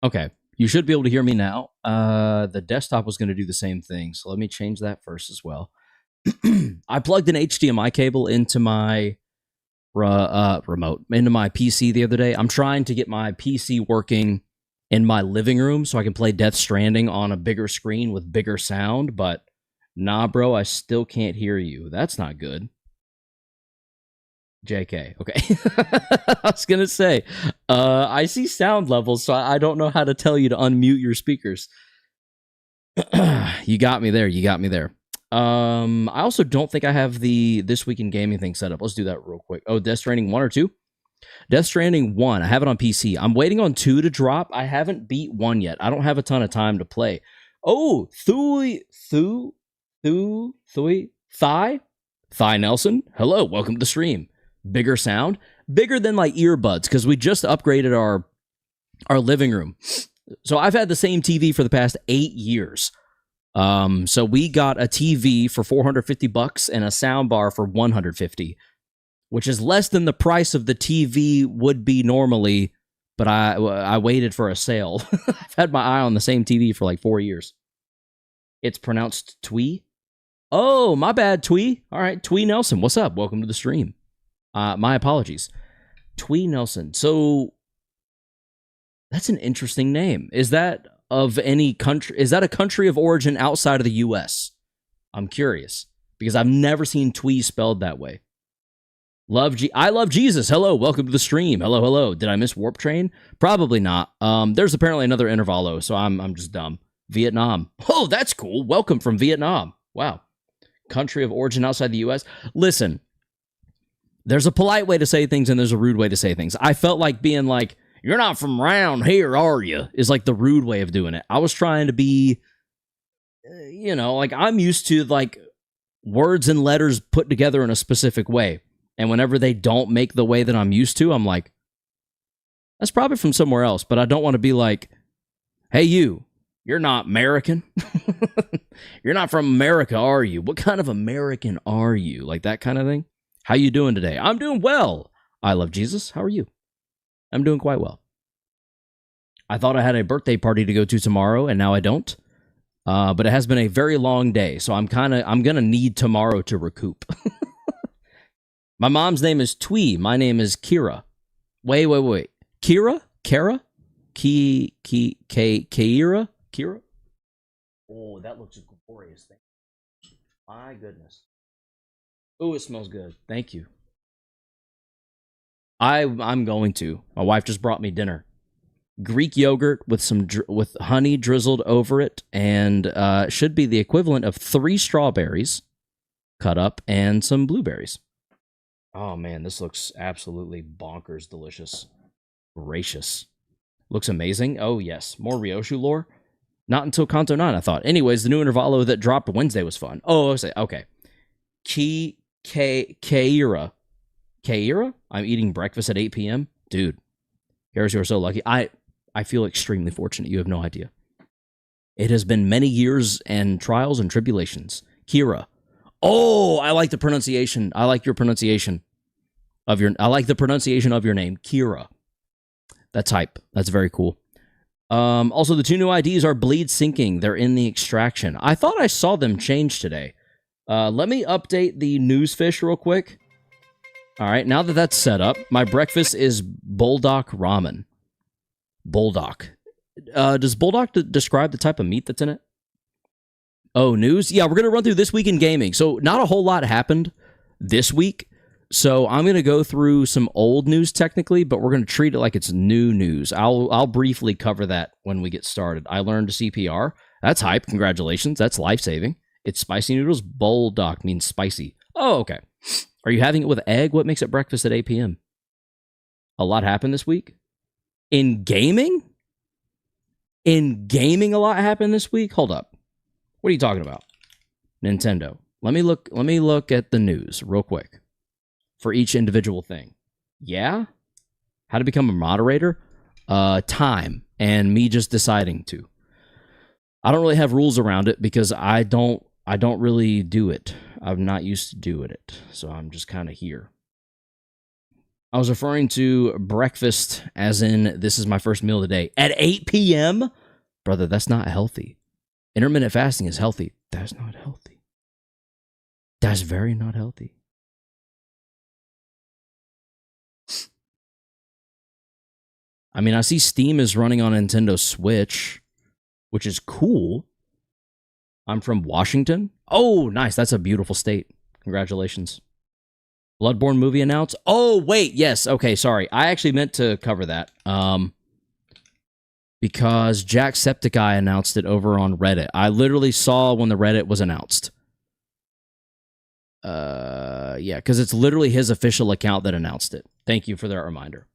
Okay. You should be able to hear me now. The desktop was going to do the same thing, so let me change that first as well. I plugged an HDMI cable into my remote, into my PC the other day. I'm trying to get my PC working in my living room so I can play Death Stranding on a bigger screen with bigger sound, but nah, bro, I still can't hear you. That's not good. JK. Okay. I was going to say, I see sound levels, so I don't know how to tell you to unmute your speakers. You got me there. You got me there. I also don't think I have the This Week in Gaming thing set up. Let's do that real quick. Oh, Death Stranding 1 or 2? Death Stranding 1. I have it on PC. I'm waiting on 2 to drop. I haven't beat 1 yet. I don't have a ton of time to play. Oh, Thigh Nelson. Hello, welcome to the stream. Bigger sound, bigger than my earbuds, because we just upgraded our living room. So I've had the same TV for the past 8 years. So we got a TV for $450 and a sound bar for $150, which is less than the price of the TV would be normally. But I waited for a sale. I've had my eye on the same TV for like 4 years. It's pronounced Twee. Oh, my bad, Twee. All right, Twee Nelson, what's up? Welcome to the stream. My apologies. Twee Nelson. So that's an interesting name. Is that of any country? Is that a country of origin outside of the U.S.? I'm curious because I've never seen Twee spelled that way. I love Jesus. Hello, welcome to the stream. Hello, hello. Did I miss Warp Train? Probably not. There's apparently another intervalo, so I'm just dumb. Vietnam. Oh, that's cool. Welcome from Vietnam. Wow. Country of origin outside the U.S. Listen. There's a polite way to say things and there's a rude way to say things. I felt like being like, you're not from around here, are you? Is like the rude way of doing it. I was trying to be, like I'm used to like words and letters put together in a specific way. And whenever they don't make the way that I'm used to, I'm like, that's probably from somewhere else. But I don't want to be like, hey, you're not American. You're not from America, are you? What kind of American are you? Like that kind of thing. How you doing today? I'm doing well. I love Jesus. How are you? I'm doing quite well. I thought I had a birthday party to go to tomorrow, and now I don't. But it has been a very long day, so I'm gonna need tomorrow to recoup. My mom's name is Twee. My name is Kira. Wait. Kira? Kara? Kira? Kira? Oh, that looks a glorious thing. My goodness. Oh, it smells good. Thank you. I'm going to. My wife just brought me dinner. Greek yogurt with honey drizzled over it, and should be the equivalent of 3 strawberries cut up and some blueberries. Oh man, this looks absolutely bonkers delicious. Gracious. Looks amazing. Oh yes, more Ryoshu lore. Not until Kanto 9, I thought. Anyways, the new Intervalo that dropped Wednesday was fun. Oh, okay. Kaira. I'm eating breakfast at 8 p.m. Dude, Harris, you're so lucky. I feel extremely fortunate. You have no idea. It has been many years and trials and tribulations. Kira. Oh, I like the pronunciation. I like your pronunciation of your. I like the pronunciation of your name, Kira. That's hype. That's very cool. Also, the 2 new IDs are bleed syncing. They're in the extraction. I thought I saw them change today. Let me update the newsfish real quick. All right, now that that's set up, my breakfast is Bulldog ramen. Bulldog. Does Bulldog describe the type of meat that's in it? Oh, news? Yeah, we're going to run through This Week in Gaming. So not a whole lot happened this week. So I'm going to go through some old news technically, but we're going to treat it like it's new news. I'll briefly cover that when we get started. I learned CPR. That's hype. Congratulations. That's life-saving. It's spicy noodles. Bulldog means spicy. Oh, okay. Are you having it with egg? What makes it breakfast at 8 p.m.? A lot happened this week? In gaming? In gaming, a lot happened this week? Hold up. What are you talking about? Nintendo. Let me look at the news real quick for each individual thing. Yeah? How to become a moderator? Time and me just deciding to. I don't really have rules around it because I don't really do it. I'm not used to doing it. So I'm just kind of here. I was referring to breakfast as in this is my first meal today. At 8 p.m.? Brother, that's not healthy. Intermittent fasting is healthy. That's not healthy. That's very not healthy. I mean, I see Steam is running on Nintendo Switch, which is cool. I'm from Washington. Oh, nice. That's a beautiful state. Congratulations. Bloodborne movie announced. Oh, wait. Yes. Okay, sorry. I actually meant to cover that. Because Jacksepticeye announced it over on Reddit. I literally saw when the Reddit was announced. Yeah, because it's literally his official account that announced it. Thank you for that reminder.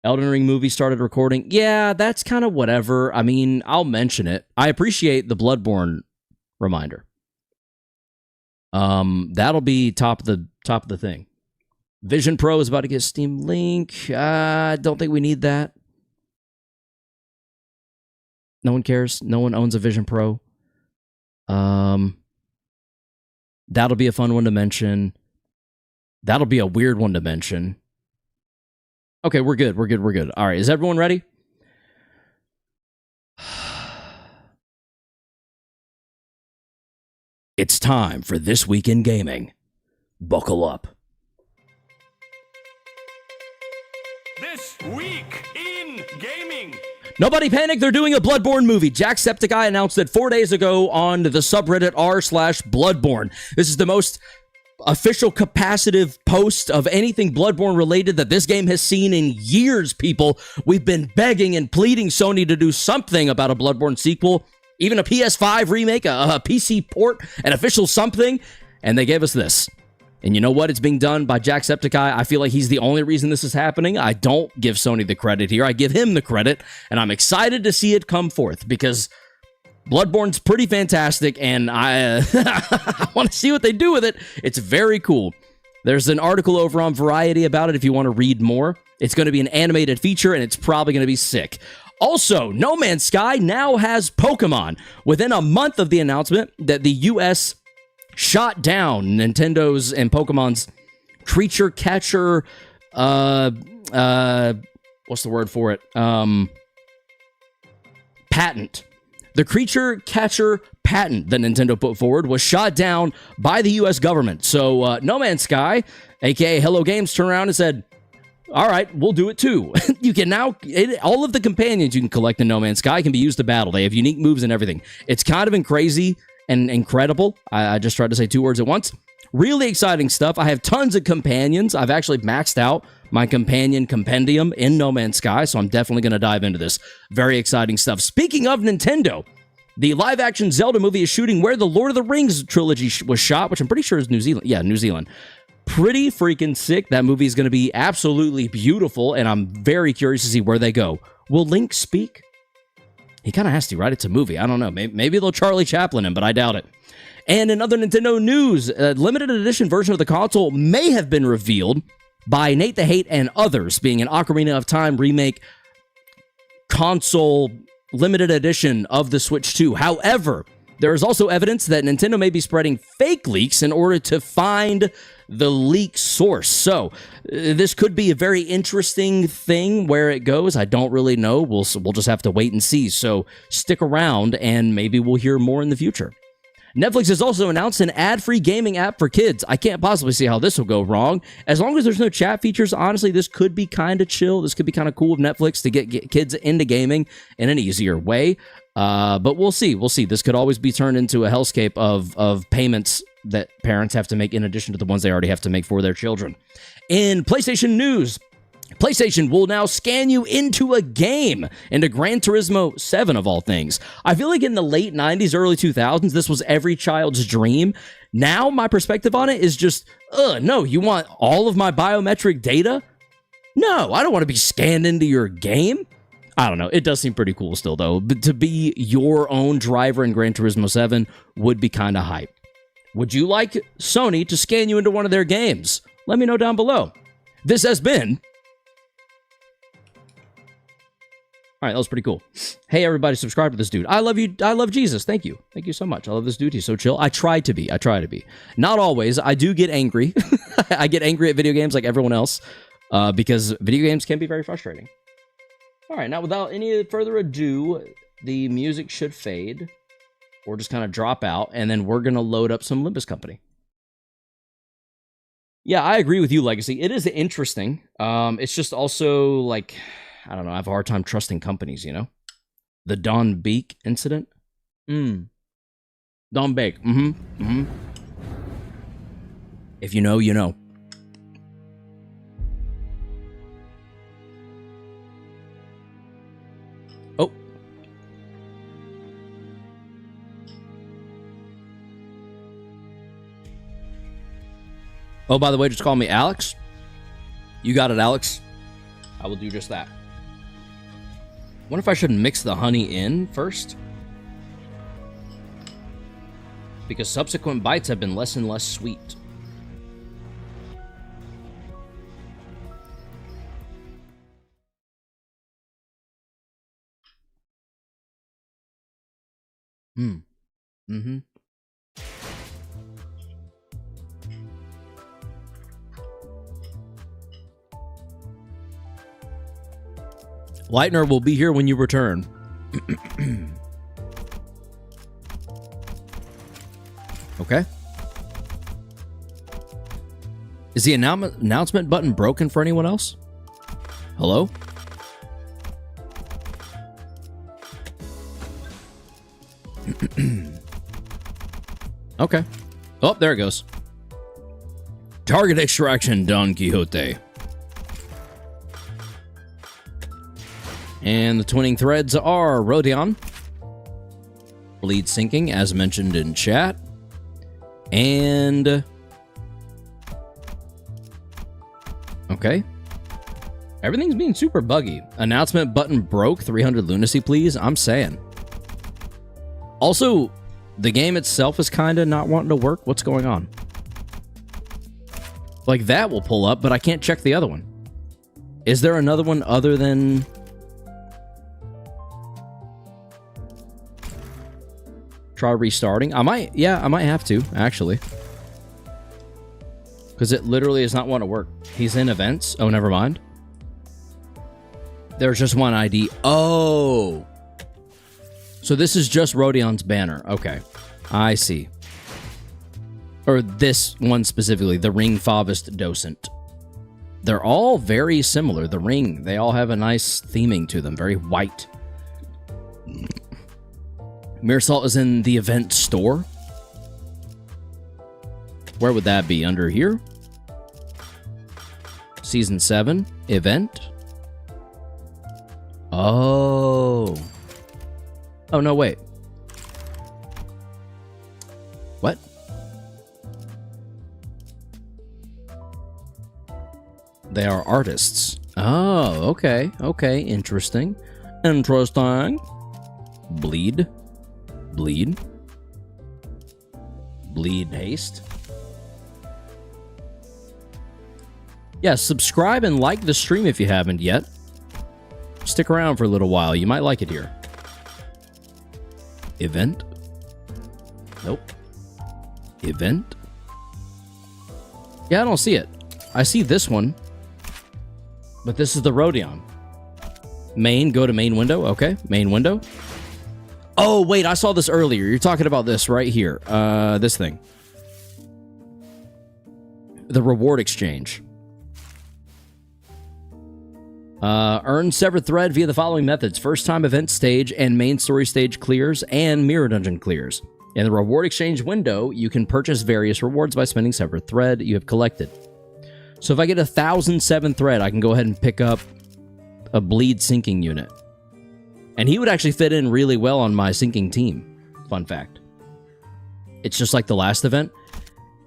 Elden Ring movie started recording. Yeah, that's kind of whatever. I mean, I'll mention it. I appreciate the Bloodborne reminder. That'll be top of the thing. Vision Pro is about to get Steam Link. I don't think we need that. No one cares. No one owns a Vision Pro. That'll be a fun one to mention. That'll be a weird one to mention. Okay, we're good. We're good. All right, is everyone ready? It's time for This Week in Gaming. Buckle up. This Week in Gaming. Nobody panic, they're doing a Bloodborne movie. Jacksepticeye announced it 4 days ago on the subreddit r/Bloodborne. This is the most official capacitive post of anything Bloodborne related that this game has seen in years, people. We've been begging and pleading Sony to do something about a Bloodborne sequel, even a PS5 remake, a PC port, an official something, and they gave us this. And you know what? It's being done by Jacksepticeye. I feel like he's the only reason this is happening. I don't give Sony the credit here. I give him the credit, and I'm excited to see it come forth because Bloodborne's pretty fantastic, and I want to see what they do with it. It's very cool. There's an article over on Variety about it if you want to read more. It's going to be an animated feature, and it's probably going to be sick. Also, No Man's Sky now has Pokemon. Within a month of the announcement that the U.S. shot down Nintendo's and Pokemon's creature catcher, what's the word for it? Patent. The creature catcher patent that Nintendo put forward was shot down by the U.S. government. So No Man's Sky, aka Hello Games, turned around and said, all right, we'll do it too. You can now, all of the companions you can collect in No Man's Sky can be used to battle. They have unique moves and everything. It's kind of been crazy and incredible. I just tried to say two words at once. Really exciting stuff. I have tons of companions. I've actually maxed out my companion compendium in No Man's Sky, so I'm definitely going to dive into this. Very exciting stuff. Speaking of Nintendo, the live-action Zelda movie is shooting where the Lord of the Rings trilogy was shot, which I'm pretty sure is New Zealand. Yeah, New Zealand. Pretty freaking sick. That movie is going to be absolutely beautiful, and I'm very curious to see where they go. Will Link speak? He kind of has to, right? It's a movie. I don't know. Maybe they'll Charlie Chaplin him, but I doubt it. And in other Nintendo news, a limited edition version of the console may have been revealed by Nate the Hate and others, being an Ocarina of Time remake console limited edition of the Switch 2. However, there is also evidence that Nintendo may be spreading fake leaks in order to find the leak source. So this could be a very interesting thing where it goes. I don't really know. We'll just have to wait and see. So stick around and maybe we'll hear more in the future. Netflix has also announced an ad-free gaming app for kids. I can't possibly see how this will go wrong. As long as there's no chat features, honestly, this could be kind of chill. This could be kind of cool of Netflix to get kids into gaming in an easier way. But we'll see. We'll see. This could always be turned into a hellscape of payments that parents have to make in addition to the ones they already have to make for their children. In PlayStation news, PlayStation will now scan you into a game, into Gran Turismo 7 of all things. I feel like in the late 90s, early 2000s, this was every child's dream. Now, my perspective on it is just, no, you want all of my biometric data? No, I don't want to be scanned into your game. I don't know. It does seem pretty cool still, though. But to be your own driver in Gran Turismo 7 would be kind of hype. Would you like Sony to scan you into one of their games? Let me know down below. This has been... All right, that was pretty cool. Hey, everybody, subscribe to this dude. I love you. I love Jesus. Thank you. Thank you so much. I love this dude. He's so chill. I try to be. Not always. I do get angry. I get angry at video games like everyone else because video games can be very frustrating. All right, now without any further ado, the music should fade or just kind of drop out, and then we're going to load up some Limbus Company. Yeah, I agree with you, Legacy. It is interesting. It's just also like, I don't know, I have a hard time trusting companies, you know? The Don Beek incident? Don Beek. If you know, you know. Oh. Oh, by the way, just call me Alex. You got it, Alex. I will do just that. Wonder if I should mix the honey in first? Because subsequent bites have been less and less sweet. Lightner will be here when you return. Okay. Is the announcement button broken for anyone else? Hello? Okay. Oh, there it goes. Target extraction, Don Quixote. And the twinning threads are Rodion, bleed sinking, as mentioned in chat, and okay. Everything's being super buggy. Announcement button broke. 300 lunacy, please. I'm saying. Also, the game itself is kind of not wanting to work. What's going on? Like, that will pull up, but I can't check the other one. Is there another one other than... Try restarting? I might have to, actually. Because it literally is not wanting to work. He's in events. Oh, never mind. There's just one ID. Oh! So this is just Rodion's banner. Okay. I see. Or this one specifically, the Ring Favist Docent. They're all very similar. The ring, they all have a nice theming to them. Very white. Mirasalt is in the event store. Where would that be? Under here? Season 7 event. Oh. Oh, no, wait. What? They are artists. Oh, okay. Okay, interesting. Interesting. Bleed. Bleed. Bleed haste. Yeah, subscribe and like the stream if you haven't yet. Stick around for a little while. You might like it here. Event? Nope. Event? Yeah, I don't see it. I see this one. But this is the Rodion. Main, go to main window. Okay, main window. Oh, wait, I saw this earlier. You're talking about this right here. This thing. The reward exchange. Earn Severed Thread via the following methods. First time event stage and main story stage clears and mirror dungeon clears. In the reward exchange window, you can purchase various rewards by spending Severed Thread you have collected. So if I get 1,007 thread, I can go ahead and pick up a bleed sinking unit. And he would actually fit in really well on my sinking team. Fun fact. It's just like the last event.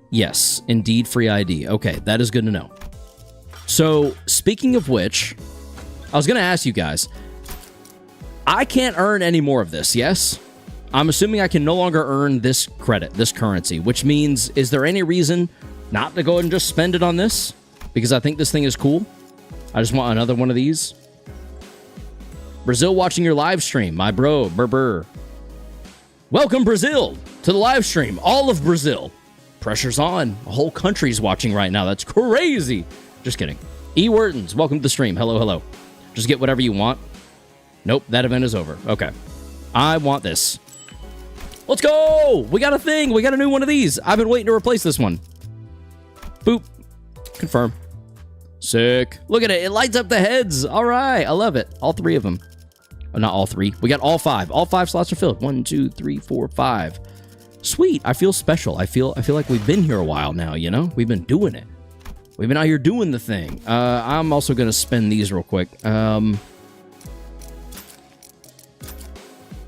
Yes, indeed, free ID. Okay, that is good to know. So, speaking of which, I was going to ask you guys, I can't earn any more of this, yes? I'm assuming I can no longer earn this credit, this currency, which means, is there any reason not to go ahead and just spend it on this? Because I think this thing is cool. I just want another one of these. Brazil watching your live stream, my bro, Welcome, Brazil, to the live stream. All of Brazil. Pressure's on. A whole country's watching right now. That's crazy. Just kidding. E. Whartons, welcome to the stream. Hello, hello. Just get whatever you want. Nope, that event is over. Okay. I want this. Let's go! We got a thing. We got a new one of these. I've been waiting to replace this one. Boop. Confirm. Sick. Look at it. It lights up the heads. All right. I love it. All 3 of them. Oh, not all 3. We got all 5. All 5 slots are filled. 1, 2, 3, 4, 5. Sweet. I feel special. I feel like we've been here a while now, you know? We've been doing it. We've been out here doing the thing. I'm also going to spend these real quick. I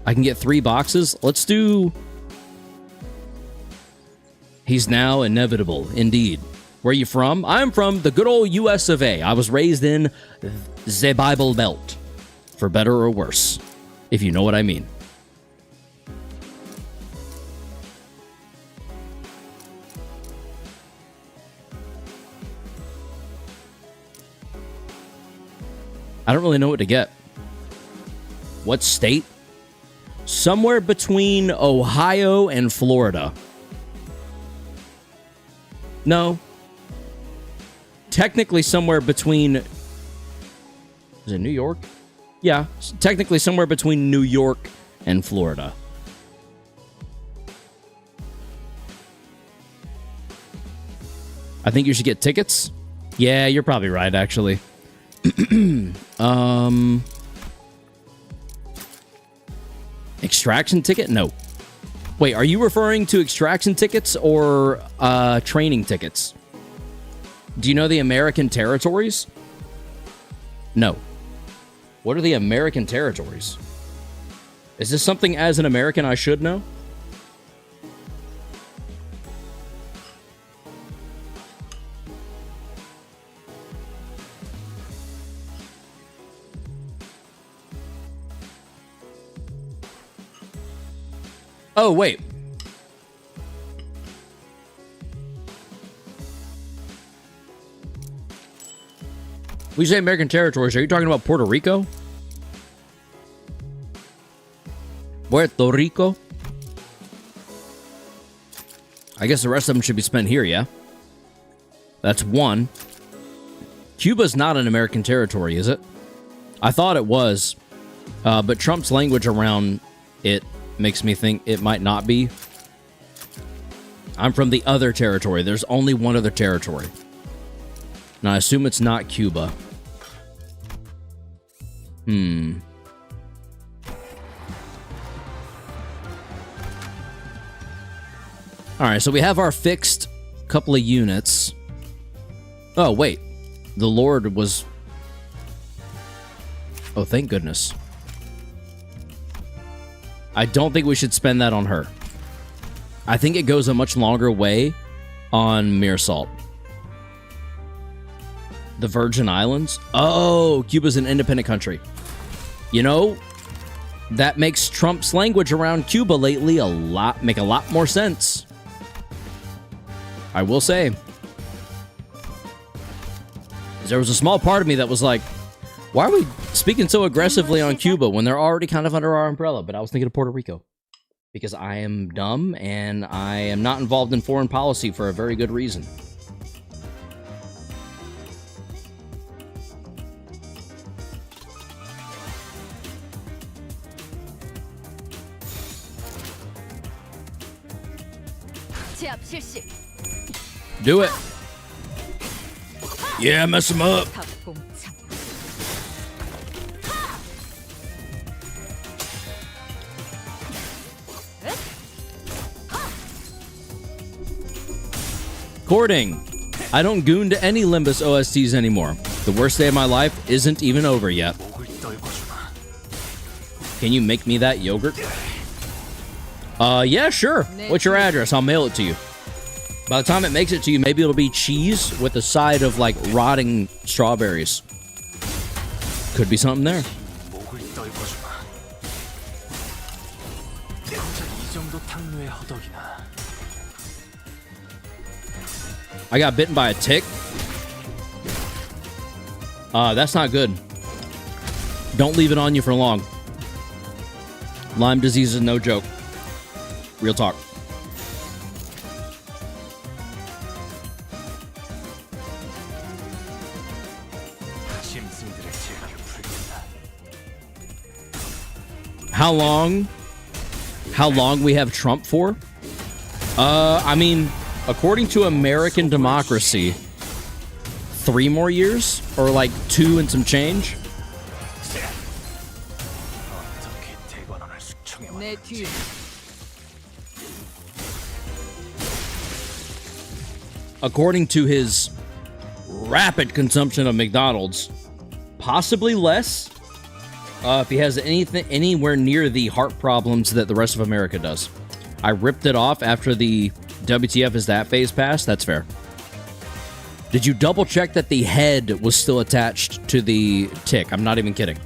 can get 3 boxes. Let's do... He's now inevitable, indeed. Where are you from? I'm from the good old US of A. I was raised in the Bible Belt. For better or worse, if you know what I mean. I don't really know what to get. What state? Somewhere between Ohio and Florida. No. Technically somewhere between... Is it New York? Yeah, technically somewhere between New York and Florida. I think you should get tickets. Yeah, you're probably right, actually. Extraction ticket? No. Wait, are you referring to extraction tickets or training tickets? Do you know the American territories? No. What are the American territories? Is this something as an American I should know? Oh, wait. When you say American territories, are you talking about Puerto Rico? Puerto Rico? I guess the rest of them should be spent here, yeah? That's 1. Cuba's not an American territory, is it? I thought it was. But Trump's language around it makes me think it might not be. I'm from the other territory. There's only one other territory. And I assume it's not Cuba. Alright, so we have our fixed couple of units. Oh, wait. The Lord was... Oh, thank goodness. I don't think we should spend that on her. I think it goes a much longer way on Meersalt. The Virgin Islands? Oh, Cuba's an independent country. You know, that makes Trump's language around Cuba lately make a lot more sense. I will say. There was a small part of me that was like, why are we speaking so aggressively on Cuba when they're already kind of under our umbrella? But I was thinking of Puerto Rico. Because I am dumb and I am not involved in foreign policy for a very good reason. Do it. Yeah, mess him up. Courting. I don't goon to any Limbus OSTs anymore. The worst day of my life isn't even over yet. Can you make me that yogurt? Yeah, sure. What's your address? I'll mail it to you. By the time it makes it to you, maybe it'll be cheese with a side of, like, rotting strawberries. Could be something there. I got bitten by a tick. That's not good. Don't leave it on you for long. Lyme disease is no joke. Real talk. How long we have Trump for? I mean, according to American democracy, 3 more years? Or like 2 and some change? According to his rapid consumption of McDonald's, possibly less. If he has anything anywhere near the heart problems that the rest of America does. I ripped it off after the WTF is that phase passed. That's fair. Did you double check that the head was still attached to the tick? I'm not even kidding.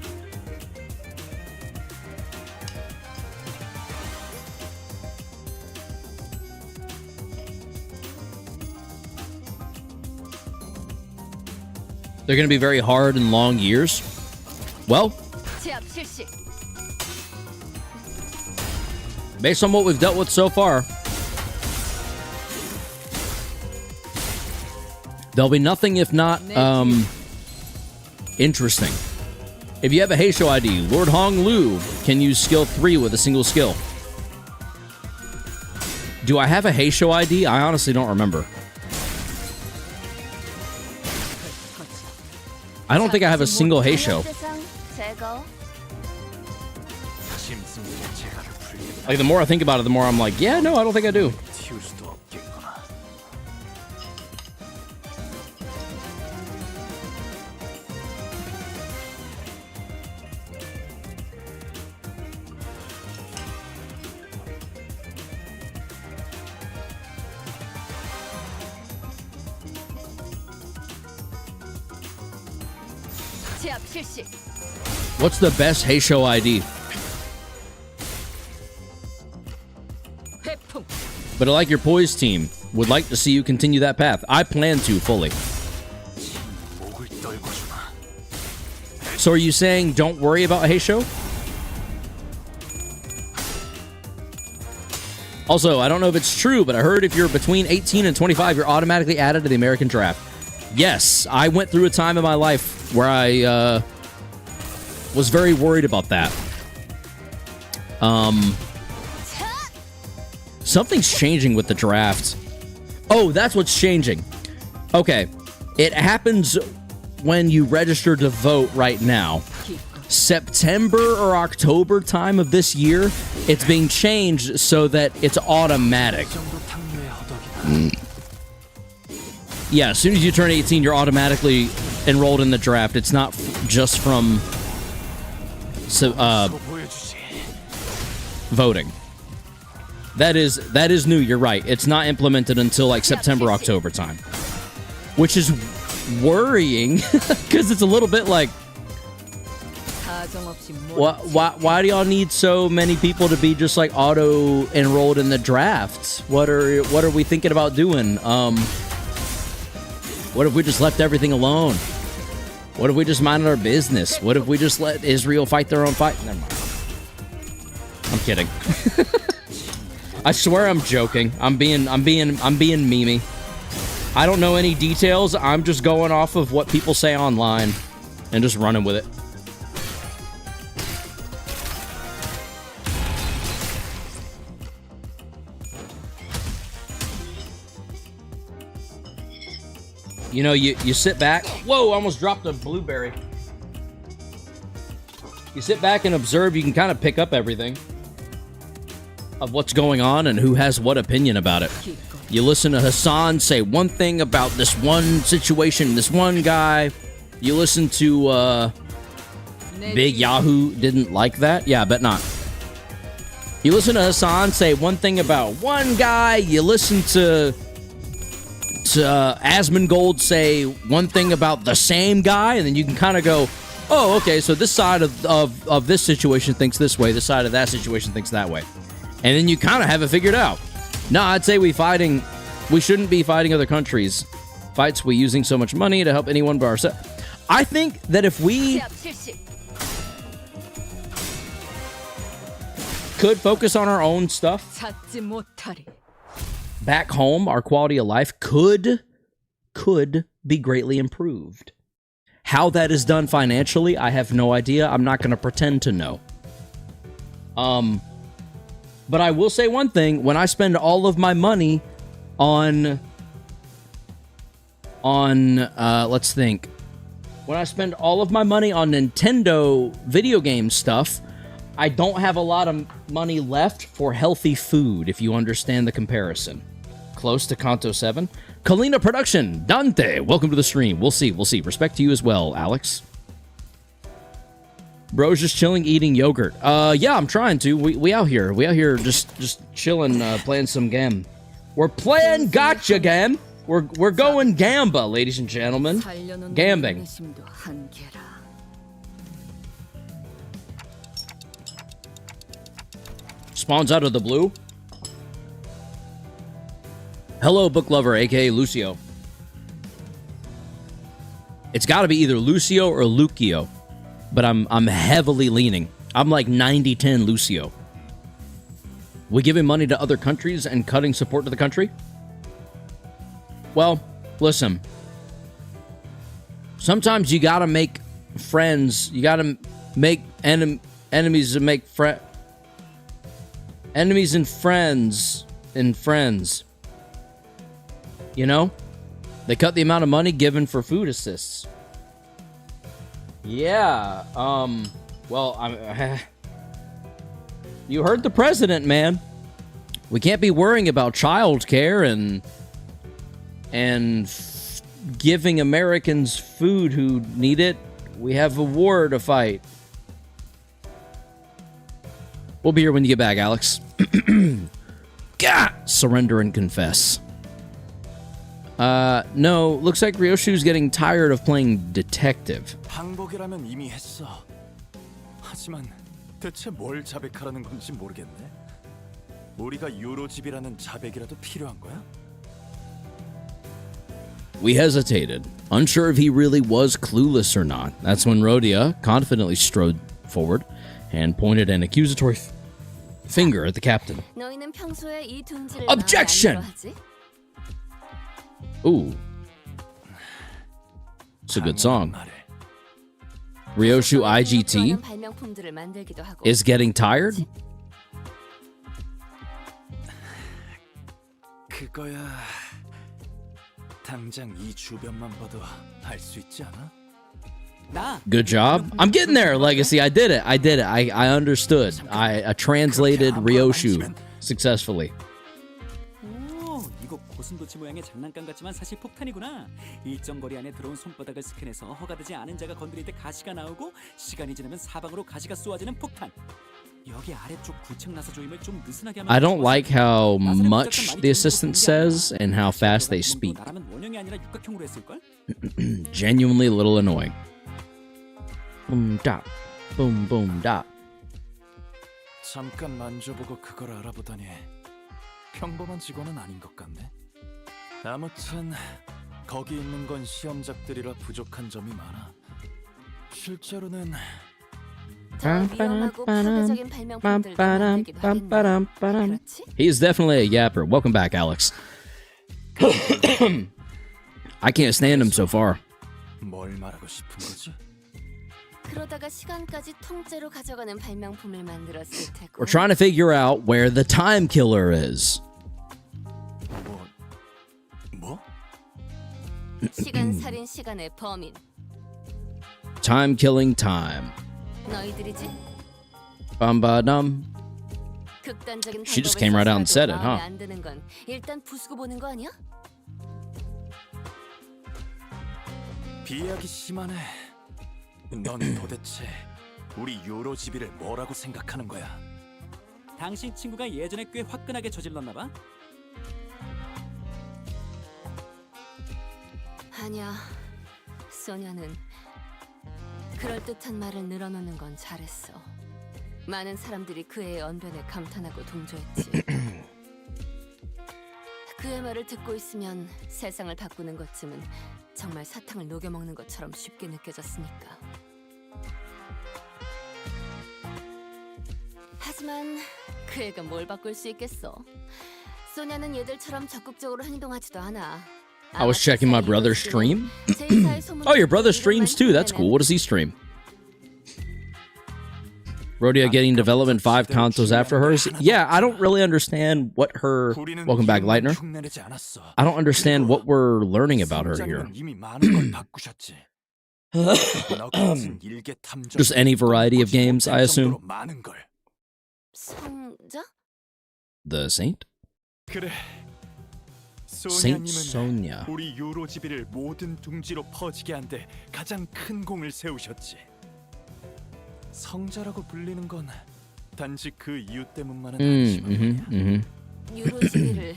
They're going to be very hard and long years. Well, based on what we've dealt with so far, there'll be nothing if not interesting. If you have a Heisho ID, Lord Hong Lu can use skill 3 with a single skill. Do I have a Heisho ID? I honestly don't remember. I don't think I have a single Heisho. Like, the more I think about it, the more I'm like, yeah, no, I don't think I do. What's the best Heisho ID? But I like your poise team. Would like to see you continue that path. I plan to fully. So are you saying don't worry about Heisho? Also, I don't know if it's true, but I heard if you're between 18 and 25, you're automatically added to the American draft. Yes, I went through a time in my life where I was very worried about that. Something's changing with the draft. Oh, that's what's changing. Okay, it happens when you register to vote right now. September or October time of this year, it's being changed so that it's automatic. Yeah, as soon as you turn 18, you're automatically enrolled in the draft. It's not just from voting. That is new. You're right. It's not implemented until like September, October time, which is worrying because it's a little bit like, why do y'all need so many people to be just like auto enrolled in the drafts? What are we thinking about doing? What if we just left everything alone? What if we just minded our business? What if we just let Israel fight their own fight? Never mind. I'm kidding. I swear I'm joking. I'm being memey. I don't know any details. I'm just going off of what people say online and just running with it. You know, you sit back. Whoa, I almost dropped a blueberry. You sit back and observe, you can kind of pick up everything of what's going on and who has what opinion about it. You listen to Hassan say one thing about this one situation, this one guy. You listen to Big Yahoo didn't like that. Yeah, I bet not. You listen to Hassan say one thing about one guy. You listen to Asmongold say one thing about the same guy, and then you can kind of go, oh, okay, so this side of this situation thinks this way, this side of that situation thinks that way. And then you kind of have it figured out. No, I'd say we shouldn't be fighting other countries. Fights we using so much money to help anyone but ourselves. I think that if we could focus on our own stuff back home, our quality of life could be greatly improved. How that is done financially, I have no idea. I'm not going to pretend to know. But I will say one thing. When I spend all of my money on let's think. When I spend all of my money on Nintendo video game stuff, I don't have a lot of money left for healthy food, if you understand the comparison. Close to Kanto 7. Kalina Production, Dante, welcome to the stream. We'll see. Respect to you as well, Alex. Bro's just chilling, eating yogurt. Yeah, I'm trying to. We out here. We out here just chilling, playing some game. We're playing gotcha game. We're going gamba, ladies and gentlemen. Gambing. Spawns out of the blue. Hello, book lover, aka Lucio. It's got to be either Lucio or Lucio, but I'm heavily leaning. I'm like 90-10 Lucio. We giving money to other countries and cutting support to the country? Well, listen. Sometimes you gotta make friends. You gotta make enemies and make enemies and friends and friends. You know? They cut the amount of money given for food assists. Yeah, well, you heard the president, man. We can't be worrying about childcare and giving Americans food who need it. We have a war to fight. We'll be here when you get back, Alex. Gah! Surrender and confess. No, looks like Ryoshu's getting tired of playing detective. 항복이라면 이미 했어. 하지만 대체 뭘 자백하라는 건지 모르겠네. 우리가 유로집이라는 자백이라도 필요한 거야? We hesitated, unsure if he really was clueless or not. That's when Rhodia confidently strode forward and pointed an accusatory finger at the captain. Objection! Ooh. It's a good song. Ryoshu IGT is getting tired? 그거야. 당장 이 주변만 봐도 알 수 있지 않아? Good job. I'm getting there, Legacy. I did it. I understood. I translated Ryoshu successfully. 고슴도치 모양의 장난감 같지만 사실 폭탄이구나. 일정 거리 안에 들어온 손바닥을 스캔해서 허가되지 않은 자가 건드릴 때 가시가 나오고 시간이 지나면 사방으로 가시가 쏘아지는 폭탄. 여기 아래쪽 구청 나사 조임을 좀 느슨하게 하면 I don't like how much the assistant says and how fast they speak. 나라면 원형이 아니라 육각형으로 했을 걸? Genuinely a little annoying. Boom dot. Boom boom dot. 잠깐 만져보고 그걸 알아보다니 평범한 직원은 아닌 것 같네. 아무튼 거기 있는 건 시험작들이라 부족한 점이 많아. 실제로는 He is definitely a yapper. Welcome back, Alex. I can't stand him so far. 뭘 말하고 싶은 거지? 그러다가 시간까지 통째로 가져가는 발명품을 만들었을 테고. We're trying to figure out where the time killer is. 뭐? 시간 살인 시간의 범인. Time killing time. 너희들이지? Bum-ba-dum. 극단적인 She just came right out and said it, huh? 안 드는 건 일단 부수고 보는 거 아니야? 비약이 심하네. 넌 도대체 우리 유로집이를 뭐라고 생각하는 거야? 당신 친구가 예전에 꽤 화끈하게 저질렀나 봐. 아니야. 소녀는 그럴듯한 말을 늘어놓는 건 잘했어. 많은 사람들이 그의 언변에 감탄하고 동조했지. 그의 말을 듣고 있으면 세상을 바꾸는 것쯤은 정말 사탕을 녹여먹는 것처럼 쉽게 느껴졌으니까. 하지만 그 애가 뭘 바꿀 수 있겠어. 소냐는 얘들처럼 적극적으로 행동하지도 않아. I was checking my brother's stream. Oh, your brother streams too. That's cool. What does he stream? Rhodia getting development 5 Kantos after hers. Yeah, I don't really understand what her... Welcome back, Lightner. I don't understand what we're learning about her here. Just any variety of games, I assume. 성자? The Saint? Saint Sonia. 우리 요로지비를 모든 둥지로 퍼지게 한 데 가장 큰 공을 세우셨지. 성자라고 불리는 건 단지 그 이유 때문만은 아니지만 말이야. 유로지비를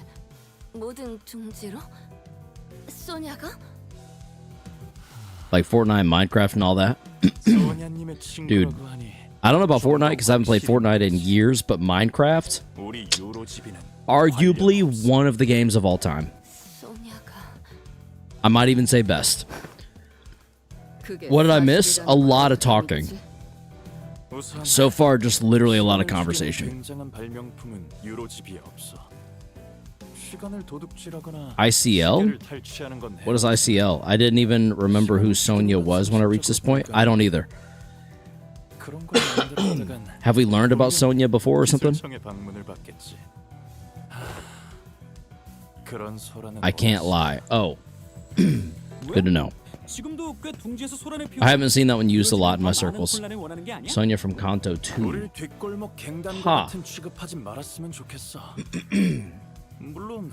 모든 둥지로? 소냐가? Like Fortnite, Minecraft, and all that. 소냐님의 친구라고 하니 I don't know about Fortnite because I haven't played Fortnite in years, but Minecraft, 우리 요로지비는 arguably one of the games of all time. 소냐가. I might even say best. What did I miss? A lot of talking. So far, just literally a lot of conversation. 굉장한 발명품은 요로지비에 없어. 시간을 도둑질하거나 ICL? 시계를 탈취하는 건 What is ICL? I didn't even remember who Sonia was when I reached this point. I don't either. 그런 걸 만들었다간 Have we learned about Sonia before or something? 기술청의 방문을 받겠지. 그런 소라는 I can't lie. Oh. Good to know. 지금도 꽤 둥지에서 소란을 I haven't seen that one used a lot in my 많은 circles. 혼란을 원하는 게 아니야? Sonia from Kanto 2. 우릴 뒷골목 갱단과 하. 같은 취급하지 말았으면 좋겠어. 물론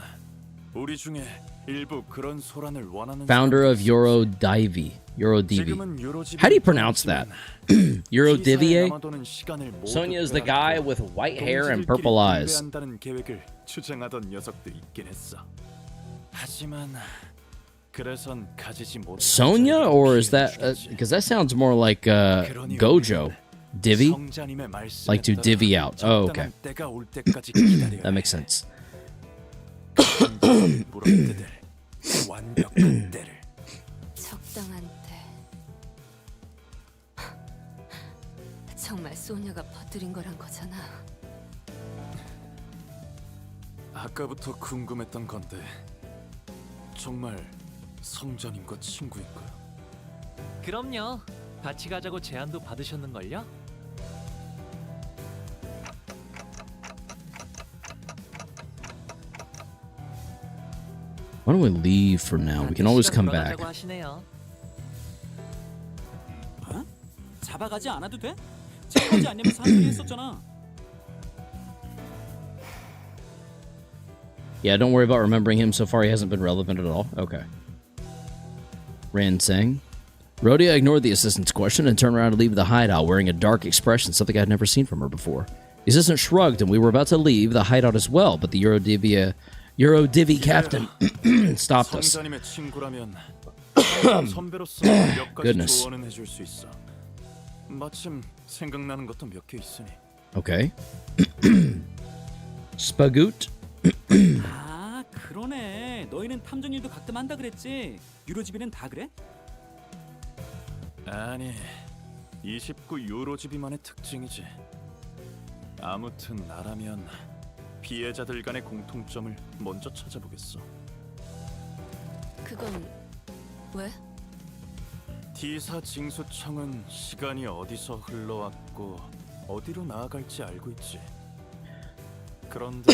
우리 중에 일부 그런 소란을 원하는 Founder of Eurodivi. Eurodivi. How do you pronounce that? Eurodivier? Sonia is the guy with white hair and purple eyes. 계획을 주장하던 녀석도 있긴 했어. 하지만 그래선 가지지 못한 Sonia, or is that because that sounds more like Gojo, divvy, 성자님의 말씀에 like to 따라 divvy out. Oh, okay, 적당한 때가 올 때까지 기다려야 that makes sense. 물어뜯을 완벽한 때를. 적당한 때. 정말 소냐가 퍼뜨린 거란 거잖아. 아까부터 궁금했던 건데 정말 성자님과 친구인가요? 그럼요. 같이 가자고 제안도 받으셨는걸요? Why don't we leave for now? We can always come back. 돌아가자고 하시네요. 어? 잡아가지 않아도 돼? 잡아가지 않냐면서 한 소리 했었잖아. Yeah, don't worry about remembering him. So far, he hasn't been relevant at all. Okay. Ran sang. Rhodia ignored the assistant's question and turned around to leave the hideout, wearing a dark expression, something I'd never seen from her before. The assistant shrugged, and we were about to leave the hideout as well, but the Eurodivi captain stopped us. 성자님의 친구라면 선배로서 몇 가지 Goodness. 조언은 해줄 수 있어. 마침 생각나는 것도 몇 개 있으니. Okay. Spagoot. 아 그러네. 너희는 탐정 일도 가끔 한다 그랬지. 유로지비는 다 그래? 아니, 29 유로지비만의 특징이지. 아무튼 나라면 피해자들 간의 공통점을 먼저 찾아보겠어. 그건 왜? D사 징수청은 시간이 어디서 흘러왔고 어디로 나아갈지 알고 있지. 그런데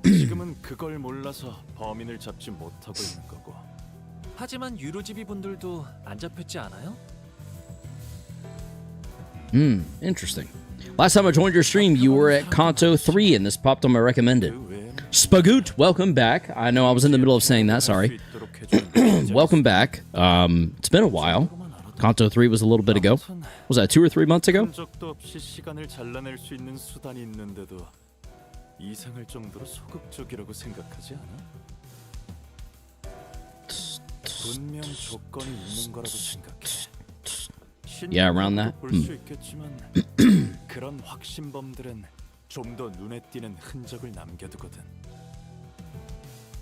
지금은 그걸 몰라서 범인을 잡지 못하고 있는 거고. 하지만 유로지비 분들도 안 잡혔지 않아요? Interesting. Last time I joined your stream, you were at Kanto 3, and this popped on my recommended. 그 외에는 Spagoot, welcome back. I know I was in the middle of saying that, sorry. 있도록 해주는 Welcome back. It's been a while. Kanto 3 was a little bit ago. Was that 2 or 3 months ago? 흔적도 없이 시간을 잘라낼 수 있는 수단이 있는데도 이상할 정도로 소극적이라고 생각하지 않아? 분명 조건이 있는 거라고 생각해. Yeah, around that. 볼수 있겠지만 그런 확신범들은 좀 더 눈에 띄는 흔적을 남겨두거든.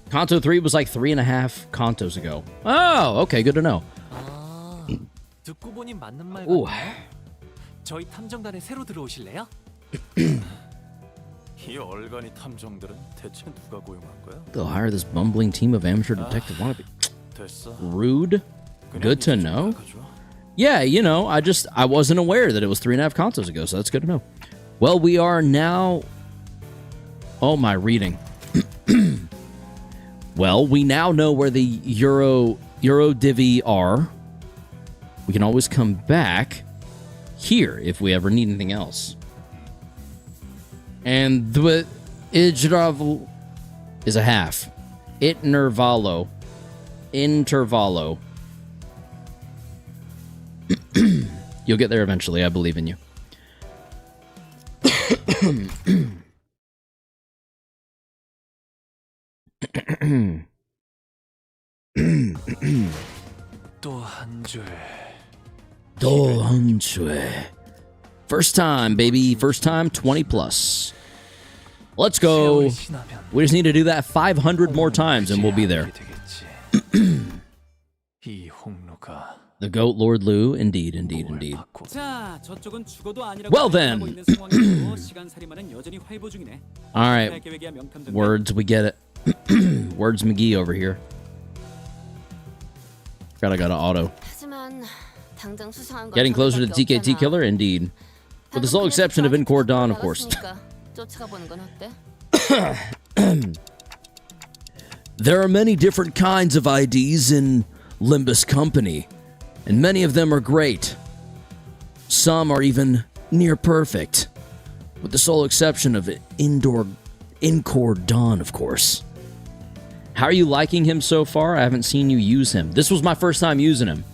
Kanto 3 was like 3.5 Kantos ago. Oh, okay, good to know. 아, 듣고 보니 맞는 말 오. 같네요. 저희 탐정단에 새로 들어오실래요? 이 얼간이 탐정들은 대체 누가 고용한 거야? They'll hire this bumbling team of amateur detective wannabe. 됐어. Rude. 그냥 Good to 이제 좀 know. 바꿔줘. Yeah, you know, I wasn't aware that it was 3.5 consoles ago, so that's good to know. Well, we are now. Oh, my reading. Well, we now know where the Euro Divi are. We can always come back here if we ever need anything else. And the Ijrav is a half. Intervallo. You'll get there eventually. I believe in you. 또 한 줄. First time, baby. First time, 20 plus. Let's go. 세월이 지나면 We just need to do that 500 more times and we'll be there. 되겠지. 이 홍로가 The Goat Lord Lu, indeed. 받고 자, 저쪽은 죽어도 아니라고 Well then. 하고 있는 상황이고 시간살이만은 여전히 활보 중이네. All right. 계획이야 명탐정대. Words, we get it. Words McGee over here. I got an auto. 하지만 당장 수상한 건 Getting closer to the 저거밖에 TKT 없잖아. killer, indeed. With the sole exception of Encore Dawn, of course. 쫓아가 보는 건 어때? There are many different kinds of IDs in Limbus Company, and many of them are great. Some are even near perfect, with the sole exception of Encore Dawn, of course. How are you liking him so far? I haven't seen you use him. This was my first time using him.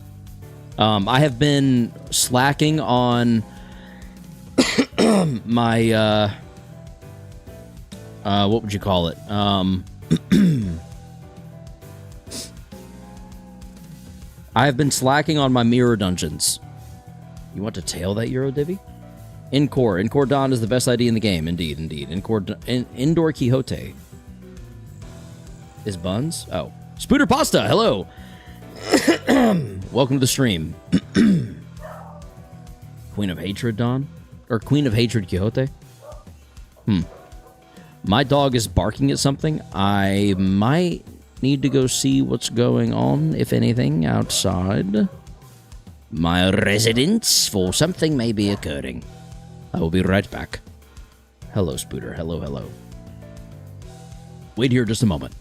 I have been slacking on my what would you call it? I have been slacking on my mirror dungeons. You want to tail that Euro Divi? Encore Dawn is the best ID in the game. Indeed. Indoor Quixote. Is Buns? Oh. Spooter Pasta, hello. Welcome to the stream. Queen of Hatred Dawn? Or Queen of Hatred Quixote? My dog is barking at something. I might need to go see what's going on, if anything, outside my residence, for something may be occurring. I will be right back. Hello, Spooter. Hello. Wait here just a moment.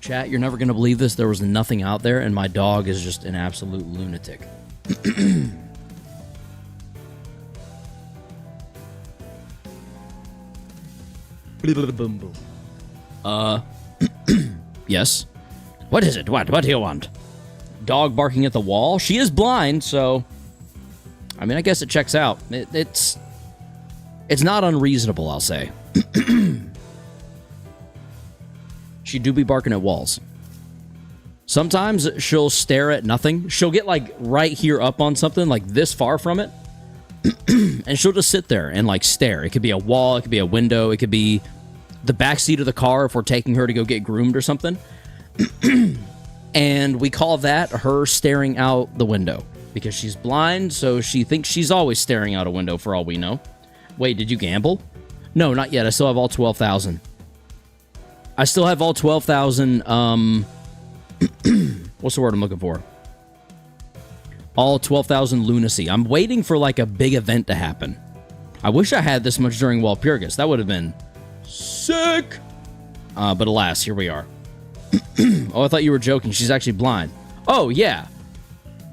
Chat, you're never going to believe this. There was nothing out there, and my dog is just an absolute lunatic. Yes? What is it? What do you want? Dog barking at the wall? She is blind, so... I mean, I guess it checks out. It's not unreasonable, I'll say. She do be barking at walls. Sometimes she'll stare at nothing. She'll get, like, right here up on something, like this far from it. And she'll just sit there and, like, stare. It could be a wall. It could be a window. It could be the backseat of the car if we're taking her to go get groomed or something. And we call that her staring out the window. Because she's blind, so she thinks she's always staring out a window for all we know. Wait, did you gamble? No, not yet. I still have all 12,000. I still have all 12,000, what's the word I'm looking for? All 12,000 lunacy. I'm waiting for, like, a big event to happen. I wish I had this much during Walpurgis. That would have been sick. But alas, here we are. Oh, I thought you were joking. She's actually blind. Oh, yeah.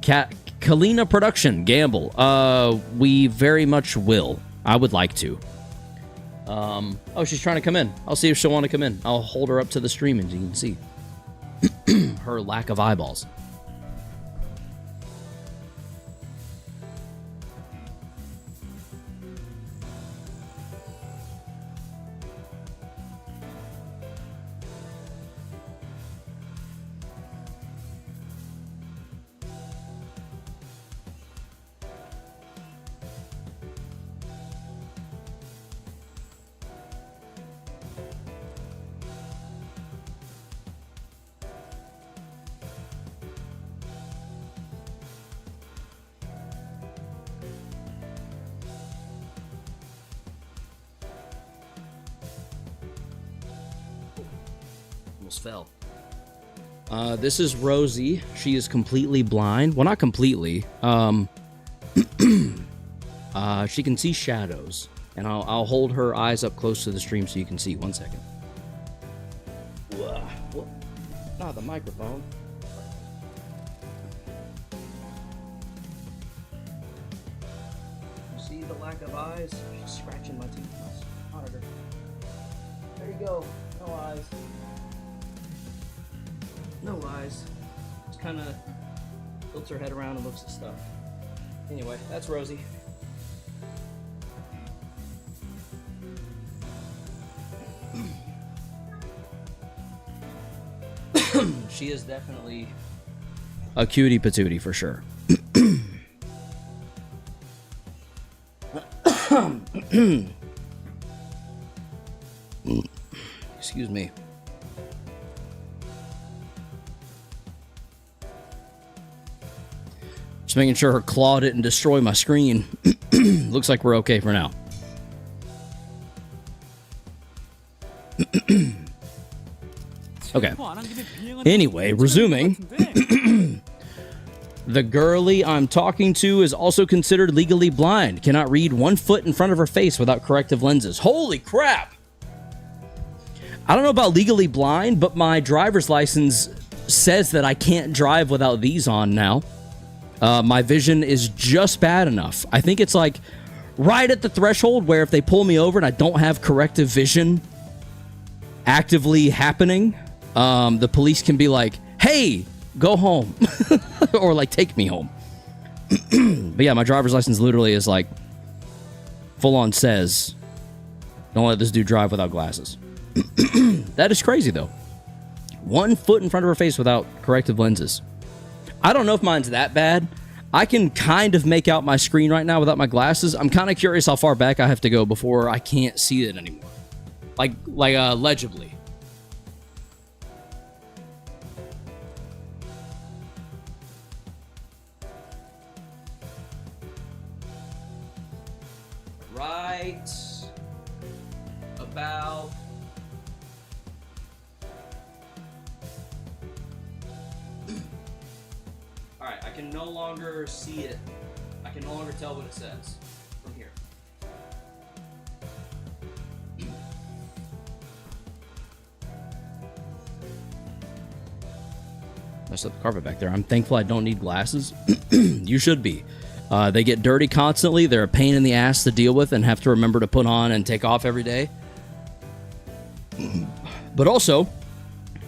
Kalina Production, gamble. We very much will. I would like to. Oh, she's trying to come in. I'll see if she'll want to come in. I'll hold her up to the stream and you can see her lack of eyeballs. almost fell. This is Rosie. She is completely blind. Well, not completely. She can see shadows. And I'll hold her eyes up close to the stream so you can see. 1 second. What? Not the microphone. You see the lack of eyes? She's scratching my teeth. Monitor. There you go. No eyes. No eyes. Just kind of tilts her head around and looks at stuff. Anyway, that's Rosie. She is definitely a cutie patootie for sure. Excuse me. Just making sure her claw didn't destroy my screen. Looks like we're okay for now. Okay. Anyway, resuming. The girlie I'm talking to is also considered legally blind. Cannot read 1 foot in front of her face without corrective lenses. Holy crap! I don't know about legally blind, but my driver's license says that I can't drive without these on now. My vision is just bad enough. I think it's like right at the threshold where if they pull me over and I don't have corrective vision actively happening, the police can be like, hey, go home. Or like take me home. But yeah, my driver's license literally is like full on says don't let this dude drive without glasses. That is crazy though. 1 foot in front of her face without corrective lenses. I don't know if mine's that bad. I can kind of make out my screen right now without my glasses. I'm kind of curious how far back I have to go before I can't see it anymore. Like legibly. Right about Alright, I can no longer see it. I can no longer tell what it says from here. Messed up the carpet back there. I'm thankful I don't need glasses. You should be. They get dirty constantly. They're a pain in the ass to deal with and have to remember to put on and take off every day. But also,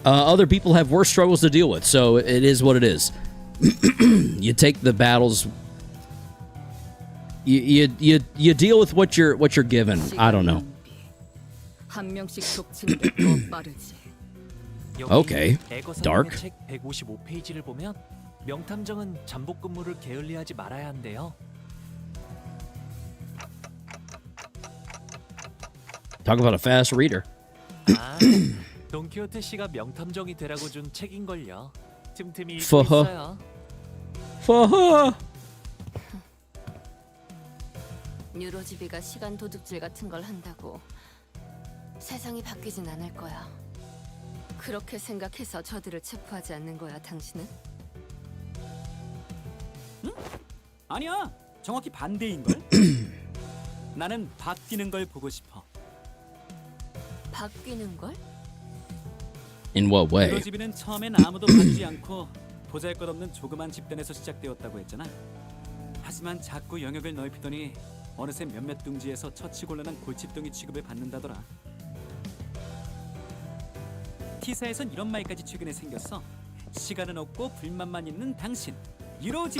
other people have worse struggles to deal with, so it is what it is. You take the battles. You deal with what you're given. I don't know. Okay. Dark. 책 155페이지를 보면 명탐정은 잠복 근무를 게을리하지 말아야 한대요. Talk about a fast reader. 아, 돈키호테 씨가 명탐정이 되라고 준 책인걸요. 틈틈이 읽고 퍼허. 있어요. 퍼허. 뉴로지비가 시간 도둑질 같은 걸 한다고 세상이 바뀌진 않을 거야. 그렇게 생각해서 저들을 체포하지 않는 거야, 당신은? 응? 아니야. 정확히 반대인걸? 나는 바뀌는 걸 보고 싶어. 바뀌는 걸? In what way? 뉴로지비는 처음엔 아무도 봐주지 않고 보잘것없는 조그만 집단에서 시작되었다고 했잖아. 하지만 자꾸 영역을 넓히더니 어느새 몇몇 둥지에서 처치곤란한 골칫덩이 취급을 받는다더라. T사에선 이런 말까지 최근에 생겼어. 시간은 없고 불만만 있는 당신. 유로지.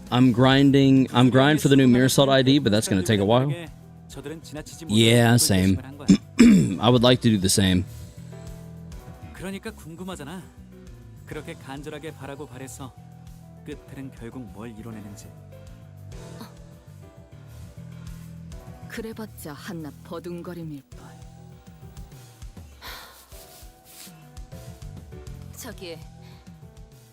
I'm grind for the new Mirasalt ID, but that's gonna take a while. Yeah, same. I would like to do the same. 그러니까 궁금하잖아. 그렇게 간절하게 바라고 바래서 끝에는 결국 뭘 이뤄내는지. 그래봤자 한낱 버둥거림일 뿐. 저기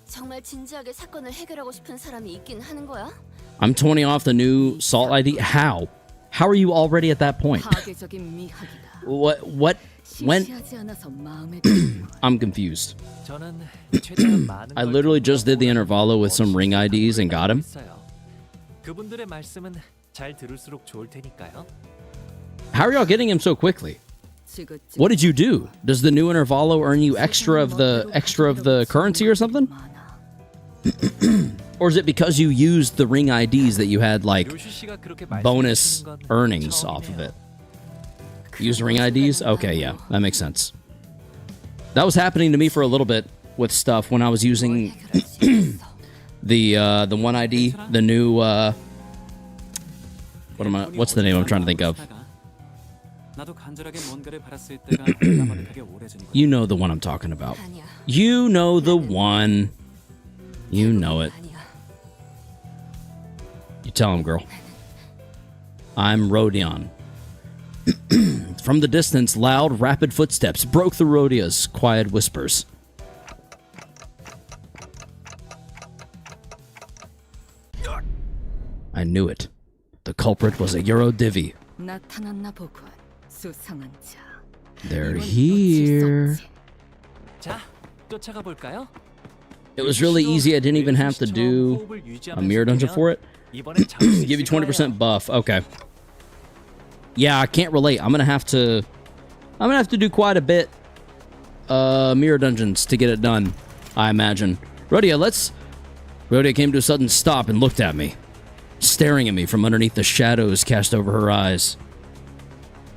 정말 진지하게 사건을 해결하고 싶은 사람이 있긴 하는 거야? I'm 20 off the new Salt ID. How? How are you already at that point? 파괴적인 미학이다. What When? 시시하지 않아서 마음에 I'm confused. 저는 최대한 많은 I 걸 literally just did the 경험하고 intervallo with some ring IDs and got him. 있어요. 그분들의 말씀은 잘 들을수록 좋을 테니까요. How are y'all getting him so quickly? 지긋지긋 What did you do? Does the new intervallo earn you extra of the currency or something? Or is it because you used the ring IDs that you had like 요슈 씨가 그렇게 bonus 말씀해 주시는 건 earnings off of 처음이네요. it? Use ring IDs? Okay, yeah, that makes sense. That was happening to me for a little bit with stuff when I was using the one ID, the new what's the name I'm trying to think of? 나도 간절하게 뭔가를 바랐을 때가 까마득하게 오래전이거든. You know the one I'm talking about. 아니야. You know the one. You know it. 아니야. You tell him, girl. I'm Rodion. From the distance, loud, rapid footsteps broke the Rodia's quiet whispers. I knew it. The culprit was a Euro divvy. 나타났나 보군. 수상한 자. They're 이건 here. 놓칠 수 없지. 자, 쫓아가 볼까요? It was really easy. I didn't even have to do a mirror dungeon for it. Give you 20% buff. Okay. Yeah, I can't relate. I'm gonna have to do quite a bit mirror dungeons to get it done, I imagine. Rhodia came to a sudden stop and looked at me, staring at me from underneath the shadows cast over her eyes.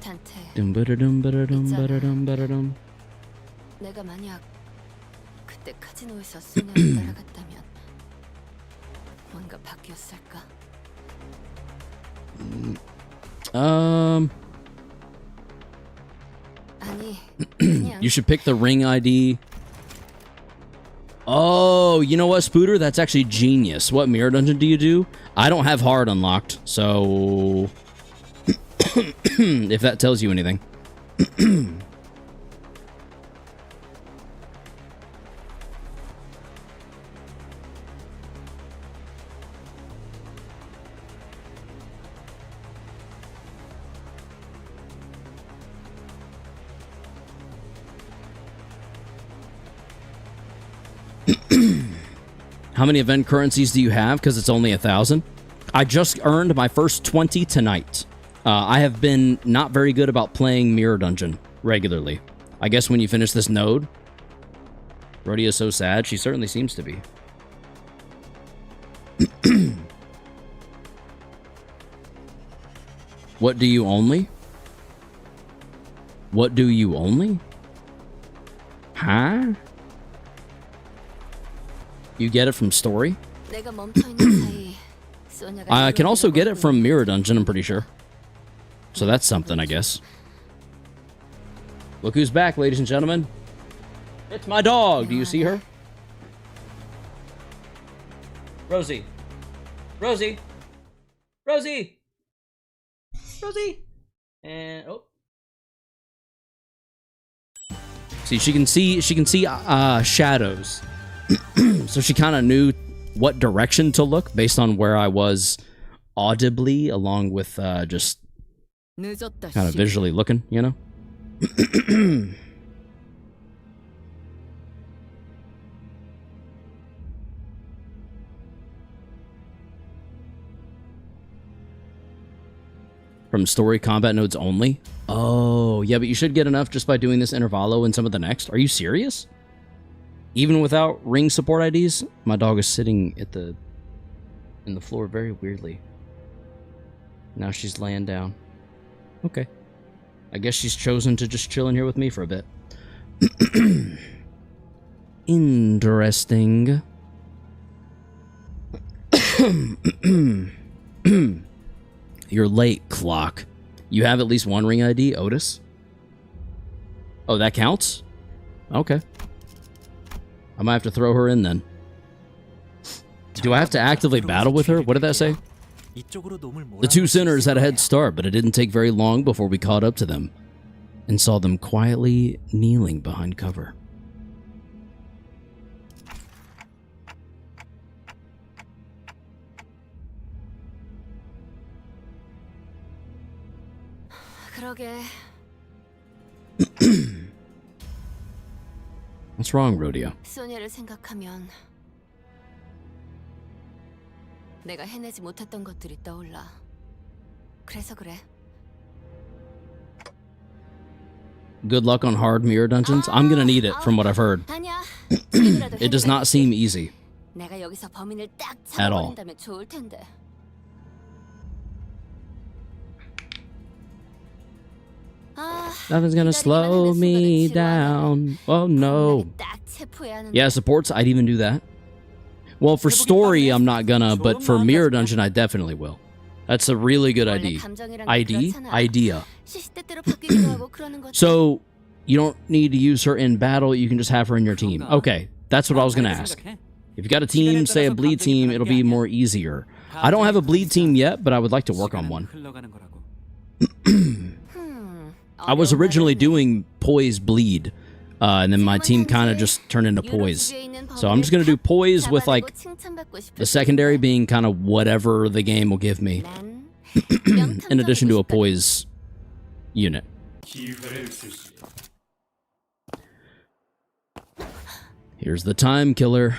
단테. Dum-ba-da-dum-ba-da-dum-ba-da-dum-ba-da-dum. 내가 만약 그때 카지노에서 소녀를 따라갔다면 뭔가 바뀌었을까? 아니, 그냥 You should pick the ring ID. Oh, you know what, Spooter? That's actually genius. What mirror dungeon do you do? I don't have hard unlocked, so if that tells you anything. How many event currencies do you have? Because it's only 1,000. I just earned my first 20 tonight. I have been not very good about playing Mirror Dungeon regularly. I guess when you finish this node, Rhodia is so sad. She certainly seems to be. What do you only? What do you only? Huh? You get it from story? 내가 멈춰 있는 사이 소녀가 I can also get it from Mirror Dungeon, I'm pretty sure. So that's something, I guess. Look who's back, ladies and gentlemen. It's my dog. Do you see her? Rosie. Rosie. Rosie. Rosie. And oh. See, she can see shadows. So she kind of knew what direction to look based on where I was audibly, along with just 늦었다. kind of visually looking, you know? From story combat nodes only? Oh, yeah, but you should get enough just by doing this intervallo and some of the next. Are you serious? Even without ring support IDs? My dog is sitting in the floor very weirdly. Now she's laying down. Okay. I guess she's chosen to just chill in here with me for a bit. Interesting. You're late, clock. You have at least one ring ID, Otis? Oh, that counts? Okay. I might have to throw her in then. Do I have to actively battle with her? What did that say? The two sinners had a head start, but it didn't take very long before we caught up to them and saw them quietly kneeling behind cover. 그러게. What's wrong, Rodeo? 소녀를 생각하면 내가 해내지 못했던 것들이 떠올라. 그래서 그래. Good luck on hard mirror dungeons. I'm gonna need it from what I've heard. 아니야. 지금이라도 It does not seem easy. 내가 여기서 범인을 딱 At all. 잡아버린다면 좋을 텐데. Nothing's gonna slow me down. Oh no. 딱 체포해야 하는데. Yeah, supports, I'd even do that. Well, for story, I'm not gonna, but for mirror dungeon, I definitely will. That's a really good idea. Idea. 시시때때로 바뀌기도 하고 그러는 거지. So, you don't need to use her in battle, you can just have her in your team. Okay, that's what I was gonna ask. If you got a team, say a bleed team, it'll be more easier. I don't have a bleed team yet, but I would like to work on one. I was originally doing poise bleed, and then my team kind of just turned into poise. So I'm just gonna do poise with like the secondary being kind of whatever the game will give me, in addition to a poise unit. Here's the time killer.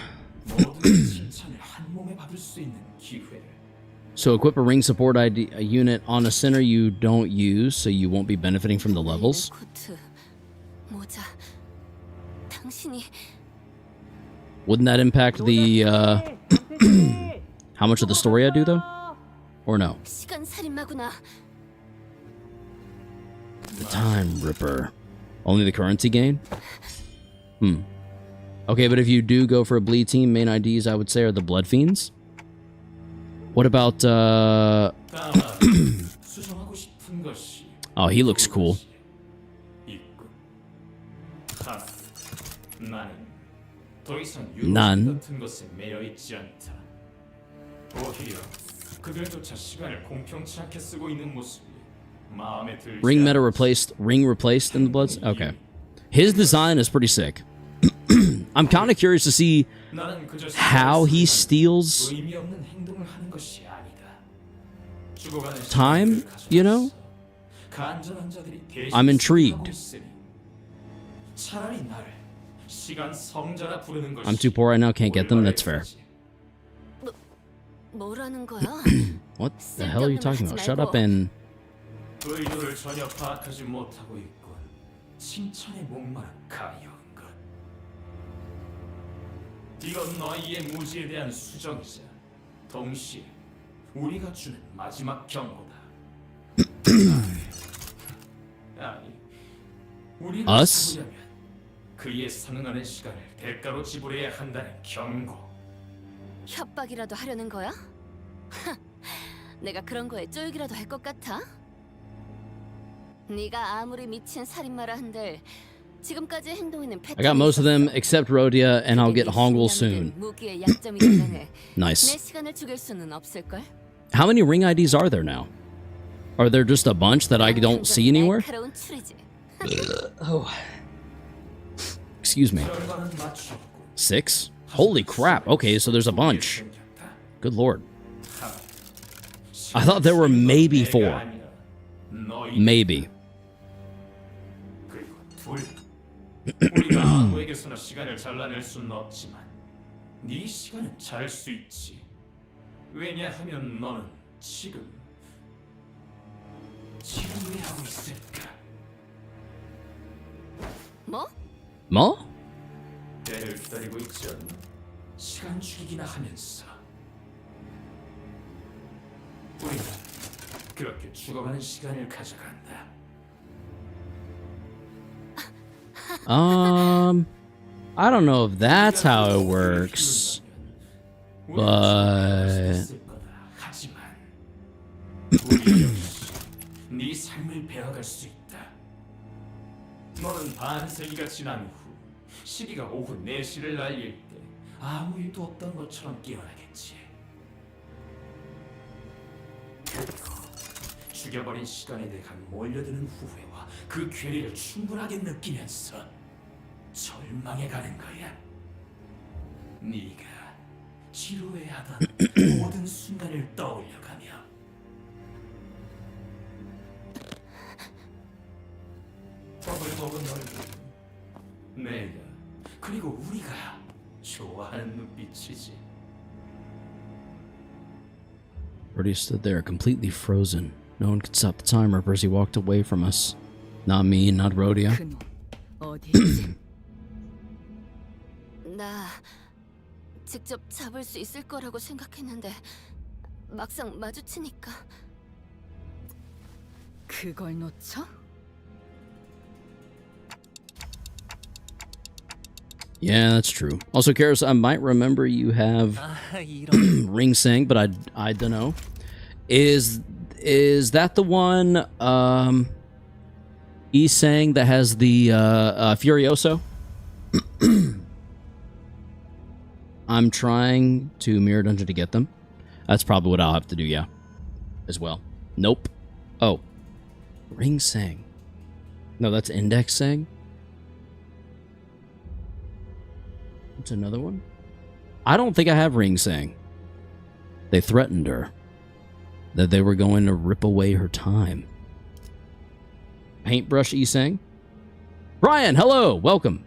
So equip a ring support a unit on a center you don't use, so you won't be benefiting from the levels. Wouldn't that impact the how much of the story I do though? Or no? The Time Ripper. Only the currency gain? Okay, but if you do go for a bleed team, main IDs I would say are the Blood Fiends. What about oh, he looks cool. None. Ring replaced in the Bloods? Okay. His design is pretty sick. I'm kind of curious to see how he steals time, you know? I'm intrigued. I'm too poor right now, can't get them, that's fair. What the hell are you talking about? Shut up and... 이건 너희의 무지에 대한 수정이자 동시에 우리가 주는 마지막 경고다. 아니, 우리가 Us? 죽으려면 그에 상응하는 시간을 대가로 지불해야 한다는 경고. 협박이라도 하려는 거야? 내가 그런 거에 쫄기라도 할 것 같아? 네가 아무리 미친 살인마라 한들 지금까지 행동에는 I got most of them except Rhodia, and I'll get Hongul soon. Nice. 내 시간을 죽일 수는 없을 걸. How many ring IDs are there now? Are there just a bunch that I don't see anywhere? Oh. Excuse me. 6? Holy crap. Okay, so there's a bunch. Good lord. I thought there were maybe 4. Maybe. 우리가 아무에게서나 시간을 잘라낼 수는 없지만 네 시간은 잘 수 있지. 왜냐하면 너는 지금 왜 하고 있을까? 뭐? 뭐? 때를 기다리고 있지 않나? 시간 죽이기나 하면서 우리는 그렇게 죽어가는 시간을 가져간다. I don't know if that's how it works, but 하지만 우리 역시 네 삶을 배워갈 수 있다. 너는 반세기가 지난 후 시기가 오후 4시를 날릴 때 아무 일도 없던 것처럼 깨어나겠지. 그리고 죽여버린 시간에 대한 몰려드는 후회와 그 괴리를 충분하게 느끼면서 절망해가는 거야. 네가 지루해하던 모든 순간을 떠올려가며 버블 저건 얼굴. 내가 그리고 우리가 좋아하는 눈빛이지. Rhodia stood there, completely frozen. No one could stop the timer. Percy walked away from us. Not me, not Rhodia. 그놈 어디에 있지? 나 직접 잡을 수 있을 거라고 생각했는데 막상 마주치니까 그걸 놓쳐? Yeah, that's true. Also, Karis, I might remember you have 이런. ring sang, but I don't know. Is that the one E sang that has the Furioso? I'm trying to mirror dungeon to get them. That's probably what I'll have to do, yeah. As well. Nope. Oh. Ring sang. No, that's index sang. What's another one? I don't think I have ring sang. They threatened her that they were going to rip away her time. Paintbrush E-sang? Brian, hello! Welcome.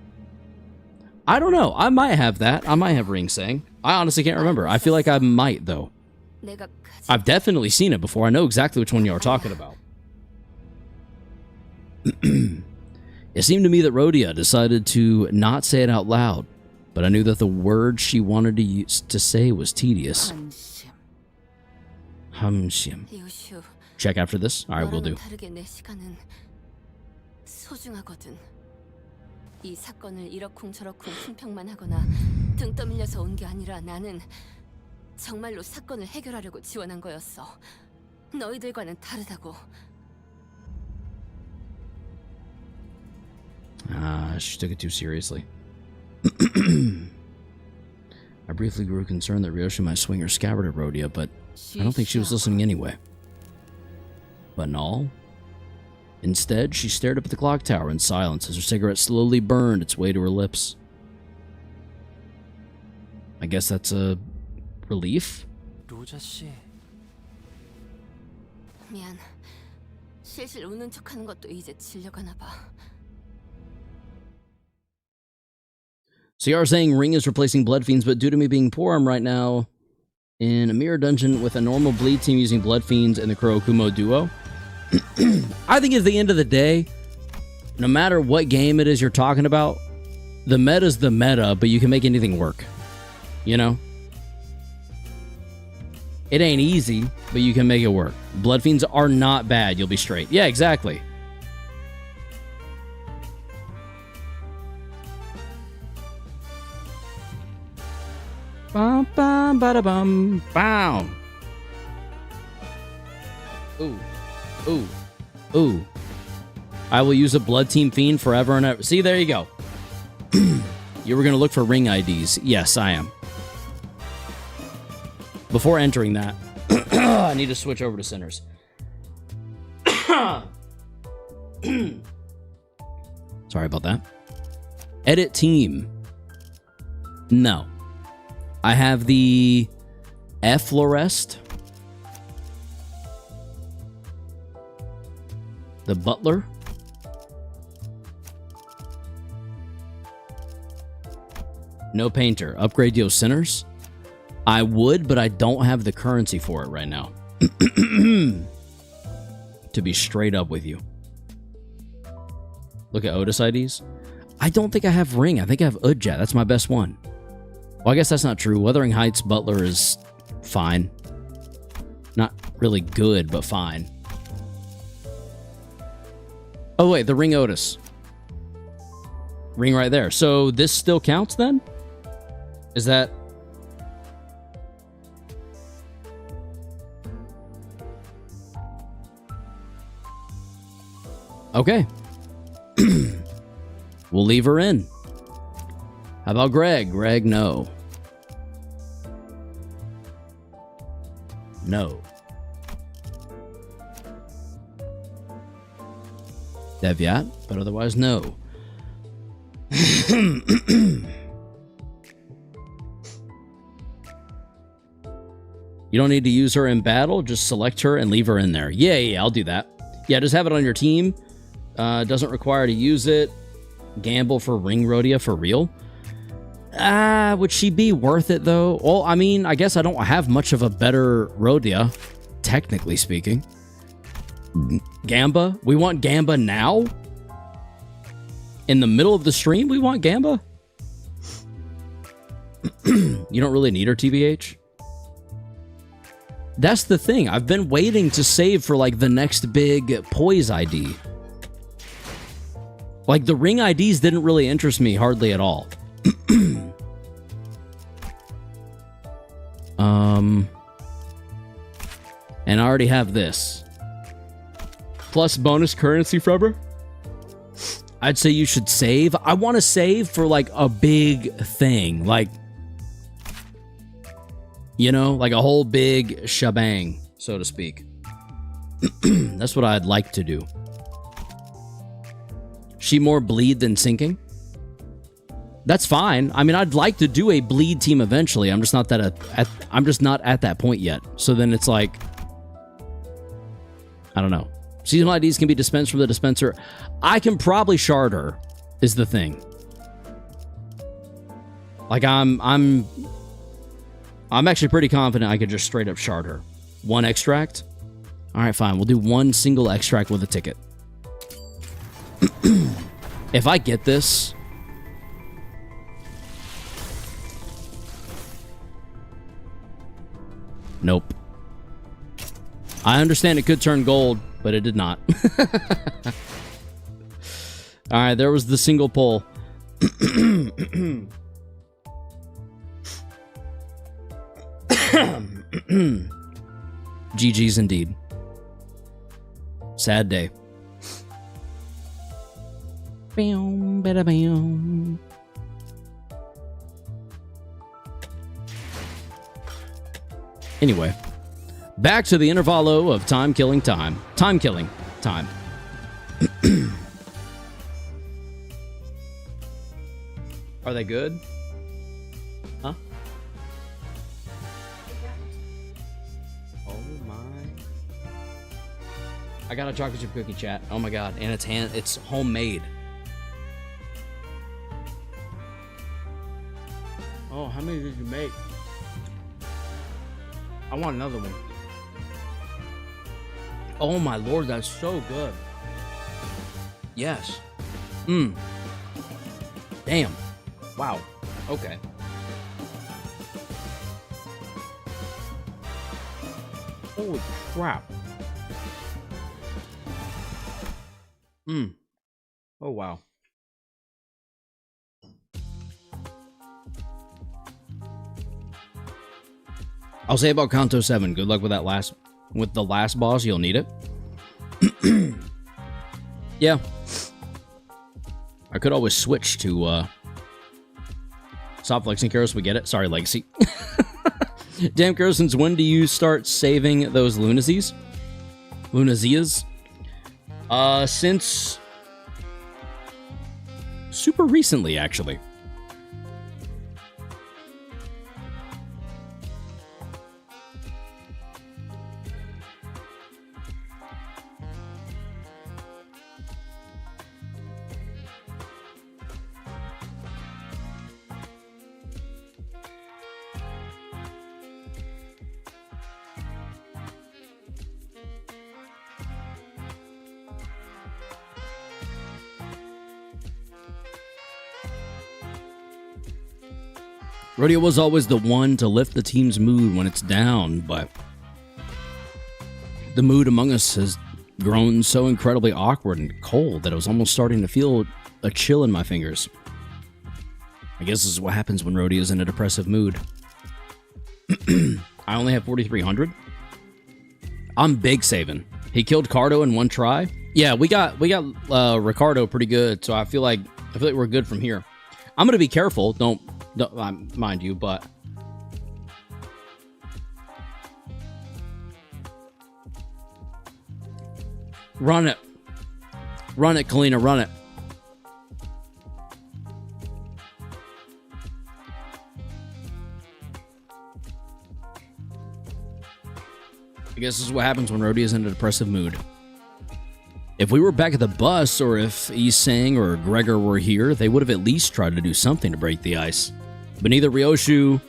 I don't know. I might have that. I might have ring sang. I honestly can't remember. I feel like I might, though. 내가 I've definitely seen it before. I know exactly which one you are talking about. It seemed to me that Rhodia decided to not say it out loud, but I knew that the word she wanted to say was tedious. 관심. Hamshim. 유슈. Check after this? Alright, we'll do. 너랑은 다르게 내 시간은 소중하거든. 이 사건을 이러쿵저러쿵 품평만 하거나 등 떠밀려서 온 게 아니라 나는 정말로 사건을 해결하려고 지원한 거였어. 너희들과는 다르다고. She took it too seriously. I briefly grew concerned that Ryoshi might swing her scabbard at Rhodia, but I don't think she was listening anyway. But in all, instead, she stared up at the clock tower in silence as her cigarette slowly burned its way to her lips. I guess that's a relief? 로자 씨. 미안. 실실 우는 척하는 것도 이제 질려가나 봐. So you are saying Ring is replacing Blood Fiends, but due to me being poor, I'm right now in a mirror dungeon with a normal bleed team using Blood Fiends and the Kurokumo duo. I think at the end of the day, no matter what game it is you're talking about, the meta's the meta, but you can make anything work. You know? It ain't easy, but you can make it work. Blood Fiends are not bad, you'll be straight. Yeah, exactly. Bum bum bada bum bam. Ooh. Ooh. Ooh. I will use a Blood Team Fiend forever and ever. See, there you go. You were going to look for ring IDs. Yes, I am. Before entering that, I need to switch over to Sinners. Sorry about that. Edit team. No. I have the Efflorest, the Butler, no Painter. Upgrade Yo Sinners. I would, but I don't have the currency for it right now. To be straight up with you. Look at Otis IDs. I don't think I have Ring. I think I have Udjat. That's my best one. Well, I guess that's not true. Wuthering Heights Butler is fine. Not really good, but fine. Oh, wait, the Ring Otis. Ring right there. So this still counts then? Is that... Okay. We'll leave her in. How about Greg? Greg, no. No. Devyat, but otherwise no. You don't need to use her in battle, just select her and leave her in there. Yeah, I'll do that. Yeah, just have it on your team. Doesn't require to use it. Gamble for ring rodeo for real. Would she be worth it though? Well, I mean, I guess I don't have much of a better rodeo, technically speaking. Gamba? We want Gamba now? In the middle of the stream, we want Gamba? You don't really need her, TBH. That's the thing. I've been waiting to save for, like, the next big Poise ID. Like, the ring IDs didn't really interest me hardly at all. And I already have this. Plus bonus currency from her. I'd say you should save. I want to save for, like, a big thing. Like, you know, like a whole big shebang, so to speak. That's what I'd like to do. She more bleed than sinking? That's fine. I mean, I'd like to do a bleed team eventually. I'm just not at that point yet. So then it's like, I don't know. Seasonal IDs can be dispensed from the dispenser. I can probably shard her, is the thing. Like, I'm actually pretty confident I could just straight up shard her. One extract? Alright, fine. We'll do one single extract with a ticket. If I get this... Nope. I understand it could turn gold, but it did not. Alright, there was the single pull. GG's indeed. Sad day. Bam, bada, bam. Anyway, back to the intervallo of time-killing time. Time-killing time. Are they good? Huh? Oh my. I got a chocolate chip cookie, chat. Oh my god. And it's homemade. Oh, how many did you make? I want another one. Oh my lord, that's so good. Yes. Damn. Wow. Okay. Holy crap. Oh wow. I'll say about Kanto 7, good luck with the last boss, you'll need it. Yeah. I could always switch to, stop flexing, Karos, we get it. Sorry, Legacy. Damn, Karos, since when do you start saving those Lunazies? Lunazias? Since... super recently, actually. Rodeo was always the one to lift the team's mood when it's down, but the mood among us has grown so incredibly awkward and cold that I was almost starting to feel a chill in my fingers. I guess this is what happens when Rodeo's in a depressive mood. I only have 4,300. I'm big saving. He killed Cardo in one try. Yeah, we got Ricardo pretty good, so I feel like we're good from here. I'm gonna be careful. Don't mind you, but run it, Kalina, run it. I guess this is what happens when Rodeo's in a depressive mood. If we were back at the bus, or if Isang or Gregor were here, they would have at least tried to do something to break the ice. But neither Ryoshu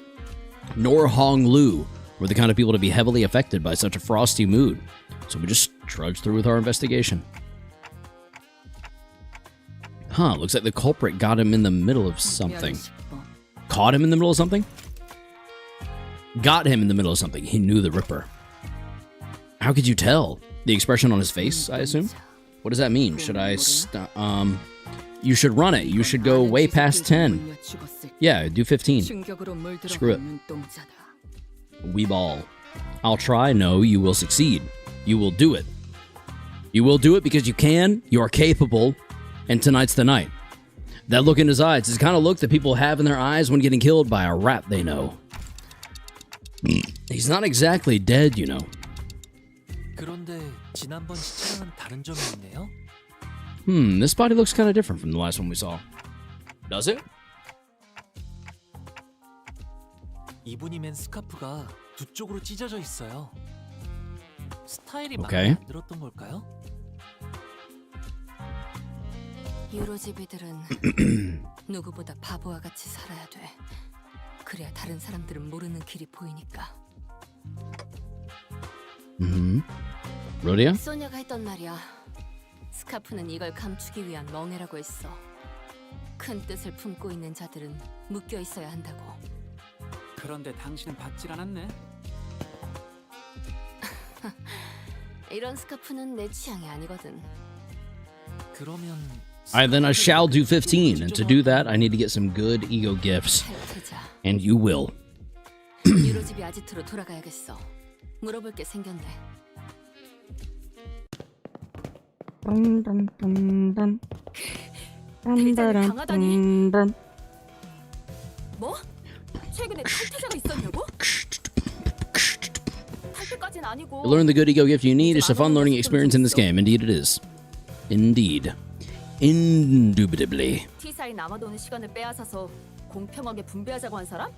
nor Hong Lu were the kind of people to be heavily affected by such a frosty mood. So we just trudged through with our investigation. Huh, looks like the culprit got him in the middle of something. Caught him in the middle of something? Got him in the middle of something. He knew the Ripper. How could you tell? The expression on his face, I assume? What does that mean? Should I you should run it. You should go way past 10. Yeah, do 15. Screw it. We ball. I'll try. No, you will succeed. You will do it. You will do it because you can. You are capable. And tonight's the night. That look in his eyes is the kind of look that people have in their eyes when getting killed by a rat they know. He's not exactly dead, you know. 그런데 지난번 시체랑은 다른 점이 있네요. This body looks kind of different from the last one we saw. Does it? 이분이 맨 스카프가 두 쪽으로 찢어져 있어요. 스타일이 오케이. 마음에 안 들었던 걸까요? 유로집이들은 누구보다 바보와 같이 살아야 돼. 그래야 다른 사람들은 모르는 길이 보이니까. 로디야? 소녀가 했던 말이야. 스카프는 이걸 감추기 위한 멍해라고 했어. 큰 뜻을 품고 있는 자들은 묶여 있어야 한다고. 그런데 당신은 받질 않았네. 이런 스카프는 내 취향이 아니거든. 그러면 Alright, then I shall do 15. And to do that, I need to get some good ego gifts. 탈퇴자. And you will. 유로집이 아지트로 돌아가야겠어. 물어볼 게 생겼네. 대장이 강하다니? 뭐? 최근에 탈퇴자가 있었냐고? 탈퇴까진 아니고. To learn the good ego gift you need, it's a fun learning experience in this game. Indeed it is. Indeed. Indubitably. T사에 남아도는 시간을 빼앗아서 공평하게 분배하자고 한 사람?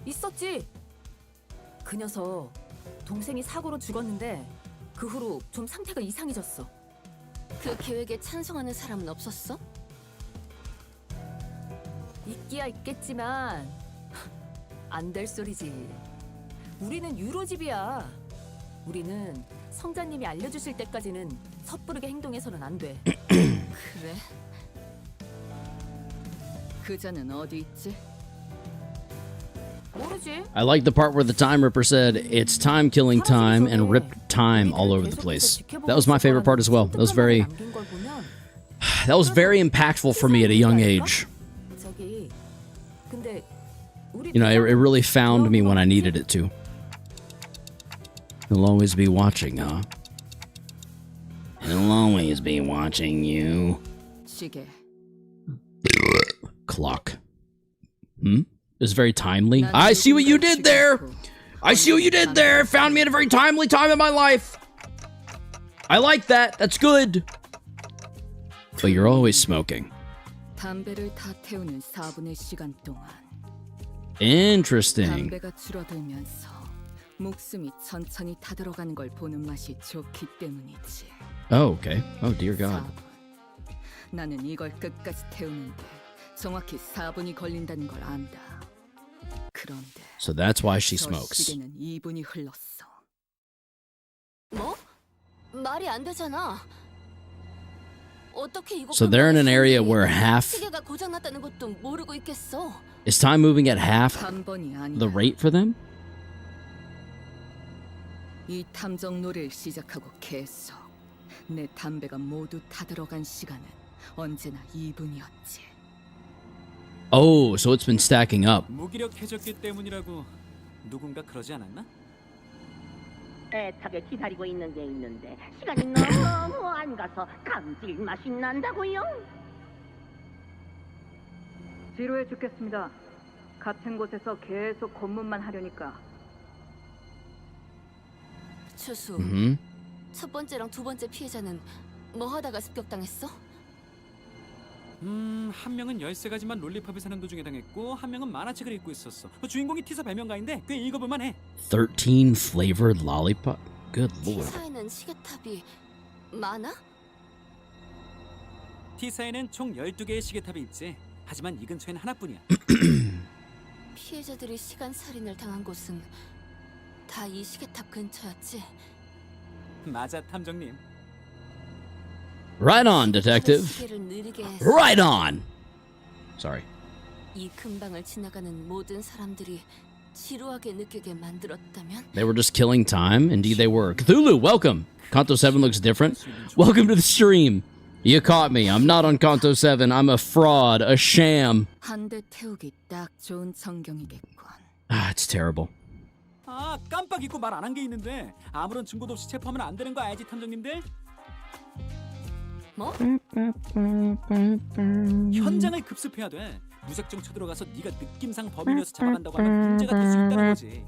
있었지. 그 녀석 동생이 사고로 죽었는데 그 후로 좀 상태가 이상해졌어. 그 계획에 찬성하는 사람은 없었어? 있기야 있겠지만 안 될 소리지. 우리는 유로집이야. 우리는 성자님이 알려주실 때까지는 섣부르게 행동해서는 안 돼. 그래? 그자는 어디 있지? 모르지. I like the part where the Time Ripper said, it's time killing time, and ripped time all over the place. That was my favorite part as well. That was very impactful for me at a young age. You know, it really found me when I needed it to. He'll always be watching, huh? He'll always be watching you. Clock. It's very timely. I see what you did there! I see what you did there! Found me at a very timely time in my life! I like that. That's good. But you're always smoking. 담배를 다 태우는 4분의 시간 동안 Interesting. 담배가 줄어들면서 목숨이 천천히 타들어가는 걸 보는 맛이 좋기 때문이지. Oh, okay. Oh, dear God. 4분. 나는 이걸 끝까지 태우는데 정확히 4분이 걸린다는 걸 안다. 그런데 So that's why she 저 smokes. 시계는 2분이 흘렀어. 뭐? 말이 안 되잖아. 어떻게 이거 So they're in an area where half... 시계가 고장 났다는 것도 모르고 있겠어. Is time moving at half 한 번이 아니야. the rate for them? 이 탐정 놀이를 시작하고 계속 내 담배가 모두 타들어간 시간은 언제나 2분이었지. Oh, so it's been stacking up. 무기력해졌기 때문이라고 누군가 그러지 않았나? 애타게 기다리고 있는 게 있는데 시간이 너무 안 가서 감질맛이 난다고요. 지루해 죽겠습니다. 같은 곳에서 계속 검문만 하려니까. 추수. 첫 번째랑 두 번째 피해자는 뭐 하다가 습격당했어? 한 명은 13가지만 롤리팝을 사는 도중에 당했고 한 명은 만화책을 읽고 있었어. 주인공이 티사 발명가인데 꽤 읽어볼만 해. 13 flavored lollipop. Good lord. 티사에는 시계탑이 많아? 티사에는 총 12개의 시계탑이 있지. 하지만 이 근처엔 하나뿐이야. 피해자들이 시간 살인을 당한 곳은 다 이 시계탑 근처였지. 맞아, 탐정님. Right on, detective. 시계를 느리게 해서 Right on. Sorry. 이 근방을 지나가는 모든 사람들이 지루하게 느끼게 만들었다면? They were just killing time. Indeed, they were. Cthulhu, welcome. Kanto 7 looks different. Welcome to the stream. You caught me. I'm not on Kanto 7. I'm a fraud, a sham. 한 대 태우기 딱 좋은 전경이겠군. Ah, it's terrible. 아, 깜빡 잊고 말 안 한 게 있는데 아무런 증거도 없이 체포하면 안 되는 거 알지, 탐정님들? 뭐? 현장을 급습해야 돼. 무작정 쳐들어가서 네가 느낌상 범인이어서 잡아간다고 하면 문제가 될 수 있다는 거지.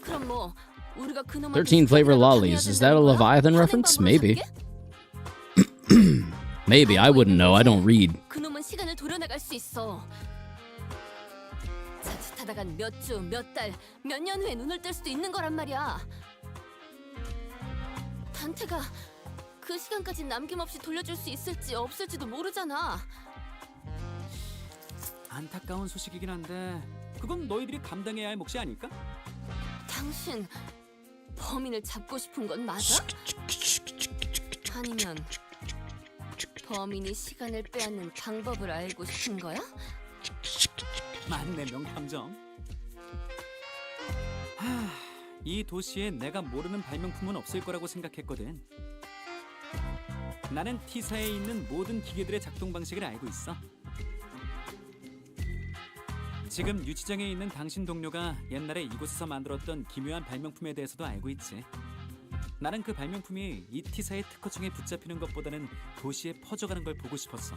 그럼 뭐 우리가 그놈한테 13 flavor 시간이라도 lollies. 당해야 Is that a 된다는 거야? Leviathan 하는 reference? 방법으로 Maybe. 살게? Maybe. I wouldn't know. I don't read. 그놈은 시간을 돌려나갈 수 있어. 자칫하다간 몇 주, 몇 달, 몇 년 후에 눈을 뜰 수도 있는 거란 말이야. 단테가 그 시간까지 남김없이 돌려줄 수 있을지 없을지도 모르잖아. 안타까운 소식이긴 한데 그건 너희들이 감당해야 할 몫이 아닐까? 당신 범인을 잡고 싶은 건 맞아? 아니면 범인이 시간을 빼앗는 방법을 알고 싶은 거야? 맞네, 명탐정. 이 도시에 내가 모르는 발명품은 없을 거라고 생각했거든. 나는 T사에 있는 모든 기계들의 작동 방식을 알고 있어. 지금 유치장에 있는 당신 동료가 옛날에 이곳에서 만들었던 기묘한 발명품에 대해서도 알고 있지. 나는 그 발명품이 이 T사의 특허청에 붙잡히는 것보다는 도시에 퍼져가는 걸 보고 싶었어.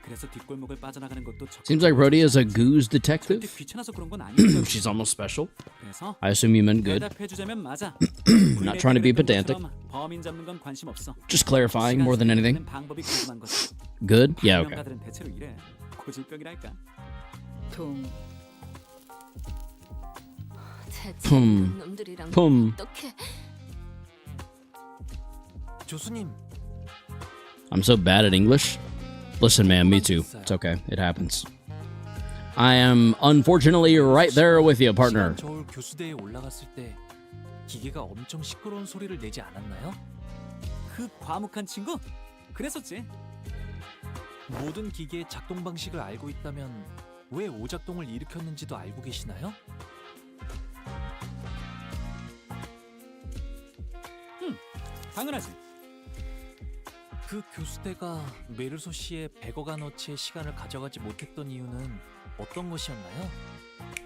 그래서 뒷골목을 빠져나가는 것도 Seems like Rhodey is a goose detective. 절대 귀찮아서 그런 건 아니거든. She's almost special. 그래서 I assume you meant good. 대답해주자면 맞아. Not trying to be pedantic. 범인 잡는 건 관심 없어. Just clarifying more than anything. 방법이 궁금한 거지. Good? Yeah, okay. 발명가들은 대체로 이래. 고질병이랄까. 동 대체 품. 이런 놈들이랑 품. 어떻게? 교수님, I'm so bad at English. Listen, man, me too. It's okay. It happens. I am unfortunately right there with you, partner. 시간 저울 교수대에 올라갔을 때 기계가 엄청 시끄러운 소리를 내지 않았나요? 그 과묵한 친구? 그랬었지. 모든 기계의 작동 방식을 알고 있다면 왜 오작동을 일으켰는지도 알고 계시나요? 당연하지. 그 교수대가 메르소 씨의 100억 원어치의 시간을 가져가지 못했던 이유는 어떤 것이었나요?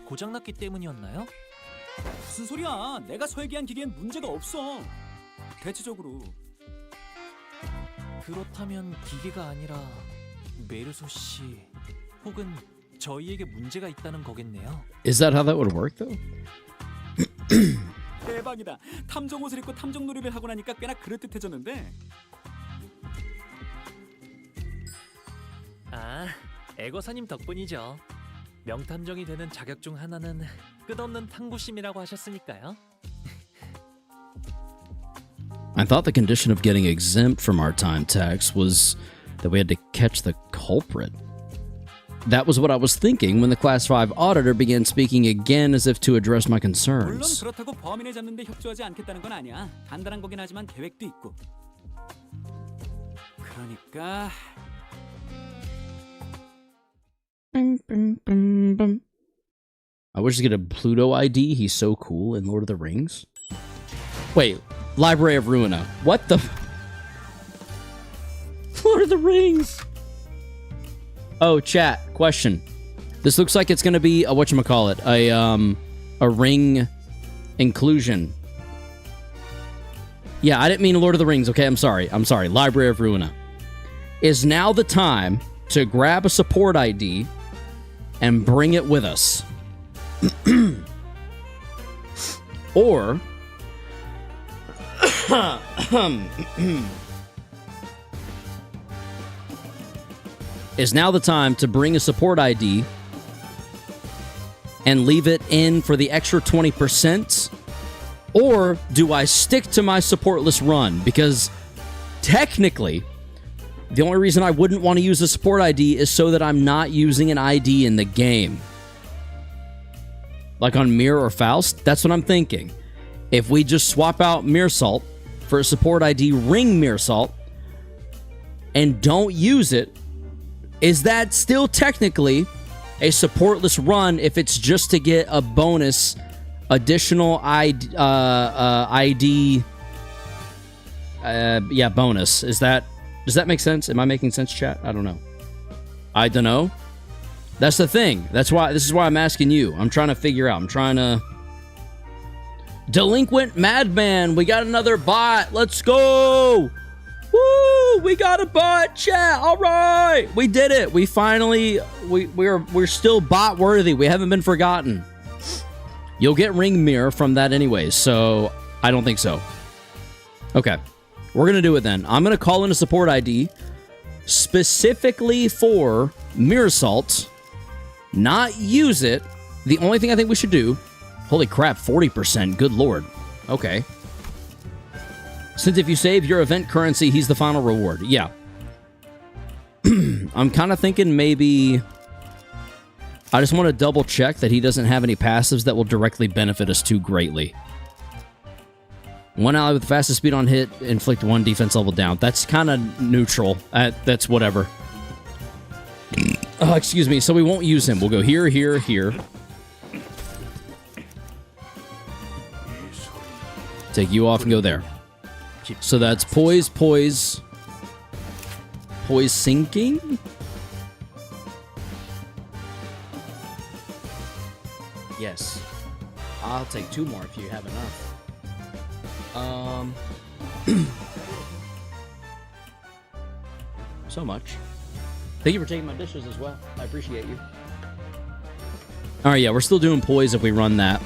고장났기 때문이었나요? 무슨 소리야? 내가 설계한 기계엔 문제가 없어. 대체적으로. 그렇다면 기계가 아니라 메르소 씨 혹은 저희에게 문제가 있다는 거겠네요. Is that how that would work, though? 대박이다. 탐정 옷을 입고 탐정 놀이를 하고 나니까 꽤나 그럴듯해졌는데. 아, 애거사님 덕분이죠. 명탐정이 되는 자격 중 하나는 끝없는 탐구심이라고 하셨으니까요. I thought the condition of getting exempt from our time tax was that we had to catch the culprit. That was what I was thinking when the Class 5 auditor began speaking again as if to address my 물론 concerns. 그렇다고 범인을 잡는데 협조하지 않겠다는 건 아니야. 간단한 거긴 하지만 계획도 있고. 그러니까 I wish to get a Pluto ID. He's so cool in Lord of the Rings. Wait, Library of Ruina. What the? Lord of the Rings. Oh, chat question. This looks like it's gonna be a whatchamacallit, a ring inclusion. Yeah, I didn't mean Lord of the Rings. Okay, I'm sorry. Library of Ruina. Is now the time to grab a support ID and bring it with us. Or is now the time to bring a support ID and leave it in for the extra 20%? Or do I stick to my supportless run? Because technically, the only reason I wouldn't want to use a support ID is so that I'm not using an ID in the game. Like on Mir or Faust, that's what I'm thinking. If we just swap out Meersalt for a support ID, ring Meersalt, and don't use it, is that still technically a supportless run if it's just to get a bonus additional ID, bonus? Does that make sense? Am I making sense, chat? I don't know. I don't know. That's the thing. This is why I'm asking you. I'm trying to figure out. I'm trying to... Delinquent Madman. We got another bot. Let's go. Woo! We got a bot, chat. All right. We did it. We finally... We're still bot worthy. We haven't been forgotten. You'll get Ring Mirror from that anyways, so I don't think so. Okay. We're going to do it then. I'm going to call in a support ID specifically for Meersalt, not use it. The only thing I think we should do... Holy crap, 40%. Good lord. Okay. Since if you save your event currency, he's the final reward. Yeah. I'm kind of thinking maybe... I just want to double check that he doesn't have any passives that will directly benefit us too greatly. One ally with the fastest speed on hit, inflict 1 defense level down. That's kind of neutral. That's whatever. Oh, excuse me. So we won't use him. We'll go here, here, here. Take you off and go there. So that's poise, poise. Poise sinking? Yes. I'll take 2 more if you have enough. So much. Thank you for taking my dishes as well. I appreciate you. Alright, yeah, we're still doing poise if we run that.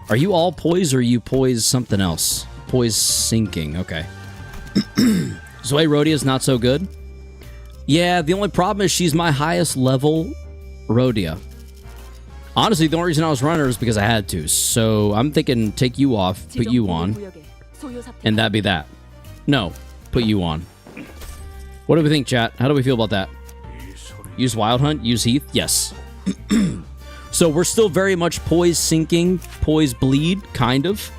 Are you all poise or are you poise something else? Poise sinking, okay. Zoe Rhodia's not so good. Yeah, the only problem is she's my highest level Rhodia. Honestly, the only reason I was running her is because I had to. So I'm thinking take you off, put you on, and that'd be that. No, put you on. What do we think, chat? How do we feel about that? Use Wild Hunt, use Heath? Yes. So we're still very much poise sinking, poise bleed, kind of.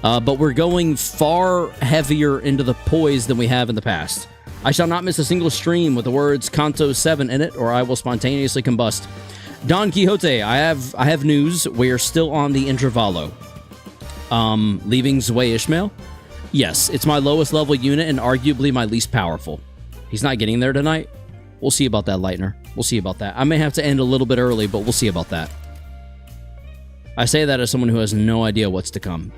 But we're going far heavier into the poise than we have in the past. I shall not miss a single stream with the words CANTO 7 in it, or I will spontaneously combust. Don Quixote, I have news. We are still on the Intervallo. Leaving Zwei Ishmael? Yes, it's my lowest level unit and arguably my least powerful. He's not getting there tonight. We'll see about that, Lightner. We'll see about that. I may have to end a little bit early, but we'll see about that. I say that as someone who has no idea what's to come.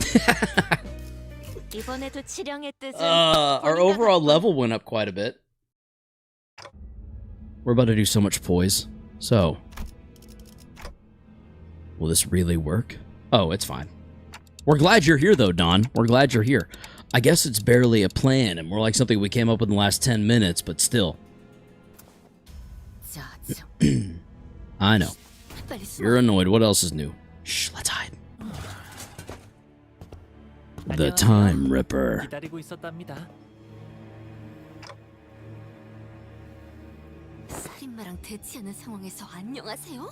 Our overall level went up quite a bit. We're about to do so much poise. So... will this really work? Oh, it's fine. We're glad you're here, though, Don. We're glad you're here. I guess it's barely a plan, and more like something we came up with in the last 10 minutes, but still. I know. You're annoyed. What else is new? Shh, let's hide. The Time Ripper. 살인마랑 대치하는 상황에서 안녕하세요?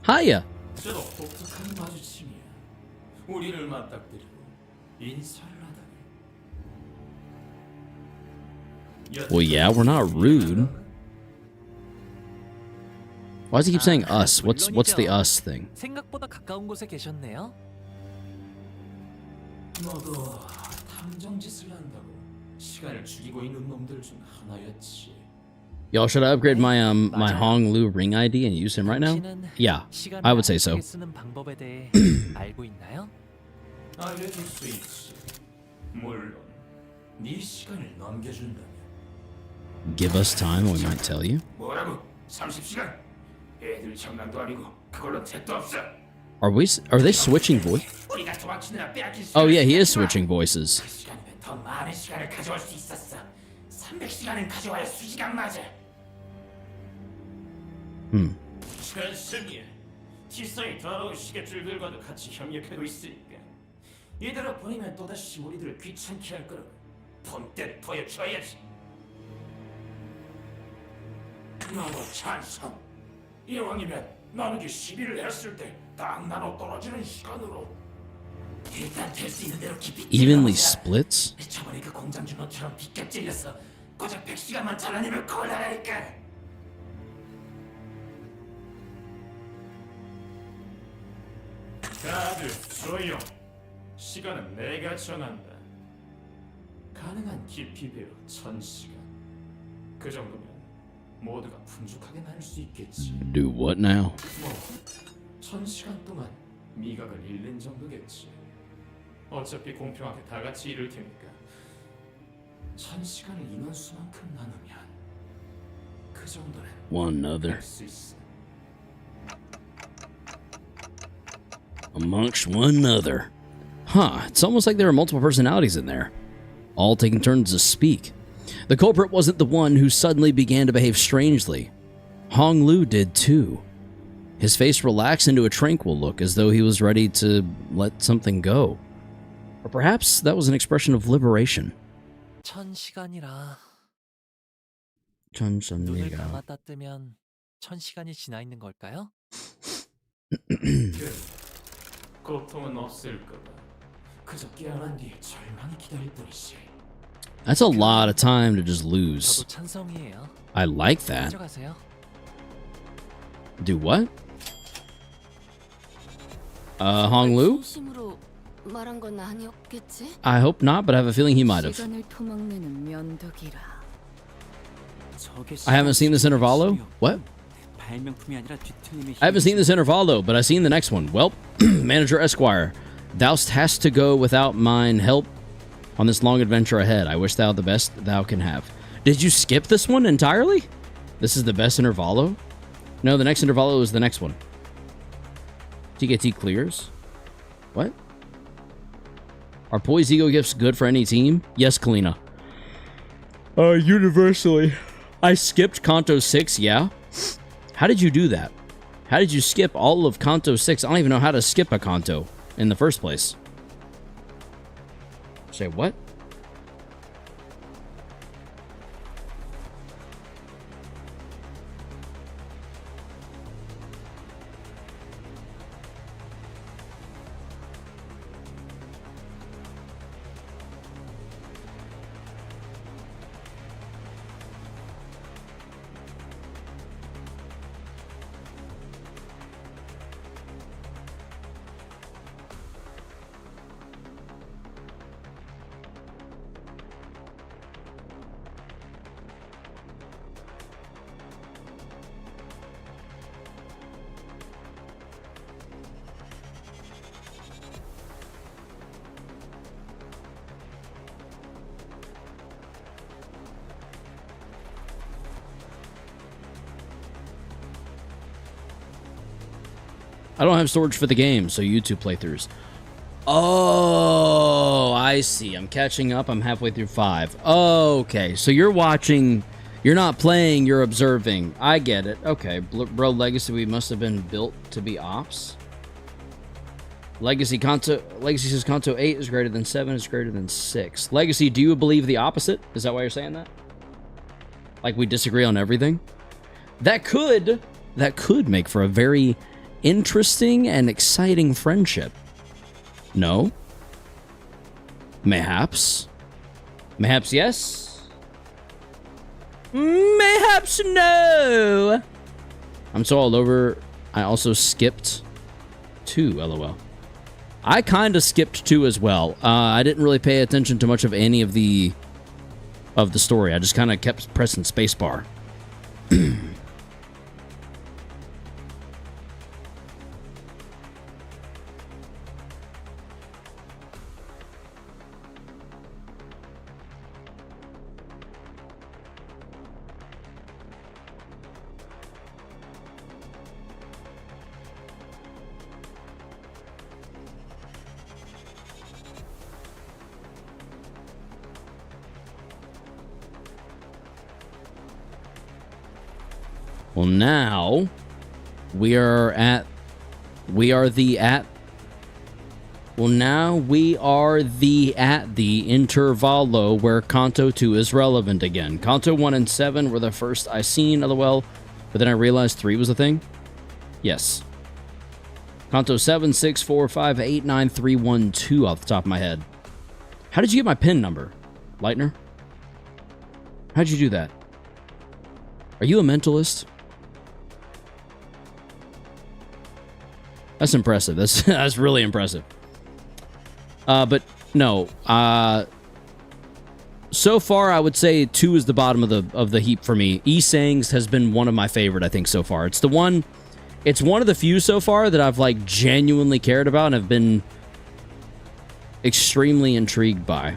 Hiya. 저 독특한 마주침이야. 우리를 맞닥뜨리고 인사를 하다니. Well, yeah, we're not rude. Why does he keep saying us? What's the us thing? 생각보다 가까운 곳에 계셨네요. 너도 탐정짓을 한다고 시간을 죽이고 있는 놈들 중 하나였지. Y'all, should I upgrade my my Hong Lu ring ID and use him right now? Yeah, I would say so. 쓰는 방법에 대해 알고 있나요? 알려줄 수 있지. 물론 네 시간을 넘겨준다면. Give us time, we might tell you. 뭐라고? 30시간? 애들 장난도 아니고 그걸로 택도 없어. Are they switching voice? 우리가 도망치느라 빼앗길 Oh yeah, he is switching voices. 그 시간이면 더 많은 시간을 가져올 수 있었어. 300시간은 가져와야 수시간 맞아. 최승희, 지성이 더러운 시계줄들과도 같이 협력하고 있으니까 이대로 보내면 또다시 우리들을 귀찮게 할 거라고 본때를 보여줘야지. 나도 찬성. 이왕이면 나누기 12를 했을 때 딱 나눠 떨어지는 시간으로 일단 될 수 있는 대로 깊이 Evenly 찔러보자. splits? 저번에 그 공장 준호처럼 빗겨 찔려서 고작 100시간만 잘라내면 곤란하니까. 다들 조용. 시간은 내가 정한다. 가능한 깊이배로 1000시간. 그 정도면 모두가 풍족하게 나눌 수 있겠지. Do what now? 뭐 1000시간 동안 미각을 잃는 정도겠지. 어차피 공평하게 다 같이 이룰 테니까 1000시간을 인원수만큼 나누면 그 정도는 One another. 할 수 있어. Amongst one another. Huh, it's almost like there are multiple personalities in there, all taking turns to speak. The culprit wasn't the one who suddenly began to behave strangely. Hong Lu did too. His face relaxed into a tranquil look, as though he was ready to let something go. Or perhaps that was an expression of liberation. 1000시간이라 눈을 감았다 뜨면 1000시간이 지나 있는 걸까요? 고통은 없을 거다. 그저 깨어난 뒤에 절망이 기다릴 뿐이지. That's a lot of time to just lose. 저도 찬성이에요. I like that. 가져가세요. Do what? Hong Lu? 진심으로 말한 건 아니었겠지? I hope not, but I have a feeling he might have. 시간을 토막내는 면도기라. 저게 I haven't seen this intervalo. What? 발명품이 아니라 뒤틀림의 I haven't seen this intervalo, but I've seen the next one. Well, Manager Esquire, thou hast to go without mine help on this long adventure ahead. I wish thou the best thou can have. Did you skip this one entirely? This is the best intervalo? No, the next intervalo is the next one. TKT clears? What? Are poise ego gifts good for any team? Yes, Kalina. Universally. I skipped Kanto 6, yeah? How did you do that? How did you skip all of Kanto 6? I don't even know how to skip a Kanto in the first place. Say what? I don't have storage for the game, so YouTube playthroughs. Oh, I see. I'm catching up. I'm halfway through 5. Okay, so you're watching. You're not playing, you're observing. I get it. Okay, bro, Legacy, we must have been built to be ops. Legacy says Kanto 8 is greater than 7 is greater than 6. Legacy, do you believe the opposite? Is that why you're saying that? Like we disagree on everything? That could make for a very interesting and exciting friendship. No? Mayhaps? Mayhaps yes? Mayhaps no! I'm so all over. I also skipped 2, lol. I kind of skipped 2 as well. I didn't really pay attention to much of any of the story. I just kind of kept pressing spacebar. Well, now We are at the intervallo where Kanto 2 is relevant again. Kanto 1 and 7 were the first I seen, LOL, but then I realized 3 was a thing. Yes. Kanto 7, 6, 4, 5, 8, 9, 3, 1, 2 off the top of my head. How did you get my PIN number, Lightner? How'd you do that? Are you a mentalist? That's impressive. That's really impressive. But no. So far, I would say 2 is the bottom of the heap for me. Sangs has been one of my favorite, I think, so far. It's one of the few so far that I've like genuinely cared about and have been extremely intrigued by.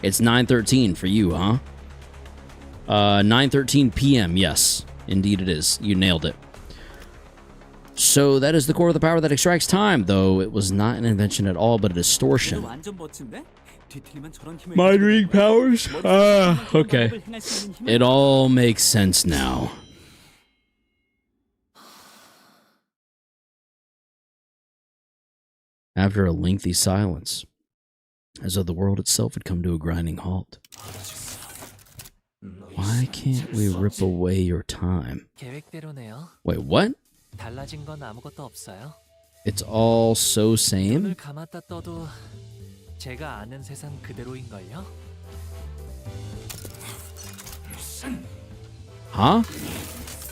It's 9:13 for you, huh? 9:13 p.m. Yes, indeed it is. You nailed it. So that is the core of the power that extracts time, though it was not an invention at all, but a distortion. Mind reading powers? Okay. It all makes sense now. After a lengthy silence, as though the world itself had come to a grinding halt. Why can't we rip away your time? 계획대로네요. Wait, what? 달라진 건 아무것도 없어요. It's all so same? 눈을 감았다 떠도 제가 아는 세상 그대로인걸요? Huh?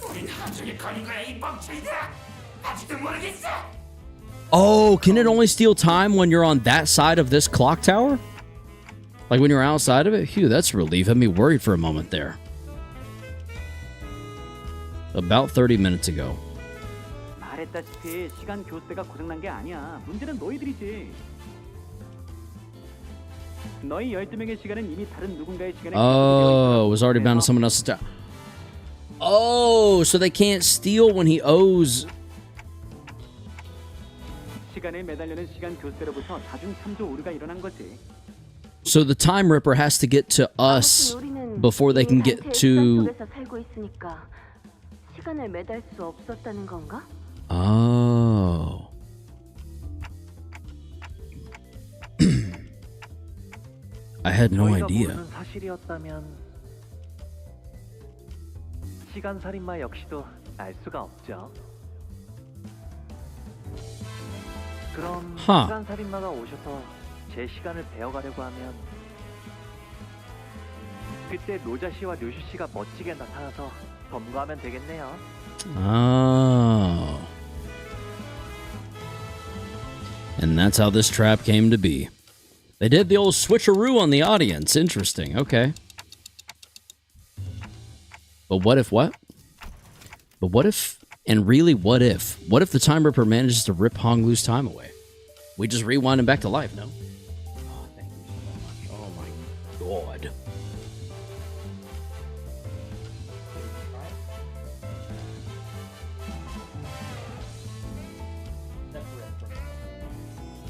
우린 함정에 걸린 거야, 이 멍청이들아. 아직도 모르겠어. Oh, can it only steal time when you're on that side of this clock tower? Like when you're outside of it? Phew, that's a relief. Had me worried for a moment there. About 30 minutes ago. 말했다시피 시간 교대가 고장난 게 아니야. 문제는 너희들이지. 너희 12명의 시간은 이미 다른 누군가의 시간에 Oh, it was already bound to someone else's time. Oh, so they can't steal when he owes. 시간에 매달려는 시간 교대로부터 다중 참조 오류가 일어난 거지. So the time ripper has to get to us before they can get to. 시간을 매달 수 없었다는 건가? Oh. I had no idea. 사실이었다면 시간 살인마 역시도 알 수가 없죠. 그럼 시간 살인마가 오셔서 제 시간을 베어가려고 하면 그때 노자 씨와 류슈 씨가 멋지게 나타나서 검거하면 되겠네요. Oh. And that's how this trap came to be. They did the old switcheroo on the audience. Interesting. Okay. But what if what? But what if, and really what if? What if the time ripper manages to rip Hong Lu's time away? We just rewind him back to life, no? Oh, thank you so much. Oh my god.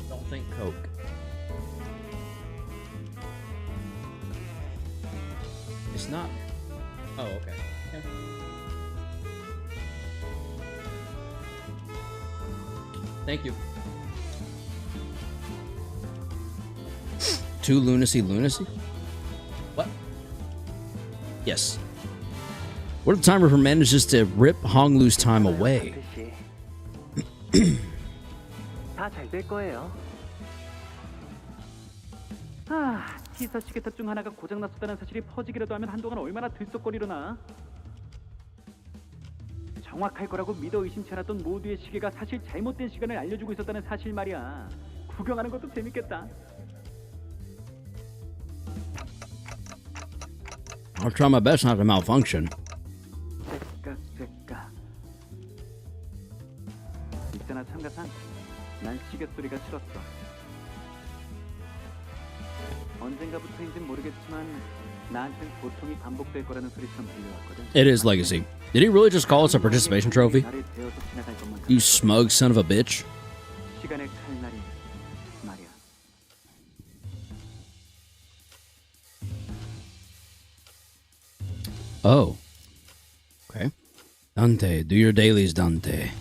Don't think Coke. It's not. Oh, okay. Yeah. Thank you. Two lunacy? What? Yes. What if the time ripper manages to rip Hong Lu's time away? 다 잘 될 거예요. 아, T사 시계탑 중 하나가 고장났었다는 사실이 퍼지기라도 하면 한동안 얼마나 들썩거리려나. 정확할 거라고 믿어 의심치 않았던 모두의 시계가 사실 잘못된 시간을 알려주고 있었다는 사실 말이야. 구경하는 것도 재밌겠다. I'll try my best not to malfunction. 있잖아 참가상, 난 시계 소리가 싫었어. 언젠가부터인진 모르겠지만 나한텐 고통이 반복될 거라는 소리처럼 들려왔거든. It is legacy. Did he really just call us a participation trophy? You smug son of a bitch. 시간의 칼날이 말이야. Oh. Okay. Dante, do your dailies, Dante.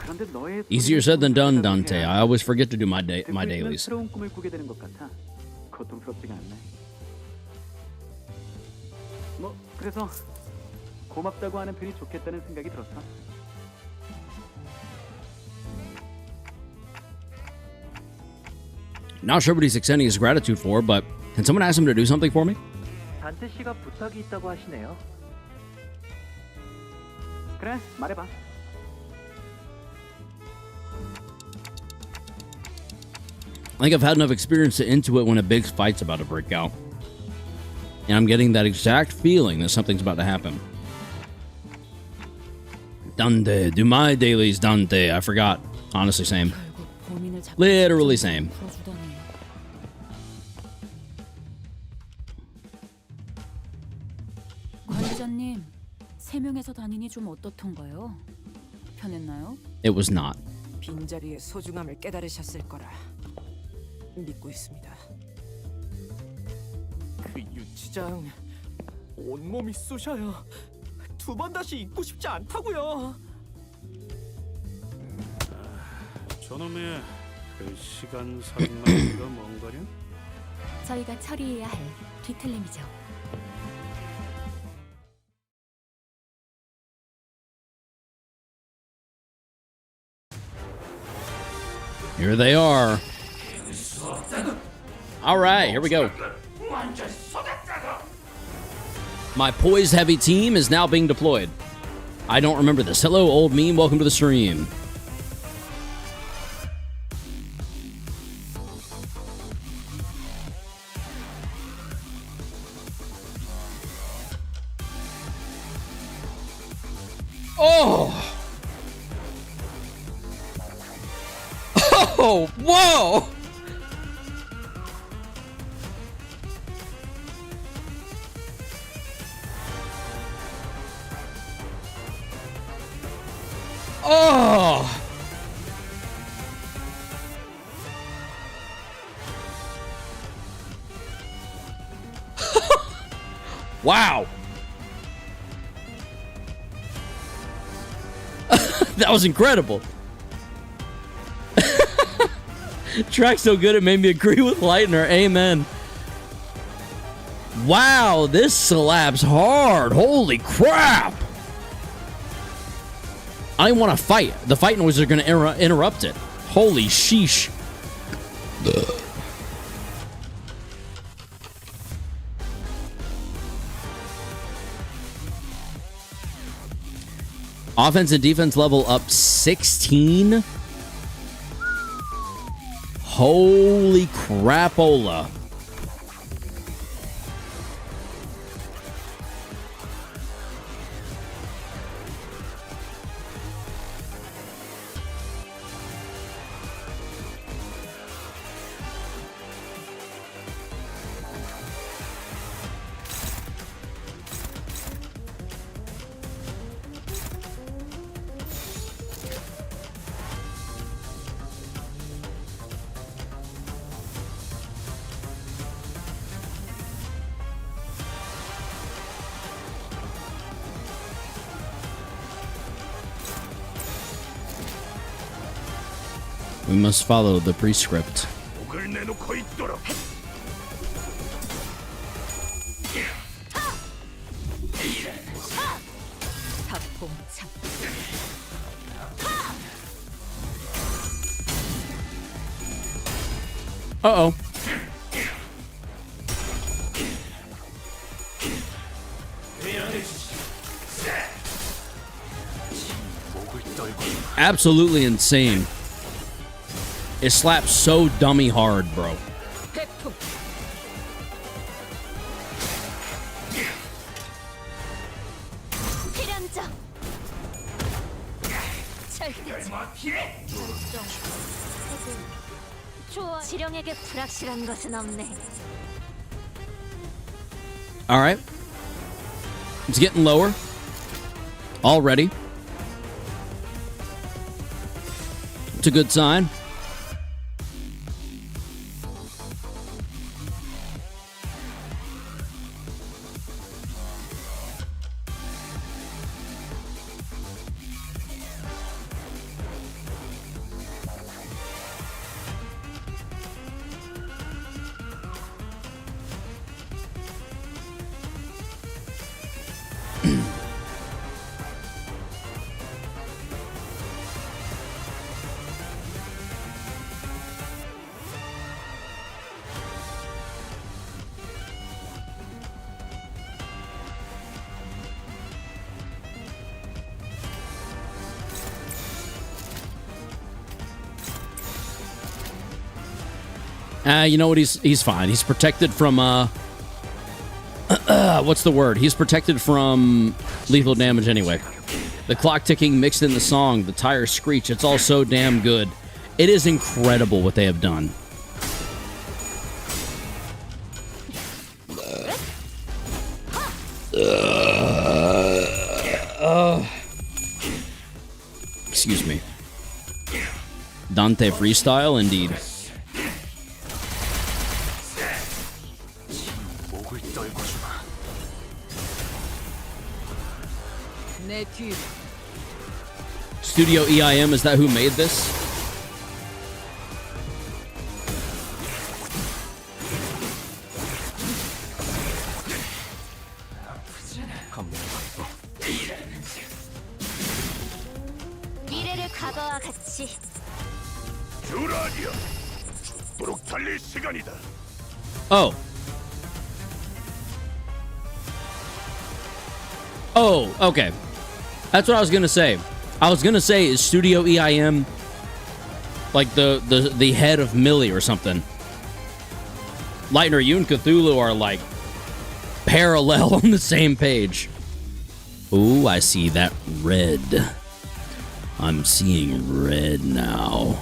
Easier said than done, Dante. I always forget to do my dailies. 새로운 꿈을 꾸게 되는 것 같아. 고통스럽지가 않네. 뭐 그래서 고맙다고 하는 편이 좋겠다는 생각이 들었어. Not sure what he's extending his gratitude for, but can someone ask him to do something for me? 단테 씨가 부탁이 있다고 하시네요. 그래, 말해봐. I think I've had enough experience to intuit when a big fight's about to break out. And I'm getting that exact feeling that something's about to happen. Dante, do my dailies, Dante. I forgot. Honestly, same. Literally same. 관리자님, 세 명에서 다니니 좀 어떻던가요? 편했나요? It was not. 빈자리의 소중함을 깨달으셨을 거라 믿고 있습니다. 그 유치장 온몸이 쑤셔요. 두 번 다시 입고 싶지 않다고요. 저놈의 그 시간 살인마가 뭔가요? 저희가 처리해야 할 뒤틀림이죠. Here they are. All right, here we go. My poised heavy team is now being deployed. I don't remember this. Hello, old meme. Welcome to the stream. Oh! Oh, whoa! Oh! Wow! That was incredible. Track's so good it made me agree with Lightner. Amen. Wow, this slaps hard. Holy crap. I don't want to fight. The fight noises are going to interrupt it. Holy sheesh. Offense and defense level up 16. Holy crapola. We must follow the prescript. Uh-oh. Absolutely insane. It slaps so dummy hard, bro. All right. It's getting lower. Already. It's a good sign. You know what? He's fine. He's protected from what's the word? He's protected from lethal damage anyway. The clock ticking mixed in the song, the tires screech. It's all so damn good. It is incredible what they have done. Excuse me. Dante freestyle, indeed. Studio EIM, is that who made this? 미래를 과거와 같이 듀라니아, 죽도록 달릴 시간이다. Oh. Oh, okay. That's what I was gonna say. I was gonna say, is Studio EIM like the head of Millie or something? Lightner, you and Cthulhu are like parallel on the same page. Ooh, I see that red. I'm seeing red now.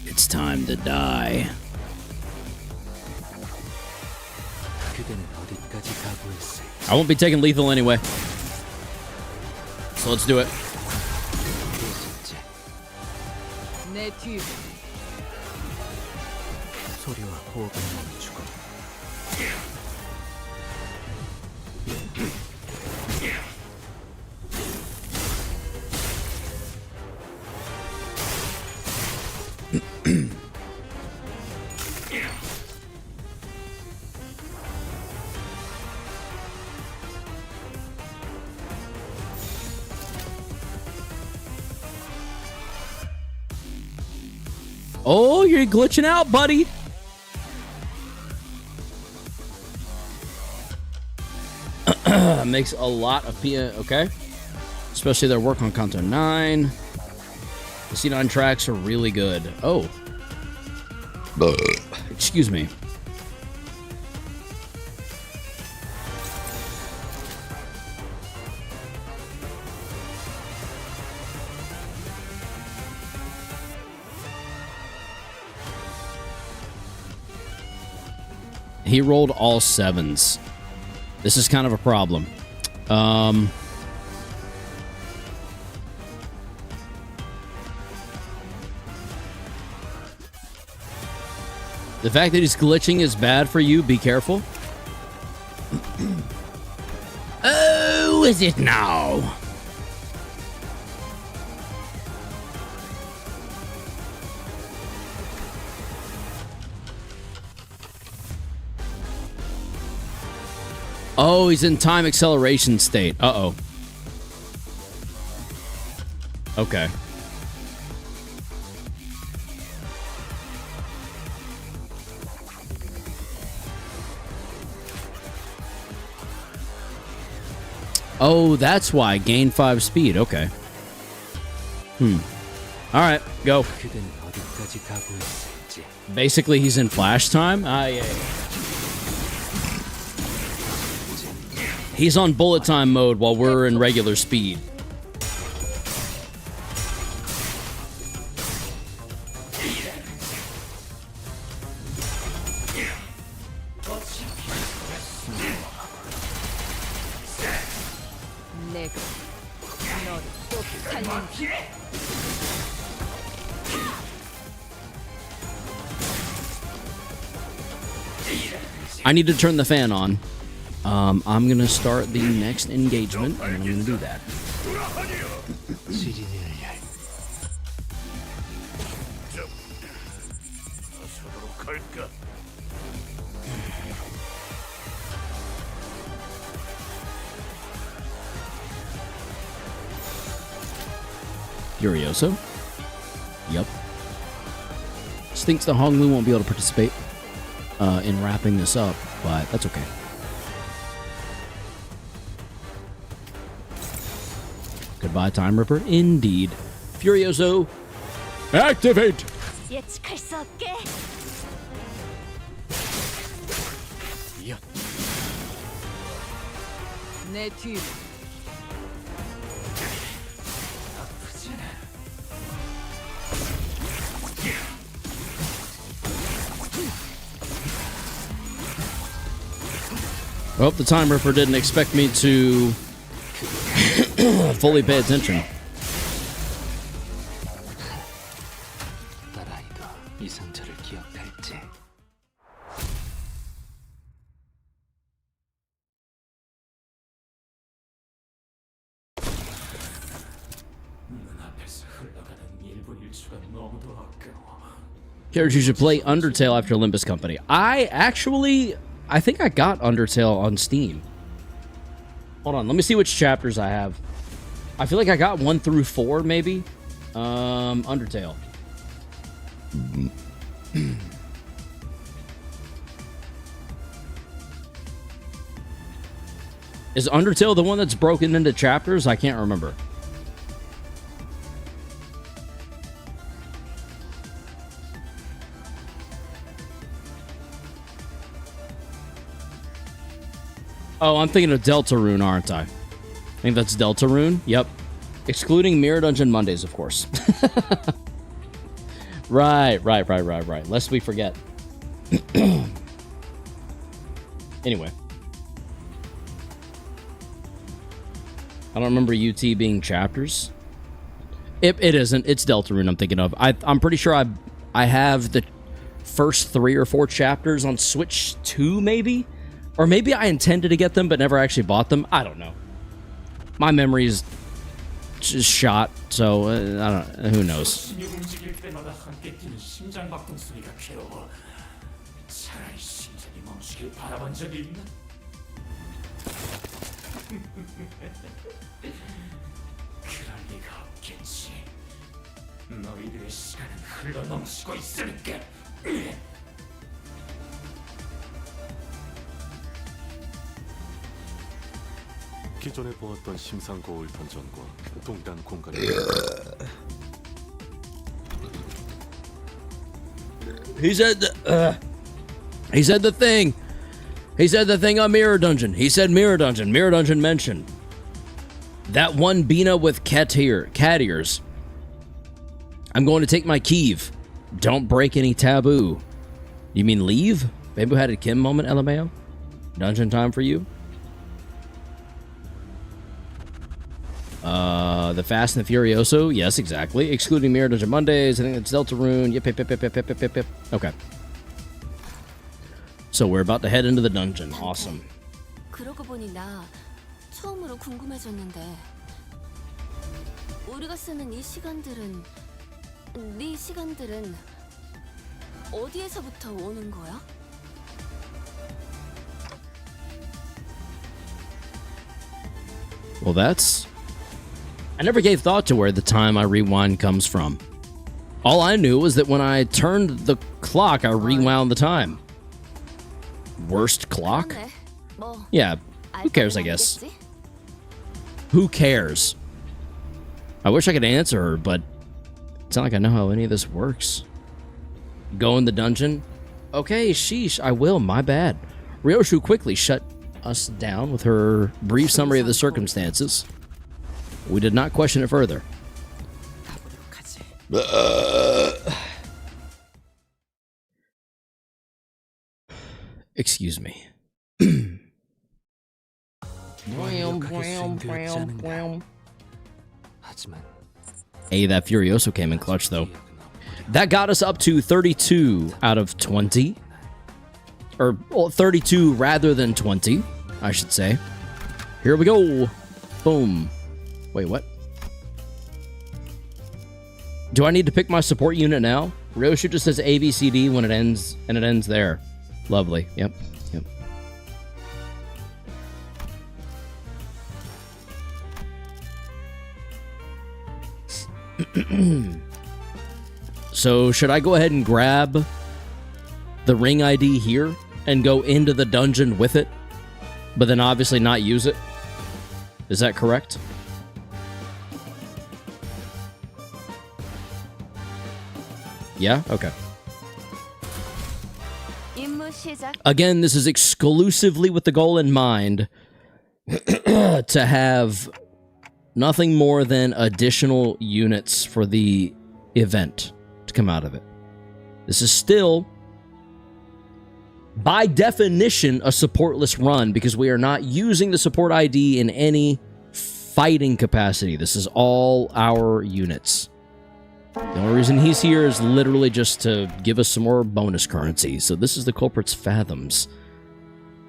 It's time to die. I won't be taking lethal anyway. So let's do it. Oh, you're glitching out, buddy. Makes a lot of okay. Especially their work on CANTO 9. The C9 tracks are really good. Oh. Excuse me. He rolled all sevens. This is kind of a problem. The fact that he's glitching is bad for you. Be careful. Oh, is it now? Oh, he's in time acceleration state. Uh-oh. Okay. Oh, that's why. Gain 5 speed. Okay. All right, go. Basically, he's in flash time? Ah, yeah. He's on bullet time mode while we're in regular speed. I need to turn the fan on. I'm gonna start the next engagement, and I'm gonna do that. Furioso? Yep. Stinks the Honglu won't be able to participate in wrapping this up, but that's okay. Goodbye, Time Ripper. Indeed. Furioso, activate! 예측할 수 없게. 내 뒤로. I hope the Time Ripper didn't expect me to fully pay attention. 딸아이도 이 상처를 기억할지. 눈앞에서 흘러가는 1분 1초가 너무도 아까워. Characters you should play Undertale after Limbus Company. I think I got Undertale on Steam. Hold on, let me see which chapters I have. I feel like I got 1 through 4, maybe. Undertale. Is Undertale the one that's broken into chapters? I can't remember. Oh, I'm thinking of Deltarune, aren't I? I think that's Deltarune. Yep. Excluding Mirror Dungeon Mondays, of course. Right. Lest we forget. Anyway. I don't remember UT being chapters. It isn't. It's Deltarune I'm thinking of. I'm pretty sure I have the first 3 or 4 chapters on Switch 2, maybe? Or maybe I intended to get them but never actually bought them. I don't know. My memory is just shot, so I don't. Who knows? 움직일 때마다 함께 뛰는 심장박동 소리가 괴로워. 차라리 심장이 멈추길 바라본 적이 있나? 그럴 리가 없겠지. 너희들의 시간은 흘러 넘치고 있으니까. 기존에 보았던 심상거울 던전과 동일한 공간이 He said the thing. He said the thing on Mirror Dungeon. He said Mirror Dungeon. Mirror Dungeon mentioned that one Bina with cat ears. I'm going to take my Keeve. Don't break any taboo. You mean leave? Bamboo had a Kim moment, LMAO? Dungeon time for you? The Fast and the Furioso. Yes, exactly. Excluding Mirror Dungeon Mondays. I think it's Deltarune. Yep. Okay. So we're about to head into the dungeon. Awesome. 그러고 보니 나 처음으로 궁금해졌는데 우리가 쓰는 이 시간들은 네 시간들은 어디에서부터 오는 거야? Well, I never gave thought to where the time I rewind comes from. All I knew was that when I turned the clock, I rewound the time. Worst clock? 그러네. 뭐 Yeah, who cares, I guess. Who cares? I wish I could answer her, but it's not like I know how any of this works. Go in the dungeon? Okay, sheesh, I will, my bad. Ryoshu quickly shut us down with her brief summary of the circumstances. We did not question it further. Excuse me. Hey, that Furioso came in clutch, though. That got us up to 32 out of 20. Or, well, 32 rather than 20, I should say. Here we go. Boom. Wait, what? Do I need to pick my support unit now? Ryoshu just says ABCD when it ends, and it ends there. Lovely. Yep. So, should I go ahead and grab the ring ID here and go into the dungeon with it, but then obviously not use it? Is that correct? Yeah? Okay. 임무 시작. Again, this is exclusively with the goal in mind to have nothing more than additional units for the event to come out of it. This is still, by definition, a supportless run because we are not using the support ID in any fighting capacity. This is all our units. The only reason he's here is literally just to give us some more bonus currency. So this is the culprit's fathoms.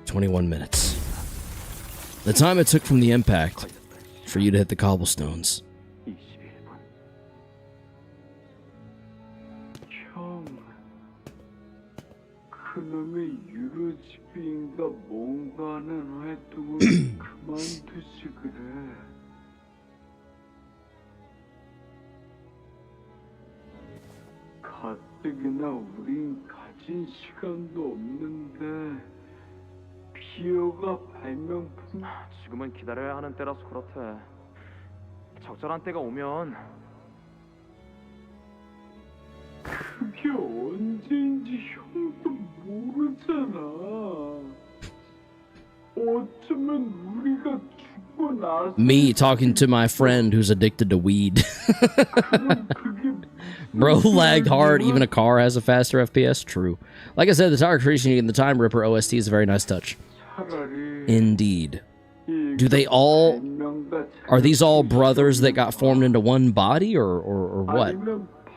21 minutes. The time it took from the impact for you to hit the cobblestones. 그놈의 유로집인가 뭔가 하는 활동을 그만두시 그래. 가뜩이나 우린 가진 시간도 없는데 비어가 발명품. 지금은 기다려야 하는 때라서 그렇대. 적절한 때가 오면. 그게 언제인지 형도 모르잖아. 어쩌면 우리가 죽고 나서. Me talking to my friend who's addicted to weed. Bro lagged hard. Even a car has a faster FPS. True. Like I said, the Tower Creation and the Time Ripper OST is a very nice touch. Indeed. Do they all... Are these all brothers that got formed into one body, or what?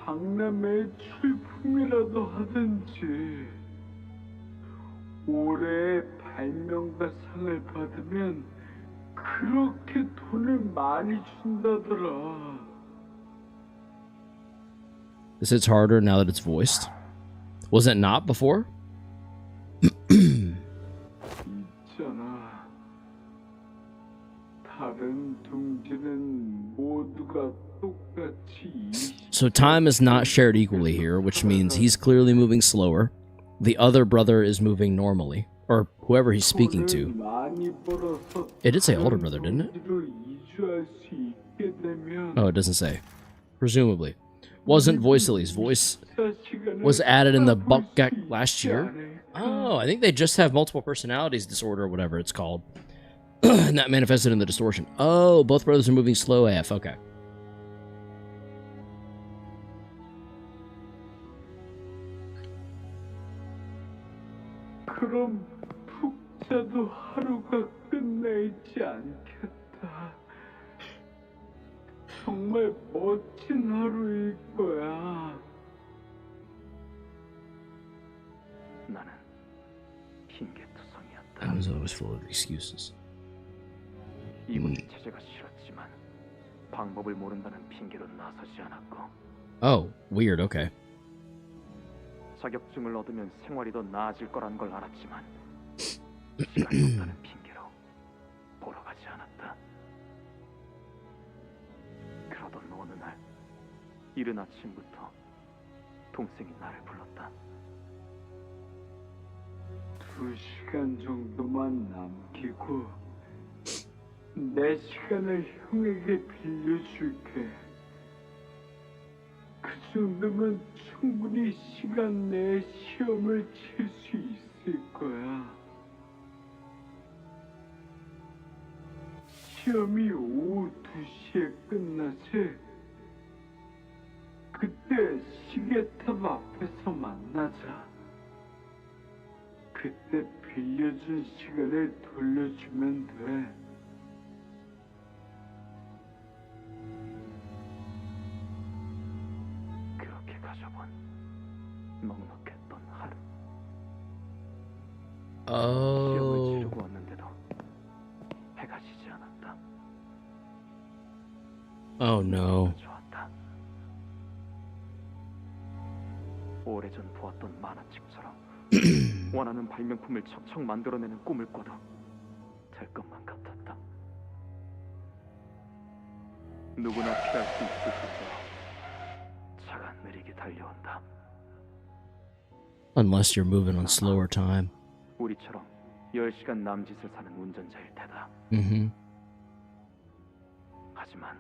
박람회 출품이라도 하든지 올해 발명가상을 받으면 그렇게 돈을 많이 준다더라. This hits harder now that it's voiced. Was it not before? 있잖아. 다른 둥지는 모두가 똑같이. So time is not shared equally here, which means he's clearly moving slower. The other brother is moving normally, or whoever he's speaking to. It did say older brother, didn't it? Oh, it doesn't say. Presumably. Wasn't voiced at least. Voice was added in the Buckgak last year. Oh, I think they just have multiple personalities disorder or whatever it's called. And that manifested in the distortion. Oh, both brothers are moving slow AF. Okay. 그럼 푹 자도 하루가 끝나있지 않겠다. 정말 멋진 하루일 거야. 나는 핑계투성이었다. I was always full of excuses. 이군 체제가 싫었지만 방법을 모른다는 핑계로 나서지 않았고. Oh, weird. Okay. 자격증을 얻으면 생활이 더 나아질 거란 걸 알았지만 시간이 없다는 핑계로 보러 가지 않았다. 그러던 어느 날 이른 아침부터 동생이 나를 불렀다. 2시간 정도만 남기고 내 시간을 형에게 빌려줄게. 그 정도면 충분히 시간 내에 시험을 칠 수 있을 거야. 시험이 오후 2시에 끝나지? 그때 시계탑 앞에서 만나자. 그때 빌려준 시간을 돌려주면 돼. 그렇게 가져본 넉넉했던 하루. 시험을 치르고 왔는데도 해가 지지 않았다. Oh no. 좋았다. 오래전 보았던 만화책처럼 원하는 발명품을 척척 만들어내는 꿈을 꿔도 될 것만 같았다. 누구나 피할 수 있을 정도로 차가 느리게 달려온다. Unless you're moving on slower time. 우리처럼 10시간 남짓을 사는 운전자일 테다. 하지만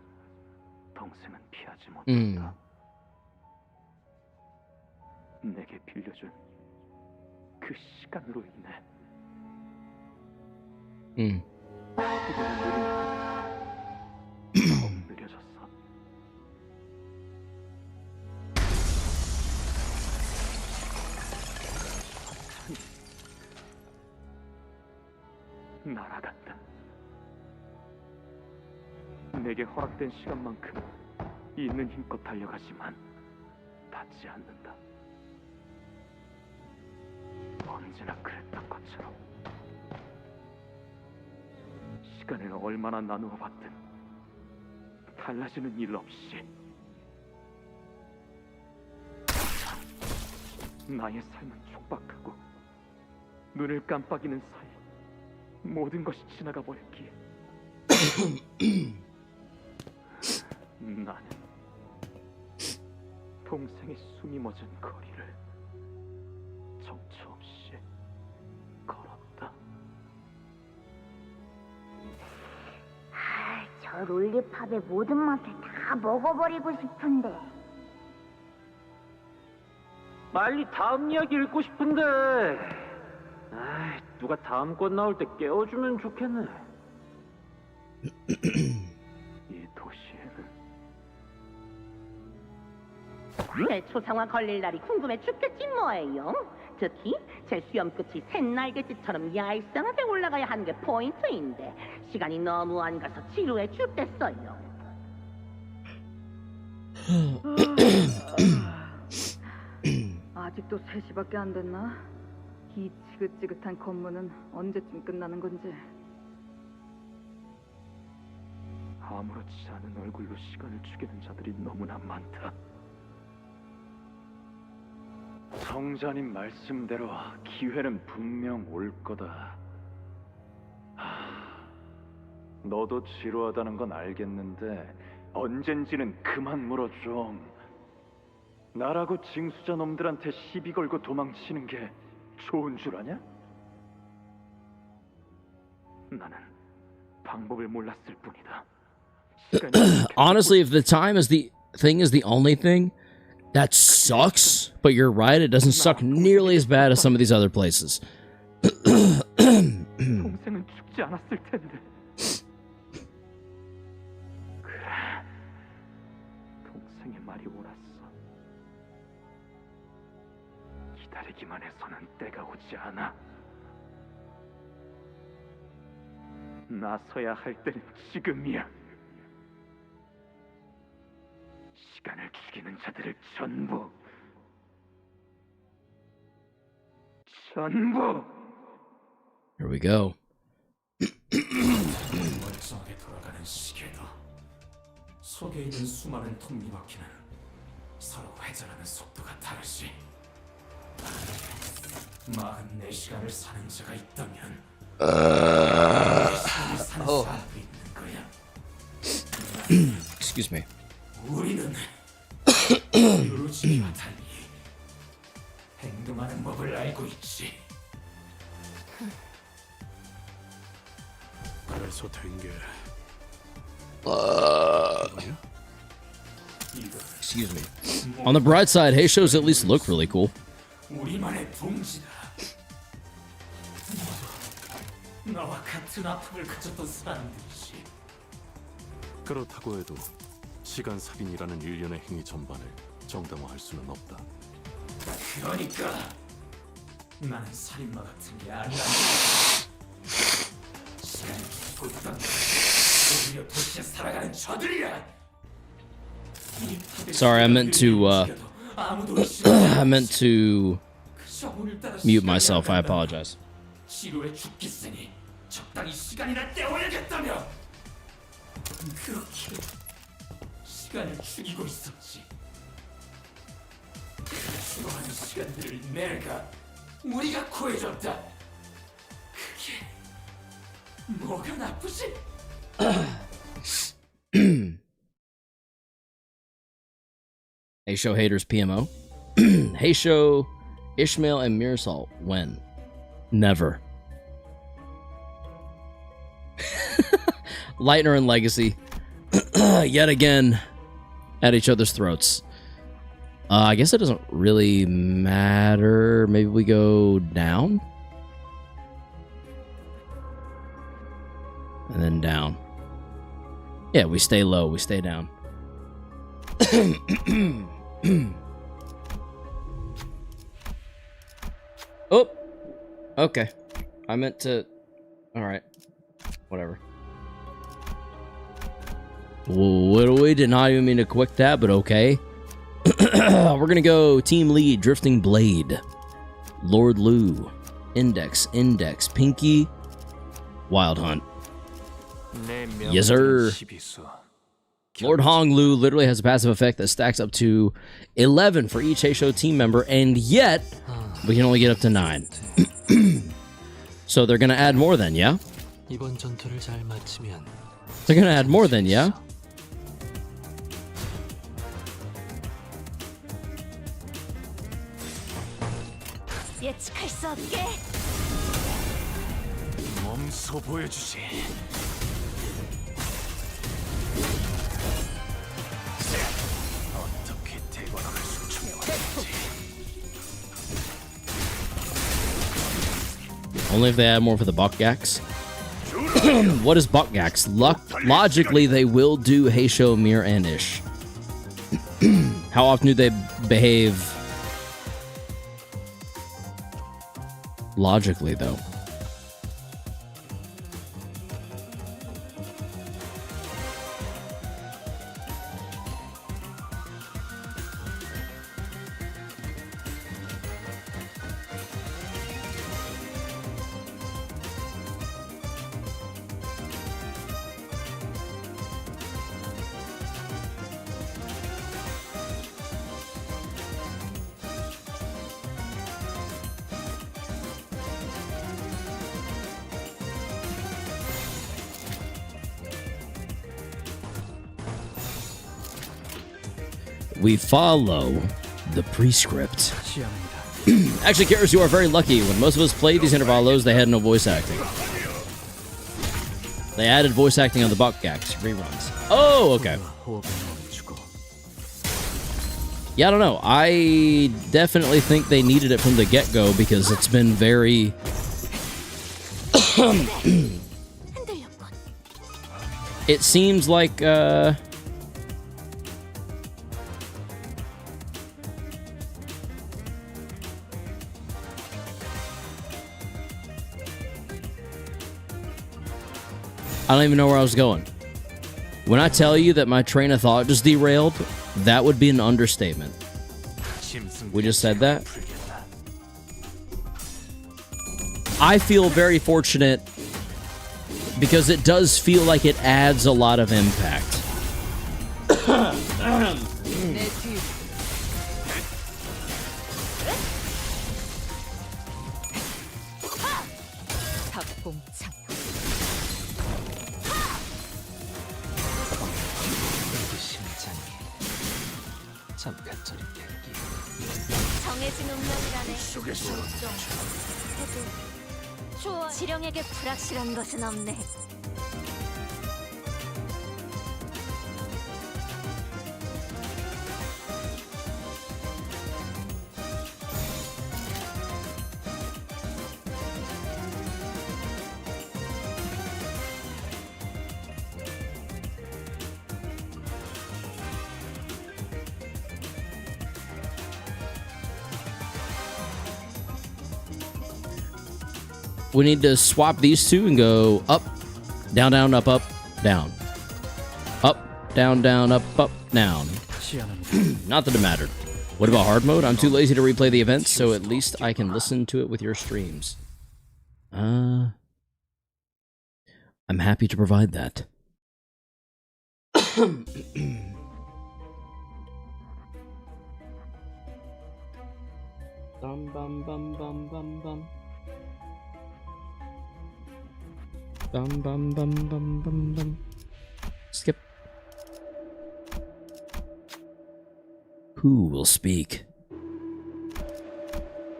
동생은 피하지 못한다. 내게 빌려준 그 시간으로 인해 시간이 느려졌어. 날아간다. 내게 허락된 시간만큼 있는 힘껏 달려가지만 닿지 않는다. 언제나 그랬던 것처럼 시간을 얼마나 나누어 봤든 달라지는 일 없이 나의 삶은 촉박하고 눈을 깜빡이는 사이 모든 것이 지나가 버렸기에 나는 동생의 숨이 멎은 거리를 정처 없이 걸었다. 저 롤리팝의 모든 맛을 다 먹어버리고 싶은데. 빨리 다음 이야기 읽고 싶은데. 누가 다음 권 나올 때 깨워주면 좋겠네. 이 도시에는 제 초상화 걸릴 날이 궁금해 죽겠지 뭐예요. 특히 제 수염 끝이 샛날개짓처럼 얄쌍하게 올라가야 하는 게 포인트인데 시간이 너무 안 가서 지루해 죽겠어요. 아직도 3시밖에 안 됐나? 이 지긋지긋한 건물은 언제쯤 끝나는 건지. 아무렇지 않은 얼굴로 시간을 죽이는 자들이 너무나 많다. 성자님 말씀대로 기회는 분명 올 거다. 너도 지루하다는 건 알겠는데 언젠지는 그만 물어 좀. 나라고 징수자 놈들한테 시비 걸고 도망치는 게 좋은 줄 아냐? 나는 방법을 몰랐을 뿐이다. Honestly, if the time is the thing is the only thing, that sucks. But you're right, it doesn't suck nearly as bad as some of these other places. 동생은 죽지 않았을 텐데. 그래, 동생의 말이 옳았어. 기다리기만 해서는 때가 오지 않아. 나서야 할 때는 지금이야. 시간을 죽이는 자들을 전부 Here we go. 멀쩡하게 돌아가는 시계도 속에 있는 수많은 톱니바퀴는 서로 회전하는 속도가 다르지. 44시간을 사는 자가 있다면 44시간을 사는 사람도 있는 거야. Excuse me. 우리는 요로지기와 달리 행동하는 법을 알고 있지. 그래서 된 게 Excuse me. On the bright side, hey shows at least look really cool. 우리만의 동지다. 나와 같은 아픔을 가졌던 사람들이지. 그렇다고 해도 시간 살인이라는 일련의 행위 전반을 정당화할 수는 없다. 그러니까 나는 살인마 같은 게 아니야. 시간을 죽고 있던 오히려 도시에 살아가는 저들이야. Sorry, I meant to mute myself. I apologize. 지루해 죽겠으니 적당히 시간이나 때워야겠다며. 그렇게 시간을 죽이고 있었지. 그 수많은 시간들을 우리가 구해줬다. 그게 뭐가 나쁘지? Hey show haters PMO. Hey show Ishmael and Mirsal. When? Never. Lightner and Legacy. Yet again at each other's throats. I guess it doesn't really matter. Maybe we go down? And then down. Yeah, we stay low. We stay down. Oh! Okay. I meant to... Alright. Whatever. We did not even mean to quick that, but okay. We're gonna go Team Lead, Drifting Blade, Lord Lu, Index, Pinky, Wild Hunt. Yes, sir. Lord Hong Lu literally has a passive effect that stacks up to 11 for each Heisho team member, and yet we can only get up to 9. So they're gonna add more then, yeah? They're gonna add more then, yeah? 예측할 수 없게. 몸소 보여주지. 어떻게 대관을 수충해왔는지. Only if they add more for the Bakgaks. What is Bakgaks? Logically, they will do Heisho, Mir, and Ish. How often do they behave logically, though? We follow the prescript. Actually, Karis, you are very lucky. When most of us played these intervalos, they had no voice acting. They added voice acting on the Bakgaks reruns. Oh, okay. Yeah, I don't know. I definitely think they needed it from the get-go because it's been very... It seems like, I don't even know where I was going. When I tell you that my train of thought just derailed, that would be an understatement. We just said that. I feel very fortunate because it does feel like it adds a lot of impact. 정해진 운명이라네. 해도 지령에게 불확실한 것은 없네. We need to swap these two and go up, down, down, up, down. Up, down, down, up, down. Not that it mattered. What about hard mode? I'm too lazy to replay the events, so at least I can listen to it with your streams. I'm happy to provide that. Bum, bum, bum, bum, bum, bum. Bum, bum, bum, bum, bum, bum. Skip. Who will speak?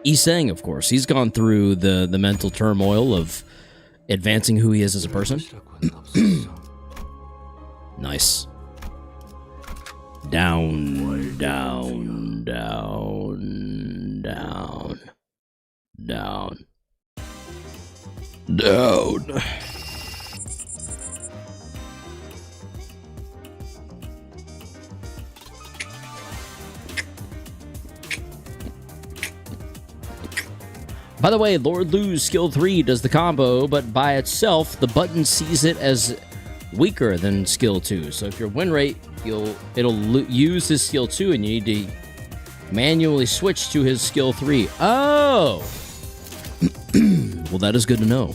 Iseng, of course. He's gone through the mental turmoil of advancing who he is as a person. Nice. Down, down, down, down, down, down. By the way, Lord Lu's skill 3 does the combo, but by itself, the button sees it as weaker than skill 2. So if your win rate, it'll use his skill 2, and you need to manually switch to his skill 3. Oh! Well, that is good to know.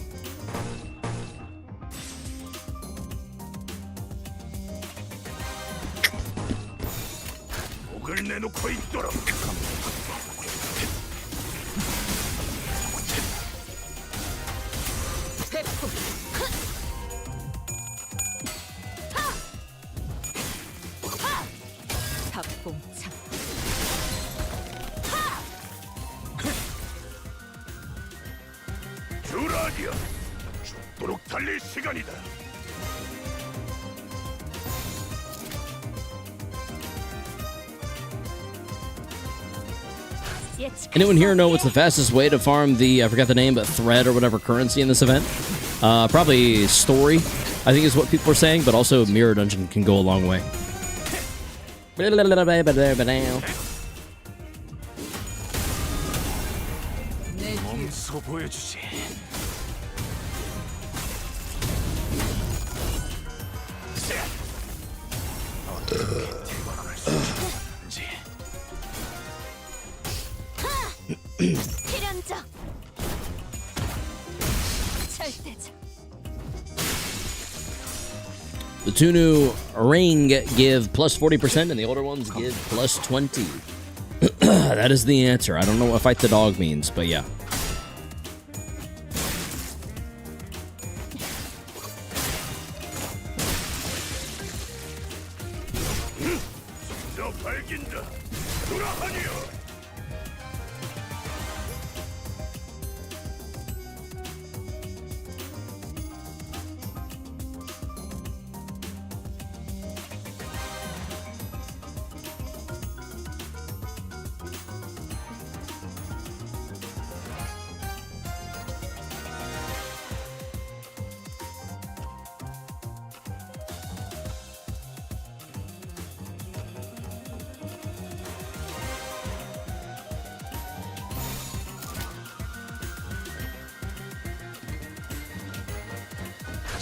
주라디야, 죽도록 달릴 시간이다. Anyone here know what's the fastest way to farm the, I forgot the name, but thread or whatever currency in this event? Probably story, I think is what people are saying, but also mirror dungeon can go a long way. 몸소 보여주지. 어떻게 대박을 쏟아지는지. 필연적 절대적. The two new ring give plus 40%, and the older ones give plus 20. That is the answer. I don't know what fight the dog means, but yeah. 너 밝긴다. 돌아하니요.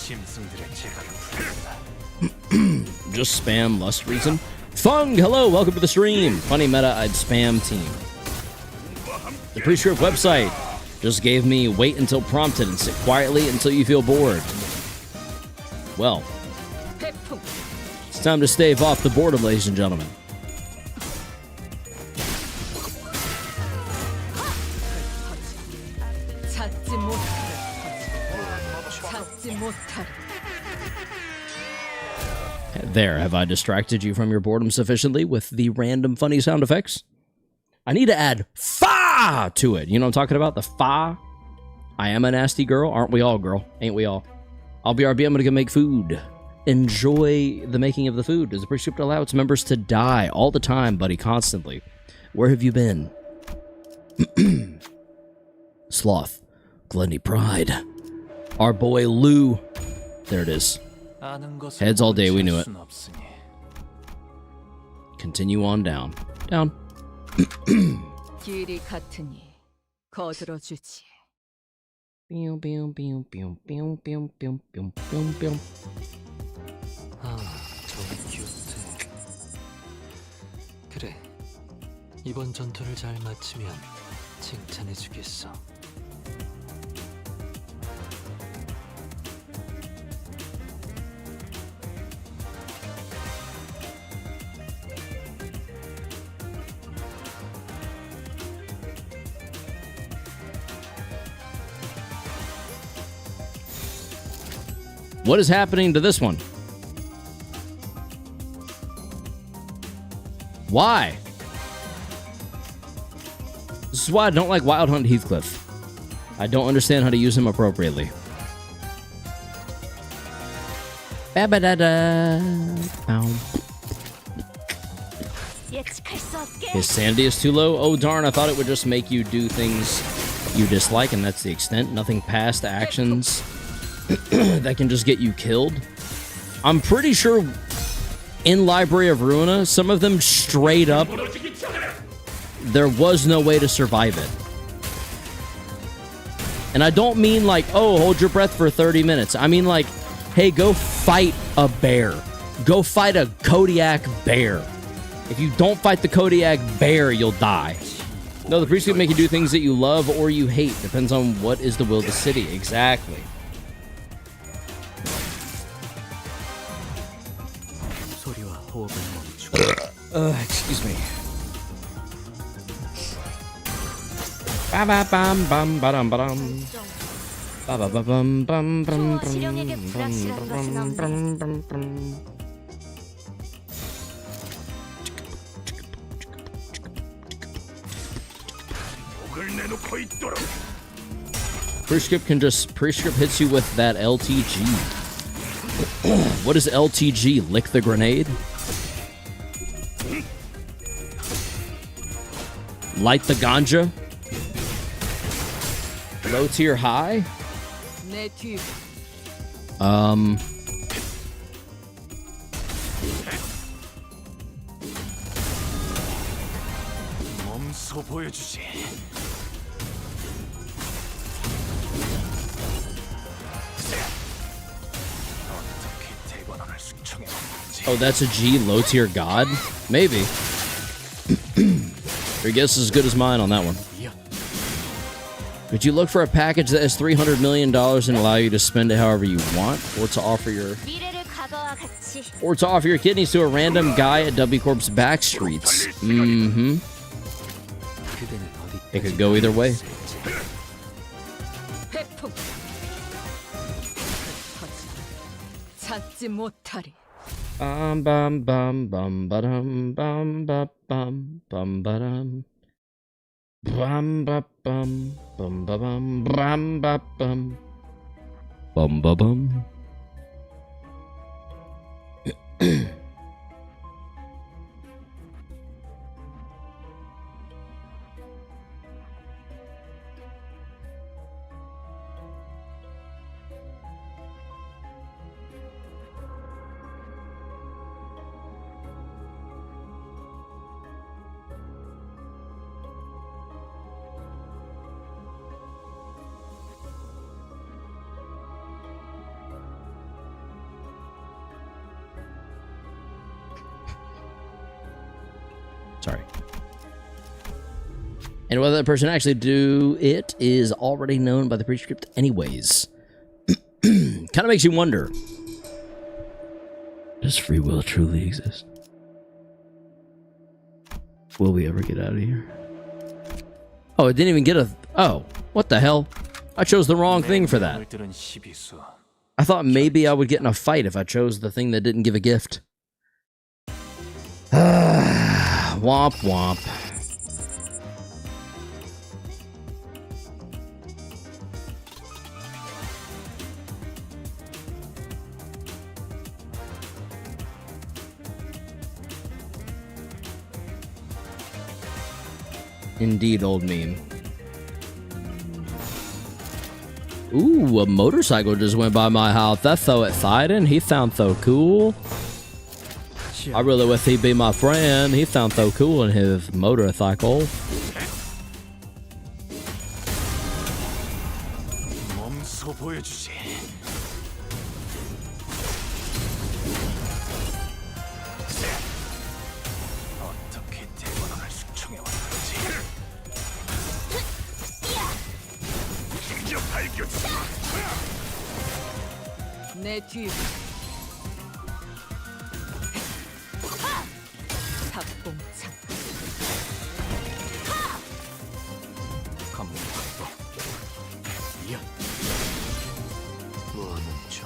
짐승들의 재갈을 풀린다. Just spam lust reason. Fung, hello, welcome to the stream. Funny meta, I'd spam team. The pre-script website just gave me wait until prompted and sit quietly until you feel bored. Well, it's time to stave off the boredom, ladies and gentlemen. There, have I distracted you from your boredom sufficiently with the random funny sound effects? I need to add fa to it. You know what I'm talking about? The fa. I am a nasty girl. Aren't we all, girl? Ain't we all? I'll BRB, I'm gonna go make food. Enjoy the making of the food. Does the pre-script allow its members to die all the time, buddy, constantly? Where have you been? Sloth. Gluttony Pride. Our boy Lou. There it is. Heads all day, we knew it. Continue on down. Down. 길이 같으니 거들어주지. 아, 저기 큐트. 그래, 이번 전투를 잘 마치면 칭찬해주겠어. What is happening to this one? Why? This is why I don't like Wild Hunt Heathcliff. I don't understand how to use him appropriately. 예측할 수 없게. His sanity is too low? Oh darn, I thought it would just make you do things you dislike, and that's the extent. Nothing past actions that can just get you killed. I'm pretty sure in Library of Ruina, some of them straight up, there was no way to survive it. And I don't mean like, oh, hold your breath for 30 minutes. I mean like, hey, go fight a bear. Go fight a Kodiak bear. If you don't fight the Kodiak bear, you'll die. No, the priest can make you do things that you love or you hate. Depends on what is the will of the city. Exactly. Excuse me. 지령에게 불확실한 것은 없네. Prescript can just prescript hits you with that LTG. What is LTG? Lick the grenade? Light the ganja? Low tier high? 몸소 보여주지. Oh, that's a G, low tier god? Maybe. Your guess is as good as mine on that one. Would you look for a package that has $300 million and allow you to spend it however you want, or to offer your kidneys to a random guy at W Corp's back streets? Mm-hmm. It could go either way. Bum bum bum bum ba-dum bum ba bum bum ba-dum bum ba bum bum ba bum bum ba bum bum ba bum. Sorry. And whether that person actually do it is already known by the prescript anyways. Kind of makes you wonder. Does free will truly exist? Will we ever get out of here? Oh, it didn't even get a... Oh, what the hell? I chose the wrong thing for that. I thought maybe I would get in a fight if I chose the thing that didn't give a gift. Womp womp. Indeed, old meme. Ooh, a motorcycle just went by my house. That's so exciting. He sounds so cool. I really wish he'd be my friend. He sounds so cool in his motorcycle. 내 뒤. 탁봉창. 야. 멈춰.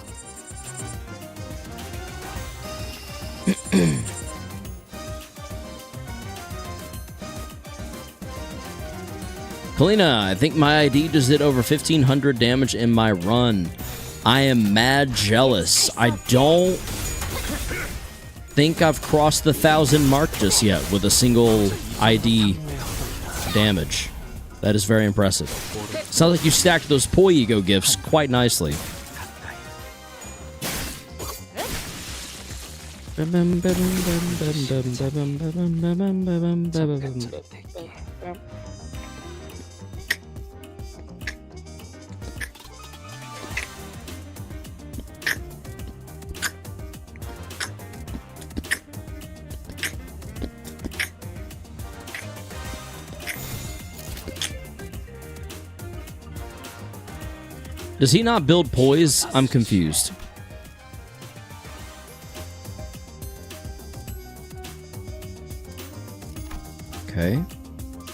Kalina, I think my ID just did over 1,500 damage in my run. I am mad jealous. I don't think I've crossed the 1,000 mark just yet with a single ID damage. That is very impressive. Sounds like you stacked those Poyego gifts quite nicely. Does he not build poise? I'm confused. Okay.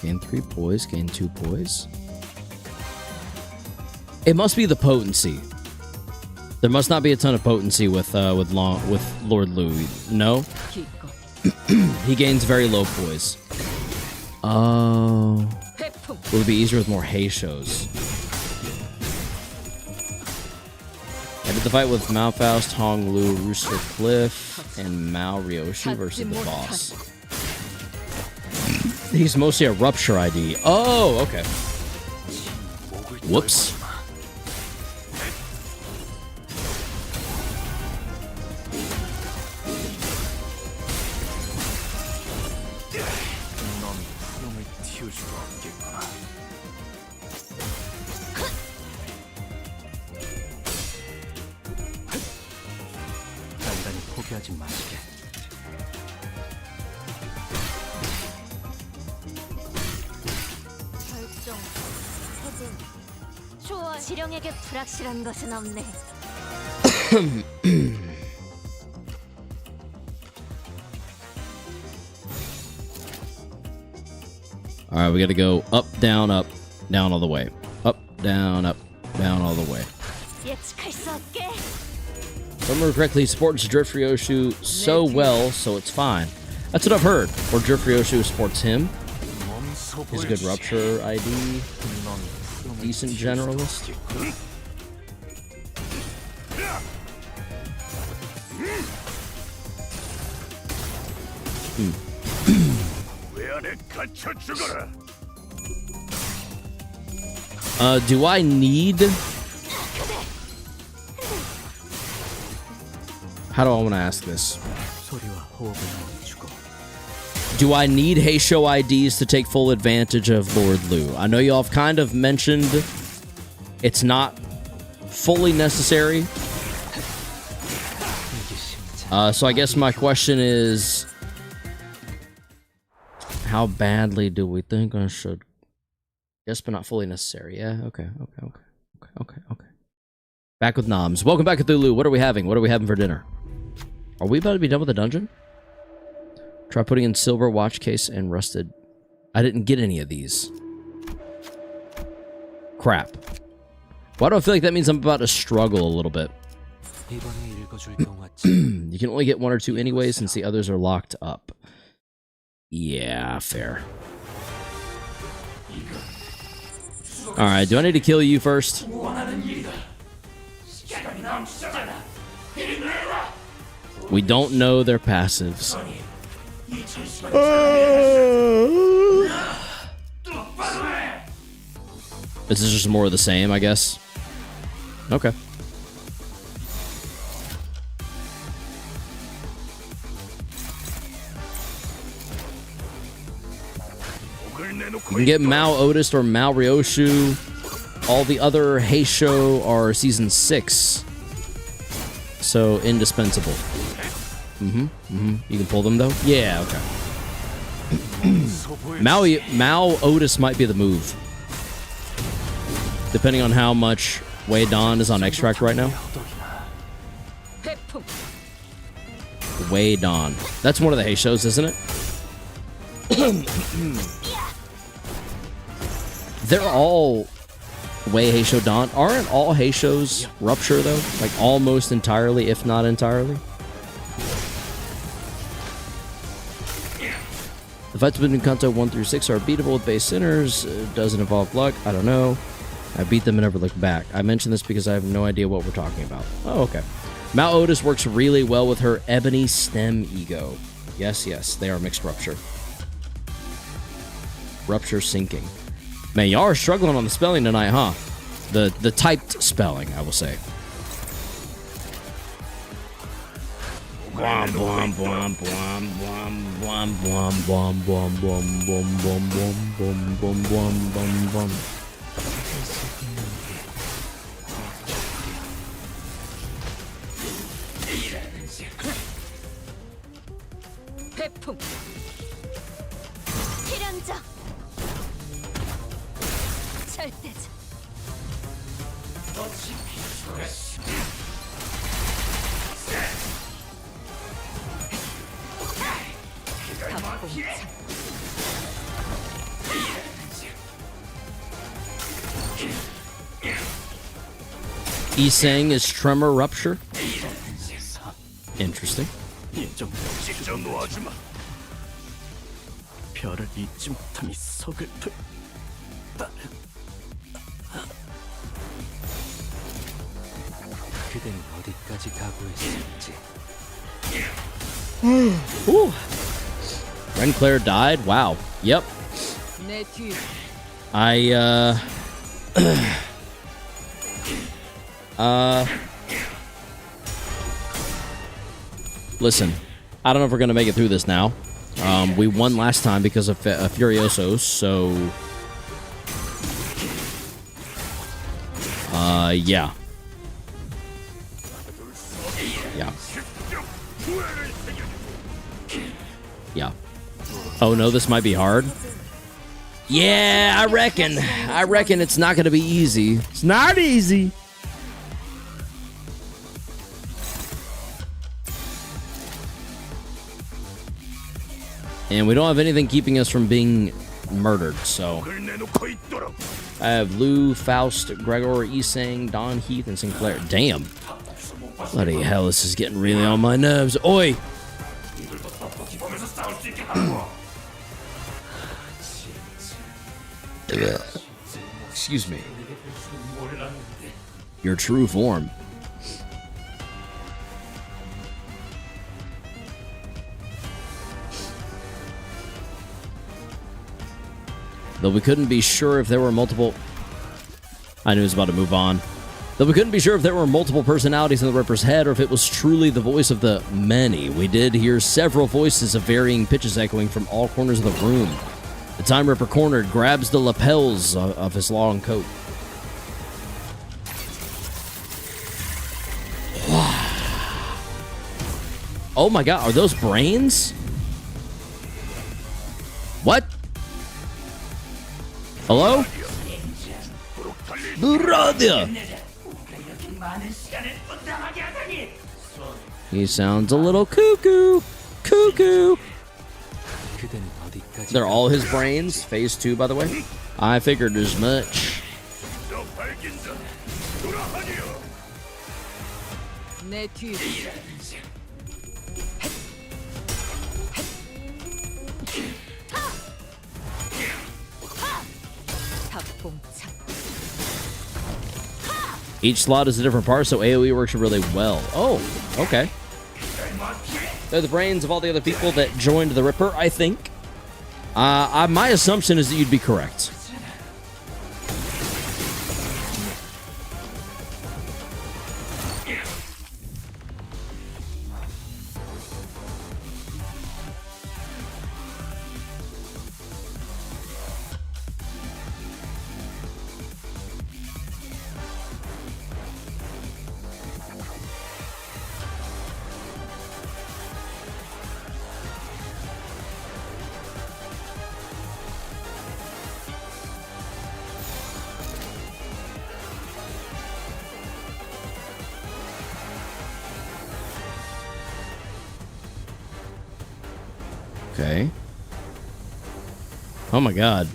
Gain 3 poise, gain 2 poise. It must be the potency. There must not be a ton of potency with Lord Louis. No? He gains very low poise. Oh. Will it be easier with more Heishos? I did the fight with Mao Faust, Hong Lu, Rooster Cliff, and Mao Ryoshi versus the boss. He's mostly a Rupture ID. Oh, okay. Whoops. 포기하지 마시게. 결정, 해진, 초월. 지령에게 불확실한 것은 없네. Alright, we gotta go up, down, all the way. Up, down, all the way. 예측할 수 없게. If I remember correctly, he supports Drift Ryoshu so well, so it's fine. That's what I've heard. Or Drift Ryoshu supports him. He's a good Rupture ID. Decent generalist. Do I need... How do I want to ask this? Do I need Heisho IDs to take full advantage of Lord Lu? I know y'all have kind of mentioned it's not fully necessary. So I guess my question is, how badly do we think I should? Yes, but not fully necessary. Yeah, okay. Back with Noms. Welcome back to Cthulhu. What are we having? What are we having for dinner? Are we about to be done with the dungeon? Try putting in silver watch case and rusted. I didn't get any of these. Crap. Why do I feel like that means I'm about to struggle a little bit? You can only get 1 or 2 anyways since the others are locked up. Yeah, fair. Alright, do I need to kill you first? We don't know their passives. This is just more of the same, I guess. Okay. You can get Mao Otis or Mao Ryoshu. All the other Heisho are season 6. So indispensable. You can pull them though? Yeah, okay. Mao Otis might be the move. Depending on how much Wei Dan is on extract right now. Wei Dan. That's one of the Heishos, isn't it? They're all Wei Heisho Dan. Aren't all Heishos Rupture though? Like almost entirely, if not entirely. The fights between Kanto 1 through 6 are beatable with base sinners. Doesn't involve luck. I don't know. I beat them and never looked back. I mention this because I have no idea what we're talking about. Oh, okay. Mount Otis works really well with her ebony stem ego. Yes, yes, they are mixed rupture. Rupture sinking. Man, y'all are struggling on the spelling tonight, huh? The typed spelling, I will say. Blom, blom, blom, blom, blom, blom, blom, blom, blom, blom, blom, blom, blom, blom, blom, blom, blom. 태풍. 필연적. 절대적. 탑봉창. Isang is tremor rupture. Interesting. 직접 놓아주마. 별을 잊지 못함이 서글프. 그대는 어디까지 각오했을지. Ooh. Renclair died? Wow. Yep. 내 뒤. Listen, I don't know if we're going to make it through this now. We won last time because of Furiosos, so... yeah. Yeah. Yeah. Oh no, this might be hard. Yeah, I reckon it's not going to be easy. It's not easy. And we don't have anything keeping us from being murdered, so... I have Lou, Faust, Gregor, Isang, Don, Heath, and Sinclair. Damn. Bloody hell, this is getting really on my nerves. Oi! Excuse me. Your true form. Though we couldn't be sure if there were multiple... I knew he was about to move on. Though we couldn't be sure if there were multiple personalities in the Ripper's head or if it was truly the voice of the many. We did hear several voices of varying pitches echoing from all corners of the room. The Time Ripper cornered, grabs the lapels of his long coat. Oh my god, are those brains? What? Hello? Brother! He sounds a little cuckoo. Cuckoo. They're all his brains. Phase 2, by the way. I figured as much. 내 뒤. 탑봉창. Each slot is a different part, so AoE works really well. Oh, okay. They're the brains of all the other people that joined the Ripper, I think. My assumption is that you'd be correct. Okay. Oh my god.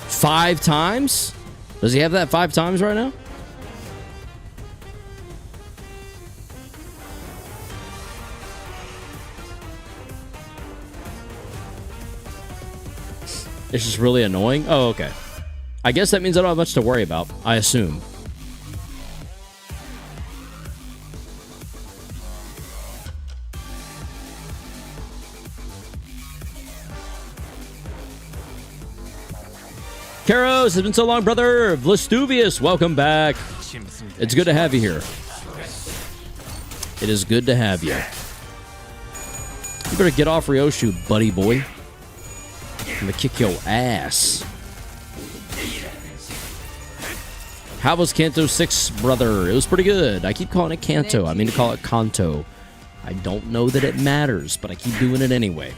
5 times? Does he have that 5 times right now? It's just really annoying. Oh, okay. I guess that means I don't have much to worry about, I assume. Karos, it's been so long, brother. Vlastuvius, welcome back. It's good to have you here. It is good to have you. You better get off Ryoshu, buddy boy. I'm gonna kick your ass. How was Canto 6, brother? It was pretty good. I keep calling it Canto. I mean to call it Canto. I don't know that it matters, but I keep doing it anyway.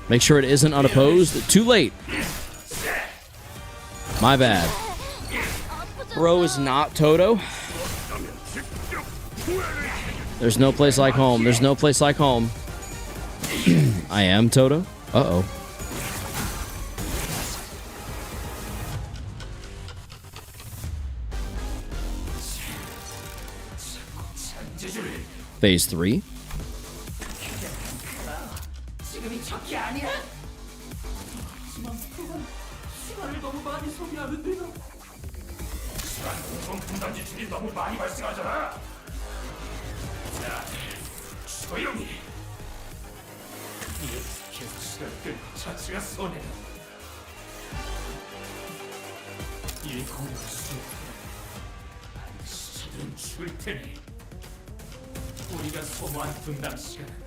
Make sure it isn't unopposed. Too late. My bad. Bro is not Toto. There's no place like home. There's no place like home. I am Toto. Uh-oh. Phase 3. 지금이 적기 아니야? 하지만 그건 시간을 너무 많이 소비하는데요. 시간 공정 분단 지출이 너무 많이 발생하잖아. 자, 조용히. 계속 시간 끌고 자체가 손해다. 이 공격을 수행하면 반드시 저들은 죽을 테니 우리가 소모한 분담 시간은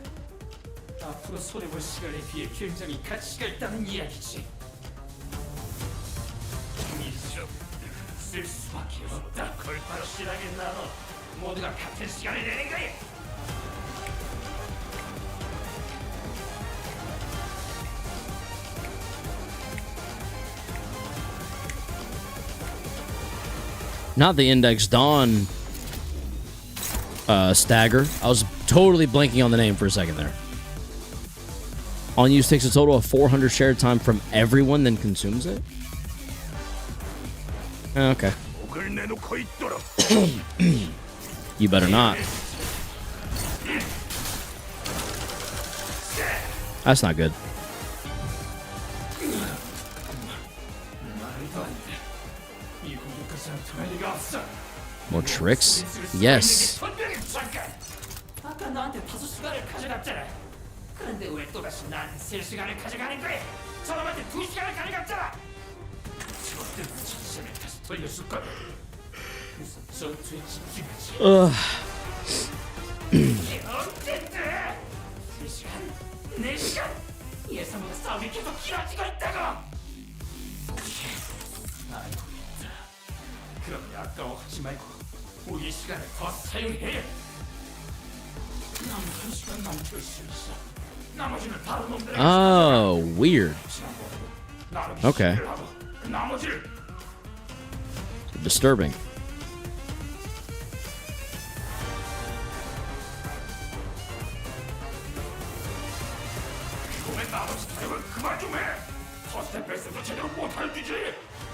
앞으로 손해볼 시간에 비해 굉장히 가치가 있다는 이야기지. 이쪽 쓸 수밖에 없다. 그걸 확실하게 나눠 모두가 같은 시간을 내는 거야. Not the Index Dawn stagger. I was totally blanking on the name for a second there. On use takes a total of 400 shared time from everyone, then consumes it? Okay. You better not. That's not good. More tricks? Yes. 아까 너한테 5시간을 가져갔잖아. 그런데 왜 또다시 나한테 3시간을 가져가는 거야? 저놈한테 2시간을 가져갔잖아. 저때는 전세를 다시 돌려줄 거야. 그래서 전투에 집중하지. 이게 언제인데? 3시간? 4시간? 예상보다 싸움이 계속 길어지고 있다고. 알고 있다. 그럼 아까워하지 말고 우리 시간을 더 사용해. Oh, weird. Okay. Disturbing.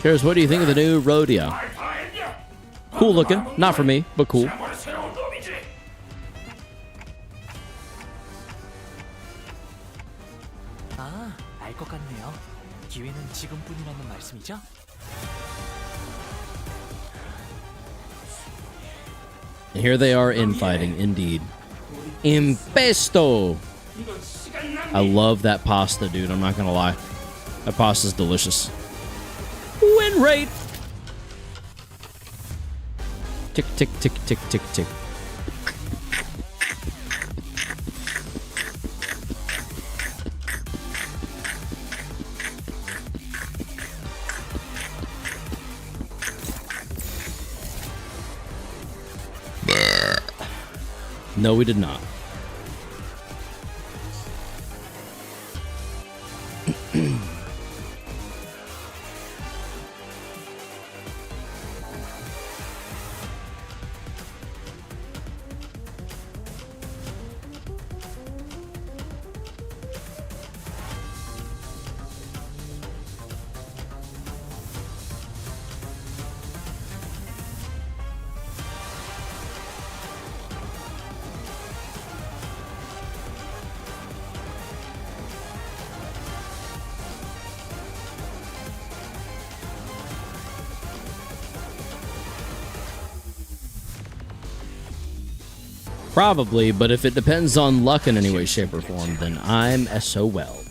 Karis, what do you think of the new rodeo? Cool looking. Not for me, but cool. 아, 알 것 같네요. 기회는 지금뿐이라는 말씀이죠? And here they are infighting, indeed. Impesto! I love that pasta, dude. I'm not gonna lie. That pasta's delicious. Win rate! Tick, tick, tick, tick, tick, tick. No, we did not. Probably, but if it depends on luck in any way, shape, or form, then I'm SOL.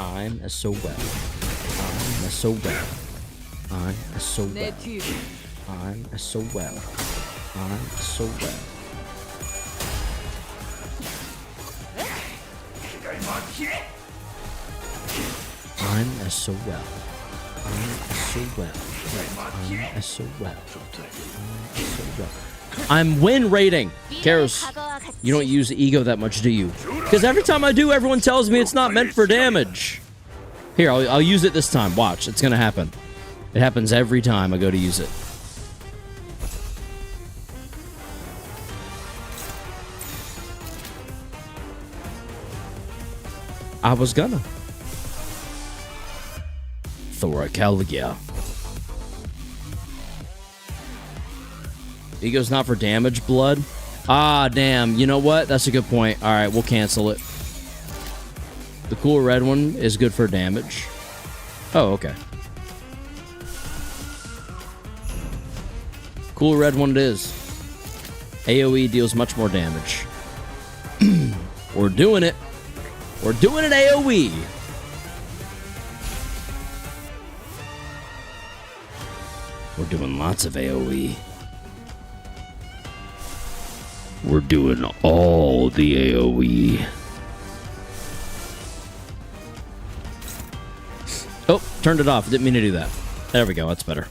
I'm so well. I'm so well. I'm so 내 well. 뒤로 I'm so well. I'm so well. I'm so well. I'm so well. I'm so well. I'm so well. I'm win rating. Karos, you don't use ego that much, do you? Because every time I do, everyone tells me it's not meant for damage. Here, I'll use it this time. Watch, it's gonna happen. It happens every time I go to use it. I was gonna. Thoracalia. Ego's not for damage, blood. Ah, damn. You know what? That's a good point. All right, we'll cancel it. The cool red one is good for damage. Oh, okay. Cool red one it is. AoE deals much more damage. We're doing it. We're doing it AoE. We're doing lots of AoE. We're doing all the AoE. Oh, turned it off. Didn't mean to do that. There we go. That's better.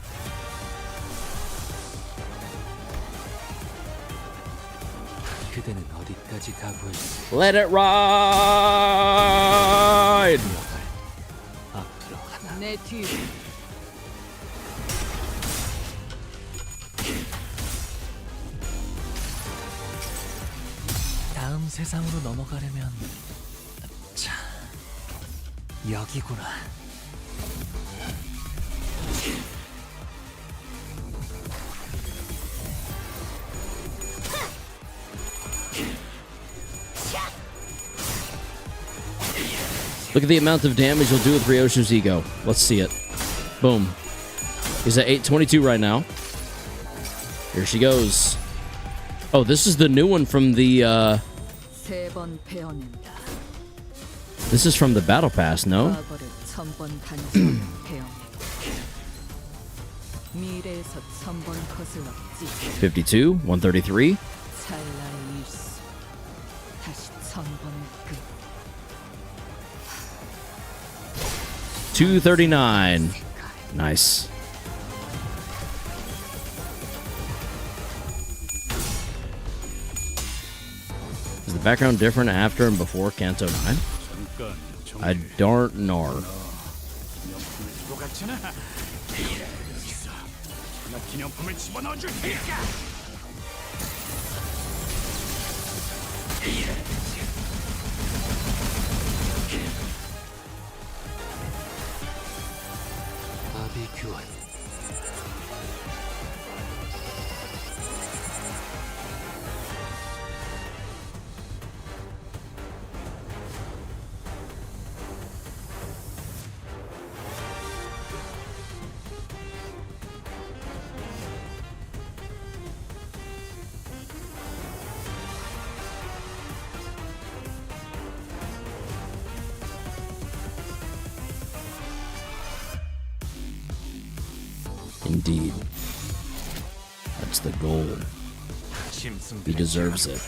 그대는 어디까지 가고 있어? Let it ride! 앞으로 하나. 내 뒤로 다음 세상으로 넘어가려면 자 여기구나. Look at the amount of damage you'll do with Ryoshu's ego. Let's see it. Boom. He's at 822 right now. Here she goes. Oh, this is the new one from the, 세 번 베어낸다. this is from the Battle Pass, no? 과거를 1000번 단전 베어낸다. 미래에서 1000번 거슬렀지. 52, 133. 찰나의 일수. 다시 1000번의 끝. 239. Nice. Is the background different after and before Canto 9? I don't know. 기념품을 집어넣어줄 테니까. 아비 교환. Indeed. That's the goal. He deserves it.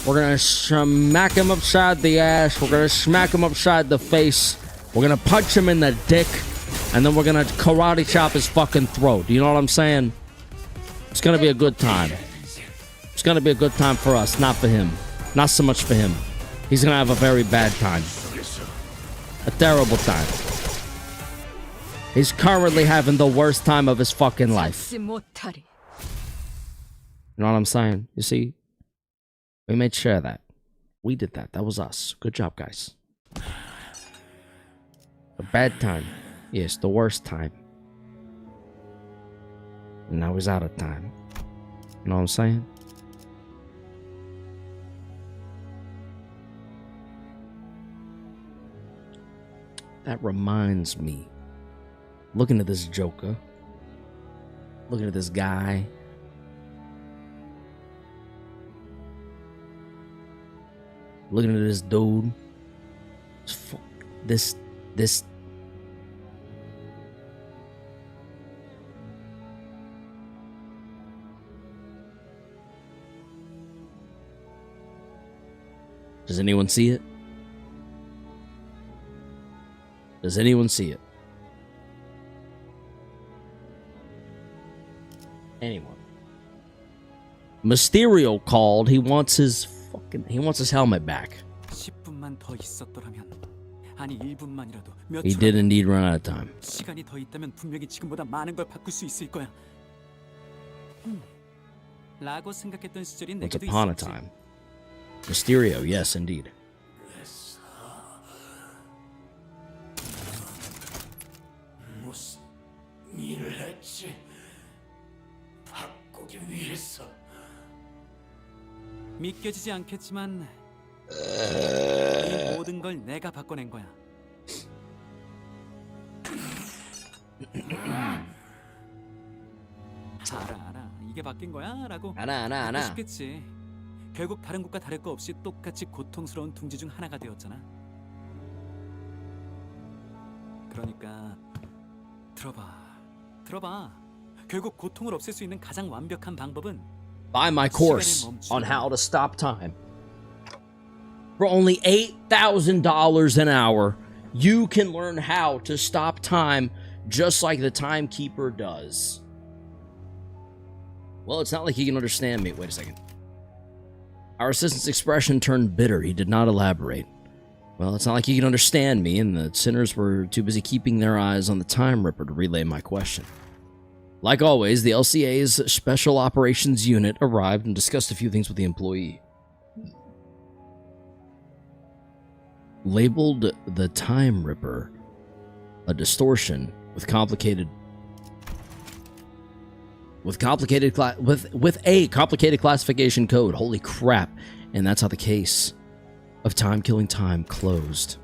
We're gonna smack him upside the ass. We're gonna smack him upside the face. We're gonna punch him in the dick. And then we're gonna karate chop his fucking throat. You know what I'm saying? It's gonna be a good time. It's gonna be a good time for us, not for him. Not so much for him. He's gonna have a very bad time. A terrible time. He's currently having the worst time of his fucking life. 찾지 못하리. You know what I'm saying? You see? We made sure of that. We did that. That was us. Good job, guys. A bad time. Yes, the worst time. And now he's out of time. You know what I'm saying? That reminds me. Looking at this Joker. Looking at this guy. Looking at this dude. This. Does anyone see it? Does anyone see it? Anyone? Mysterio called. He wants his helmet back. 10분만 더 있었더라면, 아니 1분만이라도 몇 He did indeed run out of time. 시간이 더 있다면 분명히 지금보다 많은 걸 바꿀 수 있을 거야. 라고 생각했던 시절이 Once 내게도 upon a 있었지. time. Mysterio, yes, indeed. 무슨 일을 했지? 바꾸기 위해서. 믿겨지지 않겠지만 이 모든 걸 내가 바꿔낸 거야. 알아. 이게 바뀐 거야? 라고 알아. 싶겠지. 결국 다른 곳과 다를 거 없이 똑같이 고통스러운 둥지 중 하나가 되었잖아. 그러니까 들어봐. 결국 고통을 없앨 수 있는 가장 완벽한 방법은 Buy my course on how to stop time. For only $8,000 an hour, you can learn how to stop time just like the timekeeper does. Well, it's not like he can understand me. Wait a second. Our assistant's expression turned bitter. He did not elaborate. Well, it's not like he can understand me, and the sinners were too busy keeping their eyes on the Time Ripper to relay my question. Like always, the LCA's Special Operations Unit arrived and discussed a few things with the employee. Labeled the Time Ripper a distortion with a complicated classification code. Holy crap. And that's how the case of Time Killing Time closed.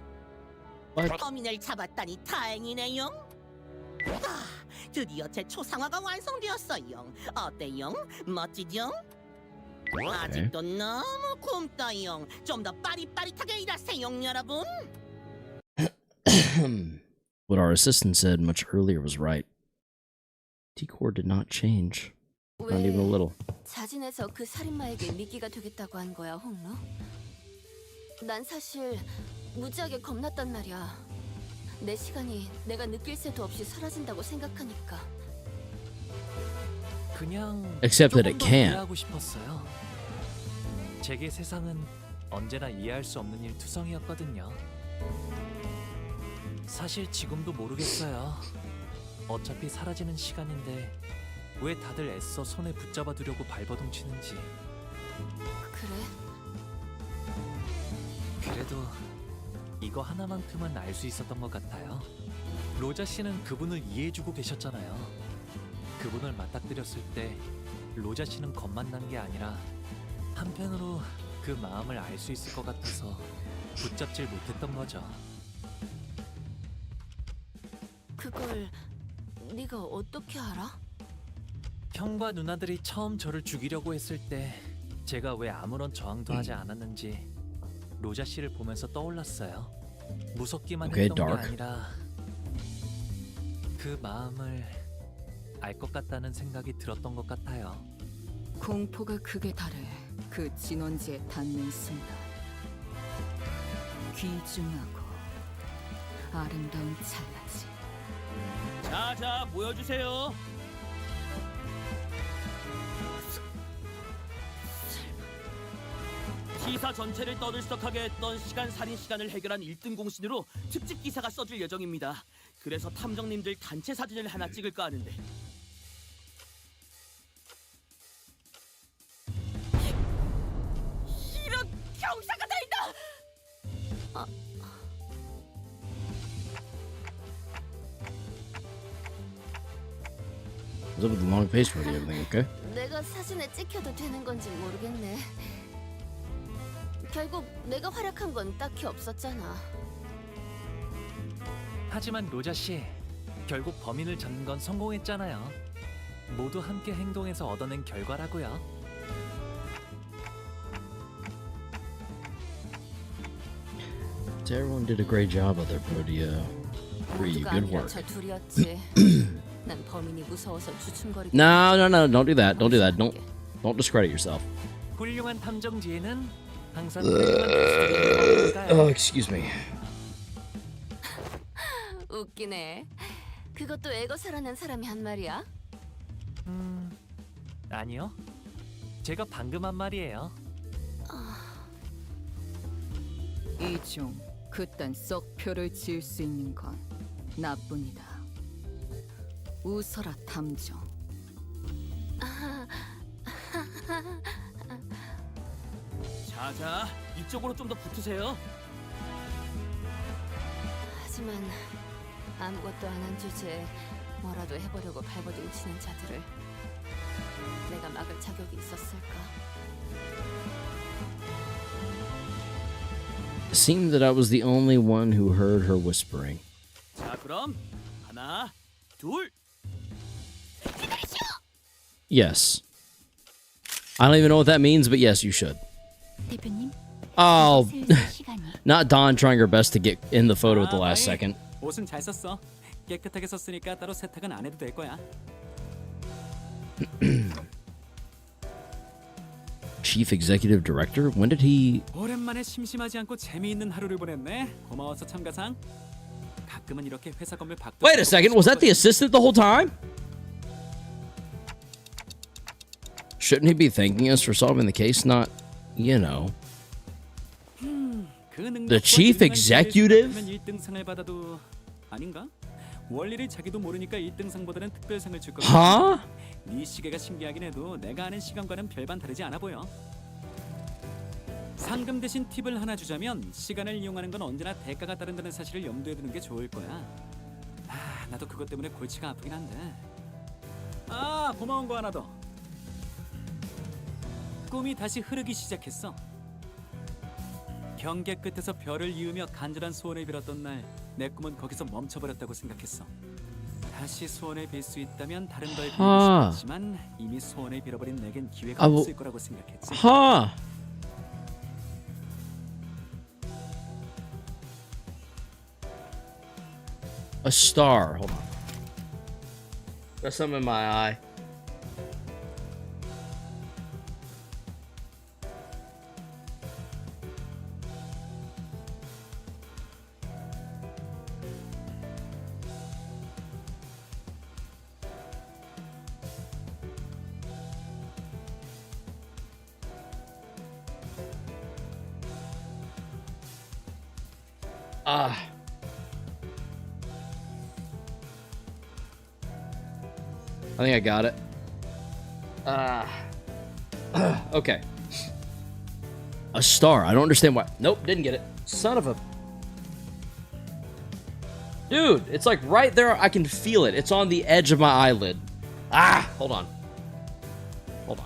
What? 범인을 잡았다니 다행이네요. 드디어 제 초상화가 완성되었어요. 어때요? 멋지죠? 아직도 너무 굶다요. 좀 더 빠릿빠릿하게 일하세요, 여러분. What our assistant said much earlier was right. T-Core did not change. Not even a little. 자진해서 그 살인마에게 미끼가 되겠다고 한 거야, 홍로? 난 사실 무지하게 겁났단 말이야. 내 시간이 내가 느낄 새도 없이 사라진다고 생각하니까. 그냥 Except that it 조금 더 can't. 이해하고 싶었어요. 제게 세상은 언제나 이해할 수 없는 일투성이었거든요. 사실 지금도 모르겠어요. 어차피 사라지는 시간인데 왜 다들 애써 손에 붙잡아 두려고 발버둥 치는지. 그래? 그래도 이거 하나만큼은 알 수 있었던 것 같아요. 로자 씨는 그분을 이해해주고 계셨잖아요. 그분을 맞닥뜨렸을 때 로자 씨는 겁만 난 게 아니라 한편으로 그 마음을 알 수 있을 것 같아서 붙잡질 못했던 거죠. 그걸 네가 어떻게 알아? 형과 누나들이 처음 저를 죽이려고 했을 때 제가 왜 아무런 저항도 하지 않았는지 로자 씨를 보면서 떠올랐어요. 무섭기만 Okay, 했던 dark. 게 아니라 그 마음을 알 것 같다는 생각이 들었던 것 같아요. 공포가 극에 달해 그 진원지에 닿는 순간 귀중하고 아름다운 찰나지. 자, 모여주세요. 기사 전체를 떠들썩하게 했던 살인 시간을 해결한 1등 공신으로 특집 기사가 써질 예정입니다. 그래서 탐정님들 단체 사진을 하나 찍을까 하는데. 이런 경사가 다 있다! What's up with the long face for everything, okay? 내가 사진에 찍혀도 되는 건지 모르겠네. 결국 내가 활약한 건 딱히 없었잖아. 하지만 로자 씨, 결국 범인을 잡는 건 성공했잖아요. 모두 함께 행동해서 얻어낸 결과라고요. everyone did a great job of their rodeo. Ryu, 모두가 good 아니라 work. 저 둘이었지. 난 범인이 무서워서 주춤거리고. No, no, no, don't do that. Don't do that. Don't discredit yourself. 훌륭한 탐정지에는 항상 훌륭한 교수들이 있으니까요. Excuse me. 웃기네. 그것도 애거사라는 사람이 한 말이야? 아니요. 제가 방금 한 말이에요. 이중 그딴 썩표를 지을 수 있는 건 나뿐이다. 웃어라 탐정. 자자, 이쪽으로 좀 더 붙으세요. 하지만 아무것도 안 한 주제에 뭐라도 해보려고 발버둥 치는 자들을 내가 막을 자격이 있었을까? It seemed that I was the only one who heard her whispering. 자, 그럼 하나, 둘. Yes. I don't even know what that means, but yes, you should. 대표님, Oh, 시간이. not Dawn trying her best to get in the photo at the last 아이, second. 옷은 잘 썼어. 깨끗하게 썼으니까 따로 세탁은 안 해도 될 거야. Chief Executive Director? When did he... 오랜만에 심심하지 않고 재미있는 하루를 보냈네. 고마워서 참가상. 가끔은 이렇게 회사 건물 밖도. Wait a second, was that the assistant the whole time? Shouldn't he be thanking us for solving the case? Not, you know. The chief executive? 1등상을 받아도 아닌가? 원리를 자기도 모르니까 1등상보다는 특별상을 줄 거야. Huh? 네 시계가 신기하긴 해도 내가 아는 시간과는 별반 다르지 않아 보여. 상금 대신 팁을 하나 주자면 시간을 이용하는 건 언제나 대가가 따른다는 사실을 염두에 두는 게 좋을 거야. 아, 나도 그것 때문에 골치가 아프긴 한데. 아, 고마운 거 하나 더. 꿈이 다시 흐르기 시작했어. 경계 끝에서 별을 이으며 간절한 소원을 빌었던 날, 내 꿈은 거기서 멈춰버렸다고 생각했어. 다시 소원을 빌 수 있다면 다른 걸 빌고 싶었지만 이미 소원을 빌어버린 내겐 기회가 없을 거라고 생각했지. Huh. A star. Hold on. There's something in my eye. Ah. I think I got it. Okay. A star. I don't understand why. Nope, didn't get it. Son of a... Dude, it's like right there. I can feel it. It's on the edge of my eyelid. Ah, hold on. Hold on.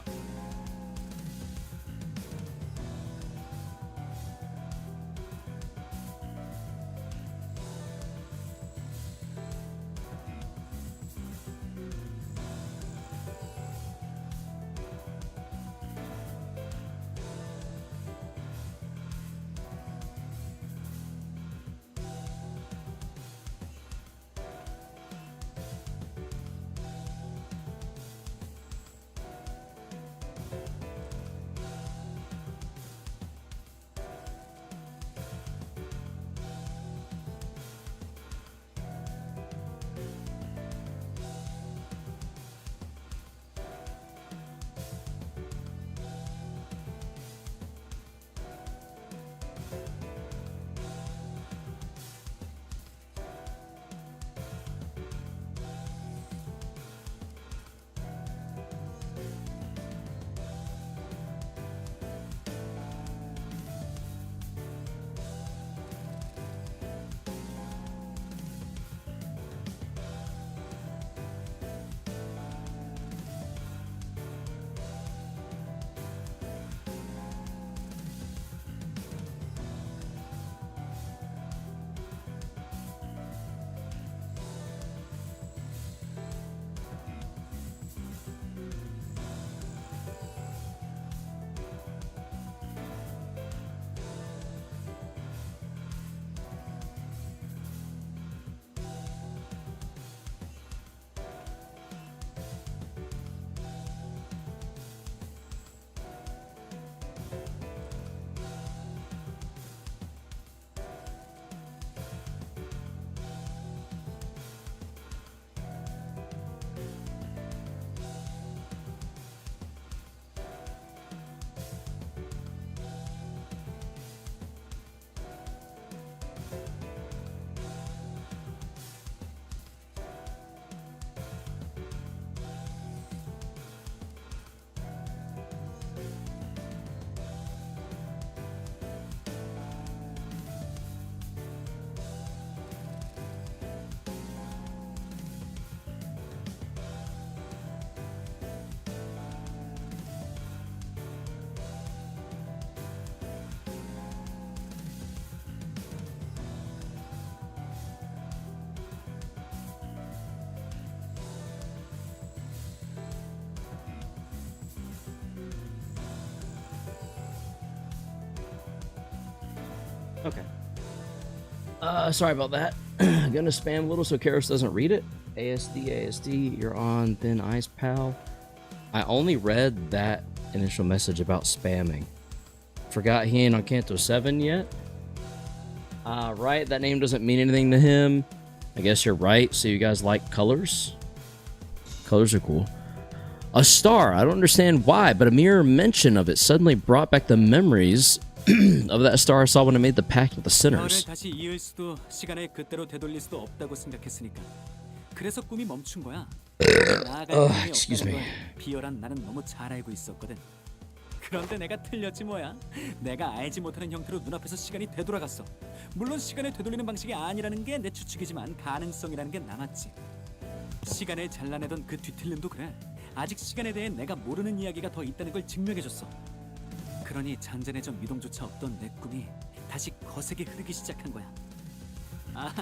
Sorry about that. Gonna spam a little so Karis doesn't read it. ASD, you're on thin ice, pal. I only read that initial message about spamming. Forgot he ain't on Canto 7 yet. Right, that name doesn't mean anything to him. I guess you're right. So you guys like colors? Colors are cool. A star. I don't understand why, but a mere mention of it suddenly brought back the memories of that star I saw when I made the pact with the sinners. 다시 이을 수도 시간을 그때로 되돌릴 수도 없다고 생각했으니까. 그래서 꿈이 멈춘 거야. Excuse me. 비열한 나는 너무 잘 알고 있었거든. 그런데 내가 틀렸지 뭐야. 내가 알지 못하는 형태로 눈앞에서 시간이 되돌아갔어. 물론 시간을 되돌리는 방식이 아니라는 게 내 추측이지만 가능성이라는 게 남았지. 시간을 잘라내던 그 뒤틀림도 그래. 아직 시간에 대해 내가 모르는 이야기가 더 있다는 걸 증명해줬어. 그러니 잔잔해져 미동조차 없던 내 꿈이 다시 거세게 흐르기 시작한 거야. 아,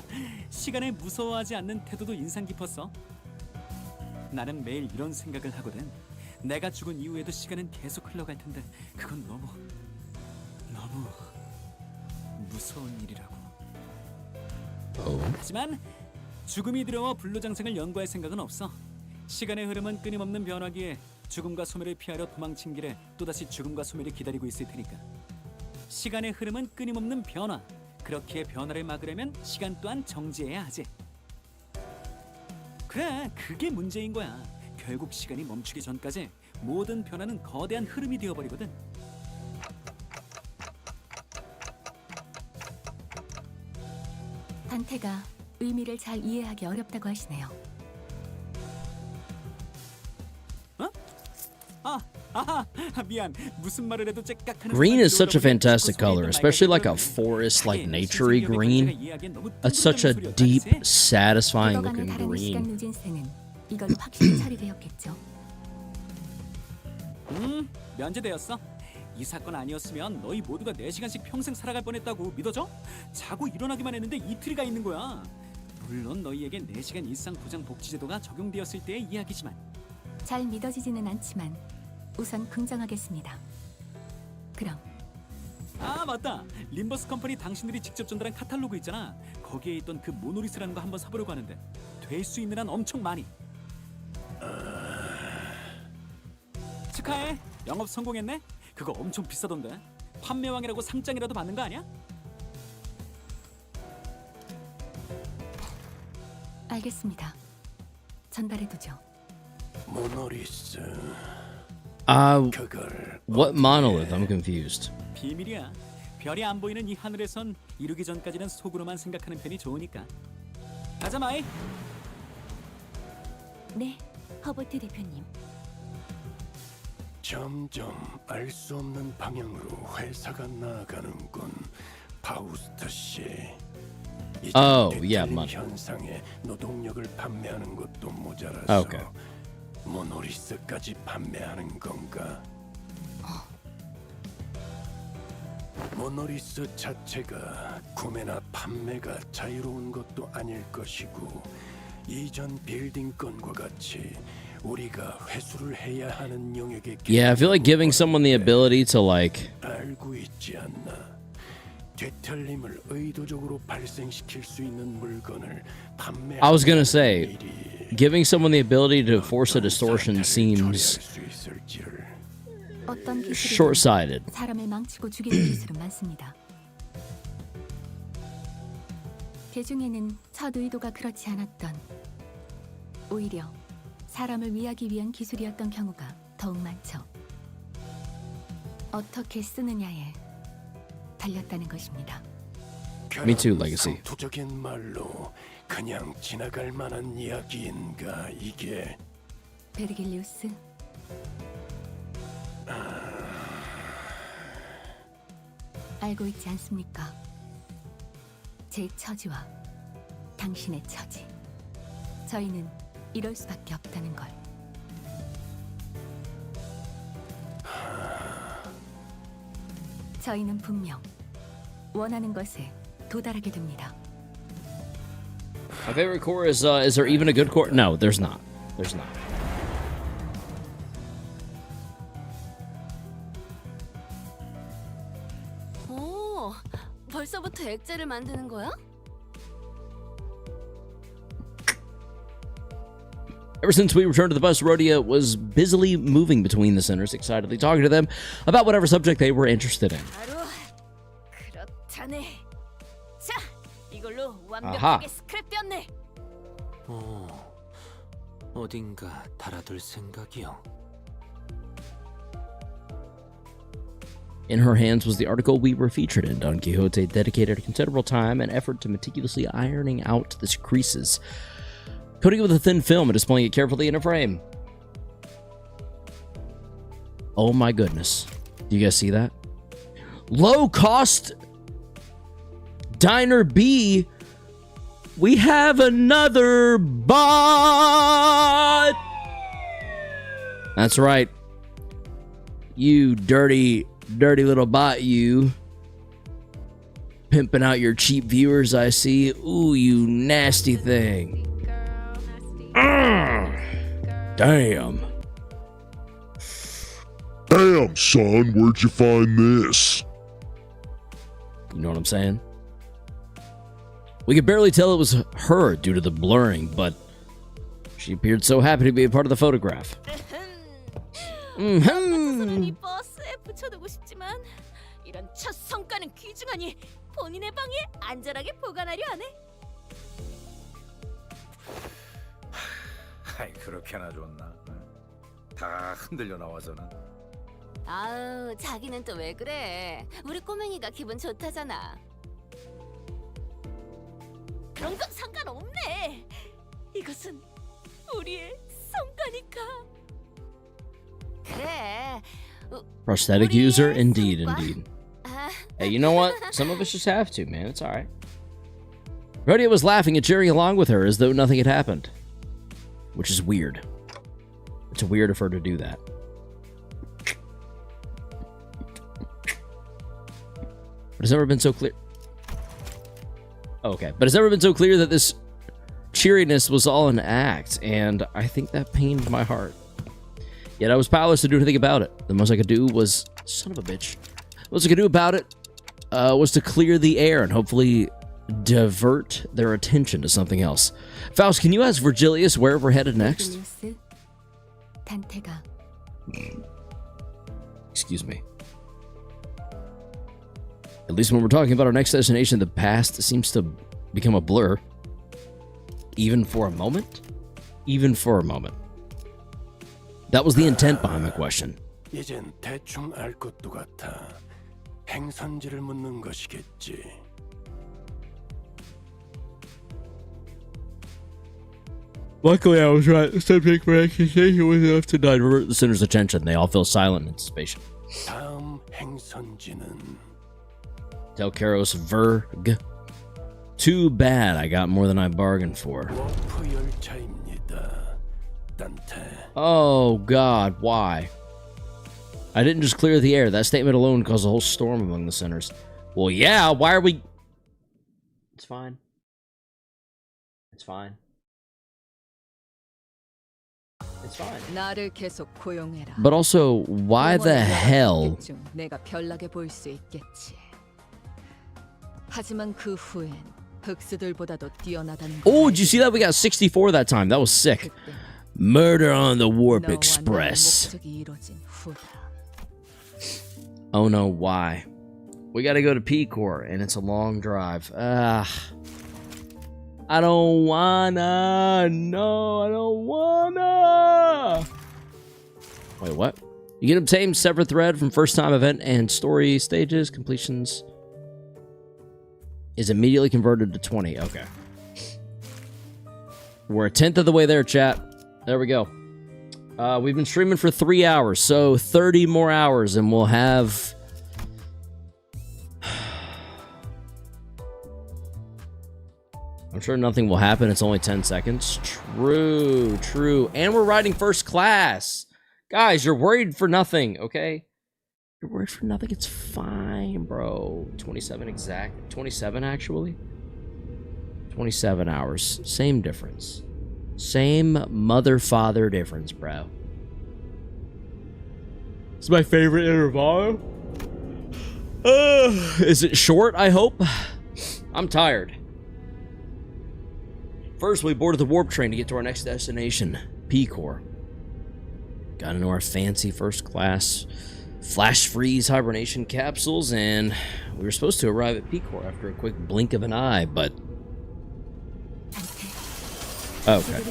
시간을 무서워하지 않는 태도도 인상 깊었어. 나는 매일 이런 생각을 하거든. 내가 죽은 이후에도 시간은 계속 흘러갈 텐데 그건 너무 무서운 일이라고. 하지만 죽음이 두려워 불로장생을 연구할 생각은 없어. 시간의 흐름은 끊임없는 변화기에 죽음과 소멸을 피하려 도망친 길에 또다시 죽음과 소멸이 기다리고 있을 테니까. 시간의 흐름은 끊임없는 변화. 그렇게 변화를 막으려면 시간 또한 정지해야 하지. 그래, 그게 문제인 거야. 결국 시간이 멈추기 전까지 모든 변화는 거대한 흐름이 되어버리거든. 단테가 의미를 잘 이해하기 어렵다고 하시네요. 미안. 무슨 말을 해도 째깍하는. Green is such a fantastic color, especially like a forest, like naturey green. That's such a deep, satisfying looking green. 이건 확실히 처리되었겠죠. 면제되었어. 이 사건 아니었으면 너희 모두가 4시간씩 평생 살아갈 뻔했다고 믿어져? 자고 일어나기만 했는데 이틀이가 있는 거야. 물론 너희에게 4시간 일상 보장 복지제도가 적용되었을 때의 이야기지만. 잘 믿어지지는 않지만 우선 긍정하겠습니다. 그럼. 아 맞다. 림버스 컴퍼니 당신들이 직접 전달한 카탈로그 있잖아. 거기에 있던 그 모노리스라는 거 한번 사보려고 하는데 될 수 있는 한 엄청 많이. 축하해. 영업 성공했네. 그거 엄청 비싸던데. 판매왕이라고 상장이라도 받는 거 아니야? 알겠습니다. 전달해두죠. 모노리스. What monolith? I'm confused. 비밀이야. 별이 안 보이는 이 하늘에선 이루기 전까지는 속으로만 생각하는 편이 좋으니까. 가자 마이. 네, 허버트 대표님. 점점 알 수 없는 방향으로 회사가 나아가는군, 파우스트 씨. 현상에 노동력을 판매하는 것도 모자라서 모노리스까지 판매하는 건가? 모노리스 자체가 구매나 판매가 자유로운 것도 아닐 것이고 이전 빌딩건과 같이 우리가 회수를 해야 하는 영역에 Yeah, I feel like giving someone the ability to like 알고 있지 않나? 뒤틀림을 의도적으로 발생시킬 수 있는 물건을 판매. I was gonna say, giving someone the ability to force a distortion seems short-sighted. 사람을 망치고 죽이는 기술은 많습니다. 그 중에는 첫 의도가 그렇지 않았던, 오히려 사람을 위하기 위한 기술이었던 경우가 더욱 많죠. 어떻게 쓰느냐에 달렸다는 것입니다. Me too, Legacy. 상투적인 말로 그냥 지나갈 만한 이야기인가 이게? 베르길리우스. 알고 있지 않습니까? 제 처지와 당신의 처지. 저희는 이럴 수밖에 없다는 걸. 저희는 분명 원하는 것에 도달하게 됩니다. My favorite core is there even a good core? No, there's not. There's not. 오, 벌써부터 액자를 만드는 거야? Ever since we returned to the bus, Rhodia was busily moving between the centers, excitedly talking to them about whatever subject they were interested in. 그렇다네. 자, 이걸로 아하. 완벽하게 스크랩되었네. 어딘가 달아둘 생각이요. In her hands was the article we were featured in. Don Quixote dedicated a considerable time and effort to meticulously ironing out the creases, coating it with a thin film and displaying it carefully in a frame. Oh my goodness. Do you guys see that? Low cost Diner B. We have another bot. That's right. You dirty little bot, you. Pimping out your cheap viewers, I see. Ooh, you nasty thing. Damn. Damn, son, where'd you find this? You know what I'm saying? We could barely tell it was her due to the blurring, but she appeared so happy to be a part of the photograph. 이 버스에 붙여두고 싶지만 이런 첫 성과는 귀중하니 본인의 방에 안전하게 보관하려 하네. 아이 그렇게나 좋나? 다 흔들려 나와서는. 아우, 자기는 또 왜 그래? 우리 꼬맹이가 기분 좋다잖아. 그런 건 상관없네. 이것은 우리의 성과니까. 그래. Prosthetic user? Indeed, indeed. Hey, you know what? Some of us just have to, man. It's alright. Rhodia was laughing and cheering along with her as though nothing had happened. Which is weird. It's weird of her to do that. But it's never been so clear. Okay, but it's never been so clear that this cheeriness was all an act, and I think that pained my heart. Yet I was powerless to do anything about it. The most I could do was... Son of a bitch. The most I could do about it was to clear the air and hopefully divert their attention to something else. Faust, can you ask Virgilius where we're headed next? Excuse me. At least when we're talking about our next destination, the past seems to become a blur. Even for a moment? Even for a moment. That was the intent behind my question. 이젠 대충 알 것도 같아. 행선지를 묻는 것이겠지. Luckily, I was right. The subject for accusation was enough to divert the sinner's attention. They all fell silent in anticipation. 다음 행선지는 Del Caros Verg. Too bad I got more than I bargained for. 워프 열차입니다. 단테. Oh, God, why? I didn't just clear the air. That statement alone caused a whole storm among the sinners. Well, yeah, why are we... It's fine. It's fine. It's fine. 나를 계속 고용해라. But also, why the hell... 내가 별나게 보일 수 있겠지. 하지만 그 후엔 흑수들보다도 뛰어나다는 Oh, did you see that? We got 64 that time. That was sick. Murder on the Warp Express. Oh no, why? We gotta go to P-Core, and it's a long drive. I don't wanna. No, I don't wanna. Wait, what? You can obtain separate thread from first time event and story stages. Completions is immediately converted to 20. Okay. We're a 10th of the way there, chat. There we go. We've been streaming for 3 hours, so 30 more hours, and we'll have... I'm sure nothing will happen. It's only 10 seconds. True, true. And we're riding first class. Guys, you're worried for nothing, okay? You're worried for nothing. It's fine, bro. 27 exact. 27, actually. 27 hours. Same difference. Same mother-father difference, bro. It's my favorite interval. Is it short, I hope? I'm tired. First, we boarded the warp train to get to our next destination, P-Core. Got into our fancy first class flash freeze hibernation capsules, and we were supposed to arrive at P-Core after a quick blink of an eye, but... Okay.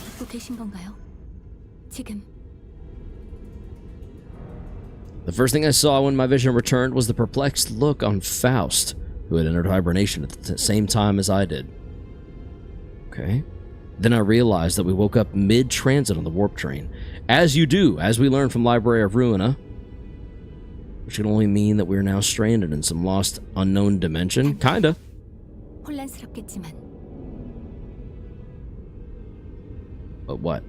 The first thing I saw when my vision returned was the perplexed look on Faust, who had entered hibernation at the same time as I did. Okay. Then I realized that we woke up mid-transit on the warp train. As you do, as we learned from Library of Ruina, which can only mean that we're now stranded in some lost, unknown dimension. Kinda. But what?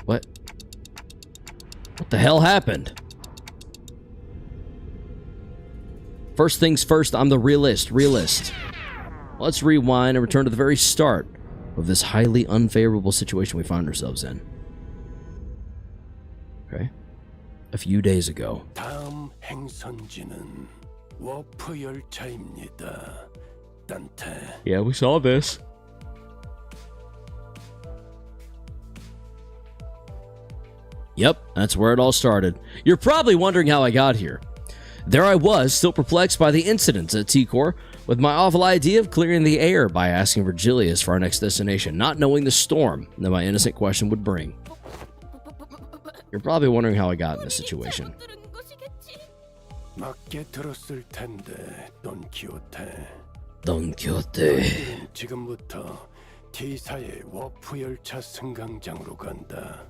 What? What the hell happened? First things first, I'm the realist. Let's rewind and return to the very start of this highly unfavorable situation we find ourselves in. Okay. A few days ago. 다음 행선지는 워프 열차입니다. 단테. Yeah, we saw this. Yep, that's where it all started. You're probably wondering how I got here. There I was, still perplexed by the incidents at T-Core, with my awful idea of clearing the air by asking Virgilius for our next destination, not knowing the storm that my innocent question would bring. You're probably wondering how I got in this situation. 맞게 들었을 텐데, 돈 키호테. Don Quixote. 지금부터 T사의 워프 열차 승강장으로 간다.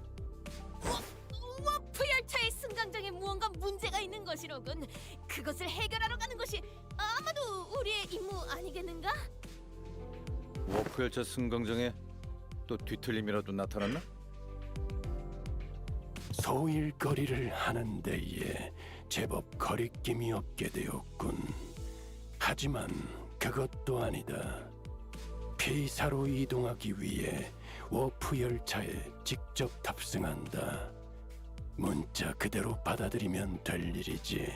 워프 열차의 승강장에 무언가 문제가 있는 것이로군. 그것을 해결하러 가는 것이 아마도 우리의 임무 아니겠는가? 워프 열차 승강장에 또 뒤틀림이라도 나타났나? 소일거리를 하는 데에 제법 거리낌이 없게 되었군. 하지만 그것도 아니다. P사로 이동하기 위해 워프 열차에 직접 탑승한다. 문자 그대로 받아들이면 될 일이지.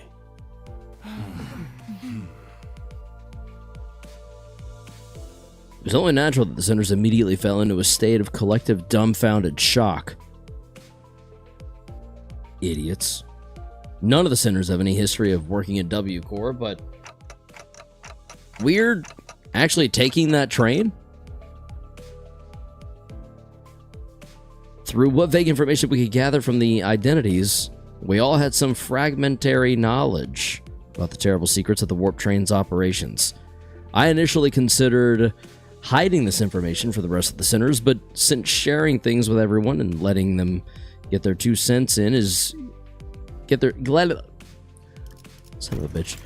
It was only natural that the sinners immediately fell into a state of collective dumbfounded shock. Idiots. None of the sinners have any history of working at W-Core, but we're actually taking that train? Through what vague information we could gather from the identities, we all had some fragmentary knowledge about the terrible secrets of the warp train's operations. I initially considered hiding this information for the rest of the sinners, but since sharing things with everyone and letting them get their 2 cents in is... Son of a bitch.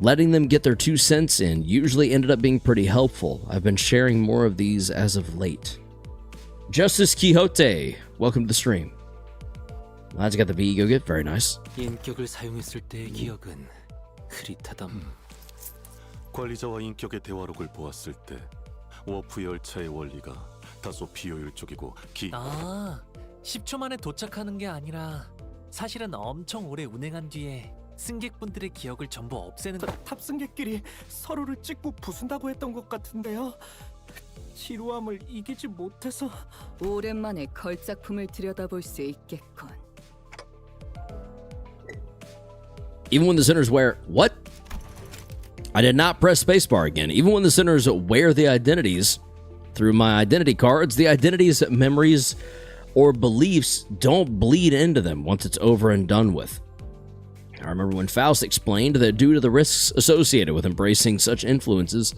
Letting them get their 2 cents in usually ended up being pretty helpful. I've been sharing more of these as of late. Justice Quixote, welcome to the stream. Glad you got the V ego gift, very nice. 인격을 사용했을 때의 기억은 흐릿하담. 관리자와 인격의 대화록을 보았을 때 워프 열차의 원리가 다소 비효율적이고 10초 만에 도착하는 게 아니라 사실은 엄청 오래 운행한 뒤에 승객분들의 기억을 전부 없애는 탑승객끼리 서로를 찍고 부순다고 했던 것 같은데요. 지루함을 이기지 못해서 오랜만에 걸작품을 들여다볼 수 있겠군. Even when the sinners wear... What? I did not press spacebar again. Even when the sinners wear the identities, through my identity cards, the identities, memories, or beliefs don't bleed into them once it's over and done with. I remember when Faust explained that due to the risks associated with embracing such influences,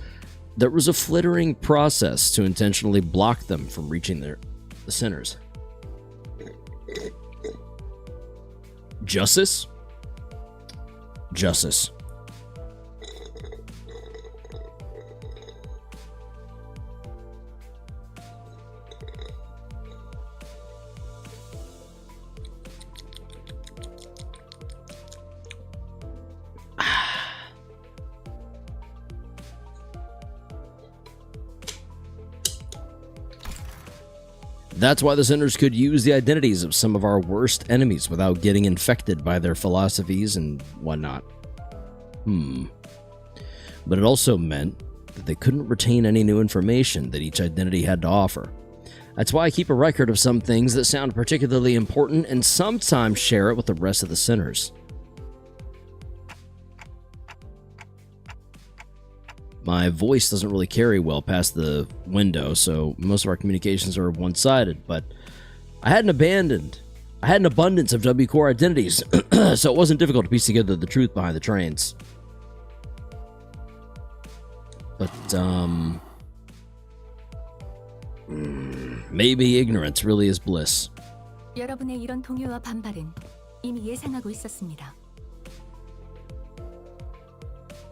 there was a flittering process to intentionally block them from reaching the sinners. Justice? Justice. That's why the sinners could use the identities of some of our worst enemies without getting infected by their philosophies and whatnot. But it also meant that they couldn't retain any new information that each identity had to offer. That's why I keep a record of some things that sound particularly important and sometimes share it with the rest of the sinners. My voice doesn't really carry well past the window, so most of our communications are one-sided, but I had an abundance of W core identities, so it wasn't difficult to piece together the truth behind the trains. But, maybe ignorance really is bliss. 여러분의 이런 동요와 반발은 이미 예상하고 있었습니다.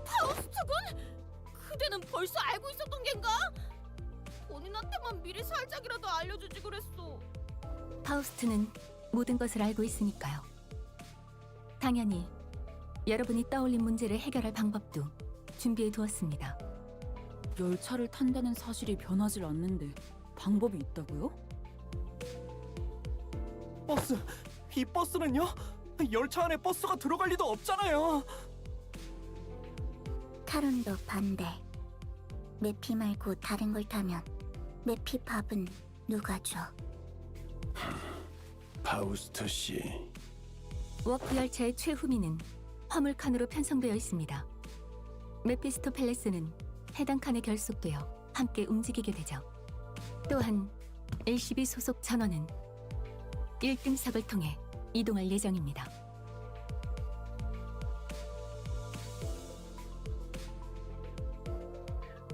파우스트군? 그대는 벌써 알고 있었던 겐가? 본인한테만 미리 살짝이라도 알려주지 그랬어. 파우스트는 모든 것을 알고 있으니까요. 당연히 여러분이 떠올린 문제를 해결할 방법도 준비해 두었습니다. 열차를 탄다는 사실이 변하질 않는데 방법이 있다고요? 버스, 이 버스는요? 열차 안에 버스가 들어갈 리도 없잖아요. 카론도 반대. 내피 말고 다른 걸 타면 내피 밥은 누가 줘? 파우스트 씨. 워프 열차의 최후미는 화물칸으로 편성되어 있습니다. 메피스토펠레스는 해당 칸에 결속되어 함께 움직이게 되죠. 또한 LCB 소속 전원은 1등석을 통해 이동할 예정입니다.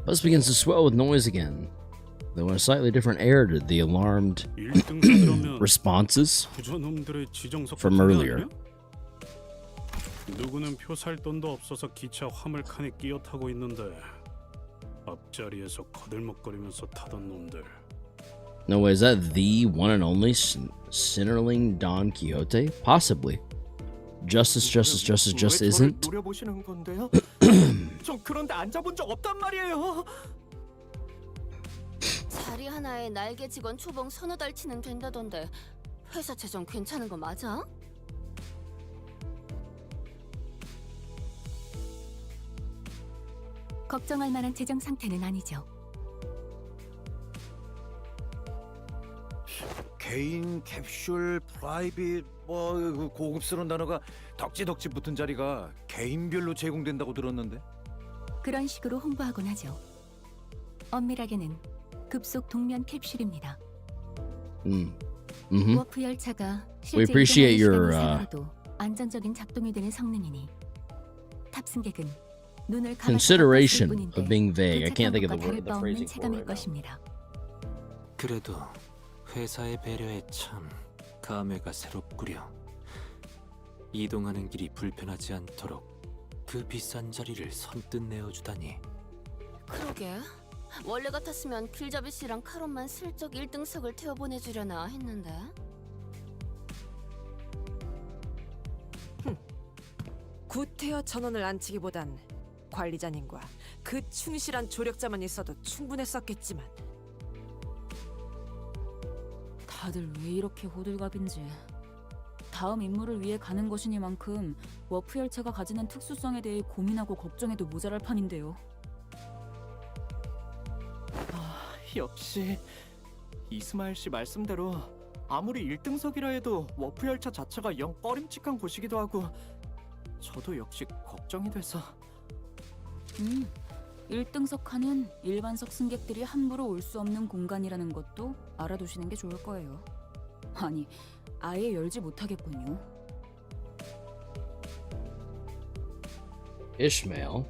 Bus begins to swell with noise again, though in a slightly different air to the alarmed responses from earlier. 누구는 표 살 돈도 없어서 기차 화물칸에 끼어 타고 있는데 앞자리에서 거들먹거리면서 타던 놈들. No way, is that the one and only Sinnerling Don Quixote? Possibly. Justice just isn't. 노려보시는 건데요? 전 그런데 앉아본 적 없단 말이에요. 자리 하나에 날개 직원 초봉 서너 달치는 된다던데 회사 재정 괜찮은 거 맞아? 걱정할 만한 재정 상태는 아니죠. 개인, 캡슐, 프라이빗, 뭐 고급스러운 단어가 덕지덕지 붙은 자리가 개인별로 제공된다고 들었는데. 그런 식으로 홍보하곤 하죠. 엄밀하게는 급속 동면 캡슐입니다. 워프 열차가 We 실제 appreciate 이동하는 your 시간으로도 안정적인 작동이 되는 성능이니 탑승객은 눈을 consideration of being vague. I can't think of the phrasing for 체감일 it. 것입니다. 그래도 회사의 배려에 참 감회가 새롭구려. 이동하는 길이 불편하지 않도록 그 비싼 자리를 선뜻 내어주다니. 그러게. 원래 같았으면 길자비 씨랑 카론만 슬쩍 1등석을 태워 보내주려나 했는데. 구태여 전원을 안치기보단 관리자님과 그 충실한 조력자만 있어도 충분했었겠지만. 다들 왜 이렇게 호들갑인지. 다음 임무를 위해 가는 것이니만큼 워프 열차가 가지는 특수성에 대해 고민하고 걱정해도 모자랄 판인데요. 역시 이스마일 씨 말씀대로 아무리 1등석이라 해도 워프 열차 자체가 영 꺼림칙한 곳이기도 하고 저도 역시 걱정이 돼서. 1등석 칸은 일반석 승객들이 함부로 올 수 없는 공간이라는 것도 알아두시는 게 좋을 거예요. 아니, 아예 열지 못하겠군요. Ishmael,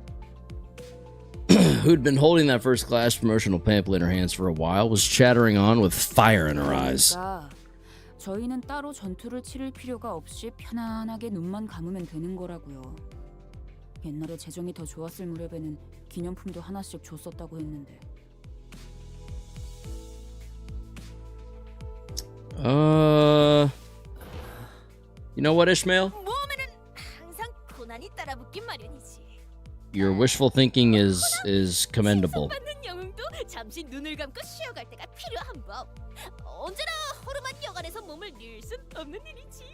who'd been holding that first class promotional pamphlet in her hands for a while, was chattering on with fire in her eyes. 그러니까 저희는 따로 전투를 치를 필요가 없이 편안하게 눈만 감으면 되는 거라고요. 옛날에 재정이 더 좋았을 무렵에는 기념품도 하나씩 줬었다고 했는데. You know what, Ishmael? 모험에는 항상 고난이 따라붙긴 마련이지. Your wishful thinking is commendable. 받는 영웅도 잠시 눈을 감고 쉬어갈 때가 필요한 법. 언제나 허름한 여간에서 몸을 늘 순 없는 일이지.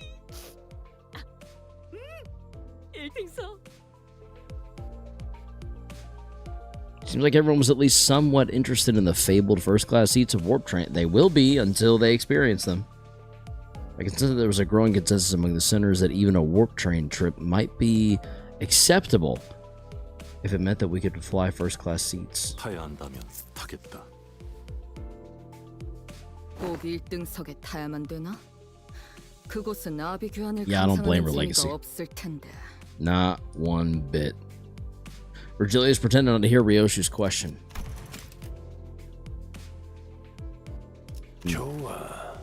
1등석. Seems like everyone was at least somewhat interested in the fabled first-class seats of warp train. They will be until they experience them. I consider there was a growing consensus among the sinners that even a warp train trip might be acceptable if it meant that we could fly first-class seats. 타야 한다면 타겠다. 꼭 1등석에 타야만 되나? 그곳은 아비 교환을 Yeah, I don't blame her 감상하는 legacy. 재미가 없을 텐데. Not one bit. Virgilius pretended not to hear Ryoshu's question. 좋아.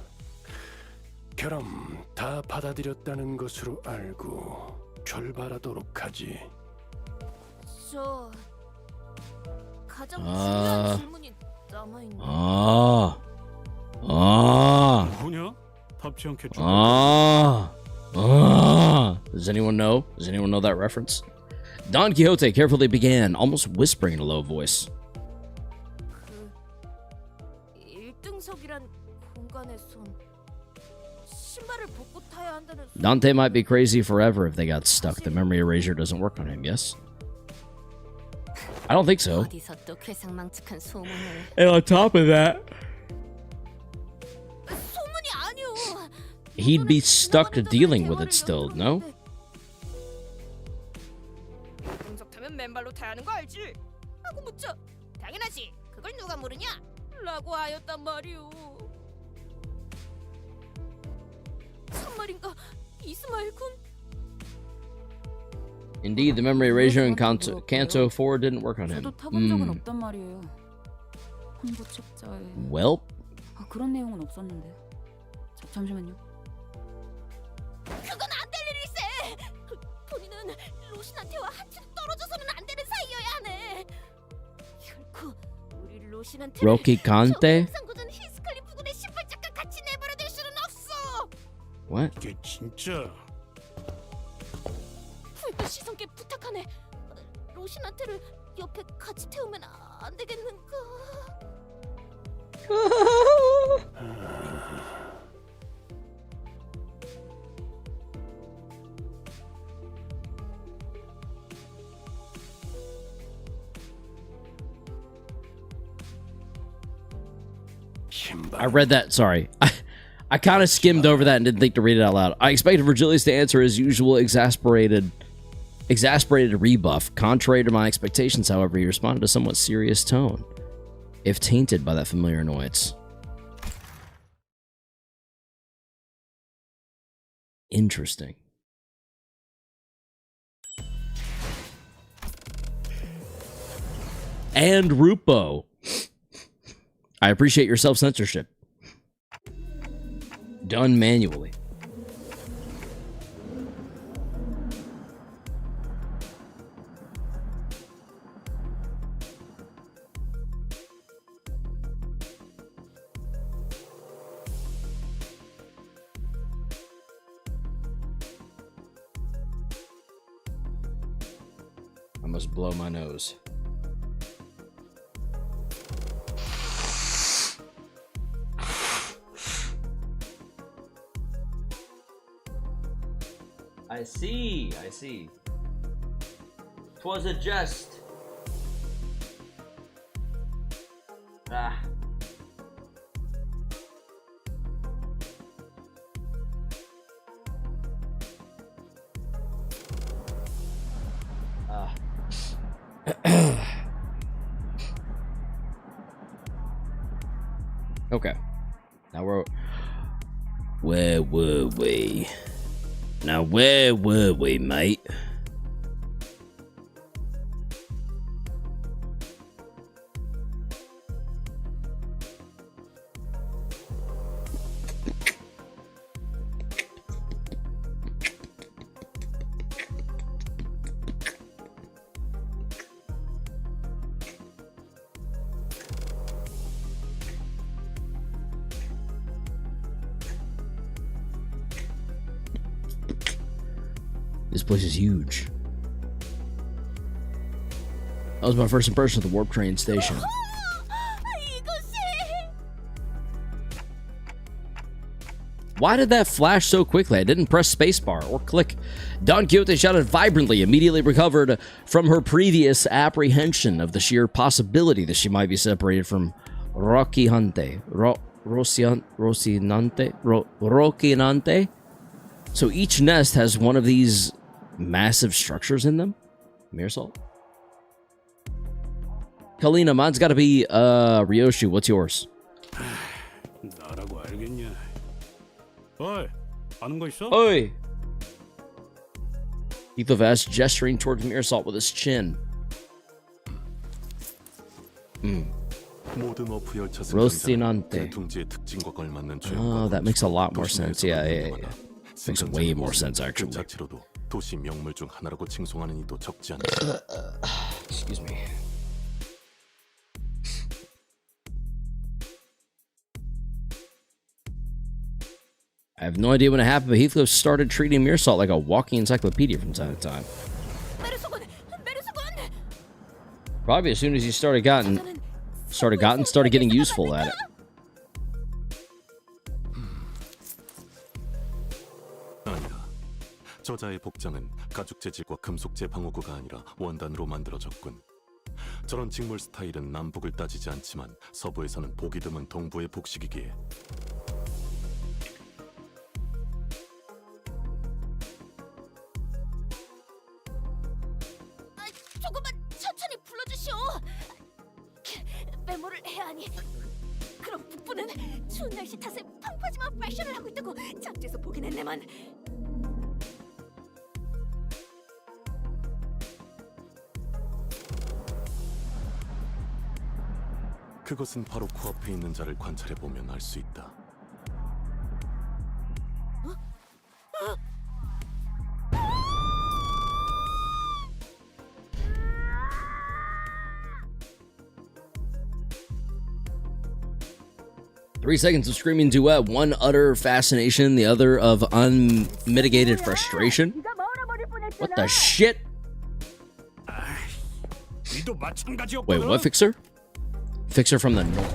그럼 다 받아들였다는 것으로 알고 출발하도록 하지. 저 가장 아. 중요한 질문이 남아있네. 뭐냐? 답지 않게 Does anyone know? Does anyone know that reference? Don Quixote carefully began, almost whispering in a low voice. 1등석이란 공간에선 신발을 벗고 타야 한다는 Dante might be crazy forever if they got stuck. The memory erasure doesn't work on him, yes? I don't think so. 어디서 또 괴상망측한 소문을. And on top of that, 소문이 아니오. he'd be stuck dealing with it still, no? 1등석 타면 맨발로 타야 하는 거 알지? 하고 묻자. 당연하지. 그걸 누가 모르냐? 라고 하였단 말이오. 참말인가? 이스마일 군? Indeed, the memory erasure in Canto 4 didn't work on him. 저도 타본 적은 없단 말이에요. 홍보 책자에. Well, 그런 내용은 없었는데. 잠시만요. 그건 안 될 일일세. 본인은 로신한테와 한치도 떨어져서는 안 되는 사이여야 하네. 결코 우리 로신한테 Rocky Kante? 상고전 히스칼리 부군의 신발짝과 같이 내버려둘 수는 없어. What? 이게 진짜 불빛 시선께 부탁하네. 로신한테를 옆에 같이 태우면 안 되겠는가? I read that. Sorry. I kind of skimmed over that and didn't think to read it out loud. I expected Virgilius to answer his usual exasperated rebuff. Contrary to my expectations, however, he responded to a somewhat serious tone, if tainted by that familiar annoyance. Interesting. And Rupo. I appreciate your self-censorship. Done manually. I must blow my nose. I see. 'Twas a jest. Ah. Okay. Now where were we? Now where were we, mate? This place is huge. That was my first impression of the warp train station. Why did that flash so quickly? I didn't press spacebar or click. Don Quixote shouted vibrantly, immediately recovered from her previous apprehension of the sheer possibility that she might be separated from Rocinante. Rocinante? So each nest has one of these massive structures in them? Meersalt? Kalina, mine's gotta be, Ryoshi. What's yours? 나라고 알겠냐? 어이, 아는 거 있어? Oi! Etho Vast gesturing towards Meersalt with his chin. 모든 워프 열차 Rocinante. 둥지의 특징과 걸맞는 Oh, that makes a lot more sense. Yeah. Makes way more sense, actually. 자체로도 도시 명물 중 하나라고 칭송하는 이도 적지 않지. Excuse me. I have no idea when it happened, but Heathcliff started treating Meersalt like a walking encyclopedia from time to time. Probably as soon as he started getting useful at it. 아니다. 저자의 복장은 가죽 재질과 금속 재방어구가 아니라 원단으로 만들어졌군. 저런 직물 스타일은 남북을 따지지 않지만 서부에서는 보기 드문 동부의 복식이기에. 조금만 천천히 불러주시오. 메모를 해야 하니. 그럼 북부는 추운 날씨 탓에 펑퍼짐한 패션을 하고 있다고 잡지에서 보긴 했네만. 그것은 바로 코앞에 있는 자를 관찰해 보면 알 수 있다. 3 seconds of screaming duet, one utter fascination, the other of unmitigated frustration. What the shit? Wait, what Fixer? Fixer from the north.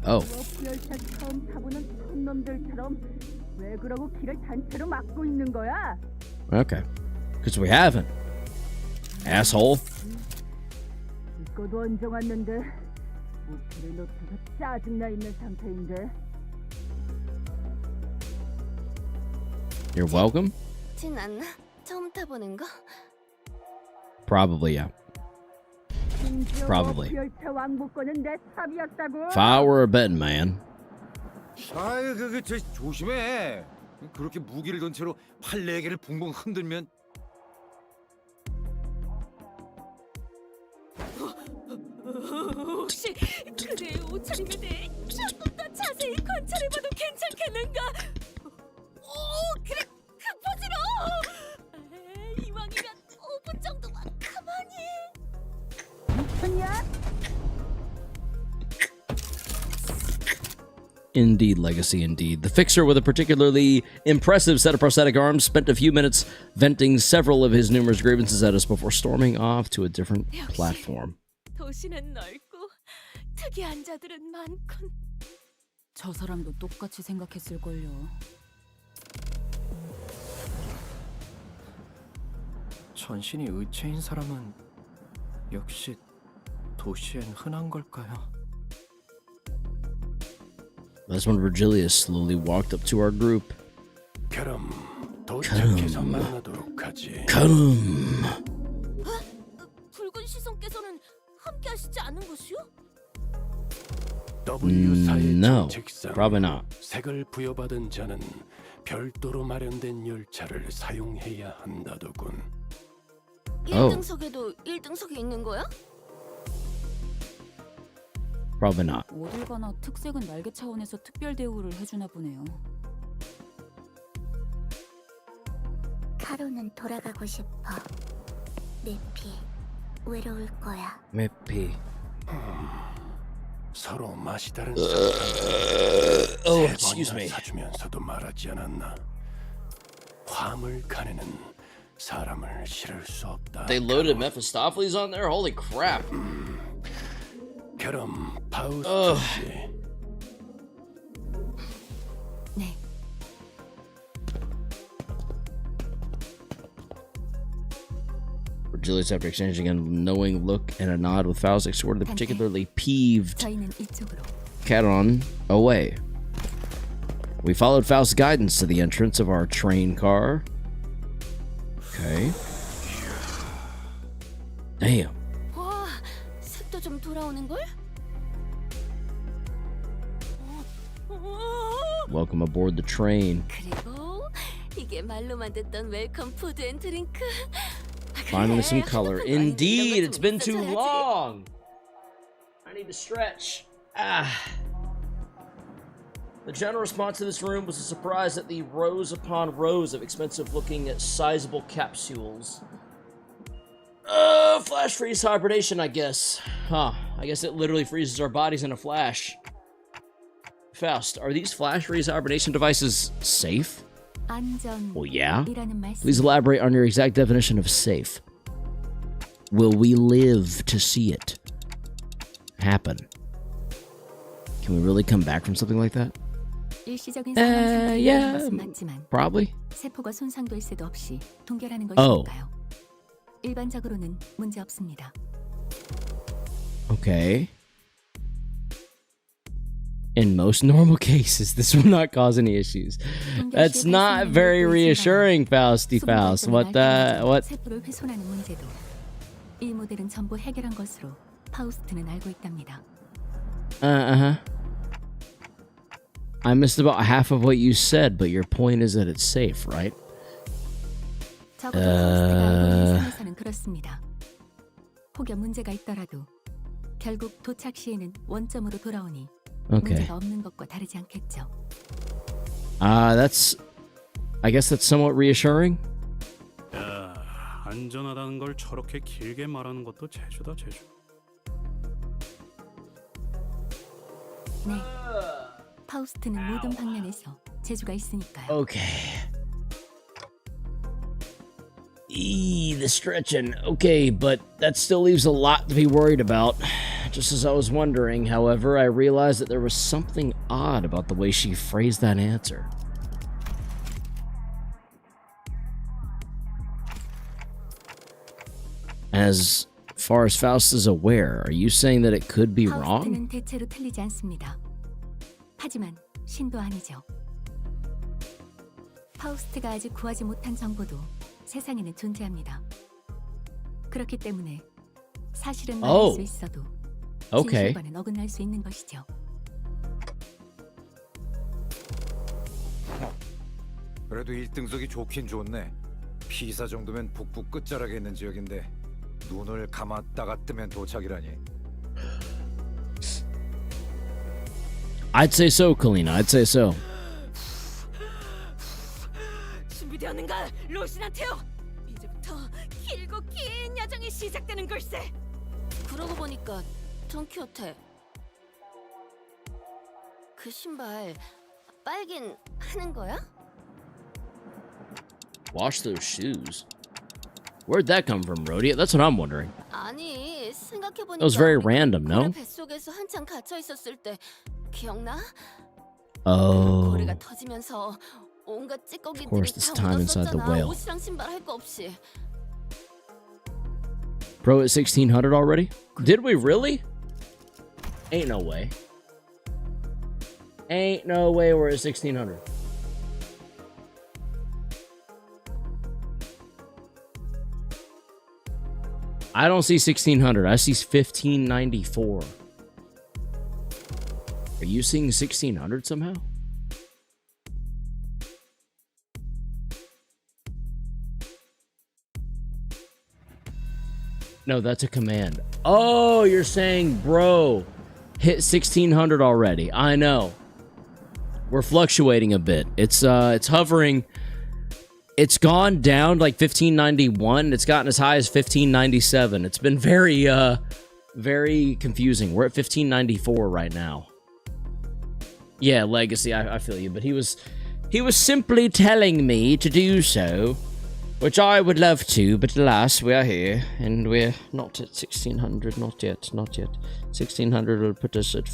Oh. Okay. Because we haven't. Asshole. You're welcome? 진 않나? 처음 타보는 거? Probably, yeah. Probably. If I were a betting man. 아유, 저 조심해. 그렇게 무기를 든 채로 팔 4개를 붕붕 흔들면. 혹시 그대의 옷차림에 대해 조금 더 자세히 관찰해봐도 괜찮겠는가? 오, 그래, 그 포즈로! 이왕이면 5분 정도만 가만히. 미쳤냐? Indeed, Legacy, indeed. The Fixer, with a particularly impressive set of prosthetic arms, spent a few minutes venting several of his numerous grievances at us before storming off to a different platform. 도시는 넓고 특이한 자들은 많군. 저 사람도 똑같이 생각했을걸요. 전신이 의체인 사람은 역시 도시엔 흔한 걸까요? That's when Virgilius slowly walked up to our group. 그럼 도착해서 만나도록 하지. 그럼. 붉은 시선께서는 함께 하시지 않은 것이요? W사의 No, 정책상 probably not. 색을 부여받은 자는 별도로 마련된 열차를 사용해야 한다더군. 1등석에도 1등석이 있는 거야? Probably not. 어딜 가나 특색은 날개 차원에서 특별 대우를 해주나 보네요. 카로는 돌아가고 싶어. 내피 외로울 거야. Maybe. 서로 맛이 다른 Oh, excuse me. 사주면서도 말하지 않았나. 화물칸에는 사람을 실을 수 없다. They loaded Mephistopheles on there? Holy crap. 그럼 파우스트 씨. 네. Julius, after exchanging a knowing look and a nod with Faust, escorted the particularly peeved 저희는 이쪽으로. Caton away. We followed Faust's guidance to the entrance of our train car. Okay. Damn. 와, 색도 좀 돌아오는 걸? Welcome aboard the train. 그리고 이게 말로만 듣던 웰컴 푸드 앤 드링크. Finally some color. Indeed, it's been too long. I need to stretch. The general response to this room was a surprise at the rows upon rows of expensive-looking, sizable capsules. Flash freeze hibernation, I guess. Huh. I guess it literally freezes our bodies in a flash. Faust, are these flash freeze hibernation devices safe? Well, yeah. Please elaborate on your exact definition of safe. Will we live to see it happen? Can we really come back from something like that? 일시적인 사망 상태인 것은 Yeah, 맞지만 probably. 세포가 손상될 새도 없이 동결하는 Oh. 것이니까요. 일반적으로는 문제 없습니다. Okay. In most normal cases, this will not cause any issues. That's not very reassuring, Fausty Faust. What? 세포를 훼손하는 문제도 이 모델은 전부 해결한 것으로 파우스트는 알고 있답니다. I missed about half of what you said, but your point is that it's safe, right? 적어도 파우스트가 알고 있는 상에서는 그렇습니다. 혹여 문제가 있더라도 결국 도착 시에는 원점으로 돌아오니 Okay. 문제가 없는 것과 다르지 않겠죠. I guess that's somewhat reassuring. 야, 안전하다는 걸 저렇게 길게 말하는 것도 재주다, 재주. 네. 파우스트는 모든 방면에서 재주가 있으니까요. Okay. The stretching. Okay, but that still leaves a lot to be worried about. Just as I was wondering, however, I realized that there was something odd about the way she phrased that answer. As far as Faust is aware, are you saying that it could be wrong? 파우스트는 대체로 틀리지 않습니다. 하지만 신도 아니죠. 파우스트가 아직 구하지 못한 정보도 세상에는 존재합니다. 그렇기 때문에 사실은 말할 수 있어도 Okay. 진실과는 어긋날 수 있는 것이죠. 그래도 1등석이 좋긴 좋네. 피사 정도면 북부 끝자락에 있는 지역인데 눈을 감았다가 뜨면 도착이라니. I'd say so, Kalina. I'd say so. 준비되었는가, 로신한테요. 이제부터 길고 긴 야정이 시작되는 걸세. 그러고 보니까 돈키호테 그 신발 빨긴 하는 거야? Wash those shoes. Where'd that come from, Rhodia? That's what I'm wondering. 아니 생각해보니까 That was very random, 고래 no? 뱃속에서 한참 갇혀 있었을 때 기억나? Oh. 고래가 터지면서 온갖 Of 찌꺼기들이 course, this 다 time inside the 묻었었잖아. whale. 옷이랑 신발 할 거 없이. Pro at 1600 already? Did we really? Ain't no way. Ain't no way we're at 1600. I don't see 1600. I see 1594. Are you seeing 1600 somehow? No, that's a command. Oh, you're saying, bro, hit 1600 already. I know. We're fluctuating a bit. It's hovering. It's gone down like 1591. It's gotten as high as 1597. It's been very, very confusing. We're at 1594 right now. Yeah, Legacy, I feel you. But he was simply telling me to do so. Which I would love to, but alas, we are here, and we're not at 1600, not yet. 1600 will put us at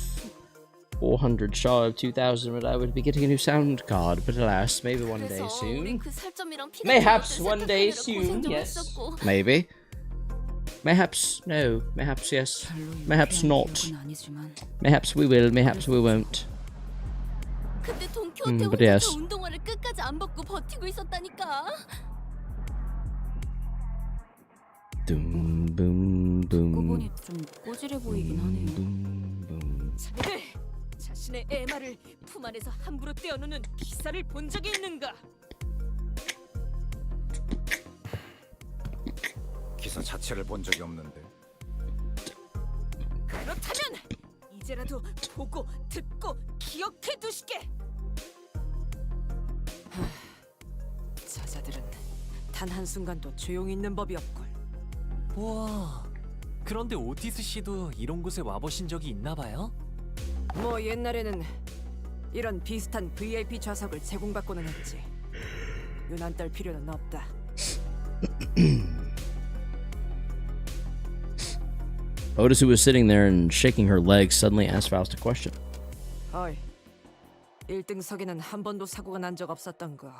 400 shy of 2000, but I would be getting a new sound card, but alas, maybe one day soon. Mayhaps one day soon, yes. Maybe. Mayhaps no, mayhaps yes, mayhaps not. Mayhaps we will, mayhaps we won't. But yes. 운동화를 끝까지 안 벗고 버티고 있었다니까. Boom, boom, boom. 좀 꼬질해 보이긴 하네요. 자네들 자신의 애마를 품 안에서 함부로 떼어놓는 기사를 본 적이 있는가? 기사 자체를 본 적이 없는데. 그렇다면 이제라도 보고 듣고 기억해 두시게. 저자들은 단 한순간도 조용히 있는 법이 없걸. 우와. 그런데 오티스 씨도 이런 곳에 와보신 적이 있나 봐요? 뭐 옛날에는 이런 비슷한 VIP 좌석을 제공받고는 했지. 유난 떨 필요는 없다. Otis, who was sitting there and shaking her legs, suddenly asked Faust a question. 어이, 1등석에는 한 번도 사고가 난 적 없었던 거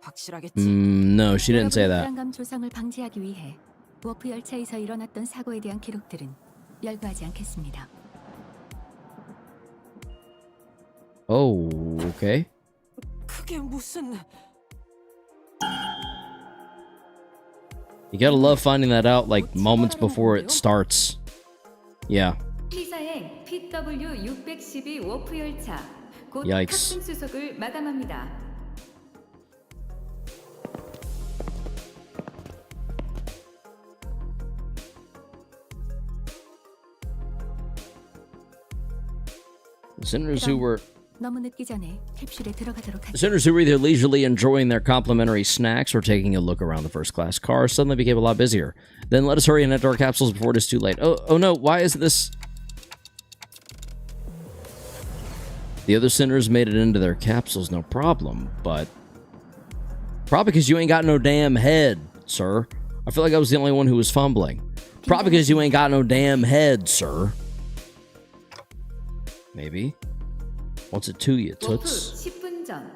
확실하겠지? No, she didn't say that. 불안감 조성을 방지하기 위해 워프 열차에서 일어났던 사고에 대한 기록들은 열거하지 않겠습니다. Oh, okay. 그게 무슨... You gotta love finding that out like moments before it starts. Yeah. T사행 PW612 워프 열차 곧 Yikes. 탑승 수속을 마감합니다. The sinners who were 너무 늦기 전에 캡슐에 들어가도록 하죠. The sinners who were either leisurely enjoying their complimentary snacks or taking a look around the first-class car suddenly became a lot busier. Then let us hurry and enter our capsules before it is too late. Oh no, why is this? The other sinners made it into their capsules, no problem, but... Probably because you ain't got no damn head, sir. I feel like I was the only one who was fumbling. Probably because you ain't got no damn head, sir. Maybe. What's it to you, toots? 10분 전.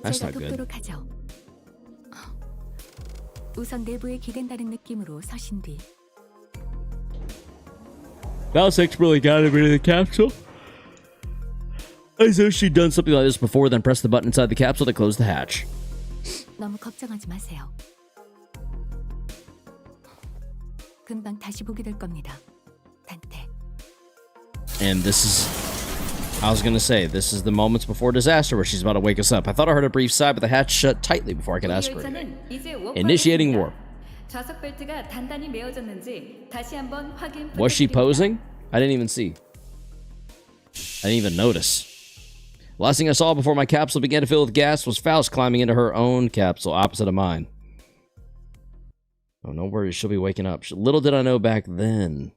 That's not good. 하죠. 우선 내부에 기댄다는 느낌으로 서신 뒤 Valsek's really got him into the capsule. As though she'd done something like this before, then pressed the button inside the capsule to close the hatch. 너무 걱정하지 마세요. 금방 다시 보게 될 겁니다. 단테. And this is... I was gonna say, this is the moments before disaster where she's about to wake us up. I thought I heard a brief sigh, but the hatch shut tightly before I could ask for anything. Initiating warp. 좌석 벨트가 단단히 메어졌는지 다시 한번 확인. Was she posing? I didn't even see. I didn't even notice. Last thing I saw before my capsule began to fill with gas was Faust climbing into her own capsule, opposite of mine. Oh, no worries, she'll be waking up. Little did I know back then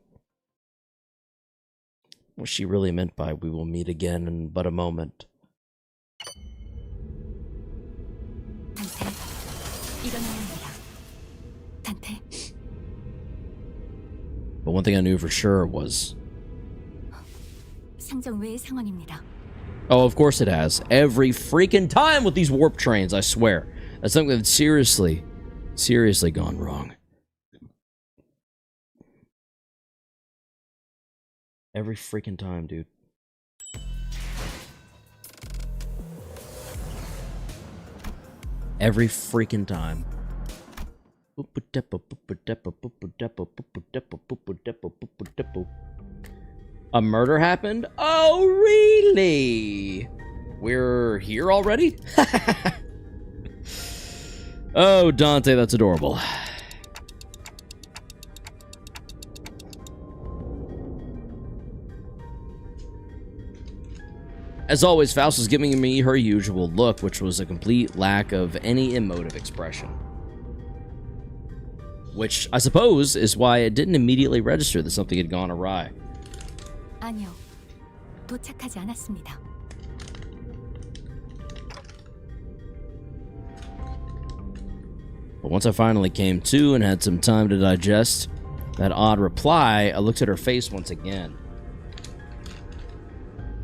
what she really meant by "we will meet again in but a moment." 단테, 일어나야 합니다. 단테. But one thing I knew for sure was... 상정 외의 상황입니다. Oh, of course it has. Every freaking time with these warp trains, I swear. That's something that's seriously gone wrong. Every freaking time, dude. Every freaking time. A murder happened? Oh, really? We're here already? Oh, Dante, that's adorable. As always, Faust was giving me her usual look, which was a complete lack of any emotive expression. Which, I suppose, is why it didn't immediately register that something had gone awry. 아니요. 도착하지 않았습니다. But once I finally came to and had some time to digest that odd reply, I looked at her face once again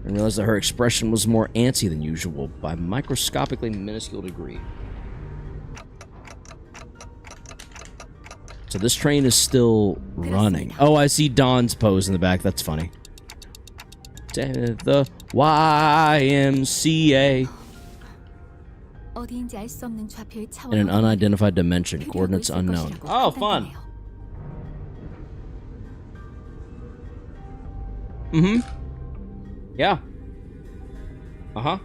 and realized that her expression was more antsy than usual by a microscopically minuscule degree. So this train is still running. Oh, I see Dawn's pose in the back. That's funny. The YMCA. 어디인지 알 수 없는 좌표의 차원. In an unidentified dimension. Coordinates unknown. Oh, fun. Mm-hmm. Yeah. Uh-huh.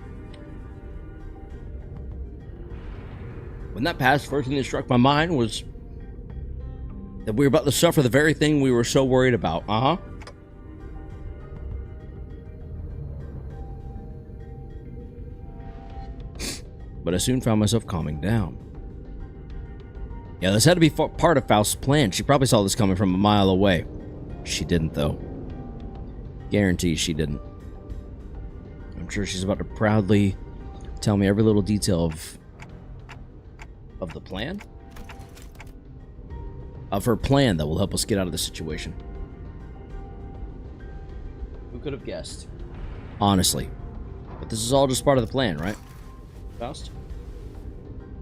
When that passed, first thing that struck my mind was that we were about to suffer the very thing we were so worried about. Uh-huh. But I soon found myself calming down. Yeah, this had to be part of Faust's plan. She probably saw this coming from a mile away. She didn't, though. Guarantee she didn't. I'm sure she's about to proudly tell me every little detail of the plan? Of her plan that will help us get out of this situation. Who could have guessed? Honestly. But this is all just part of the plan, right? Faust?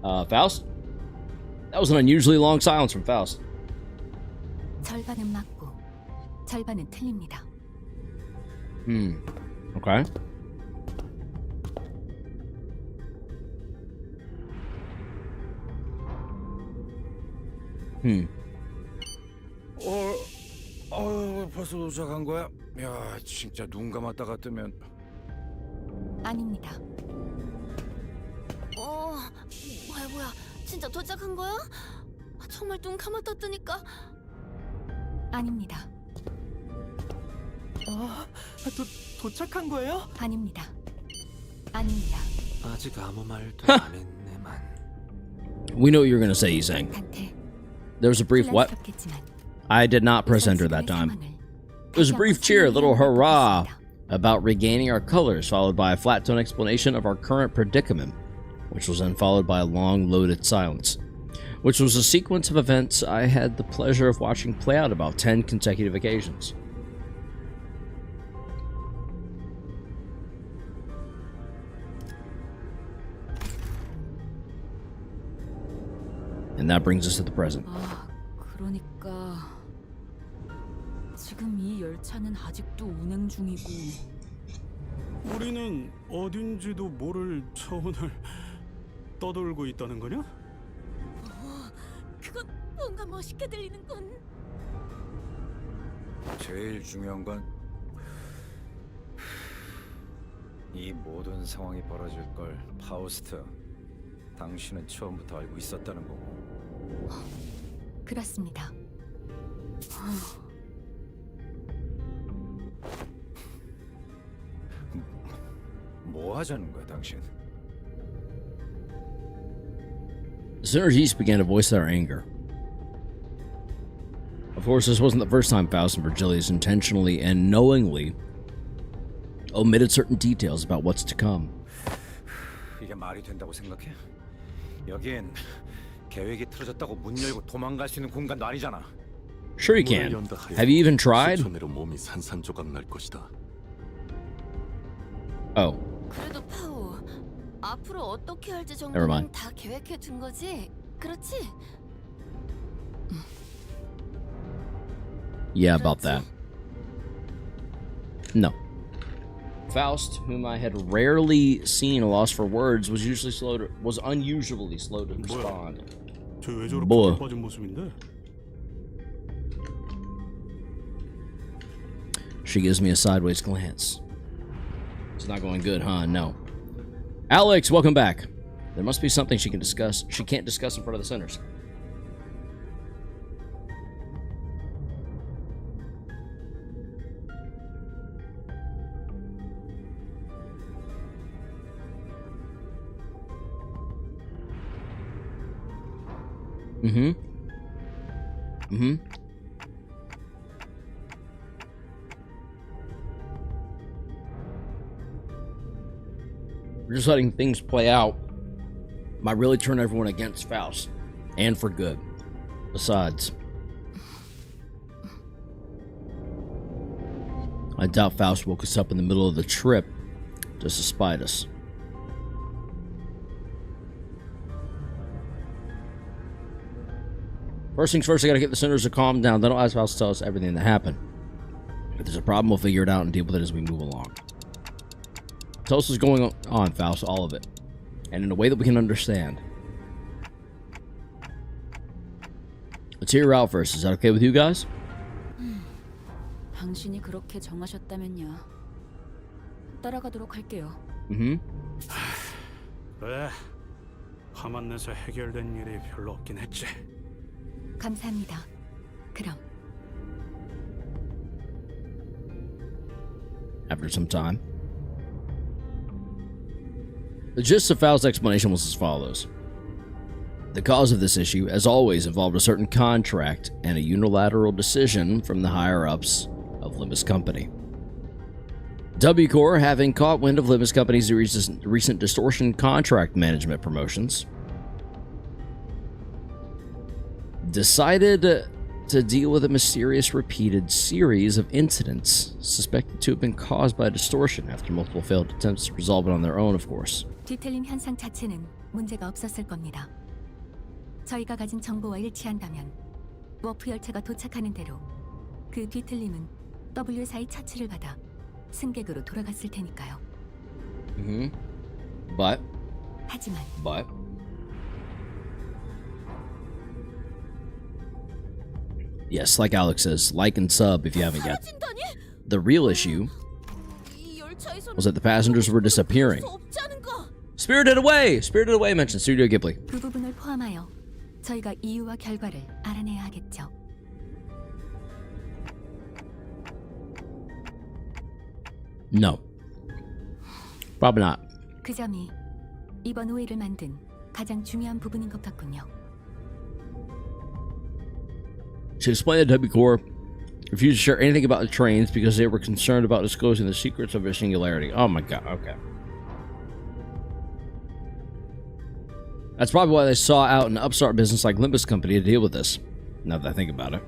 Faust? That was an unusually long silence from Faust. 절반은 맞고 절반은 틀립니다. Okay. 벌써 도착한 거야? 야, 진짜 눈 감았다가 뜨면. 아닙니다. 뭐야? 진짜 도착한 거야? 정말 눈 감았다 뜨니까. 아닙니다. 도착한 거예요? 아닙니다. 아닙니다. 아직 아무 말도 안 했네만. We know what you're gonna say, Yiseng. There was a brief what? I did not press enter that time. It was a brief cheer, a little hurrah about regaining our colors, followed by a flat tone explanation of our current predicament, which was then followed by a long loaded silence, which was a sequence of events I had the pleasure of watching play out about 10 consecutive occasions. And that brings us to the present. 그러니까 지금 이 열차는 아직도 운행 중이고 우리는 어딘지도 모를 차원을 떠돌고 있다는 거냐? 그건 뭔가 멋있게 들리는군. 제일 중요한 건 이 모든 상황이 벌어질 걸 파우스트, 당신은 처음부터 알고 있었다는 거고. 그렇습니다. 뭐 하자는 거야, 당신? The Synergies began to voice their anger. Of course, this wasn't the first time Faust and Virgilius intentionally and knowingly omitted certain details about what's to come. 이게 말이 된다고 생각해? 여긴 계획이 틀어졌다고 문 열고 도망갈 수 있는 공간도 아니잖아. Sure you can. Have you even tried? 몸이 산산조각 날 것이다. Oh. 그래도 파우, 앞으로 어떻게 할지 Never mind. 정도는 다 계획해 둔 거지? 그렇지? Yeah, about that. No. Faust, whom I had rarely seen a loss for words, was unusually slow to respond. 쟤왜 저렇게 뭐? 빠진 모습인데? She gives me a sideways glance. It's not going good, huh? No. Alex, welcome back. There must be something she can't discuss in front of the sinners. We're just letting things play out might really turn everyone against Faust. And for good. Besides, I doubt Faust woke us up in the middle of the trip just to spite us. First things first, I gotta get the sinners to calm down. Then I'll ask Faust to tell us everything that happened. If there's a problem, we'll figure it out and deal with it as we move along. Tell us what's going on, Faust, all of it. And in a way that we can understand. Let's hear her out first. Is that okay with you guys? 당신이 그렇게 정하셨다면요. 따라가도록 할게요. 그래. 화만 내서 해결된 일이 별로 없긴 했지. 감사합니다. 그럼. After some time. The gist of Faust's explanation was as follows. The cause of this issue, as always, involved a certain contract and a unilateral decision from the higher-ups of Limbus Company. W Corps, having caught wind of Limbus Company's recent distortion contract management promotions, decided to deal with a mysterious repeated series of incidents suspected to have been caused by distortion after multiple failed attempts to resolve it on their own, of course. 뒤틀림 현상 자체는 문제가 없었을 겁니다. 저희가 가진 정보와 일치한다면 워프 열차가 도착하는 대로 그 뒤틀림은 W사의 처치를 받아 승객으로 돌아갔을 테니까요. 하지만 Yes, like Alex says, like and sub if you haven't yet. The real issue was that the passengers were disappearing. Spirited Away! Spirited Away mentioned Studio Ghibli. 그 부분을 포함하여 저희가 이유와 결과를 알아내야 하겠죠. No. Probably not. 그 점이 이번 오해를 만든 가장 중요한 부분인 것 같군요. She explained that W Corps refused to share anything about the trains because they were concerned about disclosing the secrets of their singularity. Oh my god, okay. That's probably why they saw out an upstart business like Limbus Company to deal with this. Now that I think about it.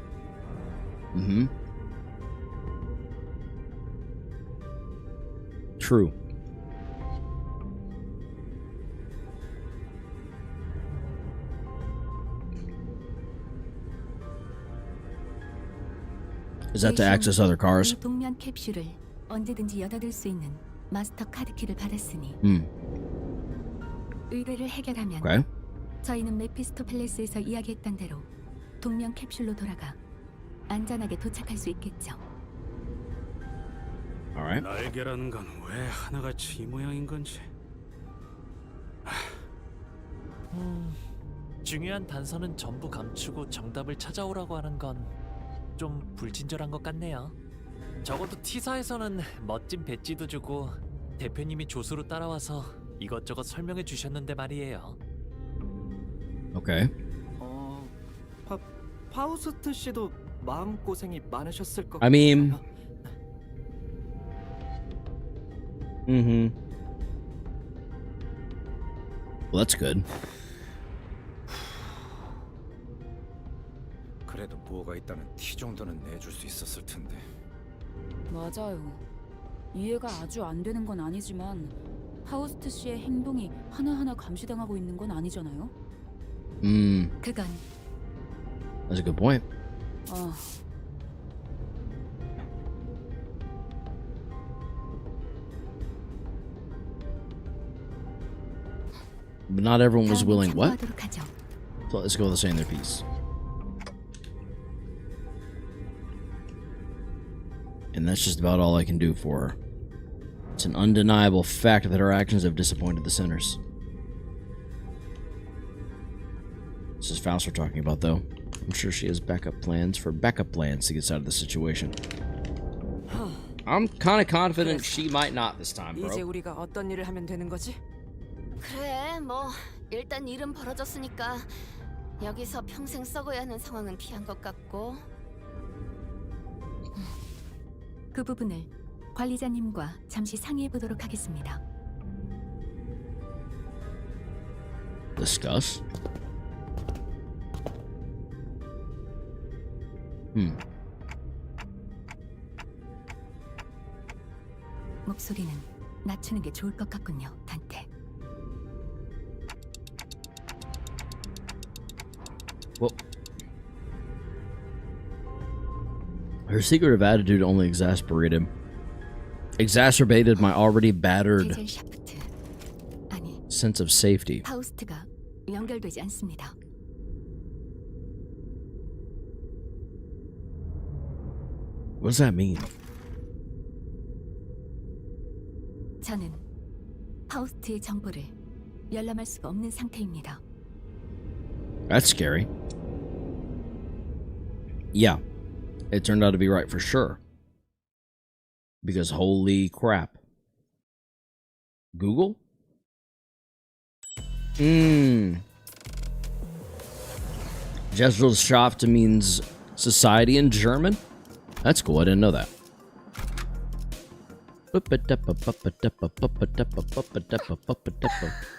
True. Is that to access other cars? 이 동면 캡슐을 언제든지 여닫을 수 있는 마스터 카드키를 받았으니 의뢰를 해결하면 Okay. 저희는 메피스토 팰리스에서 이야기했던 대로 동면 캡슐로 돌아가 안전하게 도착할 수 있겠죠. Alright. 날개라는 건 왜 하나같이 이 모양인 건지. 중요한 단서는 전부 감추고 정답을 찾아오라고 하는 건 좀 불친절한 것 같네요. 적어도 T사에서는 멋진 배지도 주고 대표님이 조수로 따라와서 이것저것 설명해 주셨는데 말이에요. Okay. 파우스트 씨도 마음 고생이 많으셨을 것 I mean, 같아요. Well, that's good. 그래도 뭐가 있다는 티 정도는 내줄 수 있었을 텐데. 맞아요. 이해가 아주 안 되는 건 아니지만 파우스트 씨의 행동이 하나하나 감시당하고 있는 건 아니잖아요. 그건 That's a good point. But not everyone was willing. What? So let's go. Let's say in their piece. And that's just about all I can do for her. It's an undeniable fact that her actions have disappointed the sinners. This is Faust we're talking about, though. I'm sure she has backup plans to get us out of the situation. I'm kind of confident she might not this time, bro. 이제 우리가 어떤 일을 하면 되는 거지? 그래, 뭐 일단 일은 벌어졌으니까 여기서 평생 썩어야 하는 상황은 피한 것 같고. 그 부분을 관리자님과 잠시 상의해 보도록 하겠습니다. Discuss? 목소리는 낮추는 게 좋을 것 같군요, 단테. Well, her secretive attitude only exacerbated my already battered 디젤 샤프트. 아니, sense of safety. 파우스트가 연결되지 않습니다. What does that mean? 저는 파우스트의 정보를 열람할 수가 없는 상태입니다. That's scary. Yeah, it turned out to be right for sure. Because holy crap. Google? Gesellschaft means society in German? That's cool, I didn't know that.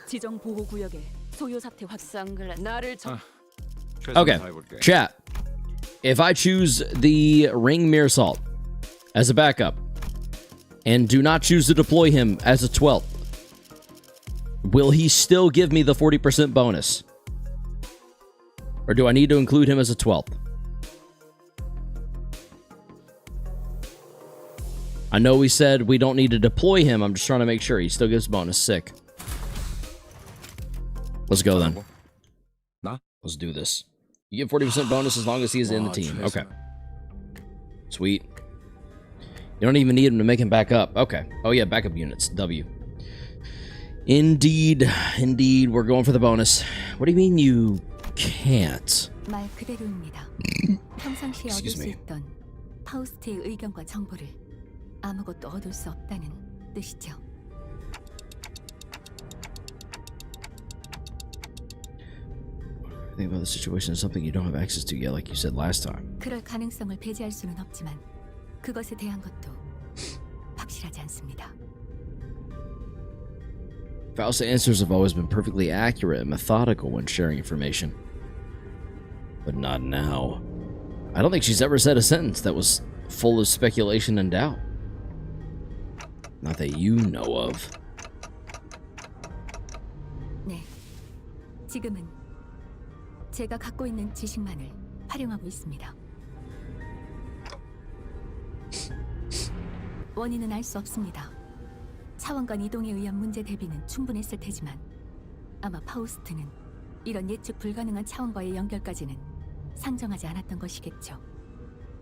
지정 보호 구역에 소요 사태 선글라스. 나를 Okay, chat. If I choose the ring mirror salt as a backup and do not choose to deploy him as a 12th, will he still give me the 40% bonus? Or do I need to include him as a 12th? I know we said we don't need to deploy him. I'm just trying to make sure he still gives bonus. Sick. Let's go then. Let's do this. You get 40% bonus as long as he's in the team. Okay. Sweet. You don't even need him to make him back up. Okay. Oh yeah, backup units. W. Indeed. Indeed. We're going for the bonus. What do you mean you can't? 말 그대로입니다. 평상시에 얻을 수 있던 파우스트의 의견과 정보를 아무것도 얻을 수 없다는 뜻이죠. Think about the situation is something you don't have access to yet, like you said last time. 그럴 가능성을 배제할 수는 없지만 그것에 대한 것도 확실하지 않습니다. Faust's answers have always been perfectly accurate and methodical when sharing information. But not now. I don't think she's ever said a sentence that was full of speculation and doubt. Not that you know of. 네, 지금은 제가 갖고 있는 지식만을 활용하고 있습니다. 원인은 알 수 없습니다. 차원간 이동에 의한 문제 대비는 충분했을 테지만 아마 파우스트는 이런 예측 불가능한 차원과의 연결까지는 상정하지 않았던 것이겠죠.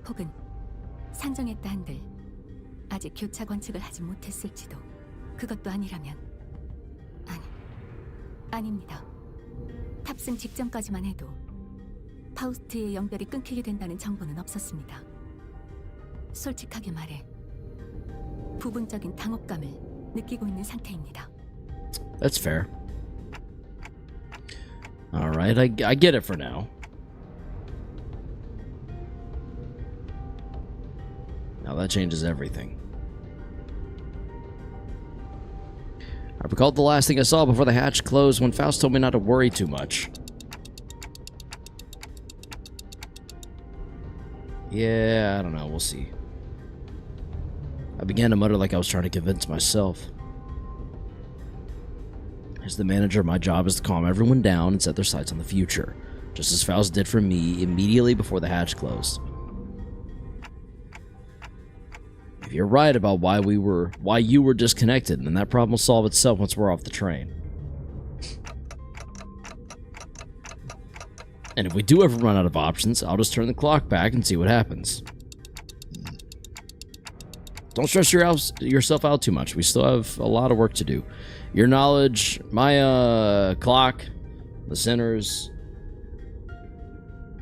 혹은 상정했다 한들 아직 교차 관측을 하지 못했을지도. 그것도 아니라면 아닙니다. 탑승 직전까지만 해도 파우스트의 연결이 끊기게 된다는 정보는 없었습니다. 솔직하게 말해 부분적인 당혹감을 느끼고 있는 상태입니다. That's fair. Alright, I get it for now. Now that changes everything. I recalled the last thing I saw before the hatch closed when Faust told me not to worry too much. Yeah, I don't know. We'll see. I began to mutter like I was trying to convince myself. As the manager, my job is to calm everyone down and set their sights on the future, just as Faust did for me immediately before the hatch closed. If you're right about why you were disconnected, then that problem will solve itself once we're off the train. And if we do ever run out of options, I'll just turn the clock back and see what happens. Don't stress yourself out too much. We still have a lot of work to do. Your knowledge, my clock, the sinners.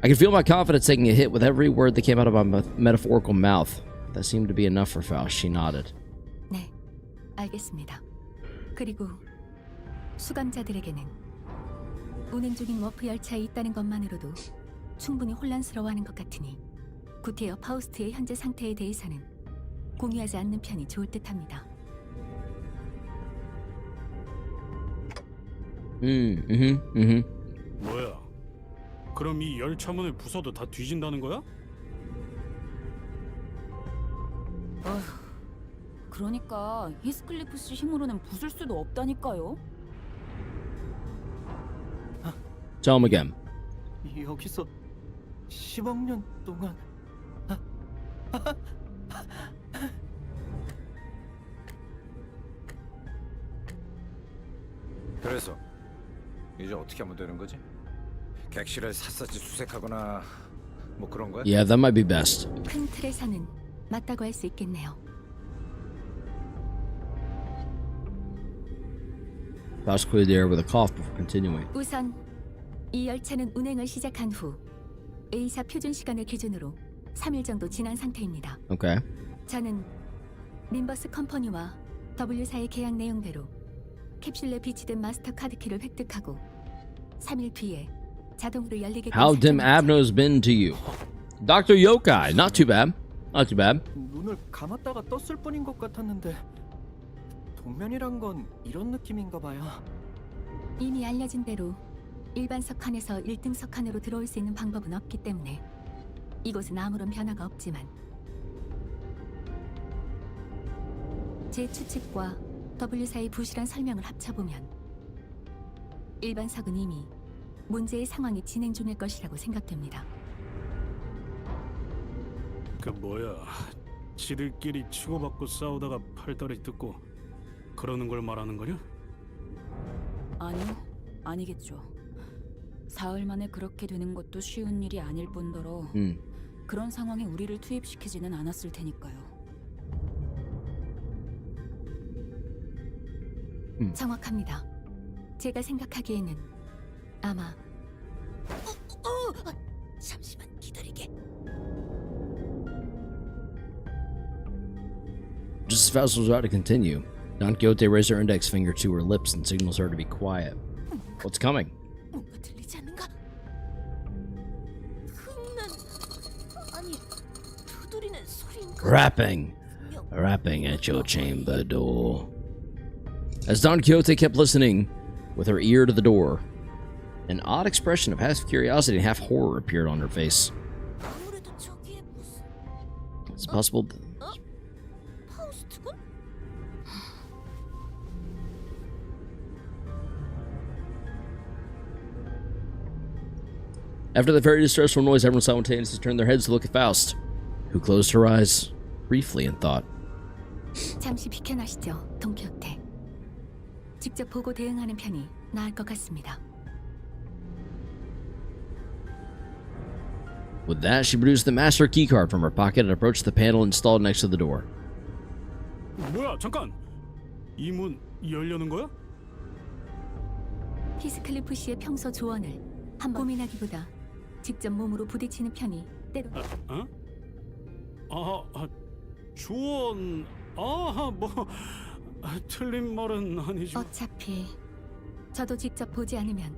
I can feel my confidence taking a hit with every word that came out of my metaphorical mouth. That seemed to be enough for Faust. She nodded. 네, 알겠습니다. 그리고 수감자들에게는 운행 중인 워프 열차에 있다는 것만으로도 충분히 혼란스러워하는 것 같으니 구테여 파우스트의 현재 상태에 대해서는 공유하지 않는 편이 좋을 듯합니다. 뭐야? 그럼 이 열차문을 부숴도 다 뒤진다는 거야? 그러니까 히스클리프 씨 힘으로는 부술 수도 없다니까요. Tell him again. 여기서 10억 년 동안 그래서 이제 어떻게 하면 되는 거지? 객실을 샅샅이 수색하거나 뭐 그런 거야? Yeah, that might be best. 큰 틀에서는 맞다고 할 수 있겠네요. Faust cleared the air with a cough before continuing. 우선 이 열차는 운행을 시작한 후 A사 표준 시간을 기준으로 3일 정도 지난 상태입니다. Okay. 저는 림버스 컴퍼니와 W사의 계약 내용대로 캡슐에 비치된 마스터 카드 키를 획득하고 3일 뒤에 자동으로 열리게 How dim Abno's been to you? Dr. Yokai, not too bad. Not too bad. 눈을 감았다가 떴을 뿐인 것 같았는데 동면이란 건 이런 느낌인가 봐요. 이미 알려진 대로 일반 석칸에서 1등 석칸으로 들어올 수 있는 방법은 없기 때문에 이곳은 아무런 변화가 없지만 제 추측과 W사의 부실한 설명을 합쳐보면 일반석은 이미 문제의 상황이 진행 중일 것이라고 생각됩니다. 그 뭐야, 지들끼리 치고받고 싸우다가 팔다리 뜯고 그러는 걸 말하는 거냐? 아니요, 아니겠죠. 사흘 만에 그렇게 되는 것도 쉬운 일이 아닐 뿐더러 그런 상황에 우리를 투입시키지는 않았을 테니까요. 정확합니다. 제가 생각하기에는 아마 잠시만 기다리게. Just as Faust was about to continue, Don Quixote raised her index finger to her lips and signals her to be quiet. What's coming? 뭔가 들리지 않는가? 흥난 아니 두드리는 소리인가? Rapping at your chamber door. As Don Quixote kept listening with her ear to the door, an odd expression of half curiosity and half horror appeared on her face. 아무래도 저기에 무슨 It's possible. 파우스트군? After the very distressful noise, everyone simultaneously turned their heads to look at Faust, who closed her eyes briefly in thought. 잠시 비켜나시죠, 동키호테. 직접 보고 대응하는 편이 나을 것 같습니다. With that, she produced the master keycard from her pocket and approached the panel installed next to the door. 뭐야, 잠깐! 이 문 열려는 거야? 히스클리프 씨의 평소 조언을 한번 고민하기보다 직접 몸으로 부딪히는 편이 때로 조언... 틀린 말은 아니죠. 어차피 저도 직접 보지 않으면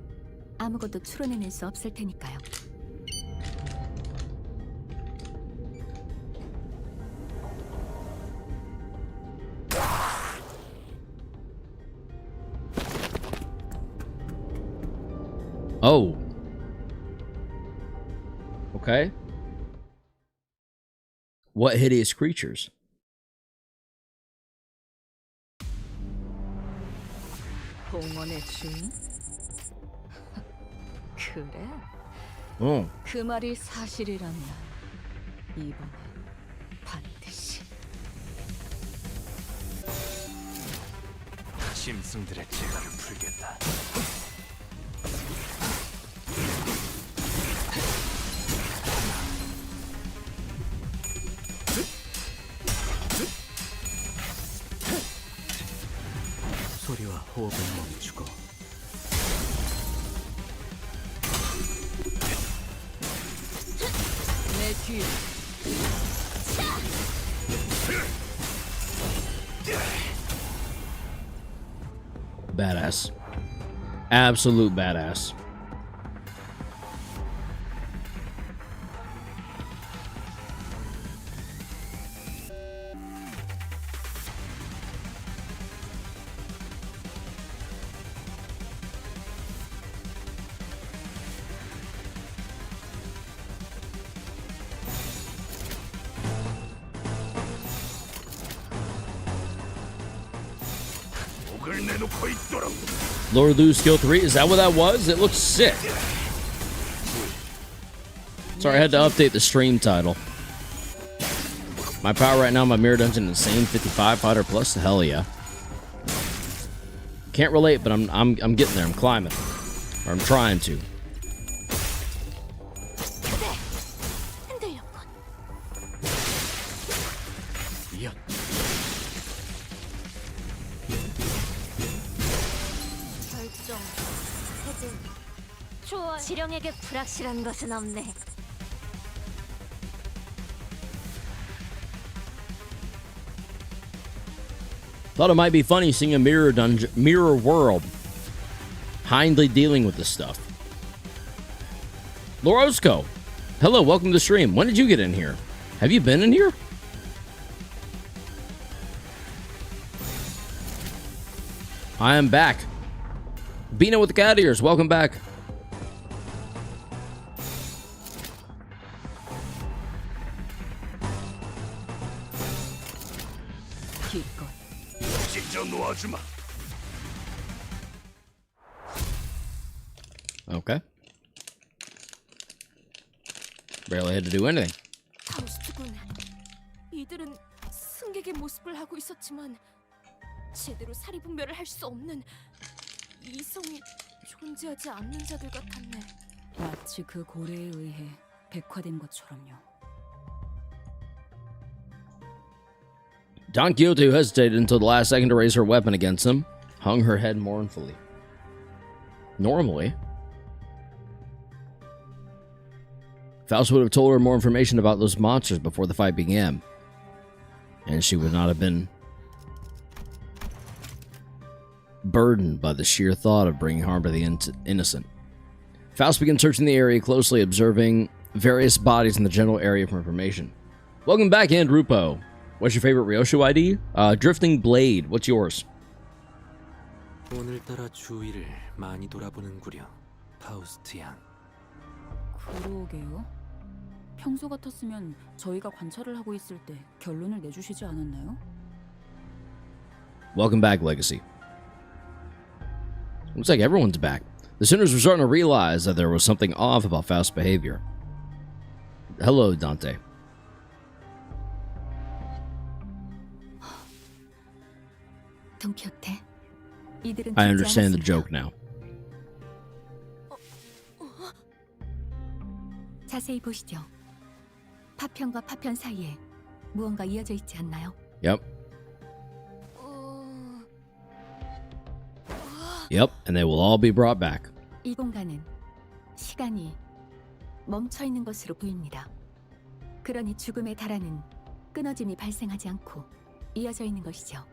아무것도 추론해낼 수 없을 테니까요. Oh. Okay. What hideous creatures? 봉헌의 주인? 그래? 그 말이 사실이라면 이번엔 반드시 짐승들의 재갈을 풀겠다. 소리와 호흡을 멈추고 내 뒤에 Badass. Absolute badass. Lower lose skill 3. Is that what that was? It looks sick. Sorry, I had to update the stream title. My power right now, my mirror dungeon, insane 55 fighter plus. Hell yeah. Can't relate, but I'm getting there. I'm climbing, or I'm trying to. 결정, 해제. 좋아. 지령에게 불확실한 것은 없네. Thought it might be funny seeing a mirror world kindly dealing with this stuff. Lorosco, hello, welcome to the stream. When did you get in here? Have you been in here? I am back. Bina with the cat ears, welcome back. Okay. Barely had to do anything. 파우스트군, 이들은 승객의 모습을 하고 있었지만 제대로 사리분별을 할 수 없는 이성이 존재하지 않는 자들 같았네. 마치 그 고래에 의해 백화된 것처럼요. Don Quixote, who hesitated until the last second to raise her weapon against him, hung her head mournfully. Normally, Faust would have told her more information about those monsters before the fight began, and she would not have been burdened by the sheer thought of bringing harm to the innocent. Faust began searching the area closely, observing various bodies in the general area for information. Welcome back, Andrupo. What's your favorite Ryoshu ID? Drifting Blade. What's yours? 오늘따라 주위를 많이 돌아보는구려, 파우스트 양. 그러게요. 평소 같았으면 저희가 관찰을 하고 있을 때 결론을 내주시지 않았나요? Welcome back, Legacy. Looks like everyone's back. The sinners were starting to realize that there was something off about Faust's behavior. Hello, Dante. 동키호테, 이들은 I 죽지 understand the 않았습니다. joke now. 자세히 보시죠. 파편과 파편 사이에 무언가 이어져 있지 않나요? Yep. Yep, and they will all be brought back. 이 공간은 시간이 멈춰 있는 것으로 보입니다. 그러니 죽음에 달하는 끊어짐이 발생하지 않고 이어져 있는 것이죠.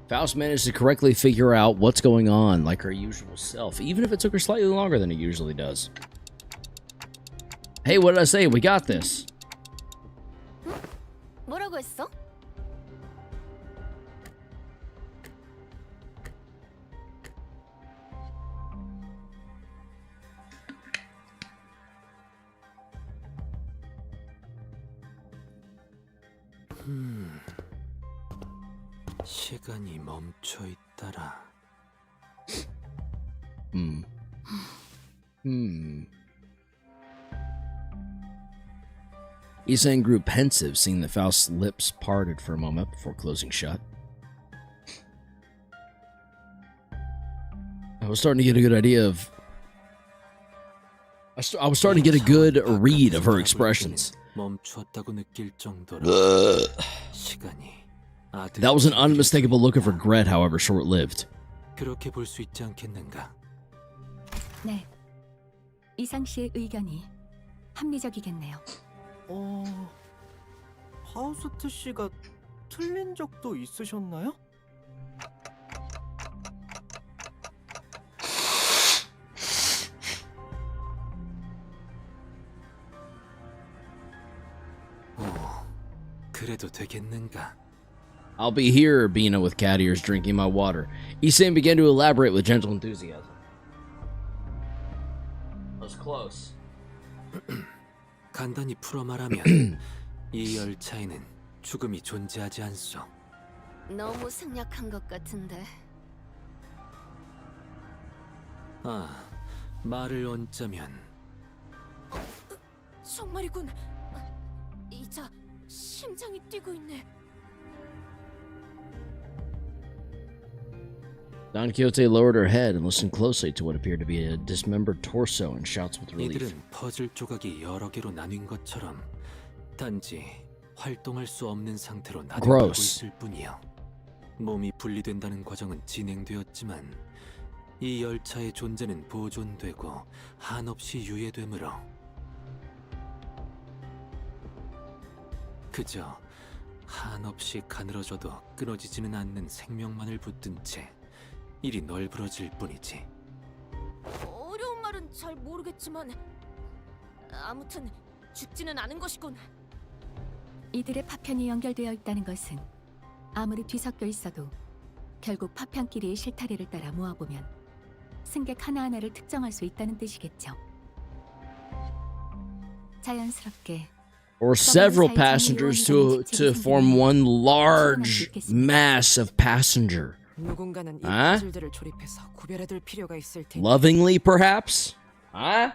Faust managed to correctly figure out what's going on like her usual self, even if it took her slightly longer than it usually does. Hey, what did I say? We got this. 뭐라고 했어? 시간이 멈춰 있더라. Isan grew pensive, seeing that Faust's lips parted for a moment before closing shut. I was starting to get a good idea of... I was starting to get a good read of her expressions. 멈추었다고 느낄 정도로 시간이 That was an unmistakable look of regret, however short-lived. 그렇게 볼 수 있지 않겠는가? 네, 이상 씨의 의견이 합리적이겠네요. 파우스트 씨가 틀린 적도 있으셨나요? 그래도 되겠는가? I'll be here, Bina with cat ears, drinking my water. Isan began to elaborate with gentle enthusiasm. That was close. 간단히 풀어 말하면 이 열차에는 죽음이 존재하지 않소. 너무 생략한 것 같은데. 아, 말을 얹자면 정말이군. 이자 심장이 뛰고 있네. Don Quixote lowered her head and listened closely to what appeared to be a dismembered torso and shouts with relief. 이들은 퍼즐 조각이 여러 개로 나뉜 것처럼 단지 활동할 수 없는 상태로 나눠가고 있을 뿐이요. 몸이 분리된다는 과정은 진행되었지만 이 열차의 존재는 보존되고 한없이 유예되므로 그저 한없이 가늘어져도 끊어지지는 않는 생명만을 붙든 채 이리 널브러질 뿐이지. 어려운 말은 잘 모르겠지만 아무튼 죽지는 않은 것이군. 이들의 파편이 연결되어 있다는 것은 아무리 뒤섞여 있어도 결국 파편끼리의 실타래를 따라 모아보면 승객 하나하나를 특정할 수 있다는 뜻이겠죠. 자연스럽게 Or several passengers to form one large mass of passenger. 누군가는 이 Huh? 퍼즐들을 조립해서 구별해둘 필요가 있을 테니. Lovingly, perhaps? Huh?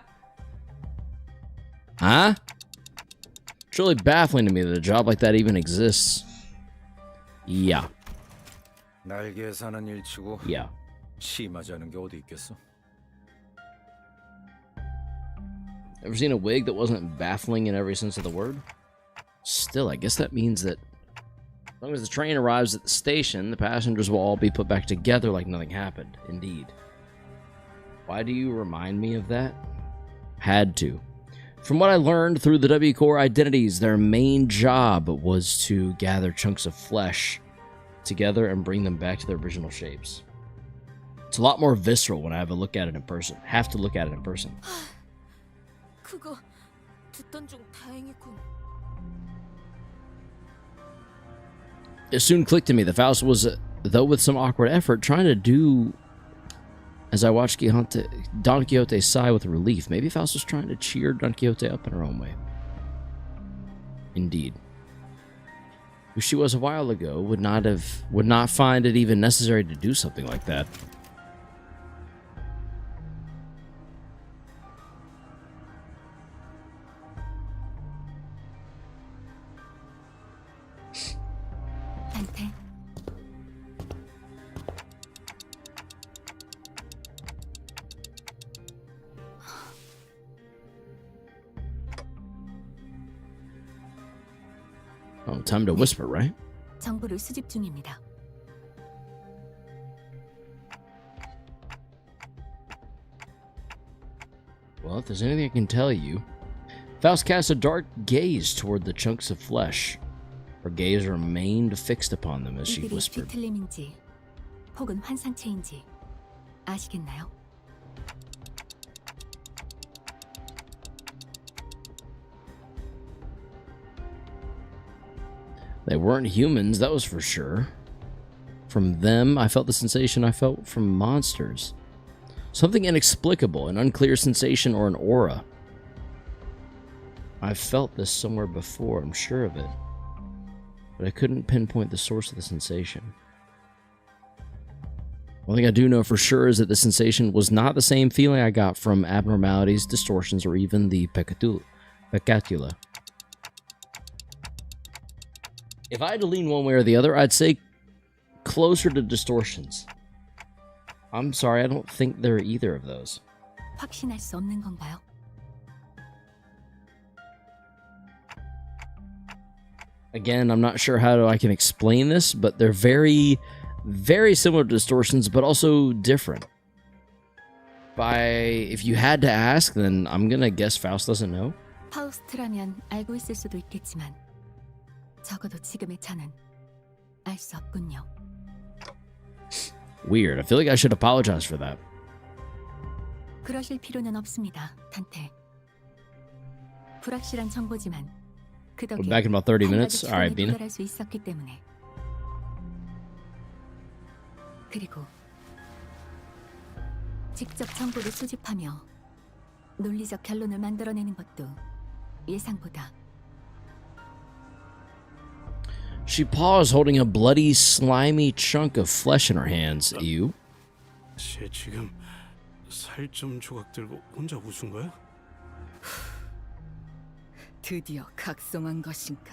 Huh? It's really baffling to me that a job like that even exists. Yeah. 날개에 사는 일치고 Yeah. 심하지 않은 게 어디 있겠어? Ever seen a wig that wasn't baffling in every sense of the word? Still, I guess that means that as long as the train arrives at the station, the passengers will all be put back together like nothing happened. Indeed. Why do you remind me of that? Had to. From what I learned through the W Corps identities, their main job was to gather chunks of flesh together and bring them back to their original shapes. It's a lot more visceral when I have a look at it in person. Have to look at it in person. 그거 듣던 중 다행이군. It soon clicked to me that Faust was, though with some awkward effort, trying to do as I watched Don Quixote sigh with relief. Maybe Faust was trying to cheer Don Quixote up in her own way. Indeed. Who she was a while ago would not find it even necessary to do something like that. 단테. Oh, time to whisper, right? 정보를 수집 중입니다. Well, if there's anything I can tell you, Faust cast a dark gaze toward the chunks of flesh. Her gaze remained fixed upon them as she 이들이 whispered. 뒤틀림인지 혹은 환상체인지 아시겠나요? They weren't humans, that was for sure. From them, I felt the sensation I felt from monsters. Something inexplicable, an unclear sensation or an aura. I've felt this somewhere before, I'm sure of it. But I couldn't pinpoint the source of the sensation. One thing I do know for sure is that the sensation was not the same feeling I got from abnormalities, distortions, or even the peccatula. If I had to lean one way or the other, I'd say closer to distortions. I'm sorry, I don't think there are either of those. 확신할 수 없는 건가요? Again, I'm not sure how I can explain this, but they're very, very similar to distortions, but also different. If you had to ask, then I'm gonna guess Faust doesn't know. 파우스트라면 알고 있을 수도 있겠지만 적어도 지금의 저는 알 수 없군요. Weird. I feel like I should apologize for that. 그러실 필요는 없습니다, 단테. 불확실한 정보지만 그 덕에 We're back in about 30 minutes. All right, Bina. 도달할 수 있었기 때문에. 그리고 직접 정보를 수집하며 논리적 결론을 만들어내는 것도 예상보다. She paused, holding a bloody, slimy chunk of flesh in her hands. You? 쟤 지금 살 좀 조각 들고 혼자 웃은 거야? 드디어 각성한 것인가?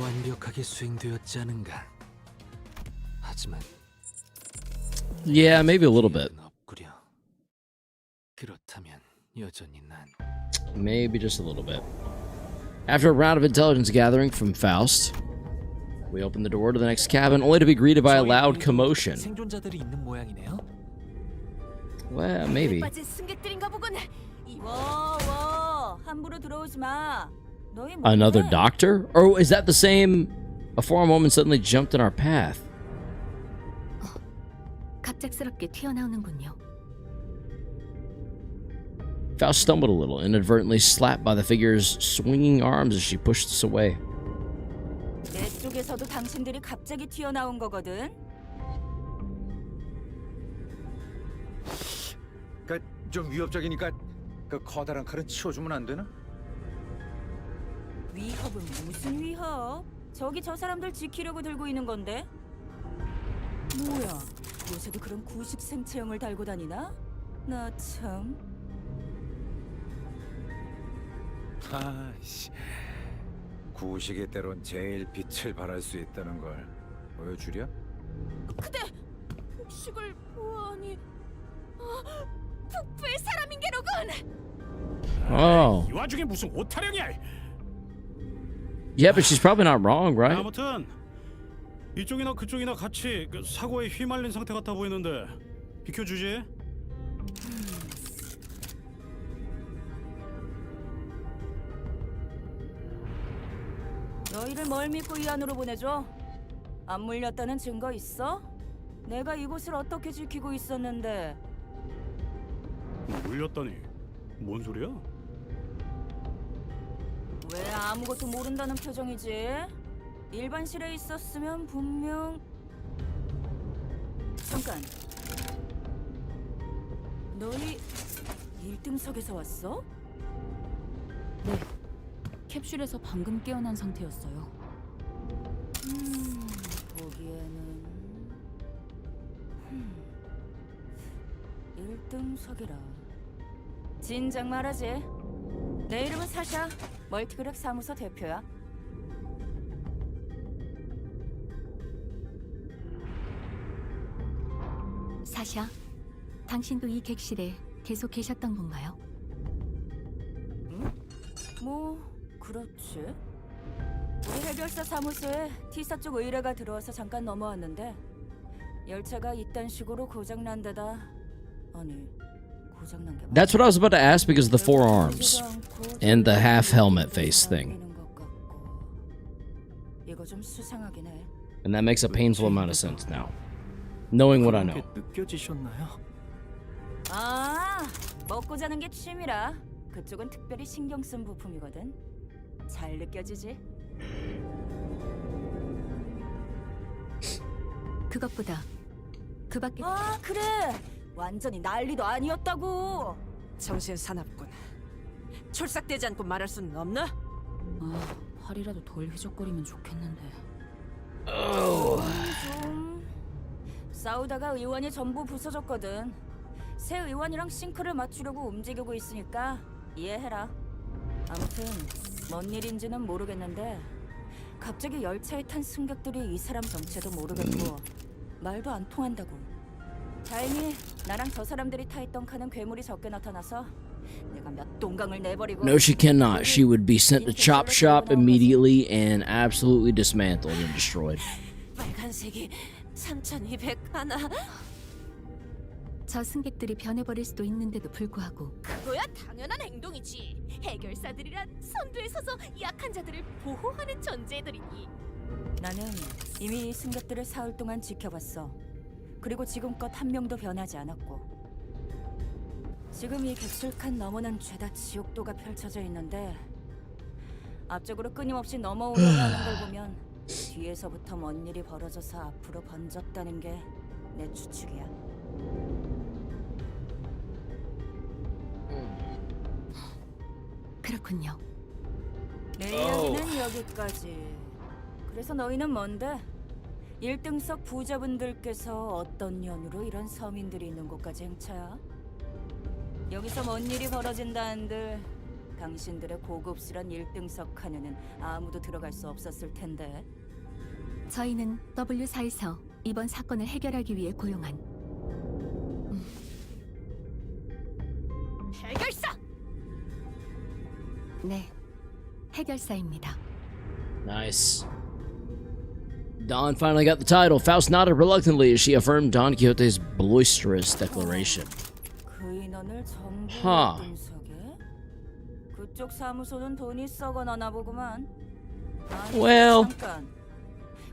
완벽하게 수행되었지 않은가? 하지만 Yeah, maybe a little bit. 없구려. 그렇다면 여전히 난 Maybe just a little bit. After a round of intelligence gathering from Faust, we open the door to the next cabin, only to be greeted by a loud commotion. 생존자들이 있는 모양이네요. Well, maybe. 빠진 승객들인가 보군. 워, 함부로 들어오지 마. 너희 Another doctor? Or is that the same? A foreign woman suddenly jumped in our path. 갑작스럽게 튀어나오는군요. Faust stumbled a little, inadvertently slapped by the figure's swinging arms as she pushed us away. 내 쪽에서도 당신들이 갑자기 튀어나온 거거든. 좀 위협적이니까 그 커다란 칼은 치워주면 안 되나? 위협은 무슨 위협? 저기 저 사람들 지키려고 들고 있는 건데. 뭐야? 요새도 그런 구식 생체형을 달고 다니나? 나 참. 아씨, 구식의 때론 제일 빛을 발할 수 있다는 걸 보여주랴? 그대 복식을 보아하니 북부의 사람인 게로군. Oh. 이 와중에 무슨 오타령이야? Yeah, but she's probably not wrong, right? 아무튼 이쪽이나 그쪽이나 같이 그 사고에 휘말린 상태 같아 보이는데 비켜주지? 너희를 뭘 믿고 이 안으로 보내줘? 안 물렸다는 증거 있어? 내가 이곳을 어떻게 지키고 있었는데. 물렸다니 뭔 소리야? 왜 아무것도 모른다는 표정이지? 일반실에 있었으면 분명... 잠깐. 너희 1등석에서 왔어? 네. 캡슐에서 방금 깨어난 상태였어요. 보기에는... 1등석이라... 진작 말하지. 내 이름은 사샤. 멀티그랩 사무소 대표야. 사샤, 당신도 이 객실에 계속 계셨던 건가요? 뭐 그렇지. 우리 해결사 사무소에 T사 쪽 의뢰가 들어와서 잠깐 넘어왔는데 열차가 이딴 식으로 고장난 데다 아니 고장난 게 That's what I was about to ask because of the forearms and the half helmet face thing. 이거 좀 수상하긴 해. And that makes a painful amount of sense now, knowing what I know. 느껴지셨나요? 아, 먹고 자는 게 취미라. 그쪽은 특별히 신경 쓴 부품이거든. 잘 느껴지지? 그것보다 그 밖에... 아, 그래. 완전히 난리도 아니었다고. 정신 사납군. 출삭되지 않고 말할 수는 없나? 아, 팔이라도 덜 휘적거리면 좋겠는데. 좀 싸우다가 의원이 전부 부서졌거든. 새 의원이랑 싱크를 맞추려고 움직이고 있으니까 이해해라. 아무튼 뭔 일인지는 모르겠는데 갑자기 열차에 탄 승객들이 이 사람 정체도 모르겠고 말도 안 통한다고. 다행히 나랑 저 사람들이 타있던 칸은 괴물이 적게 나타나서 내가 몇 동강을 내버리고. No, she cannot. She would be sent to Chop Shop immediately and absolutely dismantled and destroyed. 빨간색이 3201. 저 승객들이 변해버릴 수도 있는데도 불구하고 그거야 당연한 행동이지. 해결사들이란 선두에 서서 약한 자들을 보호하는 존재들이니. 나는 이미 승객들을 사흘 동안 지켜봤어. 그리고 지금껏 한 명도 변하지 않았고. 지금 이 객실칸 너머는 죄다 지옥도가 펼쳐져 있는데 앞쪽으로 끊임없이 넘어오려고 하는 걸 보면 뒤에서부터 뭔 일이 벌어져서 앞으로 번졌다는 게 내 추측이야. 그렇군요. 내 이야기는 여기까지. 그래서 너희는 뭔데? 1등석 부자분들께서 어떤 연유로 이런 서민들이 있는 곳까지 행차야? 여기서 뭔 일이 벌어진다는들 당신들의 고급스런 1등석 칸에는 아무도 들어갈 수 없었을 텐데. 저희는 W4에서 이번 사건을 해결하기 위해 고용한 해결사! 네, 해결사입니다. Nice. Don finally got the title. Faust nodded reluctantly as she affirmed Don Quixote's boisterous declaration. 그 인원을 전부 Huh. 1등석에? 그쪽 사무소는 돈이 썩어나나 보구만. 아니, Well. 잠깐.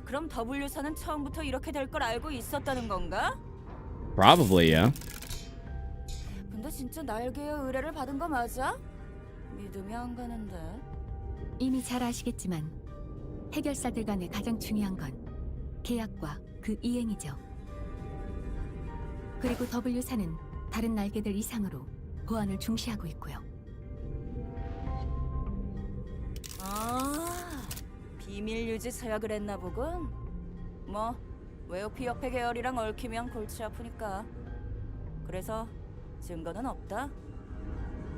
그럼 W사는 처음부터 이렇게 될 걸 알고 있었다는 건가? Probably, yeah. 근데 진짜 날개의 의뢰를 받은 거 맞아? 믿음이 안 가는데. 이미 잘 아시겠지만 해결사들 간의 가장 중요한 건 계약과 그 이행이죠. 그리고 W사는 다른 날개들 이상으로 보안을 중시하고 있고요. 아, 비밀 유지 서약을 했나 보군. 뭐 웨어피 협회 계열이랑 얽히면 골치 아프니까. 그래서 증거는 없다.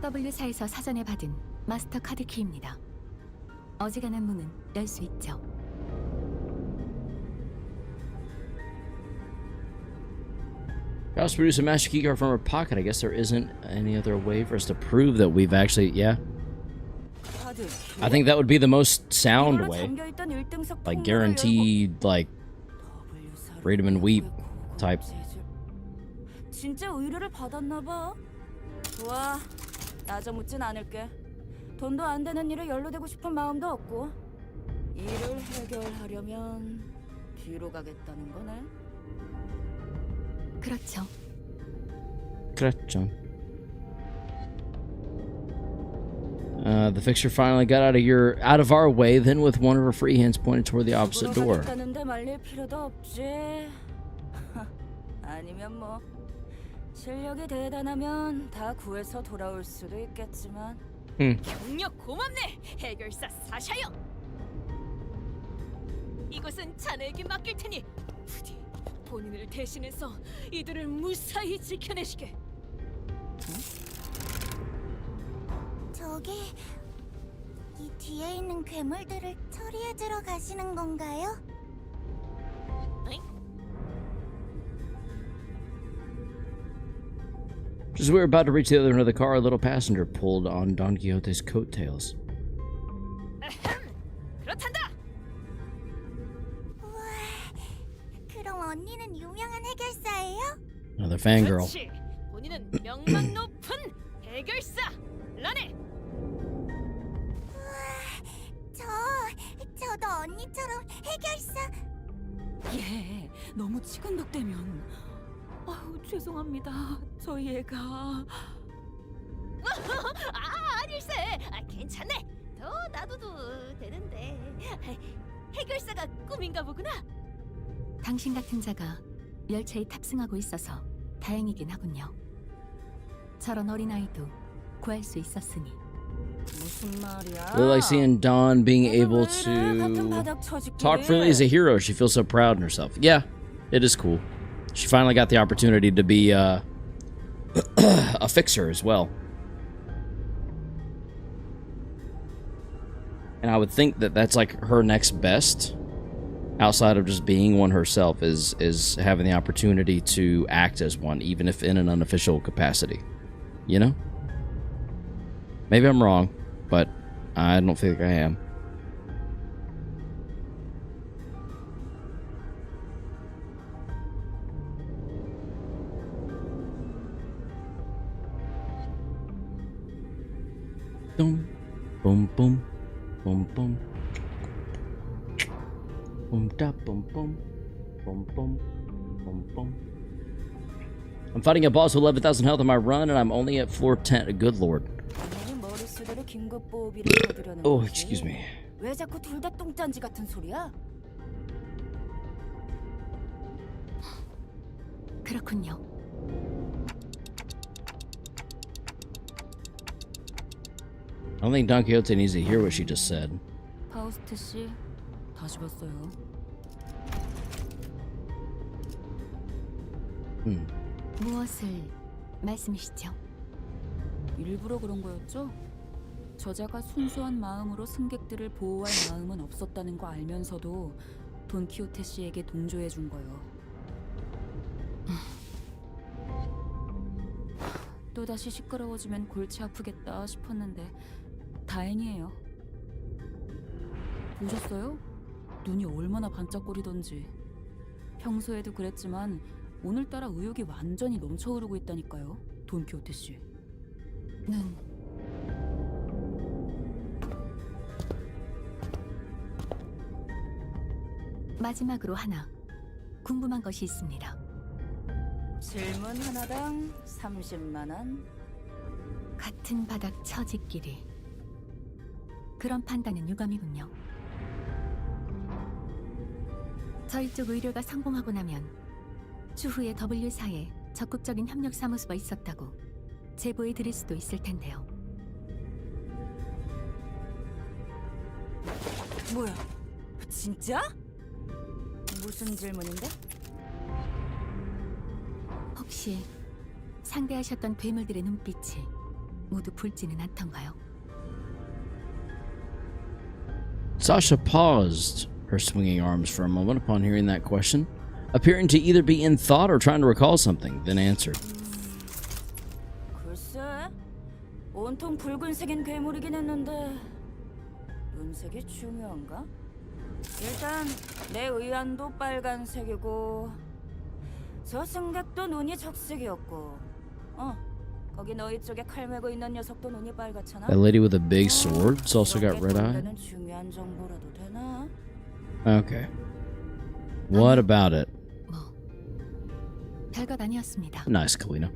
W사에서 사전에 받은 마스터 카드 키입니다. 어지간한 문은 열 수 있죠. Faust produced a master key card from her pocket. I guess there isn't any other way for us to prove that we've actually, yeah. I think that would be the most sound way. Like guaranteed, like read 'em and weep type. 진짜 의뢰를 받았나 봐. 좋아, 나저 묻진 않을게. 돈도 안 되는 일에 연루되고 싶은 마음도 없고. 일을 해결하려면 뒤로 가겠다는 거네. 그렇죠. 그렇죠. The fixture finally got out of our way. Then, with one of her free hands pointed toward the opposite door. 가겠다는데 말릴 필요도 없지. 아니면 뭐 실력이 대단하면 다 구해서 돌아올 수도 있겠지만. 경력 고맙네, 해결사 사샤요. 이곳은 자네에게 맡길 테니 부디 본인을 대신해서 이들을 무사히 지켜내시게. 저기 이 뒤에 있는 괴물들을 처리해 주러 가시는 건가요? Just as we were about to reach the other end of the car, a little passenger pulled on Don Quixote's coattails. 그렇단다. 우와, 그럼 언니는 유명한 해결사예요? Another fangirl. 그렇지. 본인은 명망 높은 해결사 라네. 저도 언니처럼 해결사. 예, 너무 치근덕대면. 아유, 죄송합니다. 저희 애가. 아닐세. 괜찮네. 더 놔둬도 되는데. 해결사가 꿈인가 보구나. 당신 같은 자가 열차에 탑승하고 있어서 다행이긴 하군요. 저런 어린아이도 구할 수 있었으니. 무슨 말이야? Really like seeing Dawn being able to talk freely as a hero. She feels so proud in herself. Yeah, it is cool. She finally got the opportunity to be a fixer as well. And I would think that that's like her next best, outside of just being one herself, is having the opportunity to act as one, even if in an unofficial capacity. You know? Maybe I'm wrong, but I don't think I am. Boom, boom, boom, boom, boom, boom, da, boom, boom, boom, boom, boom, boom. I'm fighting a boss with 11,000 health on my run, and I'm only at floor 10. Good lord. Oh, excuse me. 왜 자꾸 둘 다 똥짠지 같은 소리야? 그렇군요. I don't think Don Quixote needs to hear what she just said. 파우스트 씨, 다시 봤어요. 무엇을 말씀이시죠? 일부러 그런 거였죠? 저자가 순수한 마음으로 승객들을 보호할 마음은 없었다는 거 알면서도 돈키호테 씨에게 동조해 준 거요. 또다시 시끄러워지면 골치 아프겠다 싶었는데 다행이에요. 보셨어요? 눈이 얼마나 반짝거리던지. 평소에도 그랬지만 오늘따라 의욕이 완전히 넘쳐흐르고 있다니까요. 돈키호테 씨. 눈. 마지막으로 하나 궁금한 것이 있습니다. 질문 하나당 30만 원. 같은 바닥 처지끼리. 그런 판단은 유감이군요. 저희 쪽 의뢰가 성공하고 나면 추후에 W사에 적극적인 협력 사무소가 있었다고 제보해 드릴 수도 있을 텐데요. 뭐야? 진짜? 무슨 질문인데? 혹시 상대하셨던 괴물들의 눈빛이 모두 붉지는 않던가요? Sasha paused her swinging arms for a moment upon hearing that question, appearing to either be in thought or trying to recall something, then answered. 글쎄, 온통 붉은색인 괴물이긴 했는데 눈색이 중요한가? 일단 내 의안도 빨간색이고 저 승객도 눈이 적색이었고 거기 너희 쪽에 칼 메고 있는 녀석도 눈이 빨갛잖아. That lady with a big sword's also got red eye? 중요한 정보라도 되나? Okay. What about it? 별것 아니었습니다. Nice, Kalina.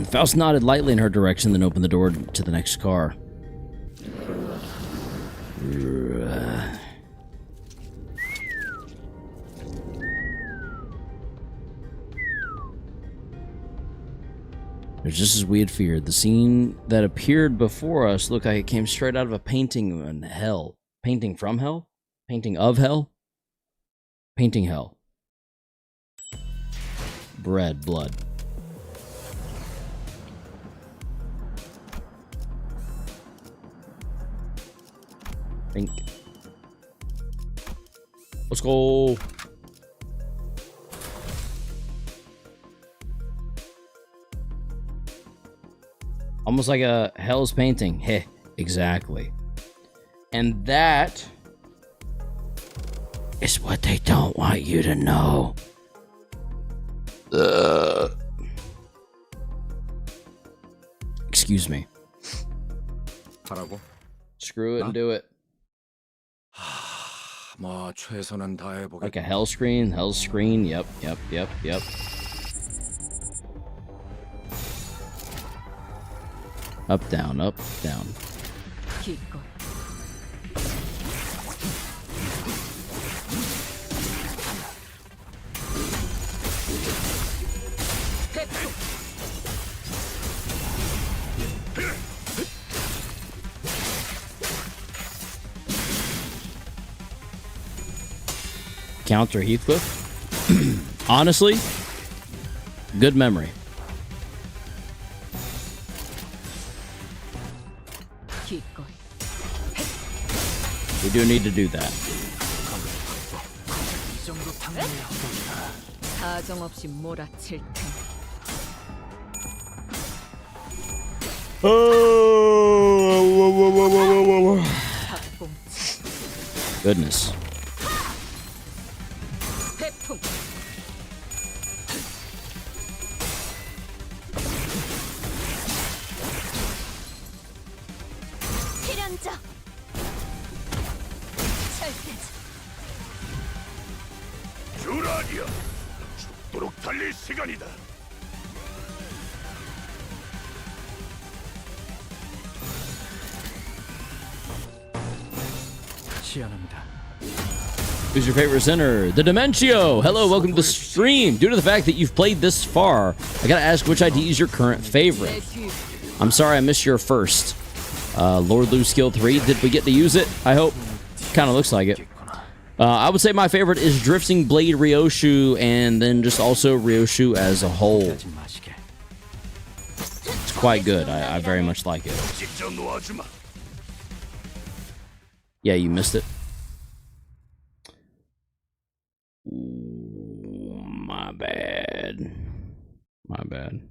Faust nodded lightly in her direction, then opened the door to the next car. It's just as we had feared. The scene that appeared before us looked like it came straight out of a painting in hell. Painting from hell? Painting of hell? Painting hell. Bread, blood. Think. Let's go. Almost like a hell's painting. Heh, exactly. And that is what they don't want you to know. Excuse me. 하라고? Screw it and do it. 뭐 최선은 다해보겠다. Like a hell screen, yep. Up, down, up, down. 기껏. Counter Heathcliff. Honestly, good memory. We do need to do that. 사정없이 몰아칠 텐. Goodness. 회풍. 필연자. 주라니야, 죽도록 달릴 시간이다. 시연합니다. Who's your favorite center? The Dementio. Hello, welcome to the stream. Due to the fact that you've played this far, I gotta ask which ID is your current favorite. I'm sorry I missed your first. Lord Lu skill 3. Did we get to use it? I hope. Kind of looks like it. I would say my favorite is Drifting Blade Ryoshu, and then just also Ryoshu as a whole. It's quite good. I very much like it. Yeah, you missed it. Ooh, my bad. My bad.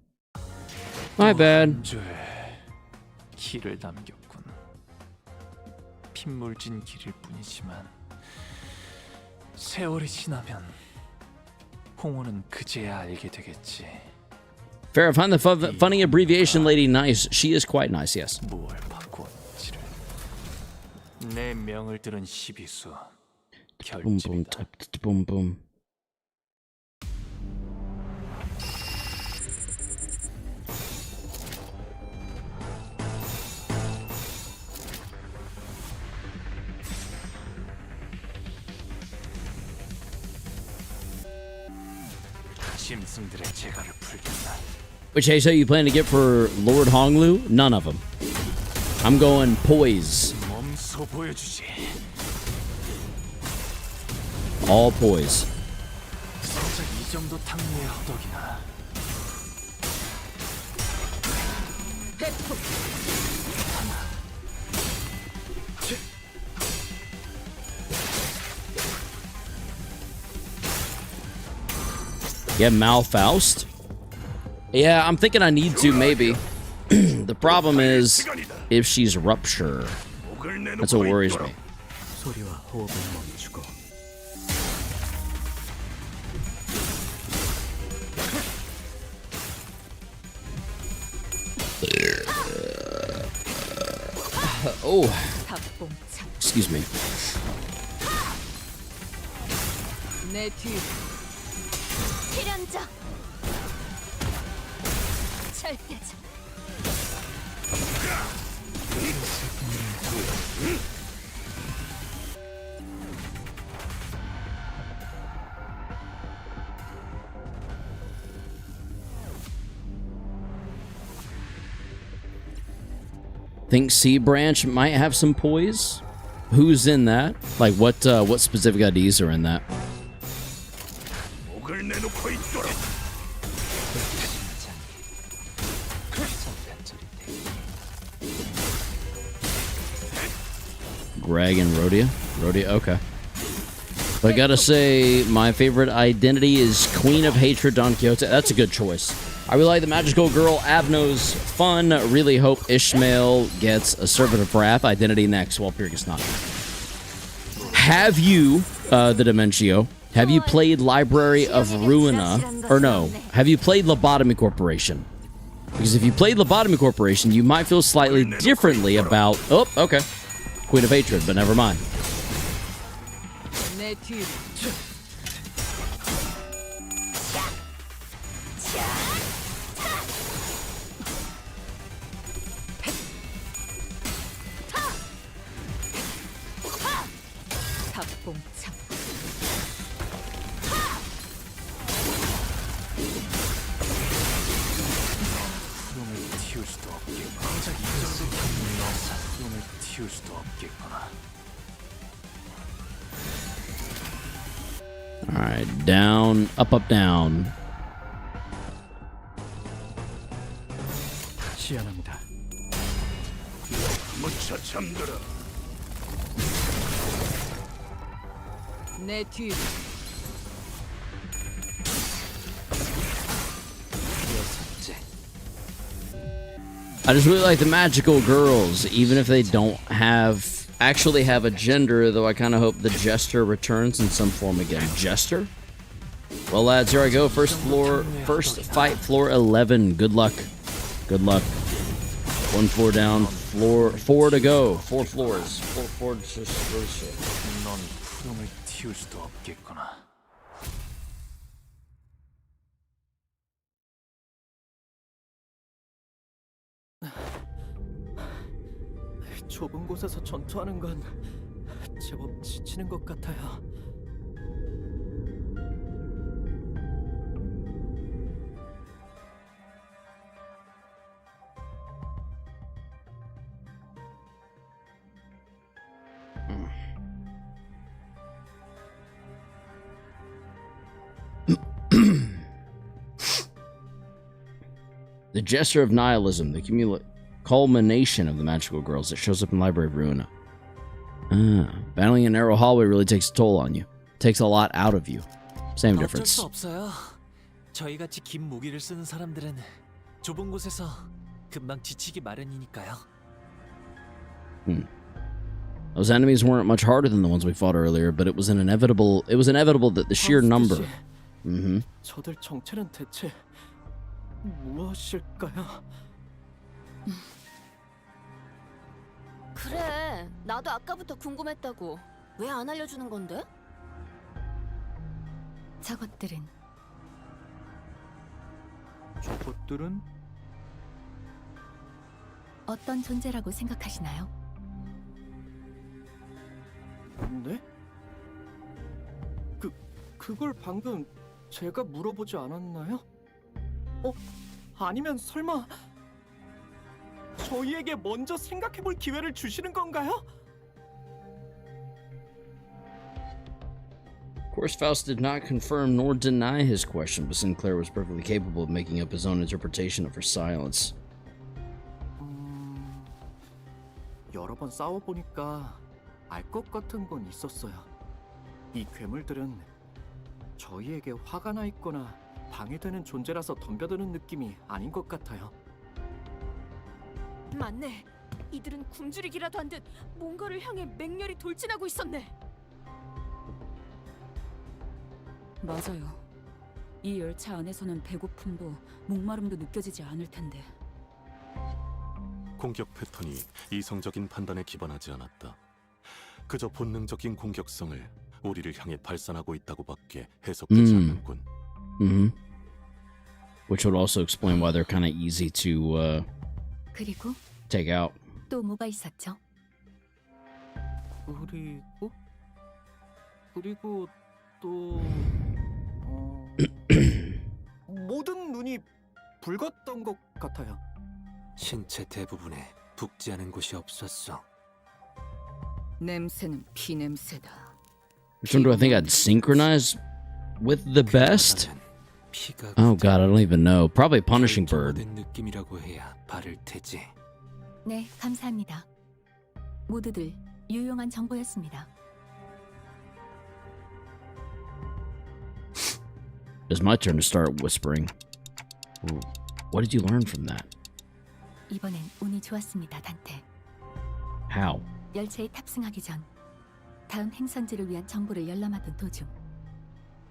My bad. 길을 남겼군. 핏물진 길일 뿐이지만 세월이 지나면 홍호는 그제야 알게 되겠지. Fair, find the funny abbreviation lady nice. She is quite nice, yes. 뭘 바꾸었지를. 내 명을 들은 시비수. Boom boom tap boom boom. 짐승들의 재갈을 풀겠다. Which Heiso you plan to get for Lord Honglu? None of them. I'm going poise. 몸소 보여주지. All poise. 정작 이 정도 탕류의 허덕이나. Yeah, Malfaust. Yeah, I'm thinking I need to, maybe. The problem is if she's Rupture. That's what worries me. 소리와 호흡을 멈추고 Oh, excuse me. 내 뒤. 필연적 절대적 Think C branch might have some poise. Who's in that? Like what specific IDs are in that? Greg and Rhodia? Rhodia, okay. But I gotta say, my favorite identity is Queen of Hatred Don Quixote. That's a good choice. I really like the magical girl Avno's fun. Really hope Ishmael gets a Servant of Wrath identity next. Well, Pyrrhus not. Have you, the Dementio, have you played Library of Ruina? Or no, have you played Lobotomy Corporation? Because if you played Lobotomy Corporation, you might feel slightly differently about... Oh, okay. Queen of Hatred, but never mind. Alright, down, up, up, down. 시연합니다. 내 뒤. I just really like the magical girls, even if they don't actually have a gender, though I kind of hope the Jester returns in some form again. Jester? Well, lads, here I go. First fight, floor 11. Good luck. Good luck. 1 floor down, 4 to go. 4 floors. 4 floors. 넌 푸름을 틔울 수도 없겠구나. 좁은 곳에서 전투하는 건 제법 지치는 것 같아요. The gesture of nihilism, the culmination of the magical girls that shows up in Library of Ruina. Battling a narrow hallway really takes a toll on you. Takes a lot out of you. Same 어쩔 difference. 수 없어요. 저희같이 긴 무기를 쓰는 사람들은 좁은 곳에서 금방 지치기 마련이니까요. Those enemies weren't much harder than the ones we fought earlier, but it was inevitable that the sheer number. 저들 정체는 대체 무엇일까요? 그래, 나도 아까부터 궁금했다고. 왜 안 알려주는 건데? 저것들은 저것들은 어떤 존재라고 생각하시나요? 네? 그걸 방금 제가 물어보지 않았나요? 아니면 설마 저희에게 먼저 생각해볼 기회를 주시는 건가요? Of course, Faust did not confirm nor deny his question, but Sinclair was perfectly capable of making up his own interpretation of her silence. 여러 번 싸워보니까 알 것 같은 건 있었어요. 이 괴물들은 저희에게 화가 나 있거나 방해되는 존재라서 덤벼드는 느낌이 아닌 것 같아요. 맞네. 이들은 굶주리기라도 한 듯 뭔가를 향해 맹렬히 돌진하고 있었네. 맞아요. 이 열차 안에서는 배고픔도 목마름도 느껴지지 않을 텐데. 공격 패턴이 이성적인 판단에 기반하지 않았다. 그저 본능적인 공격성을 우리를 향해 발산하고 있다고밖에 해석되지 않는군. Which would also explain why they're kind of easy to 그리고 take out. 또 뭐가 있었죠? 그리고 또 모든 눈이 붉었던 것 같아요. 신체 대부분에 붓지 않은 곳이 없었어. 냄새는 피 냄새다. Which one do I think I'd synchronize with the best? Oh god, I don't even know. Probably Punishing Bird. 느낌이라고 해야 바를 테지. 네, 감사합니다. 모두들 유용한 정보였습니다. It's my turn to start whispering. What did you learn from that? 이번엔 운이 좋았습니다, 단테. How? 열차에 탑승하기 전 다음 행선지를 위한 정보를 열람하던 도중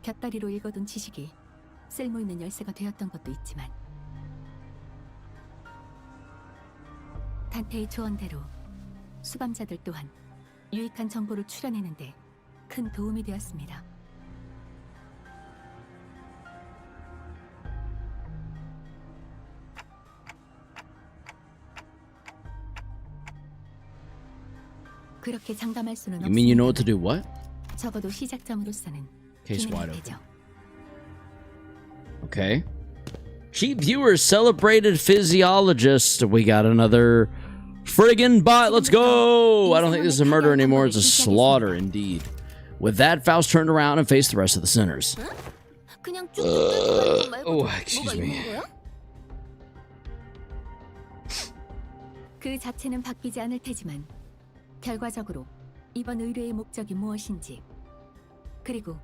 곁다리로 읽어둔 지식이 쓸모있는 열쇠가 되었던 것도 있지만 단테의 조언대로 수감자들 또한 유익한 정보를 추려내는데 큰 도움이 되었습니다. 그렇게 장담할 수는 You mean you know what to 없습니다. do what? 적어도 시작점으로서는 Case 기능이 wide open. 되죠. Okay. Cheap viewers, celebrated physiologist. We got another friggin' bot. Let's go! I don't think this is a murder anymore. It's a slaughter indeed. With that, Faust turned around and faced the rest of the sinners. 그냥 쭉 뜯는 거 말고 뭐가 excuse 있는 me. 거야? 그 자체는 바뀌지 않을 테지만 결과적으로 이번 의뢰의 목적이 무엇인지 그리고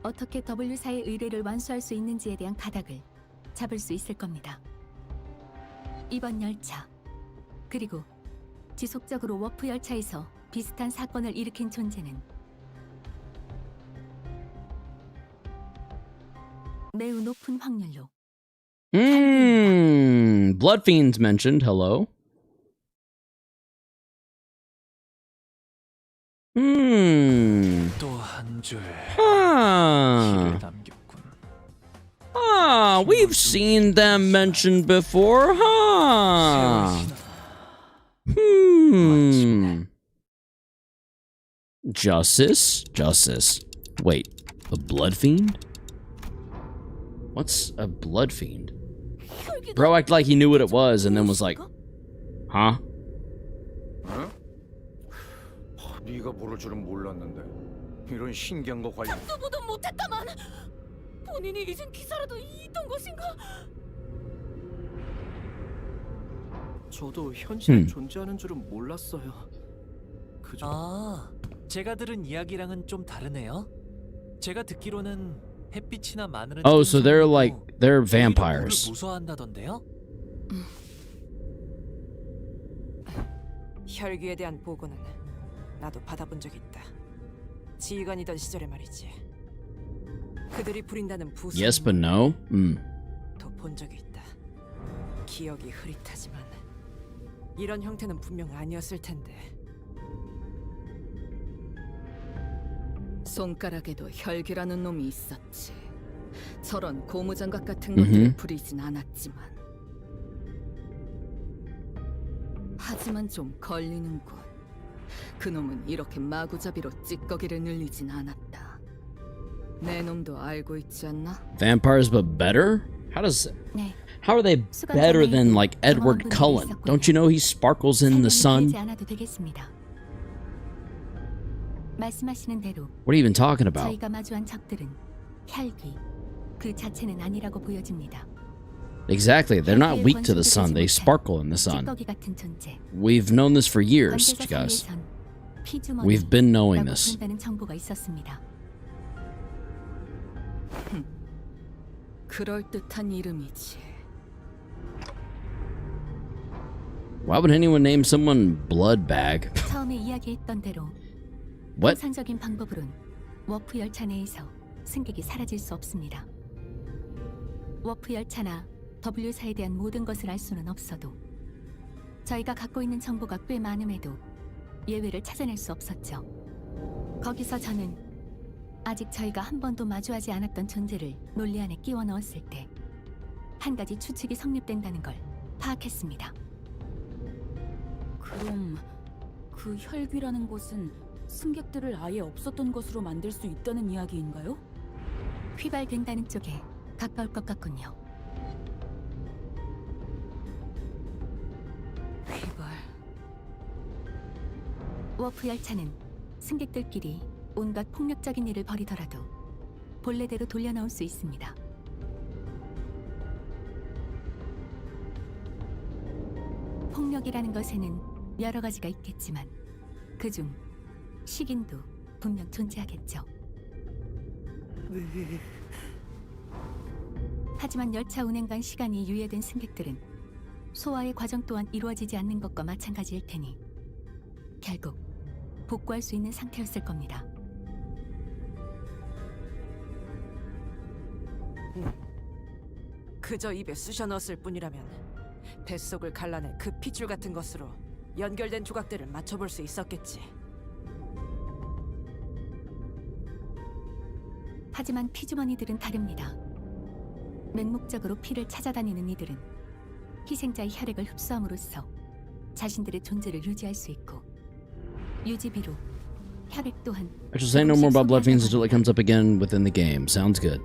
어떻게 W사의 의뢰를 완수할 수 있는지에 대한 가닥을 잡을 수 있을 겁니다. 이번 열차 그리고 지속적으로 워프 열차에서 비슷한 사건을 일으킨 존재는 매우 높은 확률로 Blood Fiends mentioned. Hello. 또 한 줄 Huh. 남겼군. We've seen them mentioned before, huh? Justice? Wait, a blood fiend? What's a blood fiend? Bro acted like he knew what it was and then was like, huh? 네가 모를 줄은 몰랐는데 이런 신기한 거 관련. 보도 못했다만 본인이 잊은 기사라도 있던 것인가? 저도 현실에 존재하는 줄은 몰랐어요. 아, 제가 들은 이야기랑은 좀 다르네요. 제가 듣기로는 햇빛이나 마늘은 Oh, so they're vampires. 무서워한다던데요? 혈귀에 대한 보고는 나도 받아본 적이 있다. 지휘관이던 시절에 말이지. 그들이 부린다는 부수. Yes, but no. 본 적이 있다. 기억이 흐릿하지만 이런 형태는 분명 아니었을 텐데. 손가락에도 혈기라는 놈이 있었지. 저런 고무장갑 같은 것들을 부리진 않았지만. 하지만 좀 걸리는군. 그놈은 이렇게 마구잡이로 찌꺼기를 늘리진 않았다. 내 놈도 알고 있지 않나? Vampires, but better? How are they better than like Edward Cullen? Don't you know he sparkles in the sun? 말씀하시는 대로 What are you even talking about? 저희가 마주한 적들은 혈귀 그 자체는 아니라고 보여집니다. Exactly. They're not weak to the sun. They sparkle in the sun. 찌꺼기 같은 존재. We've known this for years, guys. We've been knowing this. 부른다는 정보가 있었습니다. 그럴듯한 이름이지. Why would anyone name someone Bloodbag? 처음에 이야기했던 대로 What? 통상적인 방법으론 워프 열차 내에서 승객이 사라질 수 없습니다. 워프 열차나 W사에 대한 모든 것을 알 수는 없어도 저희가 갖고 있는 정보가 꽤 많음에도 예외를 찾아낼 수 없었죠. 거기서 저는 아직 저희가 한 번도 마주하지 않았던 존재를 논리 안에 끼워 넣었을 때 한 가지 추측이 성립된다는 걸 파악했습니다. 그럼 그 혈귀라는 곳은 승객들을 아예 없었던 것으로 만들 수 있다는 이야기인가요? 휘발된다는 쪽에 가까울 것 같군요. 휘발. 워프 열차는 승객들끼리 온갖 폭력적인 일을 벌이더라도 본래대로 돌려놓을 수 있습니다. 폭력이라는 것에는 여러 가지가 있겠지만 그중 식인도 분명 존재하겠죠. 하지만 열차 운행간 시간이 유예된 승객들은 소화의 과정 또한 이루어지지 않는 것과 마찬가지일 테니 결국 복구할 수 있는 상태였을 겁니다. 그저 입에 쑤셔 넣었을 뿐이라면 뱃속을 갈라낼 그 핏줄 같은 것으로 연결된 조각들을 맞춰볼 수 있었겠지. 하지만 피주머니들은 다릅니다. 맹목적으로 피를 찾아다니는 이들은 희생자의 혈액을 흡수함으로써 자신들의 존재를 유지할 수 있고 유지비로 혈액 또한 I shall say no more about blood fiends until it comes up again within the game. Sounds good.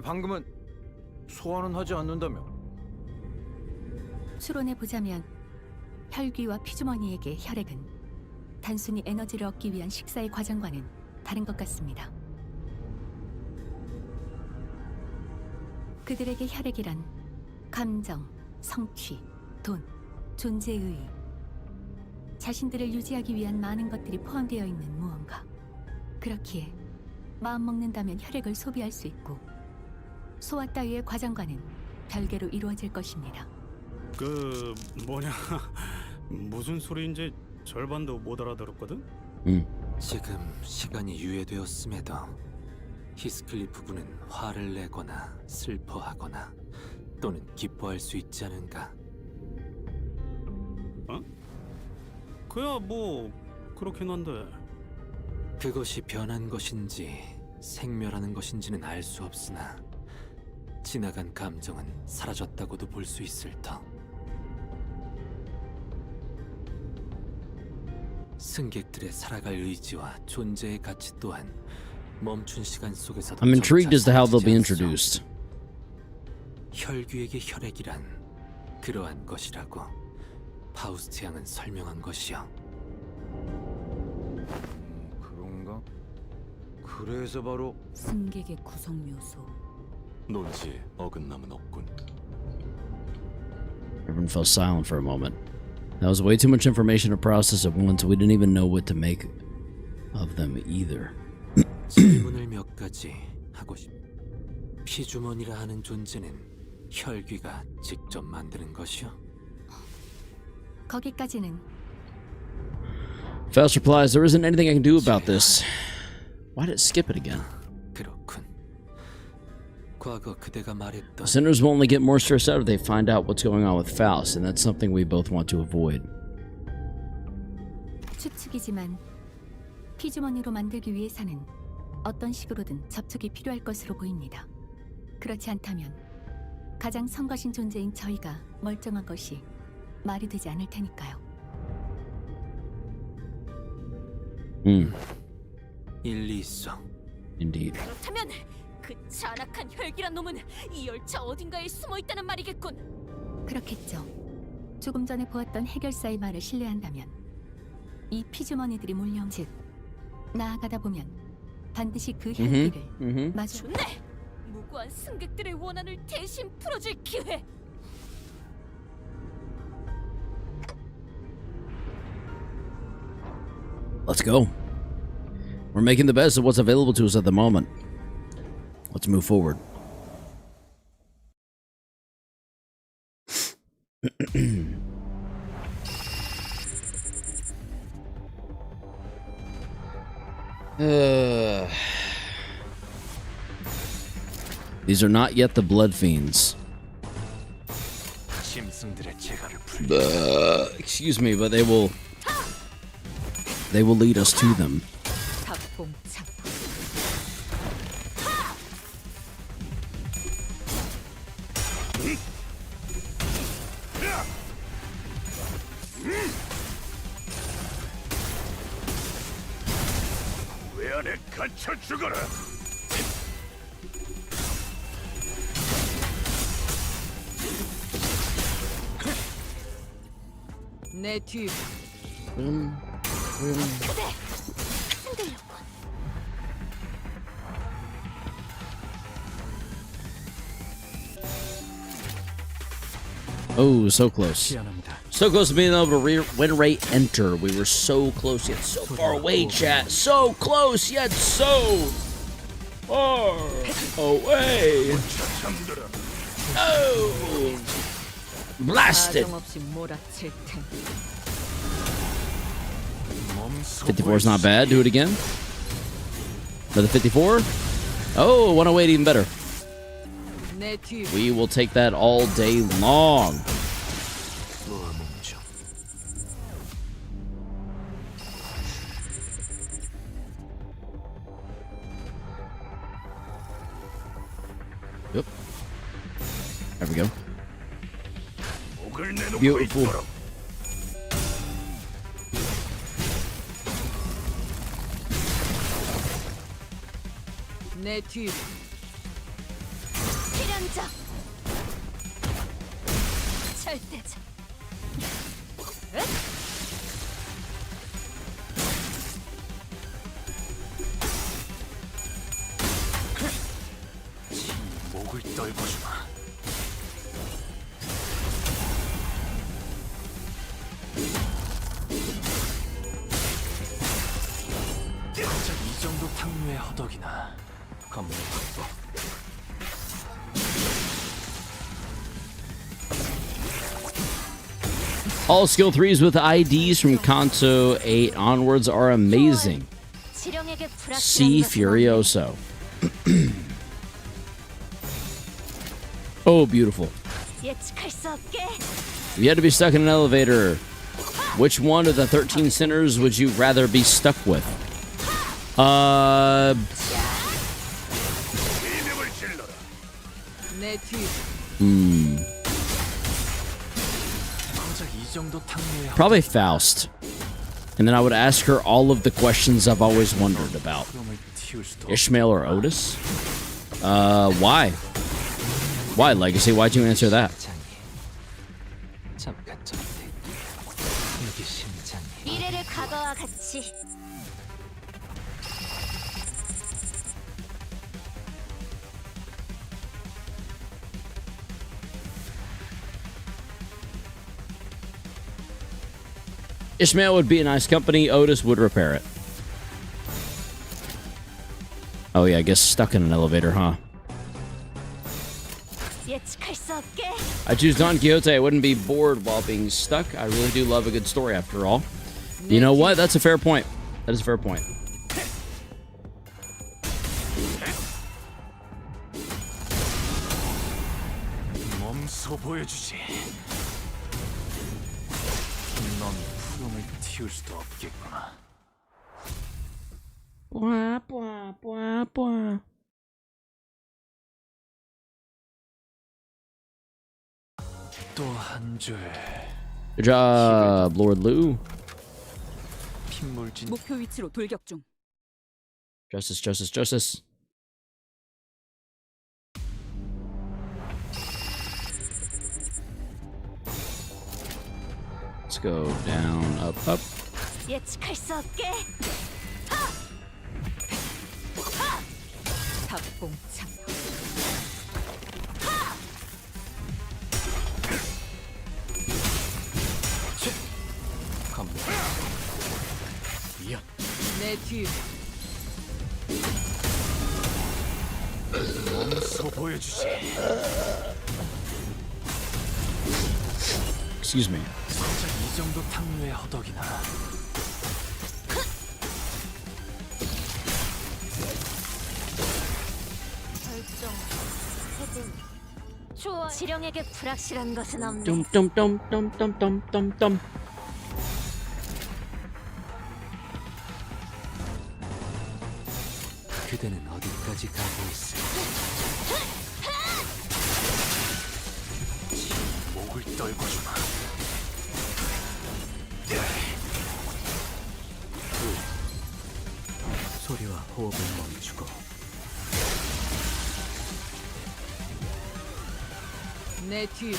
방금은 소화는 하지 않는다며? 추론해 보자면 혈귀와 피주머니에게 혈액은 단순히 에너지를 얻기 위한 식사의 과정과는 다른 것 같습니다. 그들에게 혈액이란 감정, 성취, 돈, 존재의 자신들을 유지하기 위한 많은 것들이 포함되어 있는 무언가. 그렇기에 마음 먹는다면 혈액을 소비할 수 있고 소화 따위의 과정과는 별개로 이루어질 것입니다. 그 뭐냐 무슨 소리인지 절반도 못 알아들었거든? 지금 시간이 유예되었음에도 히스클리프 군은 화를 내거나 슬퍼하거나 또는 기뻐할 수 있지 않은가? 어? 그야 뭐 그렇긴 한데 그것이 변한 것인지 생멸하는 것인지는 알 수 없으나 지나간 감정은 사라졌다고도 볼 수 있을 터. 승객들의 살아갈 의지와 존재의 가치 또한 멈춘 시간 속에서도 I'm intrigued as to how they'll be introduced. 혈귀에게 혈액이란 그러한 것이라고 파우스트 양은 설명한 것이요. 그런가? 그래서 바로 승객의 구성 요소. 논지에 어긋남은 없군. Everyone fell silent for a moment. That was way too much information to process at once. We didn't even know what to make of them either. 질문을 몇 가지 하고 싶. 피주머니라 하는 존재는 혈귀가 직접 만드는 것이요? 거기까지는. Faust replies, there isn't anything I can do about this. Why did it skip it again? 그렇군. 과거 그대가 말했던 Sinners will only get more stressed out if they find out what's going on with Faust, and that's something we both want to avoid. 추측이지만 피주머니로 만들기 위해서는 어떤 식으로든 접촉이 필요할 것으로 보입니다. 그렇지 않다면 가장 성가신 존재인 저희가 멀쩡한 것이 말이 되지 않을 테니까요. 일리 있어. Indeed. 그렇다면 그 잔악한 혈기란 놈은 이 열차 어딘가에 숨어 있다는 말이겠군. 그렇겠죠. 조금 전에 보았던 해결사의 말을 신뢰한다면 이 피주머니들이 몰려온 즉 나아가다 보면 반드시 그 혈기를 마주. 좋네. 무고한 승객들의 원한을 대신 풀어줄 기회. Let's go. We're making the best of what's available to us at the moment. Let's move forward. These are not yet the blood fiends. Excuse me, but they will lead us to them. 왜 안에 갇혀 죽어라. 내 뒤. Oh, so close. So close to being able to win rate enter. We were so close yet so far away, chat. So close yet so far away. Oh! Blasted! 54 is not bad. Do it again. Another 54. Oh, 108 even better. We will take that all day long. Yep. There we go. Beautiful. 내 뒤. 필연자. 절대자. 목을 떨궈주마. 정작 이 정도 탕류의 허덕이나 건물 확보. All skill 3s with IDs from CANTO 8 onwards are amazing. See Furioso. Oh, beautiful. If you had to be stuck in an elevator, which one of the 13 sinners would you rather be stuck with? Probably Faust. And then I would ask her all of the questions I've always wondered about. Ishmael or Otis? Why? Why, Legacy? Why'd you answer that? 미래를 과거와 같이. Ishmael would be a nice company. Otis would repair it. Oh yeah, I guess stuck in an elevator, huh? 예측할 수 없게. I choose Don Quixote. I wouldn't be bored while being stuck. I really do love a good story after all. You know what? That's a fair point. That is a fair point. 몸소 보여주지. 넌 푸름을 틔울 수도 없겠구나. 또 한 줄. Good job, Lord Lou. 핏물진. 목표 위치로 돌격 중. Justice, justice, justice. Let's go down, up, up. 예측할 수 없게. 탑봉창. 내 뒤. 몸소 보여주지. Excuse me. 진짜 이 정도 탕류에 허덕이나. 결정. 해진. 추워. 지령에게 불확실한 것은 없네. 똠똠똠똠똠똠똠똠. 그대는 어디까지 가고 있을까? 목을 떨궈주마. 소리와 호흡을 멈추고 내 뒤.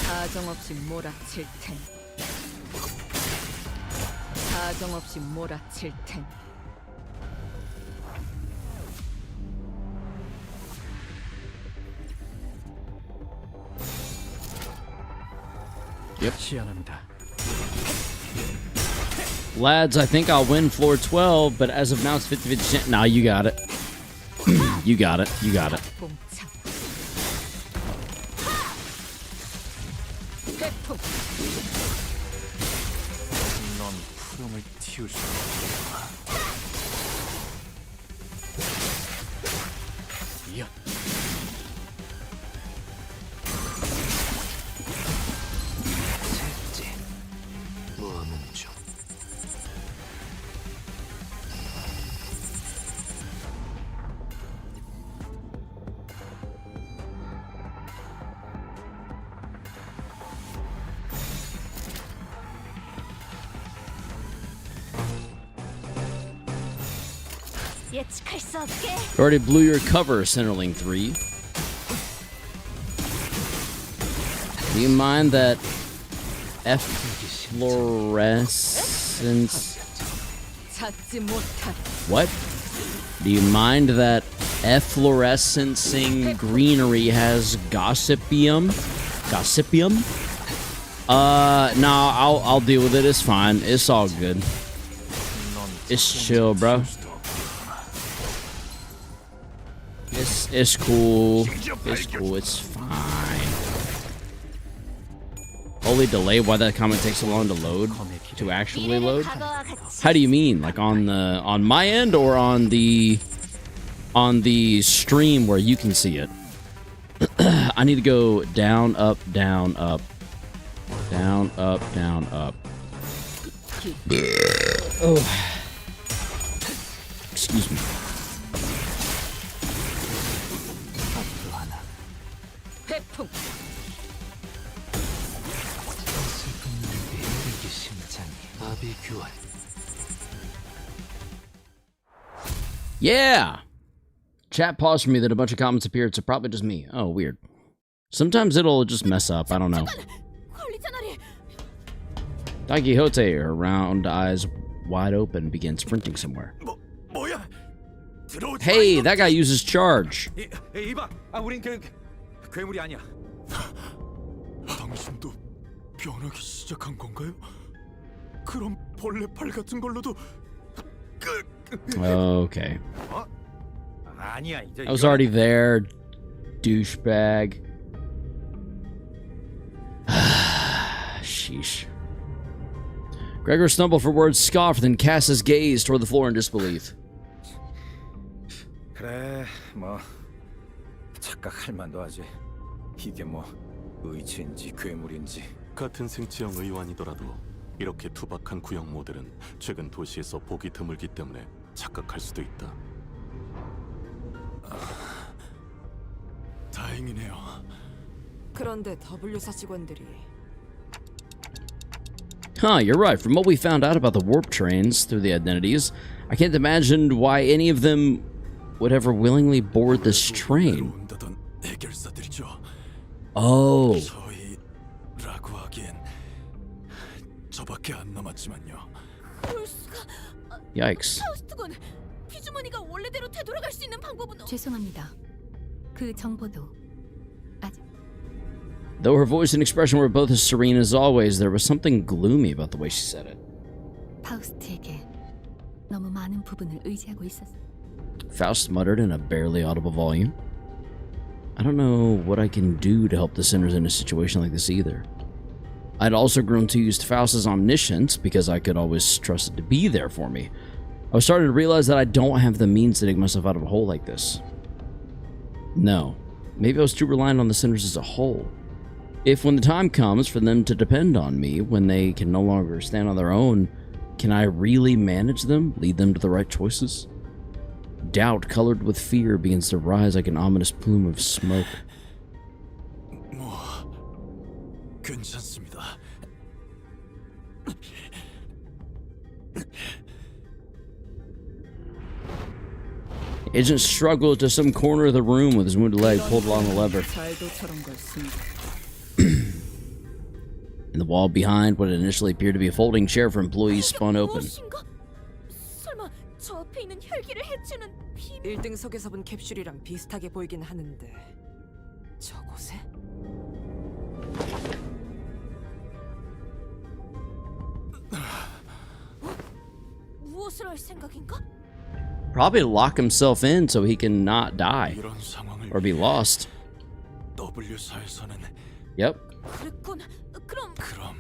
사정없이 몰아칠 텐. 사정없이 몰아칠 텐. Yep. 시안합니다. Lads, I think I'll win floor 12, but as of now it's 50-50. Nah, you got it. You got it. You got it. 넌 푸름을 틔울 수 없구나. 이야. 셋째, 모험은 좀. 예측할 수 없게. You already blew your cover, Centerling 3. Do you mind that efflorescence? 찾지 못한. What? Do you mind that efflorescencing greenery has gossipium? Gossipium? No, I'll deal with it. It's fine. It's all good. It's chill, bro. It's cool. It's cool. It's fine. Holy delay, why that comment takes so long to load? To actually load? How do you mean? Like on my end or on the stream where you can see it? I need to go down, up, down, up. Down, up, down, up. Oh. Excuse me. 회풍. 슬픈 눈빛 이기 심장이 아비 교환. Yeah! Chat paused for me that a bunch of comments appeared, so probably just me. Oh, weird. Sometimes it'll just mess up, I don't know. Don Quixote, her round eyes wide open, begins sprinting somewhere. Hey, that guy uses charge. 이봐, 우린 괴물이 아니야. 당신도 변하기 시작한 건가요? 그럼 벌레팔 같은 걸로도 Okay. 아니야 이제. I was already there, douchebag. Sheesh. Gregor stumbled for words, scoffed, then cast his gaze toward the floor in disbelief. 그래 뭐 착각할 만도 하지. 이게 뭐 의치인지 괴물인지. 같은 생체형 의완이더라도 이렇게 투박한 구형 모델은 최근 도시에서 보기 드물기 때문에 착각할 수도 있다. 다행이네요. 그런데 W사 직원들이 Huh, you're right. From what we found out about the warp trains through the identities, I can't imagine why any of them would ever willingly board this train. 해결사들이죠. Oh. 저희라고 하기엔 저밖에 안 남았지만요. 그럴 수가. Yikes. 파우스트군, 피주머니가 원래대로 되돌아갈 수 있는 방법은 죄송합니다. 그 정보도 아직 Though her voice and expression were both as serene as always, there was something gloomy about the way she said it. 파우스트에게 너무 많은 부분을 의지하고 있었어. Faust muttered in a barely audible volume. I don't know what I can do to help the sinners in a situation like this either. I'd also grown too used to Faust's omniscience because I could always trust it to be there for me. I was starting to realize that I don't have the means to dig myself out of a hole like this. No, maybe I was too reliant on the sinners as a whole. If when the time comes for them to depend on me, when they can no longer stand on their own, can I really manage them, lead them to the right choices? Doubt, colored with fear, begins to rise like an ominous plume of smoke. 뭐 괜찮습니다. Agent struggled to some corner of the room with his wounded leg pulled along the lever. And the wall behind what initially appeared to be a folding chair for employees spun open. 설마 저 앞에 있는 혈기를 해치는 비... 1등석에서 본 캡슐이랑 비슷하게 보이긴 하는데 저곳에? 무엇을 할 생각인가? Probably to lock himself in so he can not die or be lost. W사에서는 Yep. 그랬군. 그럼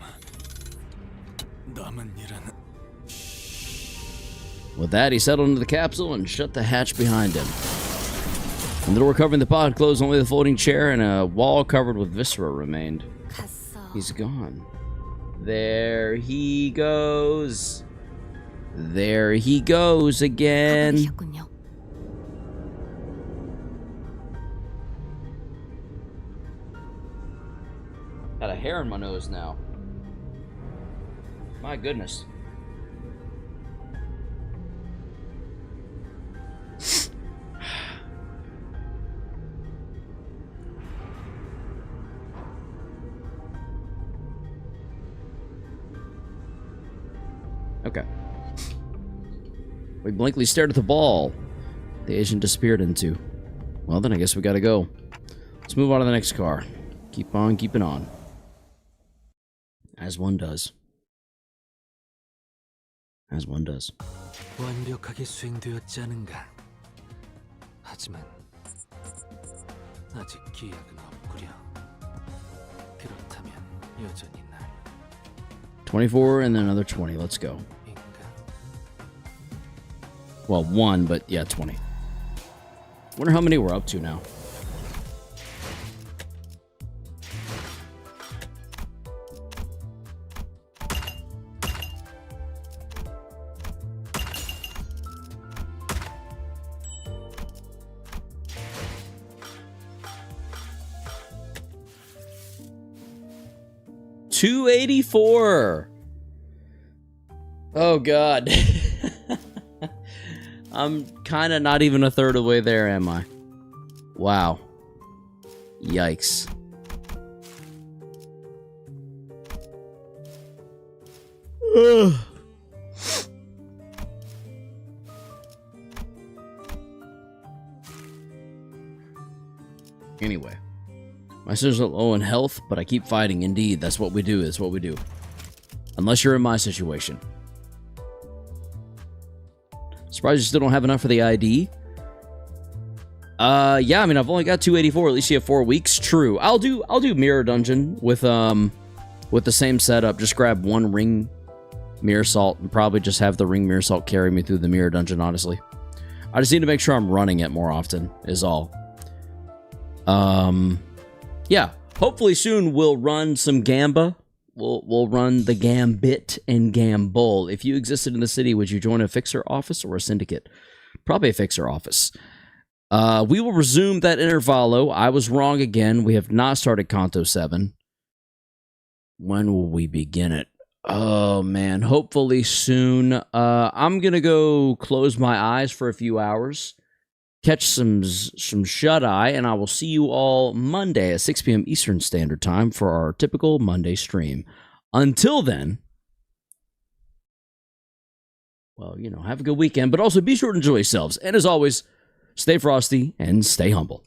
남은 일은 With that, he settled into the capsule and shut the hatch behind him. When the door covering the pod closed, only the folding chair and a wall covered with viscera remained. He's gone. There he goes. There he goes again. Got a hair in my nose now. My goodness. Okay. We blankly stared at the ball the agent disappeared into. Well, then I guess we gotta go. Let's move on to the next car. Keep on keeping on. As one does. As one does. 완벽하게 수행되었지 않은가. 하지만 아직 기약은 없구려. 그렇다면 여전히 날 24 and then another 20. Let's go. Well, 1, but yeah, 20. Wonder how many we're up to now. $284. Oh God. I'm kind of not even a third of the way there, am I? Wow. Yikes. Anyway. My sister's low in health, but I keep fighting. Indeed, that's what we do. That's what we do. Unless you're in my situation. Surprised you still don't have enough for the ID. Yeah, I mean, I've only got 284. At least you have 4 weeks. True. I'll do Mirror Dungeon with the same setup. Just grab one ring Mirror Salt and probably just have the ring Mirror Salt carry me through the Mirror Dungeon, honestly. I just need to make sure I'm running it more often, is all. Yeah. Hopefully soon we'll run some Gamba. We'll run the Gambit and Gamble. If you existed in the city, would you join a fixer office or a syndicate? Probably a fixer office. We will resume that intervallo. I was wrong again. We have not started Canto 7. When will we begin it? Oh, man. Hopefully soon. I'm going to go close my eyes for a few hours, catch some shut-eye, and I will see you all Monday at 6 p.m. Eastern Standard Time for our typical Monday stream. Until then, well, you know, have a good weekend, but also be sure to enjoy yourselves. And as always, stay frosty and stay humble.